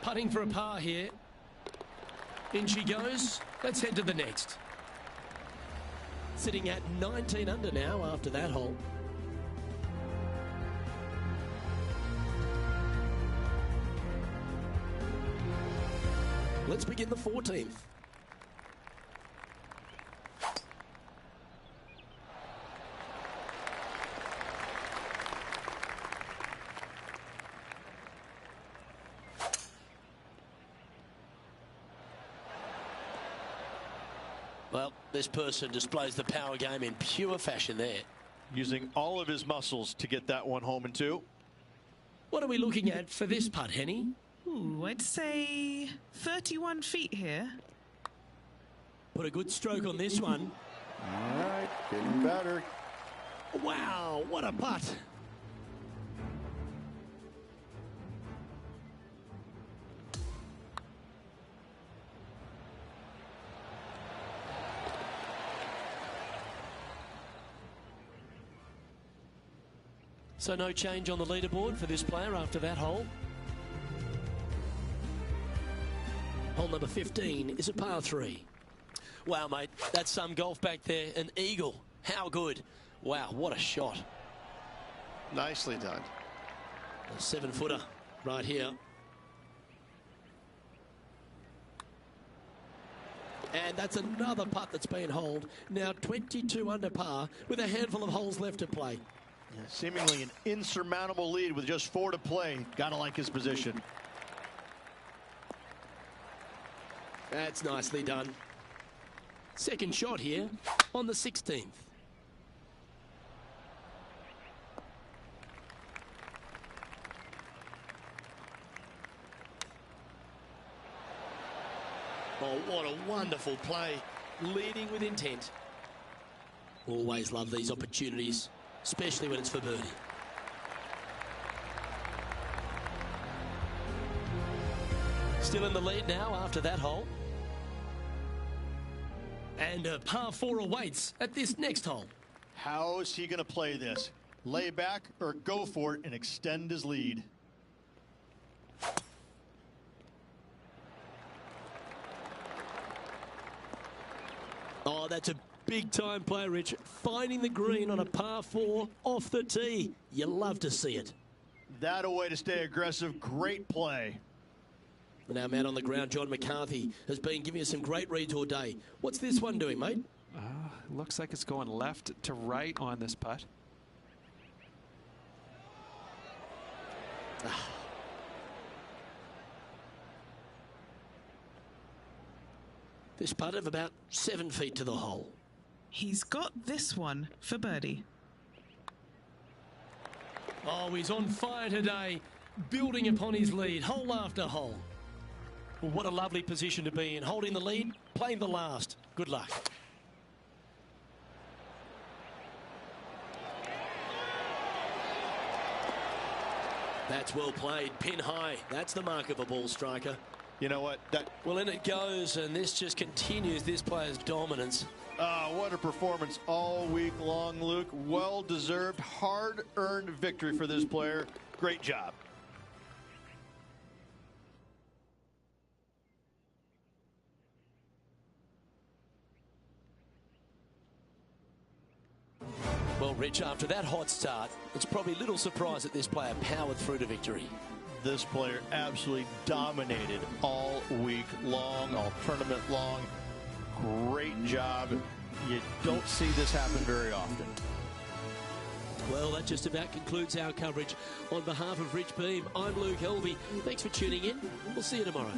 E: Putting for a par here. In she goes. Let's head to the next. Sitting at 19 under now after that hole. Let's begin the 14th. Well, this person displays the power game in pure fashion there.
C: Using all of his muscles to get that one home in 2.
E: What are we looking at for this putt, Henny?
D: Ooh, I'd say 31 feet here.
E: Put a good stroke on this one.
C: All right, getting better.
E: Wow, what a putt. So no change on the leaderboard for this player after that hole. Hole number 15 is a par 3. Wow, mate, that's some golf back there. An eagle. How good. Wow, what a shot.
C: Nicely done.
E: A 7-footer right here. And that's another putt that's been holed. Now 22 under par with a handful of holes left to play.
B: Yeah, seemingly an insurmountable lead with just 4 to play. Gotta like his position.
E: That's nicely done. Second shot here on the 16th. Oh, what a wonderful play. Leading with intent. Always love these opportunities, especially when it's for birdie. Still in the lead now after that hole. And a par 4 awaits at this next hole.
B: How is he going to play this? Lay back or go for it and extend his lead?
E: Oh, that's a big-time play, Rich. Finding the green on a par 4 off the tee. You love to see it.
B: That a way to stay aggressive. Great play.
E: And our man on the ground, John McCarthy, has been giving us some great reads all day. What's this one doing, mate?
F: Looks like it's going left to right on this putt.
E: This putt of about 7 feet to the hole.
D: He's got this one for birdie.
E: Oh, he's on fire today, building upon his lead, hole after hole. Well, what a lovely position to be in, holding the lead, playing the last. Good luck. That's well played, pin high. That's the mark of a ball striker.
B: You know what?
E: Well, in it goes, and this just continues this player's dominance.
B: What a performance all week long, Luke. Well-deserved, hard-earned victory for this player. Great job.
E: Well, Rich, after that hot start, it's probably little surprise that this player powered through to victory.
B: This player absolutely dominated all week long, all tournament long. Great job. You don't see this happen very often.
E: Well, that just about concludes our coverage. On behalf of Rich Beam, I'm Luke Helvey. Thanks for tuning in. We'll see you tomorrow.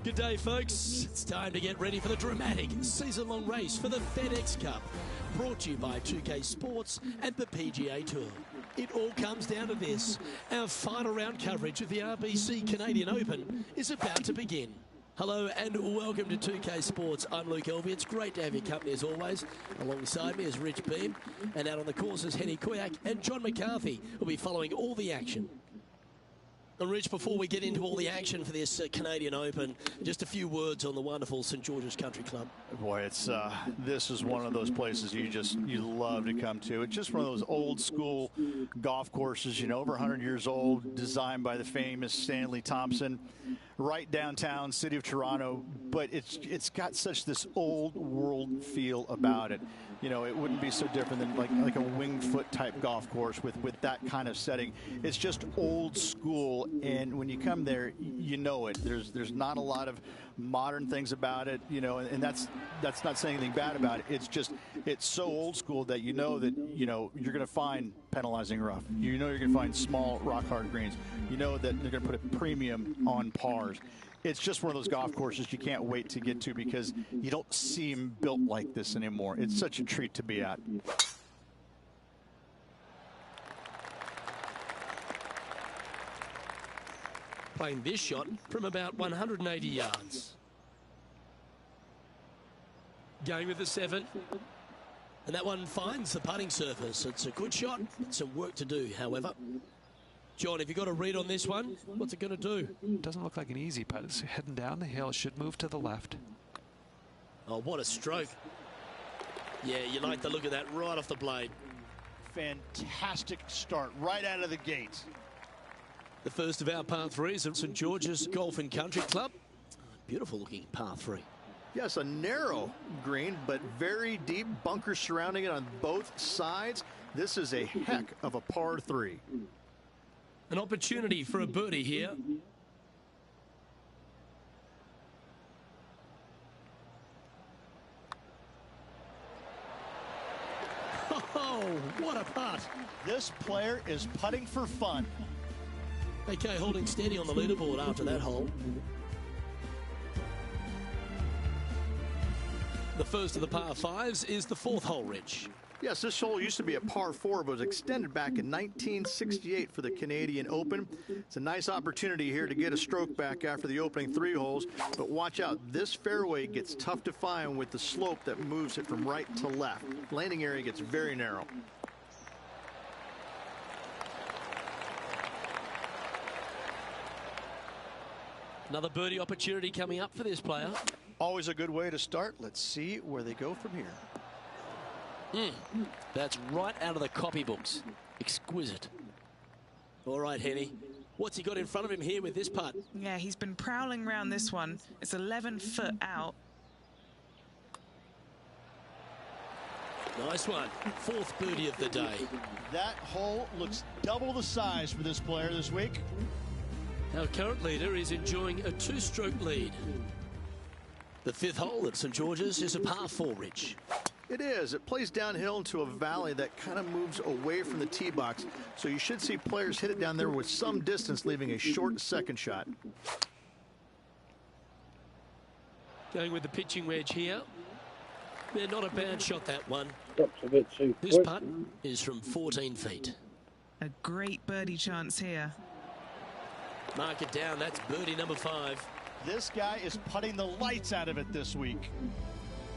E: Good day, folks. It's time to get ready for the dramatic season-long race for the FedEx Cup, brought to you by 2K Sports and the PGA Tour. It all comes down to this. Our final round coverage of the RBC Canadian Open is about to begin. Hello and welcome to 2K Sports. I'm Luke Elvey. It's great to have your company as always. Alongside me is Rich Beam, and out on the course is Henny Koyak and John McCarthy, who'll be following all the action. And Rich, before we get into all the action for this Canadian Open, just a few words on the wonderful St. George's Country Club.
B: Boy, it's this is one of those places you love to come to. It's just one of those old school golf courses, you know, over 100 years old, designed by the famous Stanley Thompson, right downtown city of Toronto. But it's got such this old world feel about it. You know, it wouldn't be so different than like a winged foot type golf course with that kind of setting. It's just old school, and when you come there, you know it. There's not a lot of modern things about it, you know, and that's not saying anything bad about it. It's so old school that you know you're going to find penalizing rough. You know you're going to find small rock hard greens. You know that they're going to put a premium on pars. It's just one of those golf courses you can't wait to get to because you don't see them built like this anymore. It's such a treat to be at.
E: Playing this shot from about 180 yards. Going with the 7. And that one finds the putting surface. It's a good shot. Some work to do, however. John, have you got a read on this one? What's it going to do?
F: Doesn't look like an easy putt. It's heading down the hill. It should move to the left.
E: Oh, what a stroke. Yeah, you like the look of that right off the blade.
C: Fantastic start right out of the gate.
E: The first of our par 3s at St. George's Golf and Country Club. Beautiful looking par 3.
B: Yes, a narrow green, but very deep bunkers surrounding it on both sides. This is a heck of a par 3.
E: An opportunity for a birdie here. Oh, what a putt.
C: This player is putting for fun.
E: Okay, holding steady on the leaderboard after that hole. The first of the par 5s is the 4th hole, Rich.
B: Yes, this hole used to be a par 4, but was extended back in 1968 for the Canadian Open. It's a nice opportunity here to get a stroke back after the opening 3 holes, but watch out. This fairway gets tough to find with the slope that moves it from right to left. Landing area gets very narrow.
E: Another birdie opportunity coming up for this player.
C: Always a good way to start. Let's see where they go from here.
E: That's right out of the copybooks. Exquisite. All right, Henny. What's he got in front of him here with this putt?
D: Yeah, he's been prowling around this one. It's 11 foot out.
E: Nice one. 4th birdie of the day.
C: That hole looks double the size for this player this week.
E: Our current leader is enjoying a 2-stroke lead. The 5th hole at St. George's is a par 4, Rich.
B: It is. It plays downhill into a valley that kind of moves away from the tee box. So you should see players hit it down there with some distance, leaving a short second shot.
E: Going with the pitching wedge here. Yeah, not a bad shot, that one.
I: Drops a bit too
E: This
I: quick.
E: putt is from 14 feet.
D: A great birdie chance here.
E: Mark it down. That's birdie number 5.
C: This guy is putting the lights out of it this week.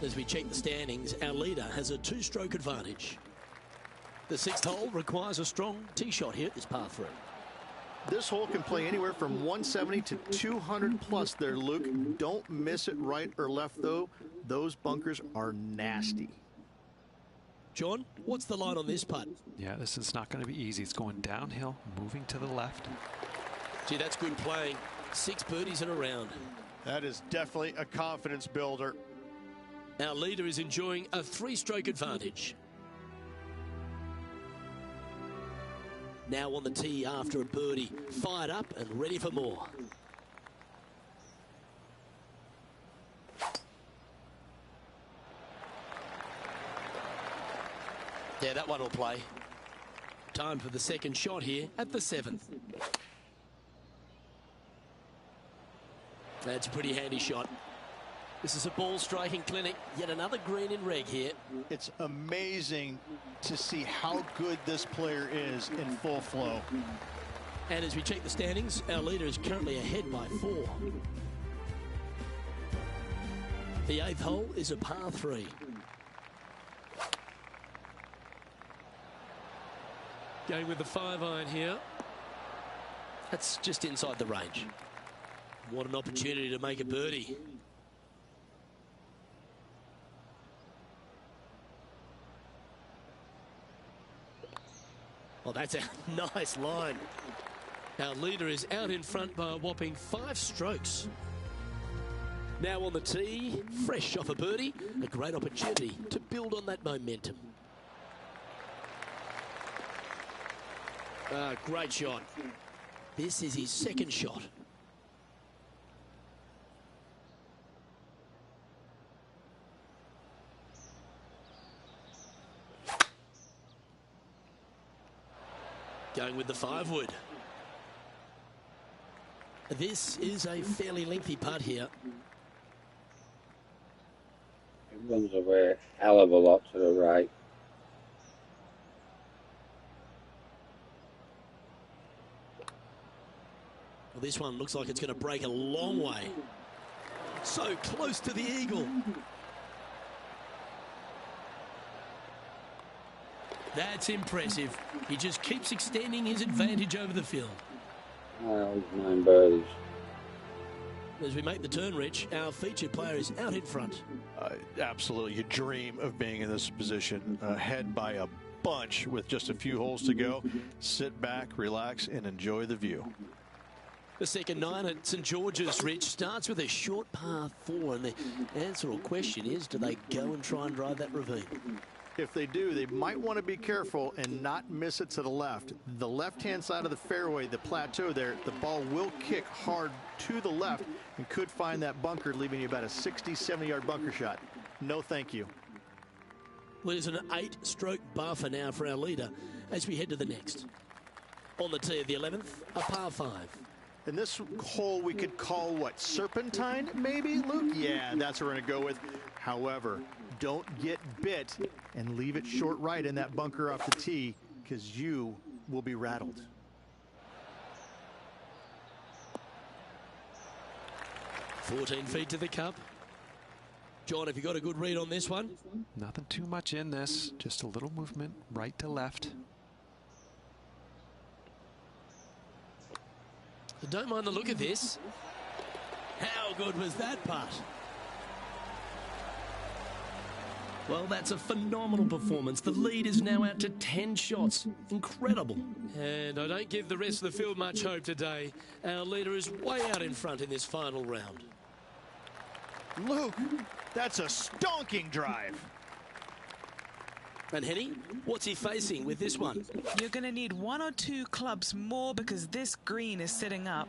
E: As we check the standings, our leader has a 2-stroke advantage. The 6th hole requires a strong tee shot here at this par 3.
B: This hole can play anywhere from 170 to 200 plus there, Luke. Don't miss it right or left, though. Those bunkers are nasty.
E: John, what's the line on this putt?
F: Yeah, this is not going to be easy. It's going downhill, moving to the left.
E: Gee, that's good playing. 6 birdies in a round.
C: That is definitely a confidence builder.
E: Our leader is enjoying a 3-stroke advantage. Now on the tee after a birdie, fired up and ready for more. Yeah, that one will play. Time for the second shot here at the 7th. That's a pretty handy shot. This is a ball striking clinic. Yet another green in reg here.
C: It's amazing to see how good this player is in full flow.
E: And as we check the standings, our leader is currently ahead by 4. The 8th hole is a par 3. Going with the 5-iron here. That's just inside the range. What an opportunity to make a birdie. Well, that's a nice line. Our leader is out in front by a whopping 5 strokes. Now on the tee, fresh off a birdie, a great opportunity to build on that momentum. Great shot. This is his 2nd shot. Going with the 5-wood. This is a fairly lengthy putt here.
G: It runs away a hell of a lot to the right.
E: Well, this one looks like it's going to break a long way. So close to the eagle. That's impressive. He just keeps extending his advantage over the field.
G: Oh, 9 birdies.
E: As we make the turn, Rich, our featured player is out in front.
C: Absolutely. You dream of being in this position, ahead by a bunch with just a few holes to go. Sit back, relax, and enjoy the view.
E: The second 9 at St. George's, Rich, starts with a short par 4, and the answer or question is, do they go and try and drive that ravine?
B: If they do, they might want to be careful and not miss it to the left. The left-hand side of the fairway, the plateau there, the ball will kick hard to the left and could find that bunker, leaving you about a 60, 70-yard bunker shot. No thank you.
E: Well, there's an 8-stroke buffer now for our leader as we head to the next. On the tee of the 11th, a par 5.
B: And this hole we could call what, serpentine maybe, Luke? Yeah, that's what we're going to go with. However, don't get bit and leave it short right in that bunker off the tee, because you will be rattled.
E: "14 feet to the cup." John, have you got a good read on this one?
F: Nothing too much in this, just a little movement right to left.
E: Don't mind the look of this. How good was that putt? Well, that's a phenomenal performance. The lead is now out to 10 shots. Incredible. And I don't give the rest of the field much hope today. Our leader is way out in front in this final round.
C: Luke, that's a stonking drive.
E: And Henny, what's he facing with this one?
D: You're going to need 1 or 2 clubs more because this green is sitting up.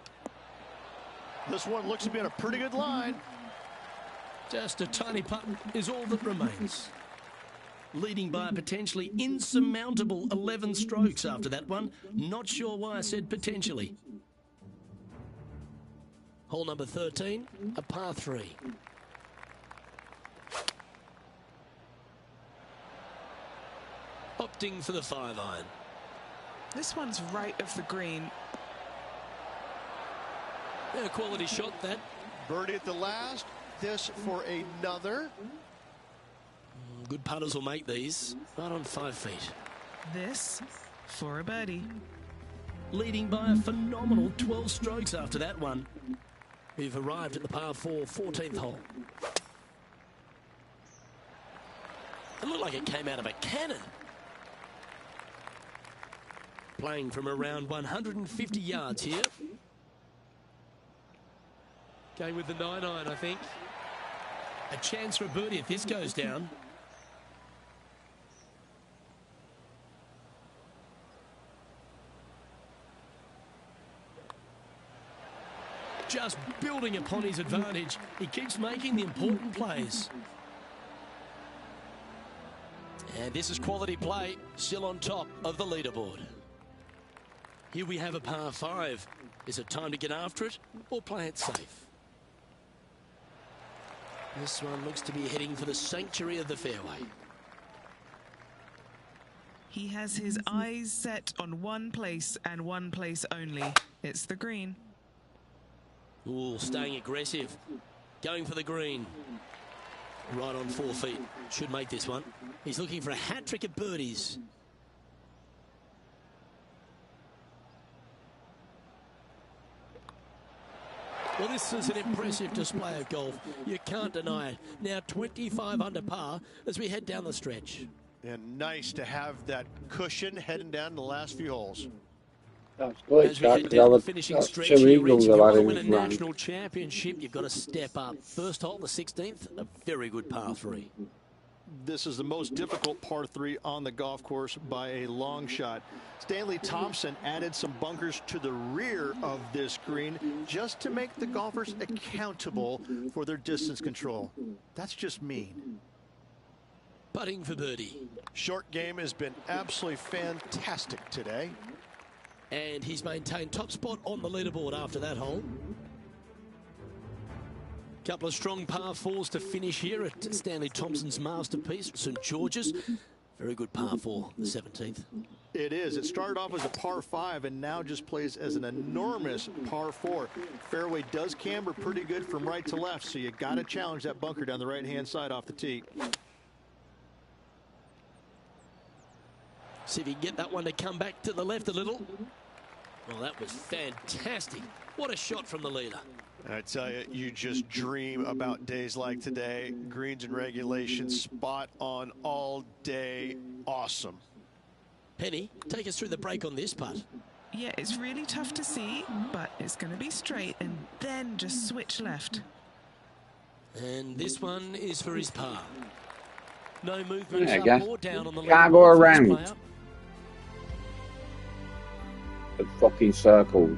C: This one looks to be on a pretty good line.
E: Just a tiny putt is all that remains. Leading by a potentially insurmountable 11 strokes after that one. Not sure why I said potentially. Hole number 13, a par 3. Opting for the 5-iron.
D: This one's right of the green.
E: A quality shot, that.
C: Birdie at the last. This for another.
E: Good putters will make these. Right on 5 feet.
D: This for a birdie.
E: Leading by a phenomenal 12 strokes after that one. We've arrived at the par 4, 14th hole. It looked like it came out of a cannon. Playing from around 150 yards here. Going with the 9-iron, I think. A chance for a birdie if this goes down. Just building upon his advantage. He keeps making the important plays. And this is quality play, still on top of the leaderboard. Here we have a par 5. Is it time to get after it or play it safe? This one looks to be heading for the sanctuary of the fairway.
D: He has his eyes set on one place and one place only. It's the green.
E: Ooh, staying aggressive. Going for the green. Right on 4 feet. Should make this one. He's looking for a hat-trick of birdies. Well, this is an impressive display of golf. You can't deny it. Now 25 under par as we head down the stretch.
C: And nice to have that cushion heading down the last few holes.
G: That's good.
E: As we head down the finishing stretch here, Rich, if you want to win a national championship, you've got to step up. First hole, the 16th, a very good par 3.
B: This is the most difficult par 3 on the golf course by a long shot. Stanley Thompson added some bunkers to the rear of this green just to make the golfers accountable for their distance control. That's just mean.
E: Putting for birdie.
C: Short game has been absolutely fantastic today.
E: And he's maintained top spot on the leaderboard after that hole. Couple of strong par 4s to finish here at Stanley Thompson's masterpiece, St George's. Very good par 4, the 17th.
B: It is. It started off as a par 5 and now just plays as an enormous par 4. Fairway does camber pretty good from right to left, so you got to challenge that bunker down the right-hand side off the tee.
E: See if he can get that one to come back to the left a little. Well, that was fantastic. What a shot from the leader.
C: I tell you, you just dream about days like today. Greens and regulation, spot on all day. Awesome.
E: Penny, take us through the break on this putt.
D: Yeah, it's really tough to see, but it's going to be straight and then just switch left.
E: And this one is for his par. No movement
G: Yeah,
E: up or down on the
G: can't go around. The fucking circle.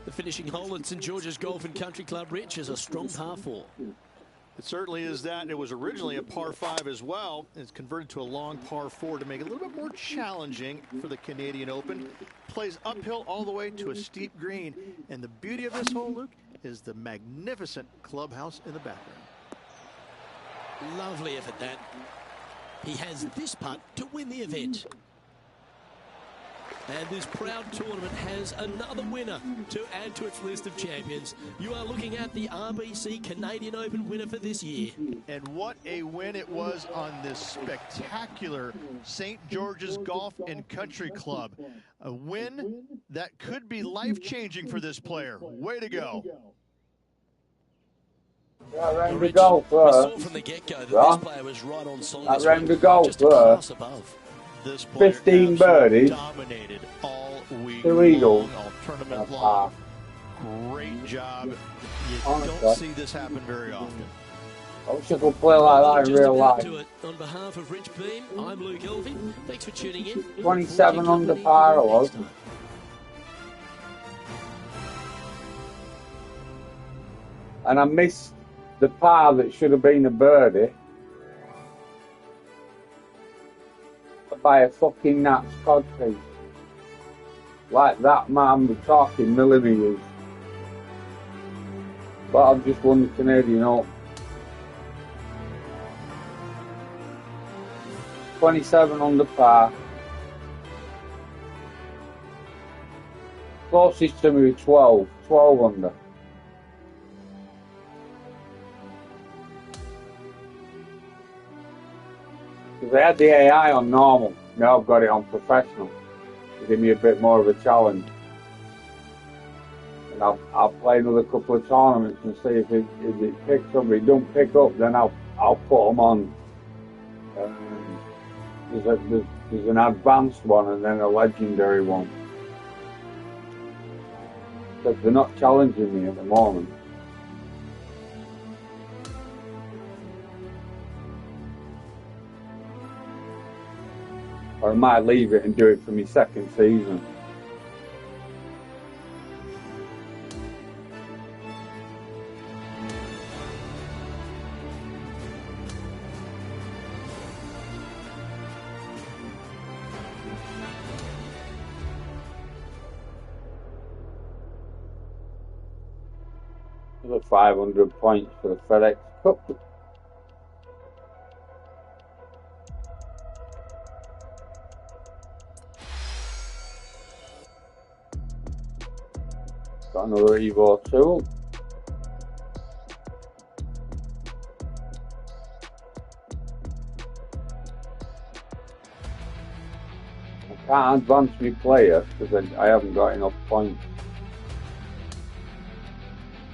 E: The finishing hole at St George's Golf and Country Club, Rich, is a strong par 4.
B: It certainly is that. It was originally a par 5 as well. It's converted to a long par 4 to make it a little bit more challenging for the Canadian Open. Plays uphill all the way to a steep green. And the beauty of this hole, Luke, is the magnificent clubhouse in the background.
E: Lovely effort, that. He has this putt to win the event. And this proud tournament has another winner to add to its list of champions. You are looking at the RBC Canadian Open winner for this year.
B: And what a win it was on this spectacular St. George's Golf and Country Club. A win that could be life-changing for this player. Way to go.
G: That round the golf
E: saw from the get-go that this player was right on song.
G: That round the golf
E: just a class above.
B: This player
G: 15 birdies,
B: dominated all week
G: 2 eagles,
B: all tournament long. Great job. You don't see this happen very often.
G: I wish I could play like that in real life.
E: On behalf of Rich Beam, I'm Luke Elving. Thanks for tuning in.
G: 27 under par I was. And I missed the par that should have been a birdie by a fucking Nats codpiece. Like that, man, we're talking millimetres. But I've just won the Canadian Open. 27 under par. Closest to me 12 under. Because I had the AI on normal, now I've got it on professional to give me a bit more of a challenge. And I'll play another couple of tournaments and see if it picks up. If it don't pick up, then I'll put them on. There's an advanced one and then a legendary one. Because they're not challenging me at the moment. Or I might leave it and do it for my second season. the 500 points for the FedEx Cup. Got another Evo tool. I can't advance my player because I haven't got enough points.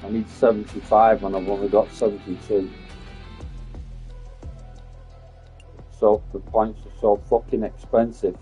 G: I need 75 and I've only got 72. So the points are so fucking expensive.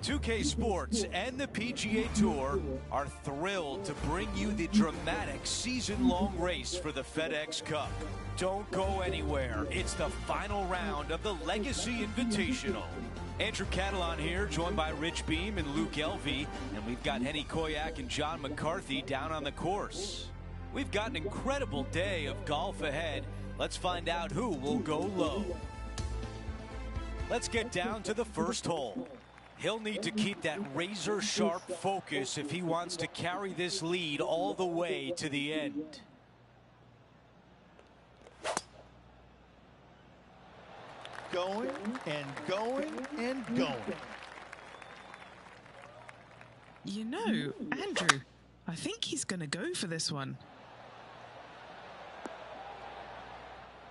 A: .2K Sports and the PGA Tour are thrilled to bring you the dramatic season-long race for the FedEx Cup. Don't go anywhere. It's the final round of the Legacy Invitational. Andrew Catalon here, joined by Rich Beam and Luke Elvey, and we've got Henny Koyak and John McCarthy down on the course. We've got an incredible day of golf ahead. Let's find out who will go low. Let's get down to the first hole. He'll need to keep that razor-sharp focus if he wants to carry this lead all the way to the end.
C: Going and going and going.
D: You know, Andrew, I think he's going to go for this one.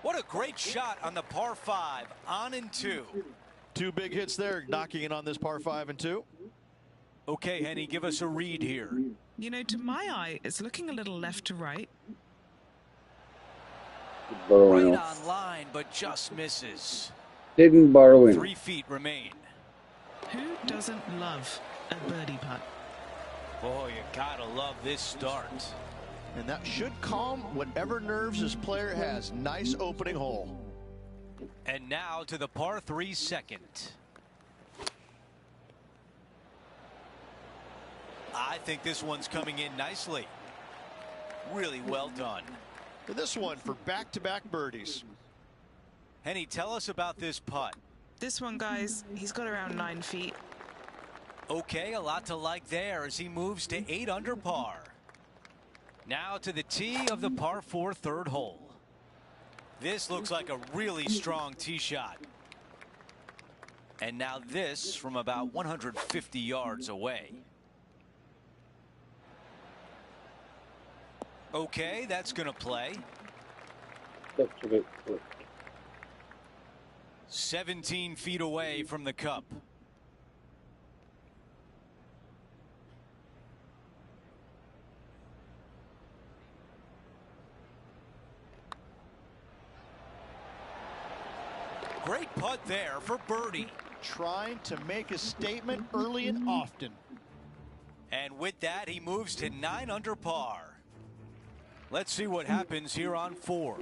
A: What a great shot on the par 5, on and 2.
C: Two big hits there, knocking it on this par 5 and 2.
A: Okay, Henny, give us a read here.
D: You know, to my eye, it's looking a little left to right.
A: Right on line, but just misses.
G: Didn't borrow him.
A: 3 feet remain.
D: Who doesn't love a birdie putt?
A: Boy, you gotta love this start.
C: And that should calm whatever nerves this player has. Nice opening hole.
A: And now to the par 3 second. I think this one's coming in nicely. Really well done.
C: And this one for back-to-back birdies.
A: Henny, tell us about this putt.
D: This one, guys, he's got around 9 feet.
A: Okay, a lot to like there as he moves to 8 under par. Now to the tee of the par 4 third hole. This looks like a really strong tee shot. And now this from about 150 yards away. Okay, that's going to play.
I: That's a bit quick.
A: 17 feet away from the cup. Great putt there for birdie.
C: Trying to make a statement early and often.
A: And with that, he moves to 9 under par. Let's see what happens here on 4.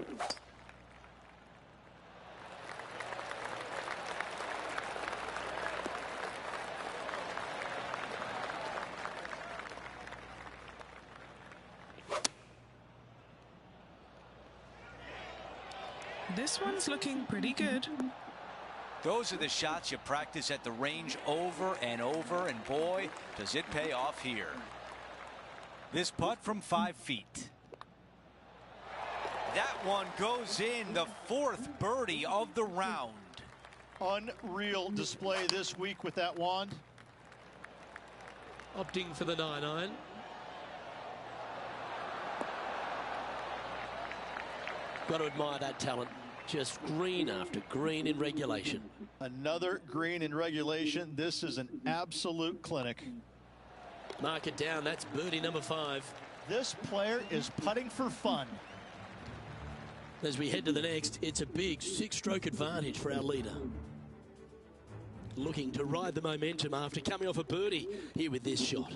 D: This one's looking pretty good.
A: Those are the shots you practice at the range over and over, and boy, does it pay off here. This putt from 5 feet. That one goes in, the 4th birdie of the round.
C: Unreal display this week with that wand.
E: Opting for the 9-iron. Got to admire that talent. Just green after green in regulation.
C: Another green in regulation. This is an absolute clinic.
E: Mark it down. That's birdie number 5.
C: This player is putting for fun.
E: As we head to the next, it's a big 6-stroke advantage for our leader. Looking to ride the momentum after coming off a birdie here with this shot.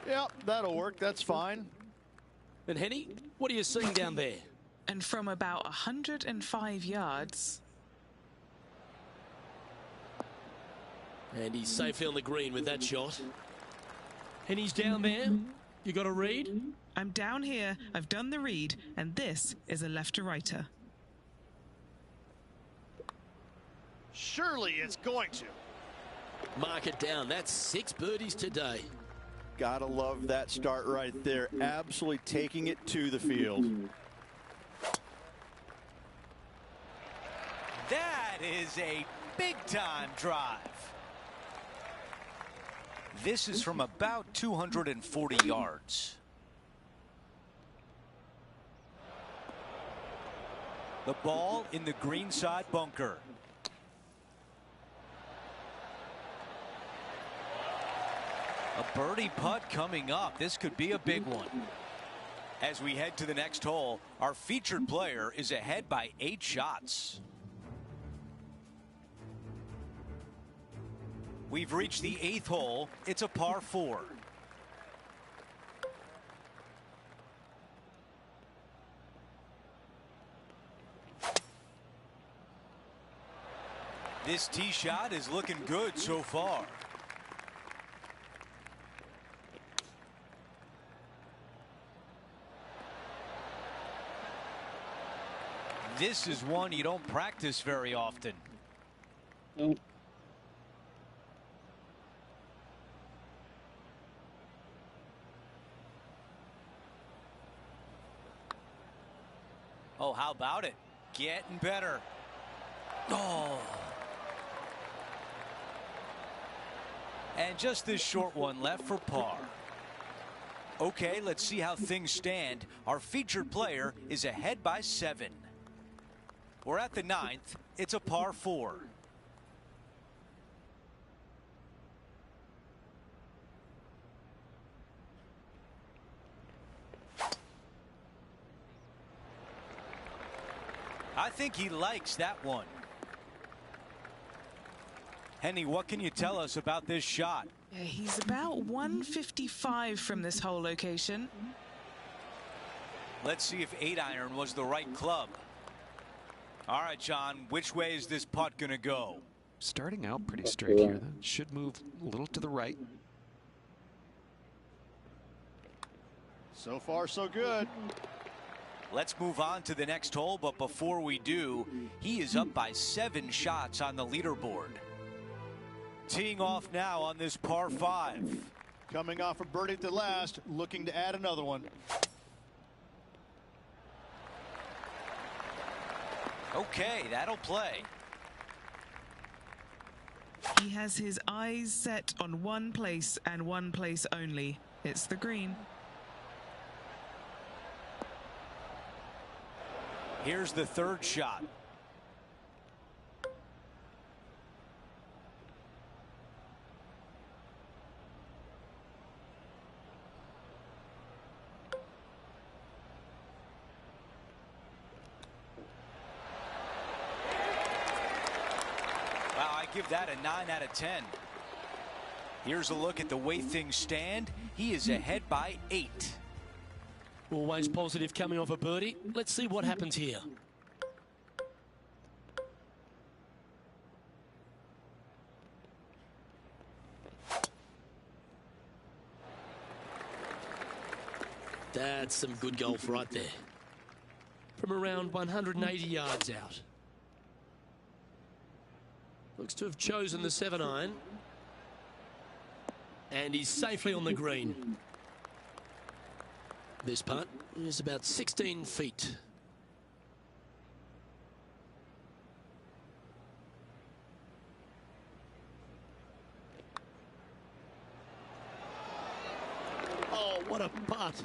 C: Yep, that'll work. That's fine.
E: And Henny, what are you seeing down there?
D: And from about 105 yards.
E: And he's safely on the green with that shot. And he's down there. You got a read?
D: I'm down here. I've done the read. And this is a left-to-righter.
C: Surely it's going to.
E: Mark it down. That's 6 birdies today.
C: Gotta love that start right there. Absolutely taking it to the field.
A: That is a big-time drive. This is from about 240 yards. The ball in the greenside bunker. A birdie putt coming up. This could be a big one. As we head to the next hole, our featured player is ahead by 8 shots. We've reached the 8th hole. It's a par 4. This tee shot is looking good so far. This is one you don't practice very often.
I: Nope.
A: Oh, how about it? Getting better. Oh. And just this short one left for par. Okay, let's see how things stand. Our featured player is ahead by 7. We're at the 9th. It's a par 4. I think he likes that one. Henny, what can you tell us about this shot?
D: Yeah, he's about 155 from this hole location.
A: Let's see if 8-iron was the right club. All right, John, which way is this putt going to go?
F: Starting out pretty straight here. Then should move a little to the right.
C: So far, so good.
A: Let's move on to the next hole, but before we do, he is up by 7 shots on the leaderboard. Teeing off now on this par 5.
C: Coming off a birdie at the last, looking to add another one.
A: Okay, that'll play.
D: He has his eyes set on one place and one place only. It's the green.
A: Here's the 3rd shot. Wow, I give that a 9 out of 10. Here's a look at the way things stand. He is ahead by 8.
E: Always positive coming off a birdie. Let's see what happens here. That's some good golf right there. From around 180 yards out. Looks to have chosen the 7-iron. And he's safely on the green. This putt is about 16 feet. Oh, what a putt.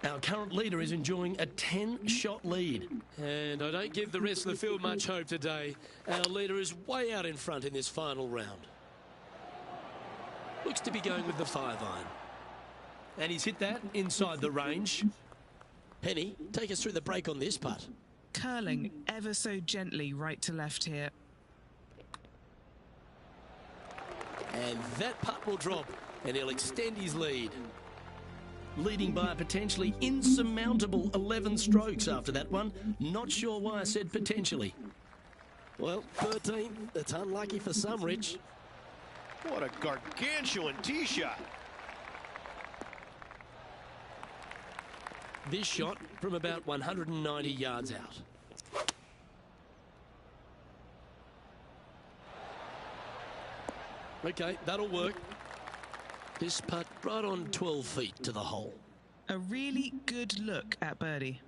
E: Our current leader is enjoying a 10-shot lead. And I don't give the rest of the field much hope today. Our leader is way out in front in this final round. Looks to be going with the 5-iron. And he's hit that inside the range. Penny, take us through the break on this putt.
D: Curling ever so gently right to left here.
E: And that putt will drop, and he'll extend his lead. Leading by a potentially insurmountable 11 strokes after that one. Not sure why I said potentially. Well, 13. That's unlucky for some, Rich.
C: What a gargantuan tee shot.
E: This shot from about 190 yards out. Okay, that'll work. This putt right on 12 feet to the hole.
D: A really good look at birdie.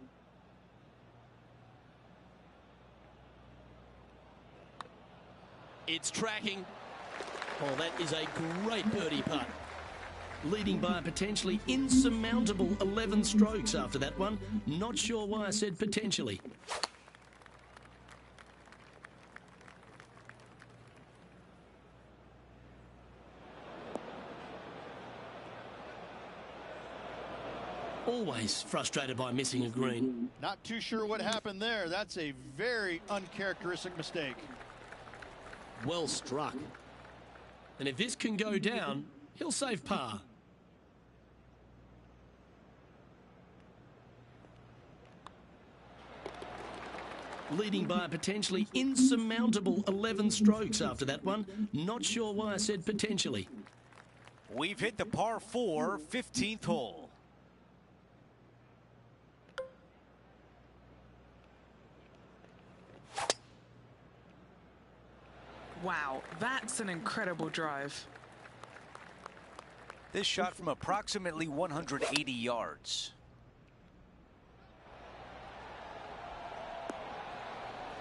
E: It's tracking. Oh, that is a great birdie putt. Leading by a potentially insurmountable 11 strokes after that one. Not sure why I said potentially. Always frustrated by missing a green.
C: Not too sure what happened there. That's a very uncharacteristic mistake.
E: Well struck. And if this can go down, he'll save par. Leading by a potentially insurmountable 11 strokes after that one. Not sure why I said potentially.
A: We've hit the par 4, 15th hole.
D: Wow, that's an incredible drive.
A: This shot from approximately 180 yards.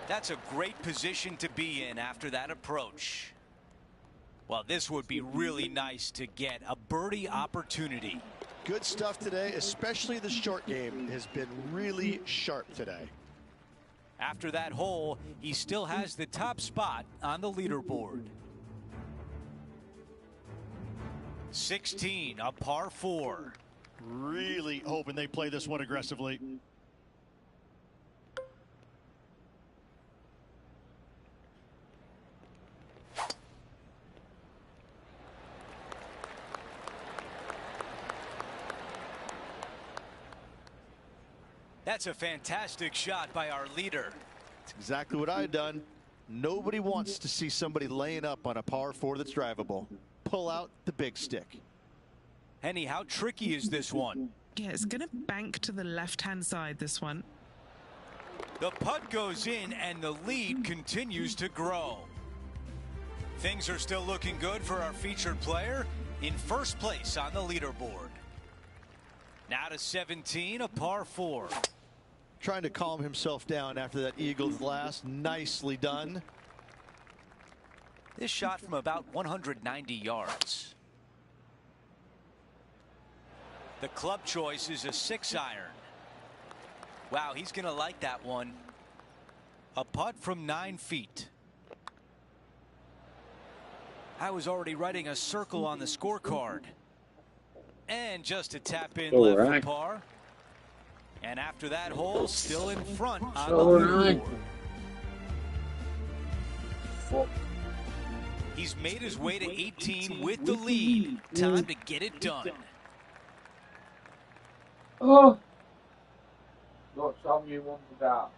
A: That's a great position to be in after that approach. Well, this would be really nice to get a birdie opportunity.
C: Good stuff today, especially the short game has been really sharp today.
A: After that hole, he still has the top spot on the leaderboard. 16, a par 4.
C: Really hoping they play this one aggressively.
A: That's a fantastic shot by our leader.
B: It's exactly what I had done. Nobody wants to see somebody laying up on a par 4 that's drivable. Pull out the big stick.
A: Henny, how tricky is this one?
D: Yeah, it's going to bank to the left-hand side, this one.
A: The putt goes in and the lead continues to grow. Things are still looking good for our featured player in first place on the leaderboard. Now to 17, a par 4.
B: Trying to calm himself down after that eagle's last. Nicely done.
A: This shot from about 190 yards. The club choice is a 6-iron. Wow, he's going to like that one. A putt from 9 feet. I was already writing a circle on the scorecard. And just a tap in left for par. And after that hole, still in front on the leaderboard. He's made his way to 18 with the lead. Time to get it done.
G: Oh! What song you want to that?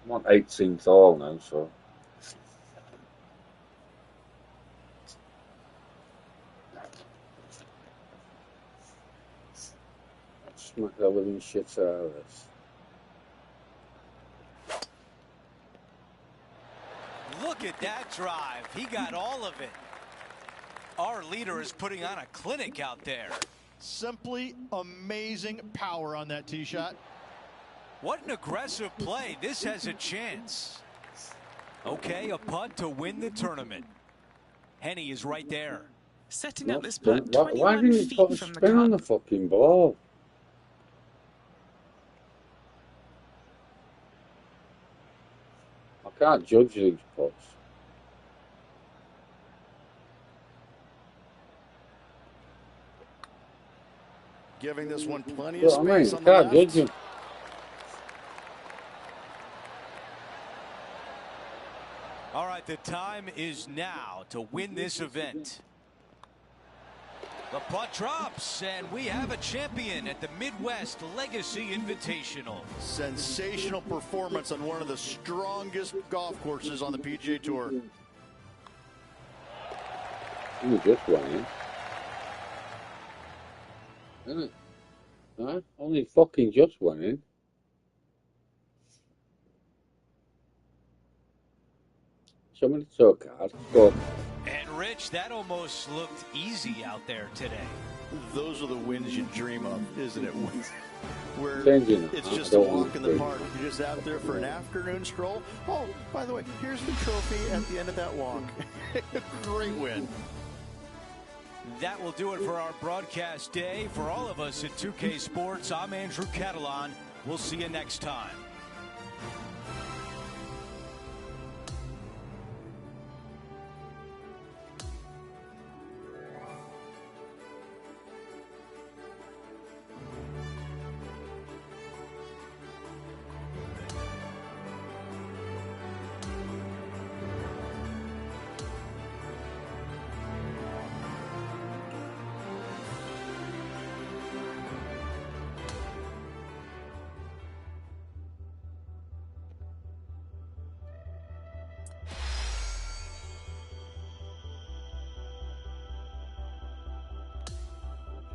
G: I'm on 18th hole now, so. Smack the living shit out of this.
A: Look at that drive. He got all of it. Our leader is putting on a clinic out there.
B: Simply amazing power on that tee shot.
A: What an aggressive play. This has a chance. Okay, a putt to win the tournament. Henny is right there.
D: Setting up this putt 21
G: why didn't you
D: feet
G: put a
D: from the
G: spin on the
D: cup.
G: fucking ball? I can't judge these putts.
B: Giving this one plenty
G: You
B: of
G: know what I mean?
B: space
G: I
B: on the
G: can't judge
B: left.
G: him.
A: All right, the time is now to win this event. The putt drops, and we have a champion at the Midwest Legacy Invitational.
B: Sensational performance on one of the strongest golf courses on the PGA Tour.
G: Only just went in. Isn't it? Huh? Only fucking just went in. Somebody took a card. But
A: And Rich, that almost looked easy out there today.
B: Those are the wins you dream of, isn't it? Where
G: changing it.
B: it's
G: I
B: just a
G: don't
B: walk
G: want
B: in
G: to.
B: the park. You're just out there for an afternoon stroll. Oh, by the way, here's the trophy at the end of that walk. Great win.
A: That will do it for our broadcast day. For all of us at 2K Sports, I'm Andrew Catalan. We'll see you next time.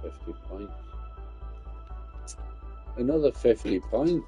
G: £50. Another £50.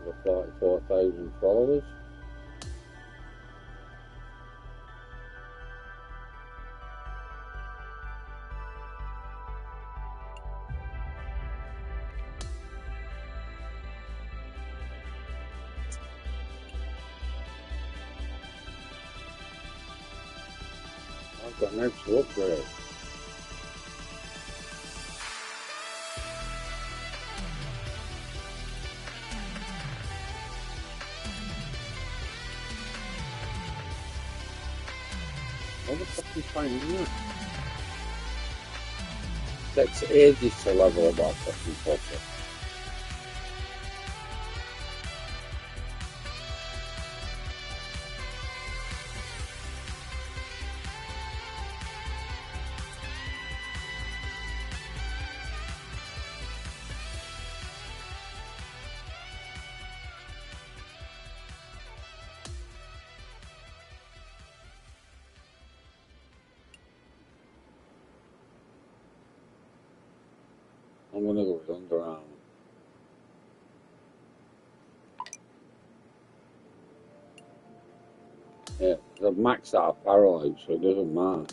G: For 44,000 followers. I've got an extra upgrade. fucking fine, isn't it? Takes ages to level about fucking putter. I'm gonna go with Under Armour. Yeah, they've maxed out apparel out, so it doesn't matter.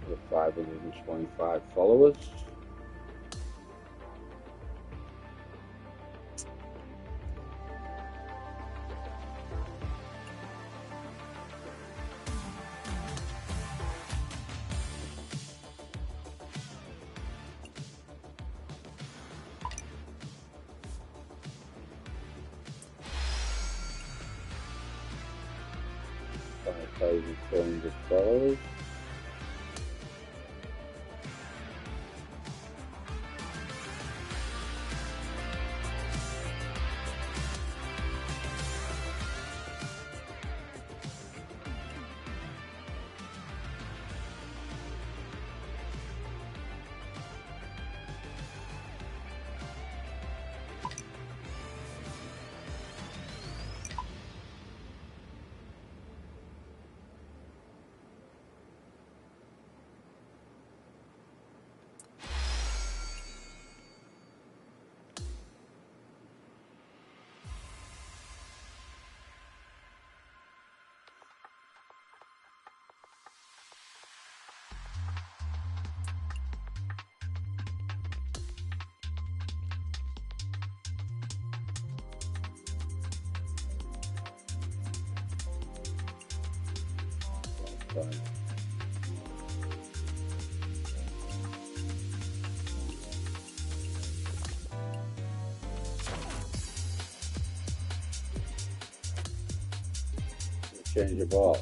G: With 525 followers. $5,400. Change the ball.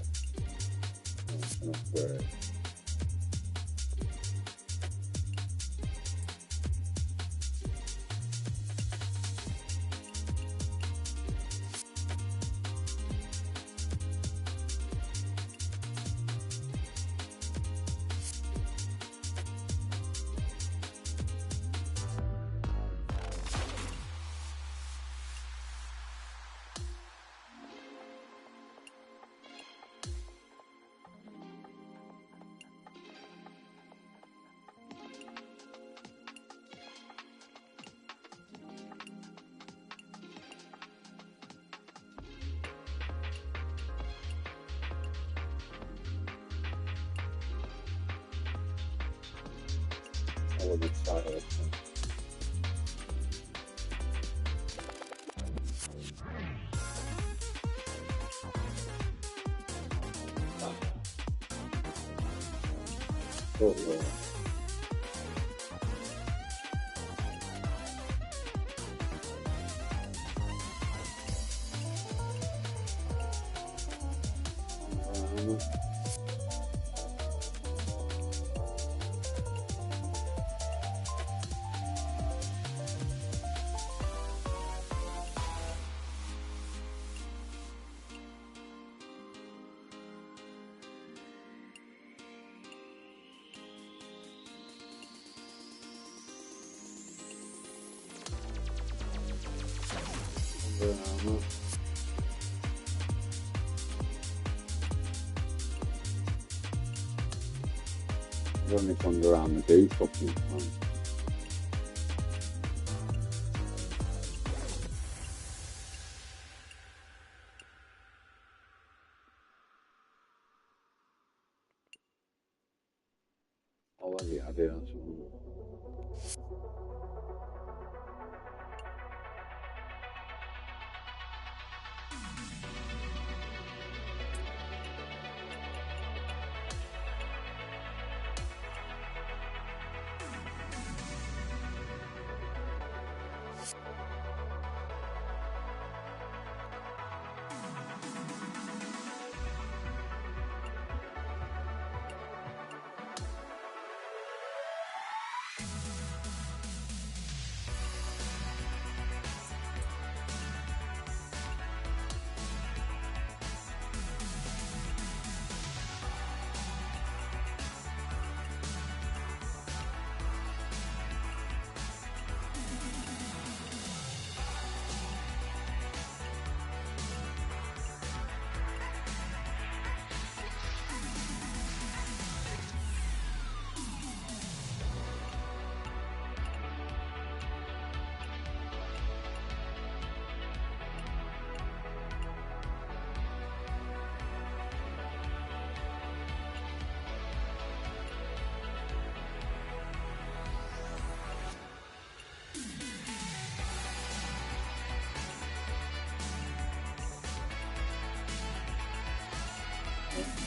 G: Upgrade. I would be excited. Football. Run this one around the beach fucking time. Oh, yeah, I did. That's one.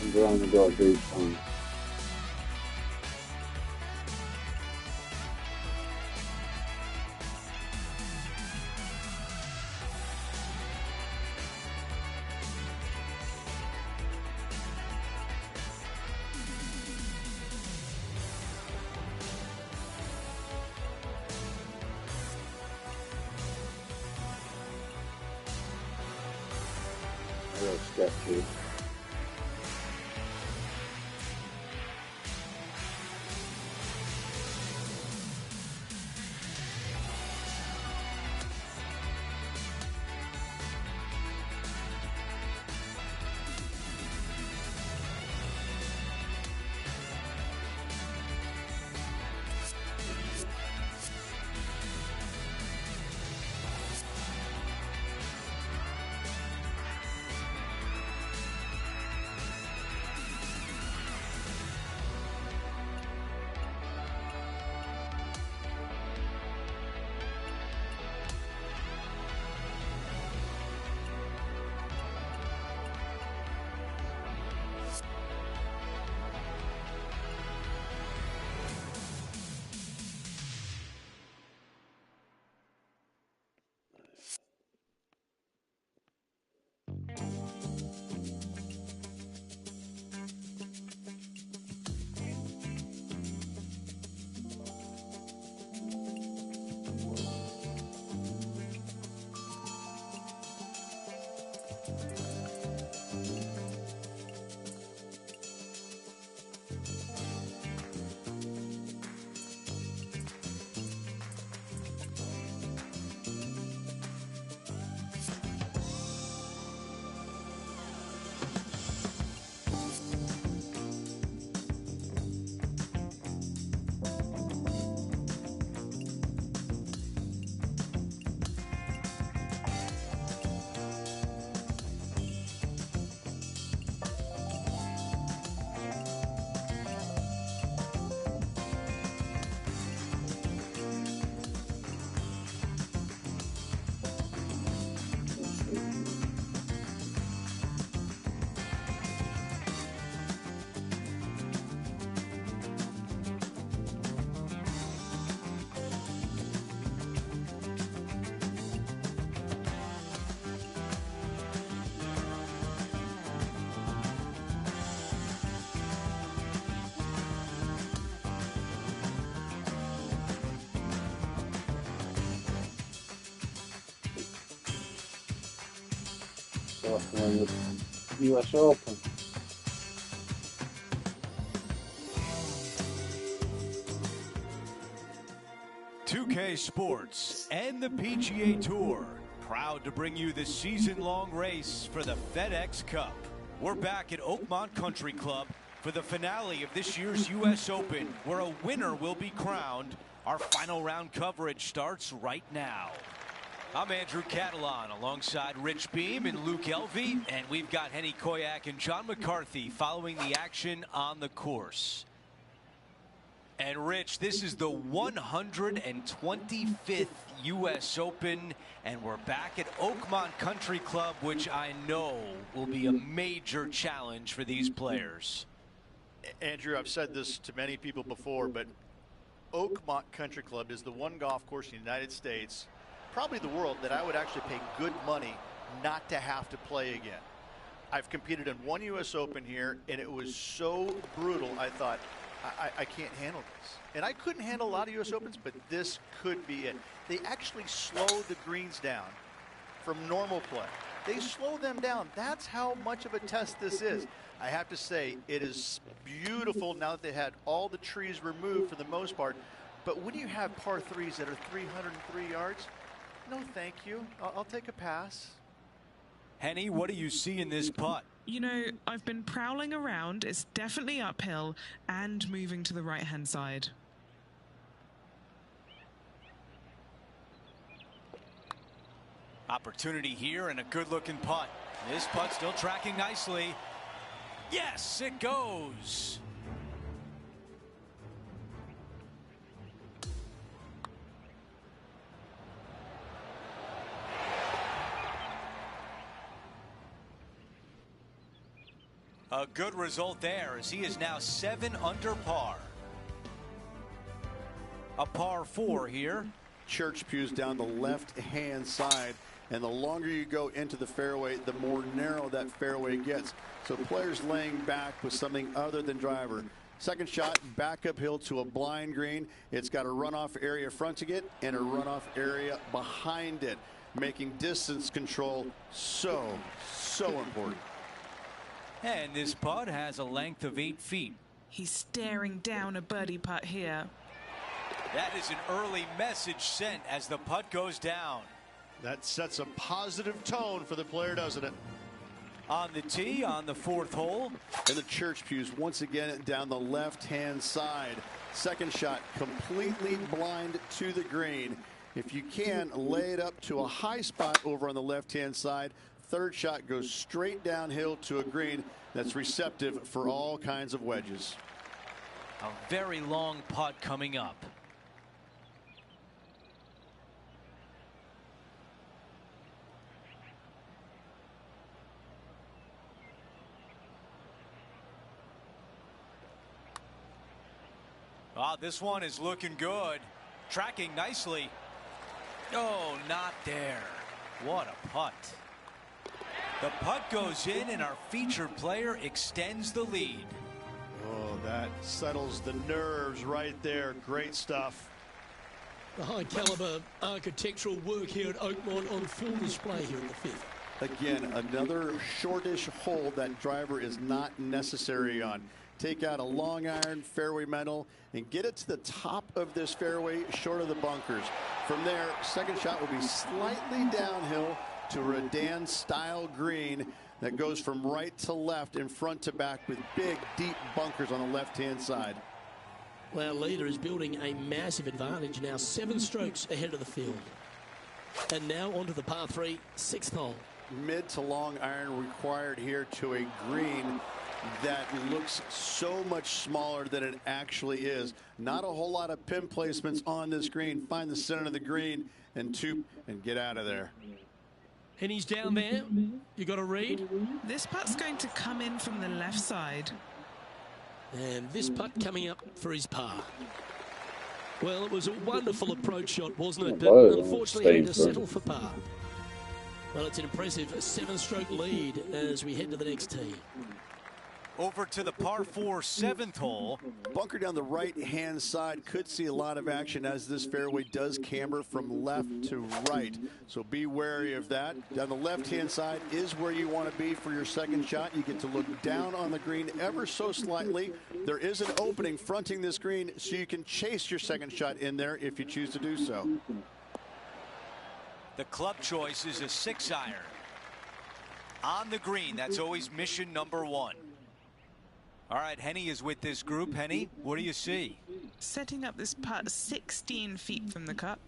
G: And around the dog beach time. Real sketchy. From the US Open.
A: $2K Sports and the PGA Tour Proud to bring you the season-long race for the FedEx Cup. We're back at Oakmont Country Club for the finale of this year's U.S. Open, where a winner will be crowned. Our final round coverage starts right now. I'm Andrew Catalan alongside Rich Beam and Luke Elvey, and we've got Henny Koyak and John McCarthy following the action on the course. And Rich, this is the 125th U.S. Open, and we're back at Oakmont Country Club, which I know will be a major challenge for these players.
B: Andrew, I've said this to many people before, but Oakmont Country Club is the one golf course in the United States, probably the world, that I would actually pay good money not to have to play again. I've competed in one U.S. Open here, and it was so brutal, I thought, I can't handle this. And I couldn't handle a lot of U.S. Opens, but this could be it. They actually slow the greens down from normal play. They slow them down. That's how much of a test this is. I have to say, it is beautiful now that they had all the trees removed for the most part. But when you have par threes that are 303 yards, no thank you. I'll take a pass.
A: Henny, what do you see in this putt?
D: You know, I've been prowling around. It's definitely uphill and moving to the right-hand side.
A: Opportunity here and a good-looking putt. This putt still tracking nicely. Yes, it goes. A good result there, as he is now 7 under par. A par 4 here.
C: Church pews down the left-hand side, and the longer you go into the fairway, the more narrow that fairway gets. So players laying back with something other than driver. Second shot, back uphill to a blind green. It's got a runoff area fronting it and a runoff area behind it, making distance control so important.
A: And this putt has a length of 8 feet.
D: He's staring down a birdie putt here.
A: That is an early message sent as the putt goes down.
C: That sets a positive tone for the player, doesn't it?
A: On the tee on the 4th hole.
C: And the church pews once again down the left-hand side. Second shot completely blind to the green. If you can, lay it up to a high spot over on the left-hand side. Third shot goes straight downhill to a green that's receptive for all kinds of wedges.
A: A very long putt coming up. Ah, this one is looking good. Tracking nicely. Oh, not there. What a putt. The putt goes in, and our featured player extends the lead.
C: Oh, that settles the nerves right there. Great stuff.
E: The high caliber architectural work here at Oakmont on full display here in the 5th.
C: Again, another shortish hole that driver is not necessary on. Take out a long iron, fairway metal, and get it to the top of this fairway, short of the bunkers. From there, second shot will be slightly downhill to a Redan-style green that goes from right to left and front to back with big, deep bunkers on the left-hand side.
E: Well, our leader is building a massive advantage now, 7 strokes ahead of the field. And now onto the par 3, 6th hole.
C: Mid to long iron required here to a green that looks so much smaller than it actually is. Not a whole lot of pin placements on this green. Find the center of the green and get out of there.
E: And he's down there. You got to read.
D: This putt's going to come in from the left side.
E: And this putt coming up for his par. Well, it was a wonderful approach shot, wasn't it? But unfortunately, had to settle for par. Well, it's an impressive 7-stroke lead as we head to the next tee.
A: Over to the par 4 7th hole.
C: Bunker down the right-hand side could see a lot of action as this fairway does camber from left to right. So be wary of that. Down the left-hand side is where you want to be for your second shot. You get to look down on the green ever so slightly. There is an opening fronting this green, so you can chase your second shot in there if you choose to do so.
A: The club choice is a 6-iron. On the green, that's always mission number 1. All right, Henny is with this group. Henny, what do you see?
D: Setting up this putt 16 feet from the cup.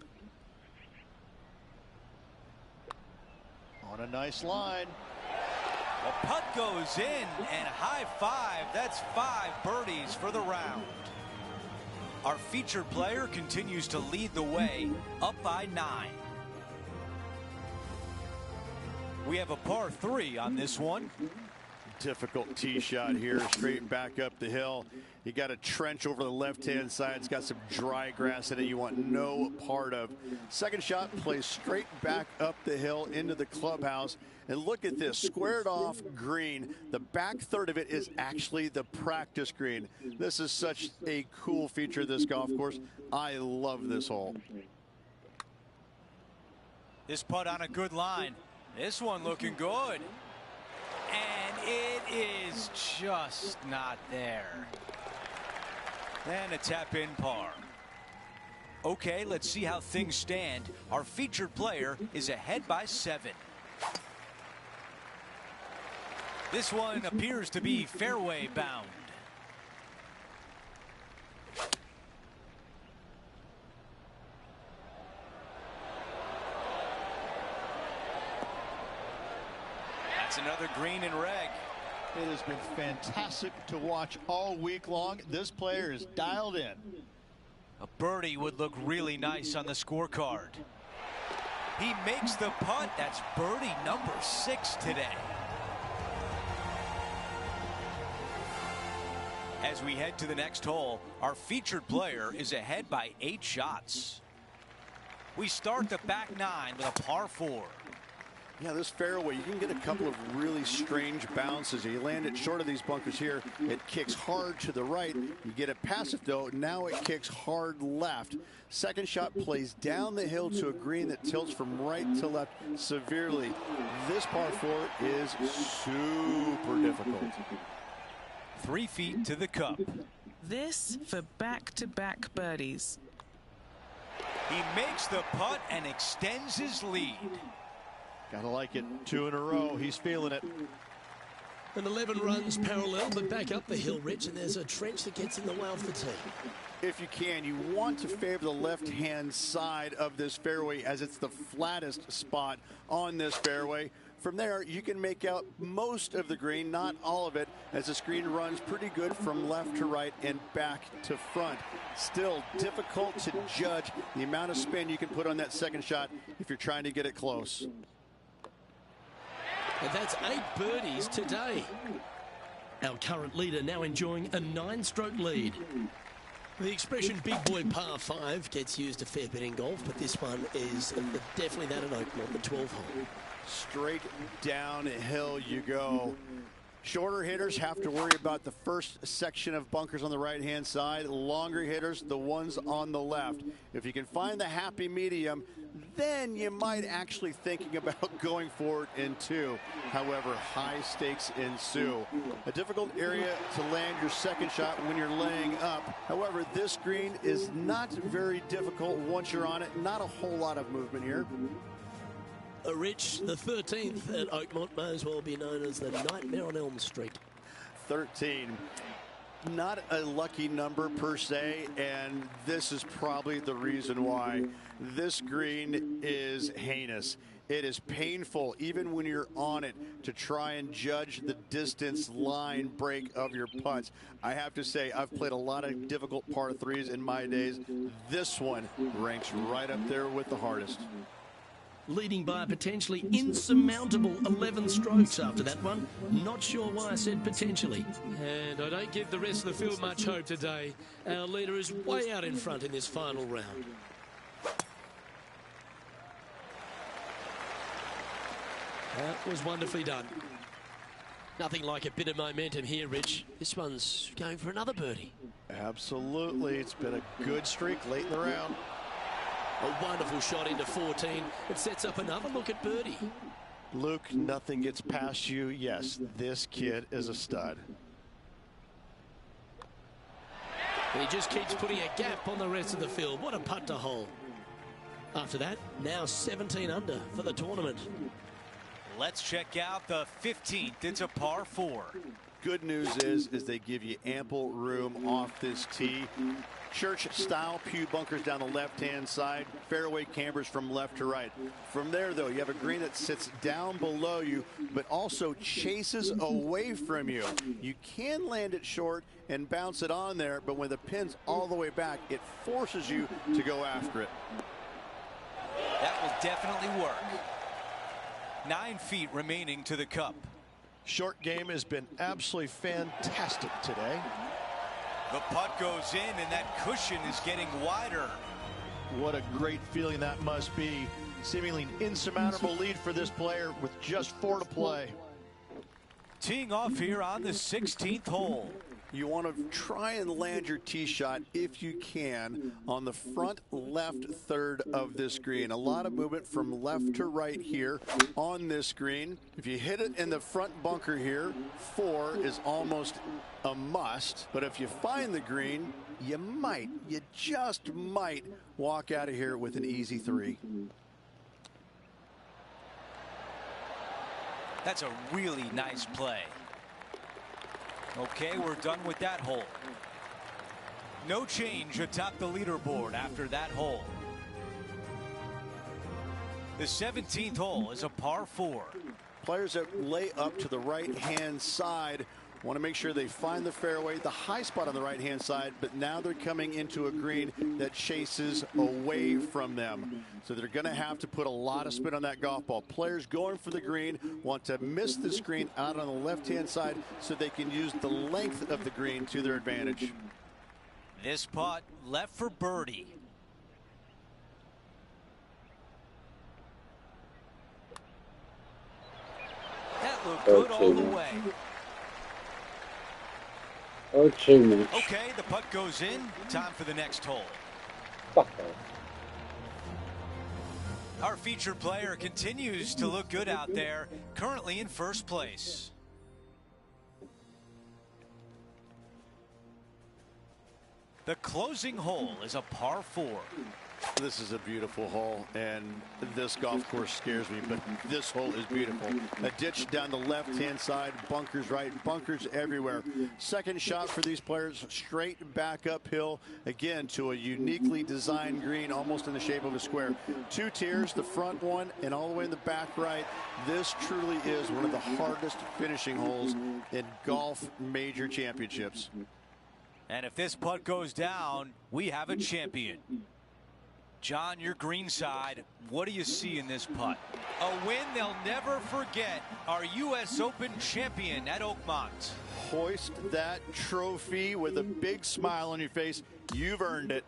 C: On a nice line.
A: The putt goes in, and high five. That's 5 birdies for the round. Our featured player continues to lead the way, up by 9. We have a par 3 on this one.
B: Difficult tee shot here, straight back up the hill. You got a trench over the left-hand side. It's got some dry grass in it you want no part of. Second shot plays straight back up the hill into the clubhouse. And look at this, squared off green. The back third of it is actually the practice green. This is such a cool feature of this golf course. I love this hole.
A: This putt on a good line. This one looking good. And it is just not there. And a tap-in par. Okay, let's see how things stand. Our featured player is ahead by 7. This one appears to be fairway bound. That's another green and reg.
C: It has been fantastic to watch all week long. This player is dialed in.
A: A birdie would look really nice on the scorecard. He makes the putt. That's birdie number 6 today. As we head to the next hole, our featured player is ahead by 8 shots. We start the back 9 with a par 4.
B: Yeah, this fairway, you can get a couple of really strange bounces. You land it short of these bunkers here. It kicks hard to the right. You get it past it, though. Now it kicks hard left. Second shot plays down the hill to a green that tilts from right to left severely. This par 4 is super difficult.
A: 3 feet to the cup.
D: This for back-to-back birdies.
A: He makes the putt and extends his lead.
C: Gotta like it. 2 in a row. He's feeling it.
E: And 11 runs parallel, but back up the hill, Rich, and there's a trench that gets in the way of the tee.
B: If you can, you want to favor the left-hand side of this fairway as it's the flattest spot on this fairway. From there, you can make out most of the green, not all of it, as the screen runs pretty good from left to right and back to front. Still difficult to judge the amount of spin you can put on that second shot if you're trying to get it close.
E: And that's 8 birdies today. Our current leader now enjoying a 9-stroke lead. The expression big boy par 5 gets used a fair bit in golf, but this one is definitely that at Oakmont, the 12th hole.
B: Straight downhill you go. Shorter hitters have to worry about the first section of bunkers on the right-hand side. Longer hitters, the ones on the left. If you can find the happy medium, then you might actually thinking about going for it in 2. However, high stakes ensue. A difficult area to land your second shot when you're laying up. However, this green is not very difficult once you're on it. Not a whole lot of movement here.
E: Rich, the 13th at Oakmont may as well be known as the Nightmare on Elm Street.
B: 13. Not a lucky number per se, and this is probably the reason why. This green is heinous. It is painful, even when you're on it, to try and judge the distance line break of your putts. I have to say, I've played a lot of difficult par 3s in my days. This one ranks right up there with the hardest.
E: Leading by a potentially insurmountable 11 strokes after that one. Not sure why I said potentially. And I don't give the rest of the field much hope today. Our leader is way out in front in this final round. That was wonderfully done. Nothing like a bit of momentum here, Rich. This one's going for another birdie.
C: Absolutely. It's been a good streak late in the round.
E: A wonderful shot into 14. It sets up another look at birdie.
C: Luke, nothing gets past you. Yes, this kid is a stud.
E: And he just keeps putting a gap on the rest of the field. What a putt to hole. After that, now 17 under for the tournament.
A: Let's check out the 15th. It's a par 4.
B: Good news is they give you ample room off this tee. Church-style pew bunkers down the left-hand side, fairway cambers from left to right. From there, though, you have a green that sits down below you, but also chases away from you. You can land it short and bounce it on there, but when the pin's all the way back, it forces you to go after it.
A: That will definitely work. 9 feet remaining to the cup.
C: Short game has been absolutely fantastic today.
A: The putt goes in, and that cushion is getting wider.
C: What a great feeling that must be. Seemingly an insurmountable lead for this player with just 4 to play.
A: Teeing off here on the 16th hole.
B: You want to try and land your tee shot, if you can, on the front left third of this green. A lot of movement from left to right here on this green. If you hit it in the front bunker here, 4 is almost a must. But if you find the green, you just might walk out of here with an easy 3.
A: That's a really nice play. Okay, we're done with that hole. No change atop the leaderboard after that hole. The 17th hole is a par 4.
B: Players that lay up to the right-hand side want to make sure they find the fairway, the high spot on the right-hand side, but now they're coming into a green that chases away from them. So they're going to have to put a lot of spin on that golf ball. Players going for the green want to miss the screen out on the left-hand side so they can use the length of the green to their advantage.
A: This putt left for birdie. That looked good all the way.
I: Oh, too much.
A: Okay, the putt goes in. Time for the next hole.
I: Fuck off.
A: Our featured player continues to look good out there, currently in first place. The closing hole is a par 4.
B: This is a beautiful hole, and this golf course scares me, but this hole is beautiful. A ditch down the left-hand side, bunkers right, bunkers everywhere. Second shot for these players, straight back uphill, again, to a uniquely designed green, almost in the shape of a square. 2 tiers, the front one, and all the way in the back right. This truly is one of the hardest finishing holes in golf major championships.
A: And if this putt goes down, we have a champion. John, your green side, what do you see in this putt? A win they'll never forget. Our U.S. Open champion at Oakmont.
B: Hoist that trophy with a big smile on your face. You've earned it.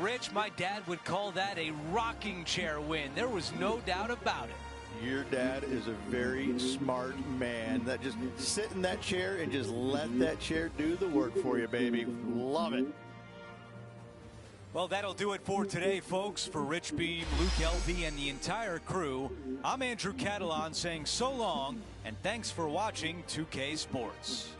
A: Rich, my dad would call that a rocking chair win. There was no doubt about it.
B: Your dad is a very smart man. That just sit in that chair and just let that chair do the work for you, baby. Love it.
A: Well, that'll do it for today, folks. For Rich Beam, Luke Elvey, and the entire crew, I'm Andrew Catalan saying so long, and thanks for watching 2K Sports.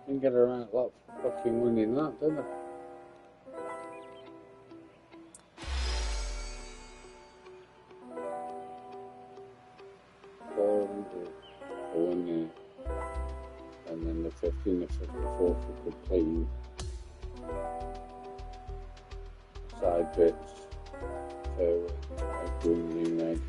I: Didn't get around a lot fucking winning that, did I? in the 4 for completing side bits, fairway, green, red.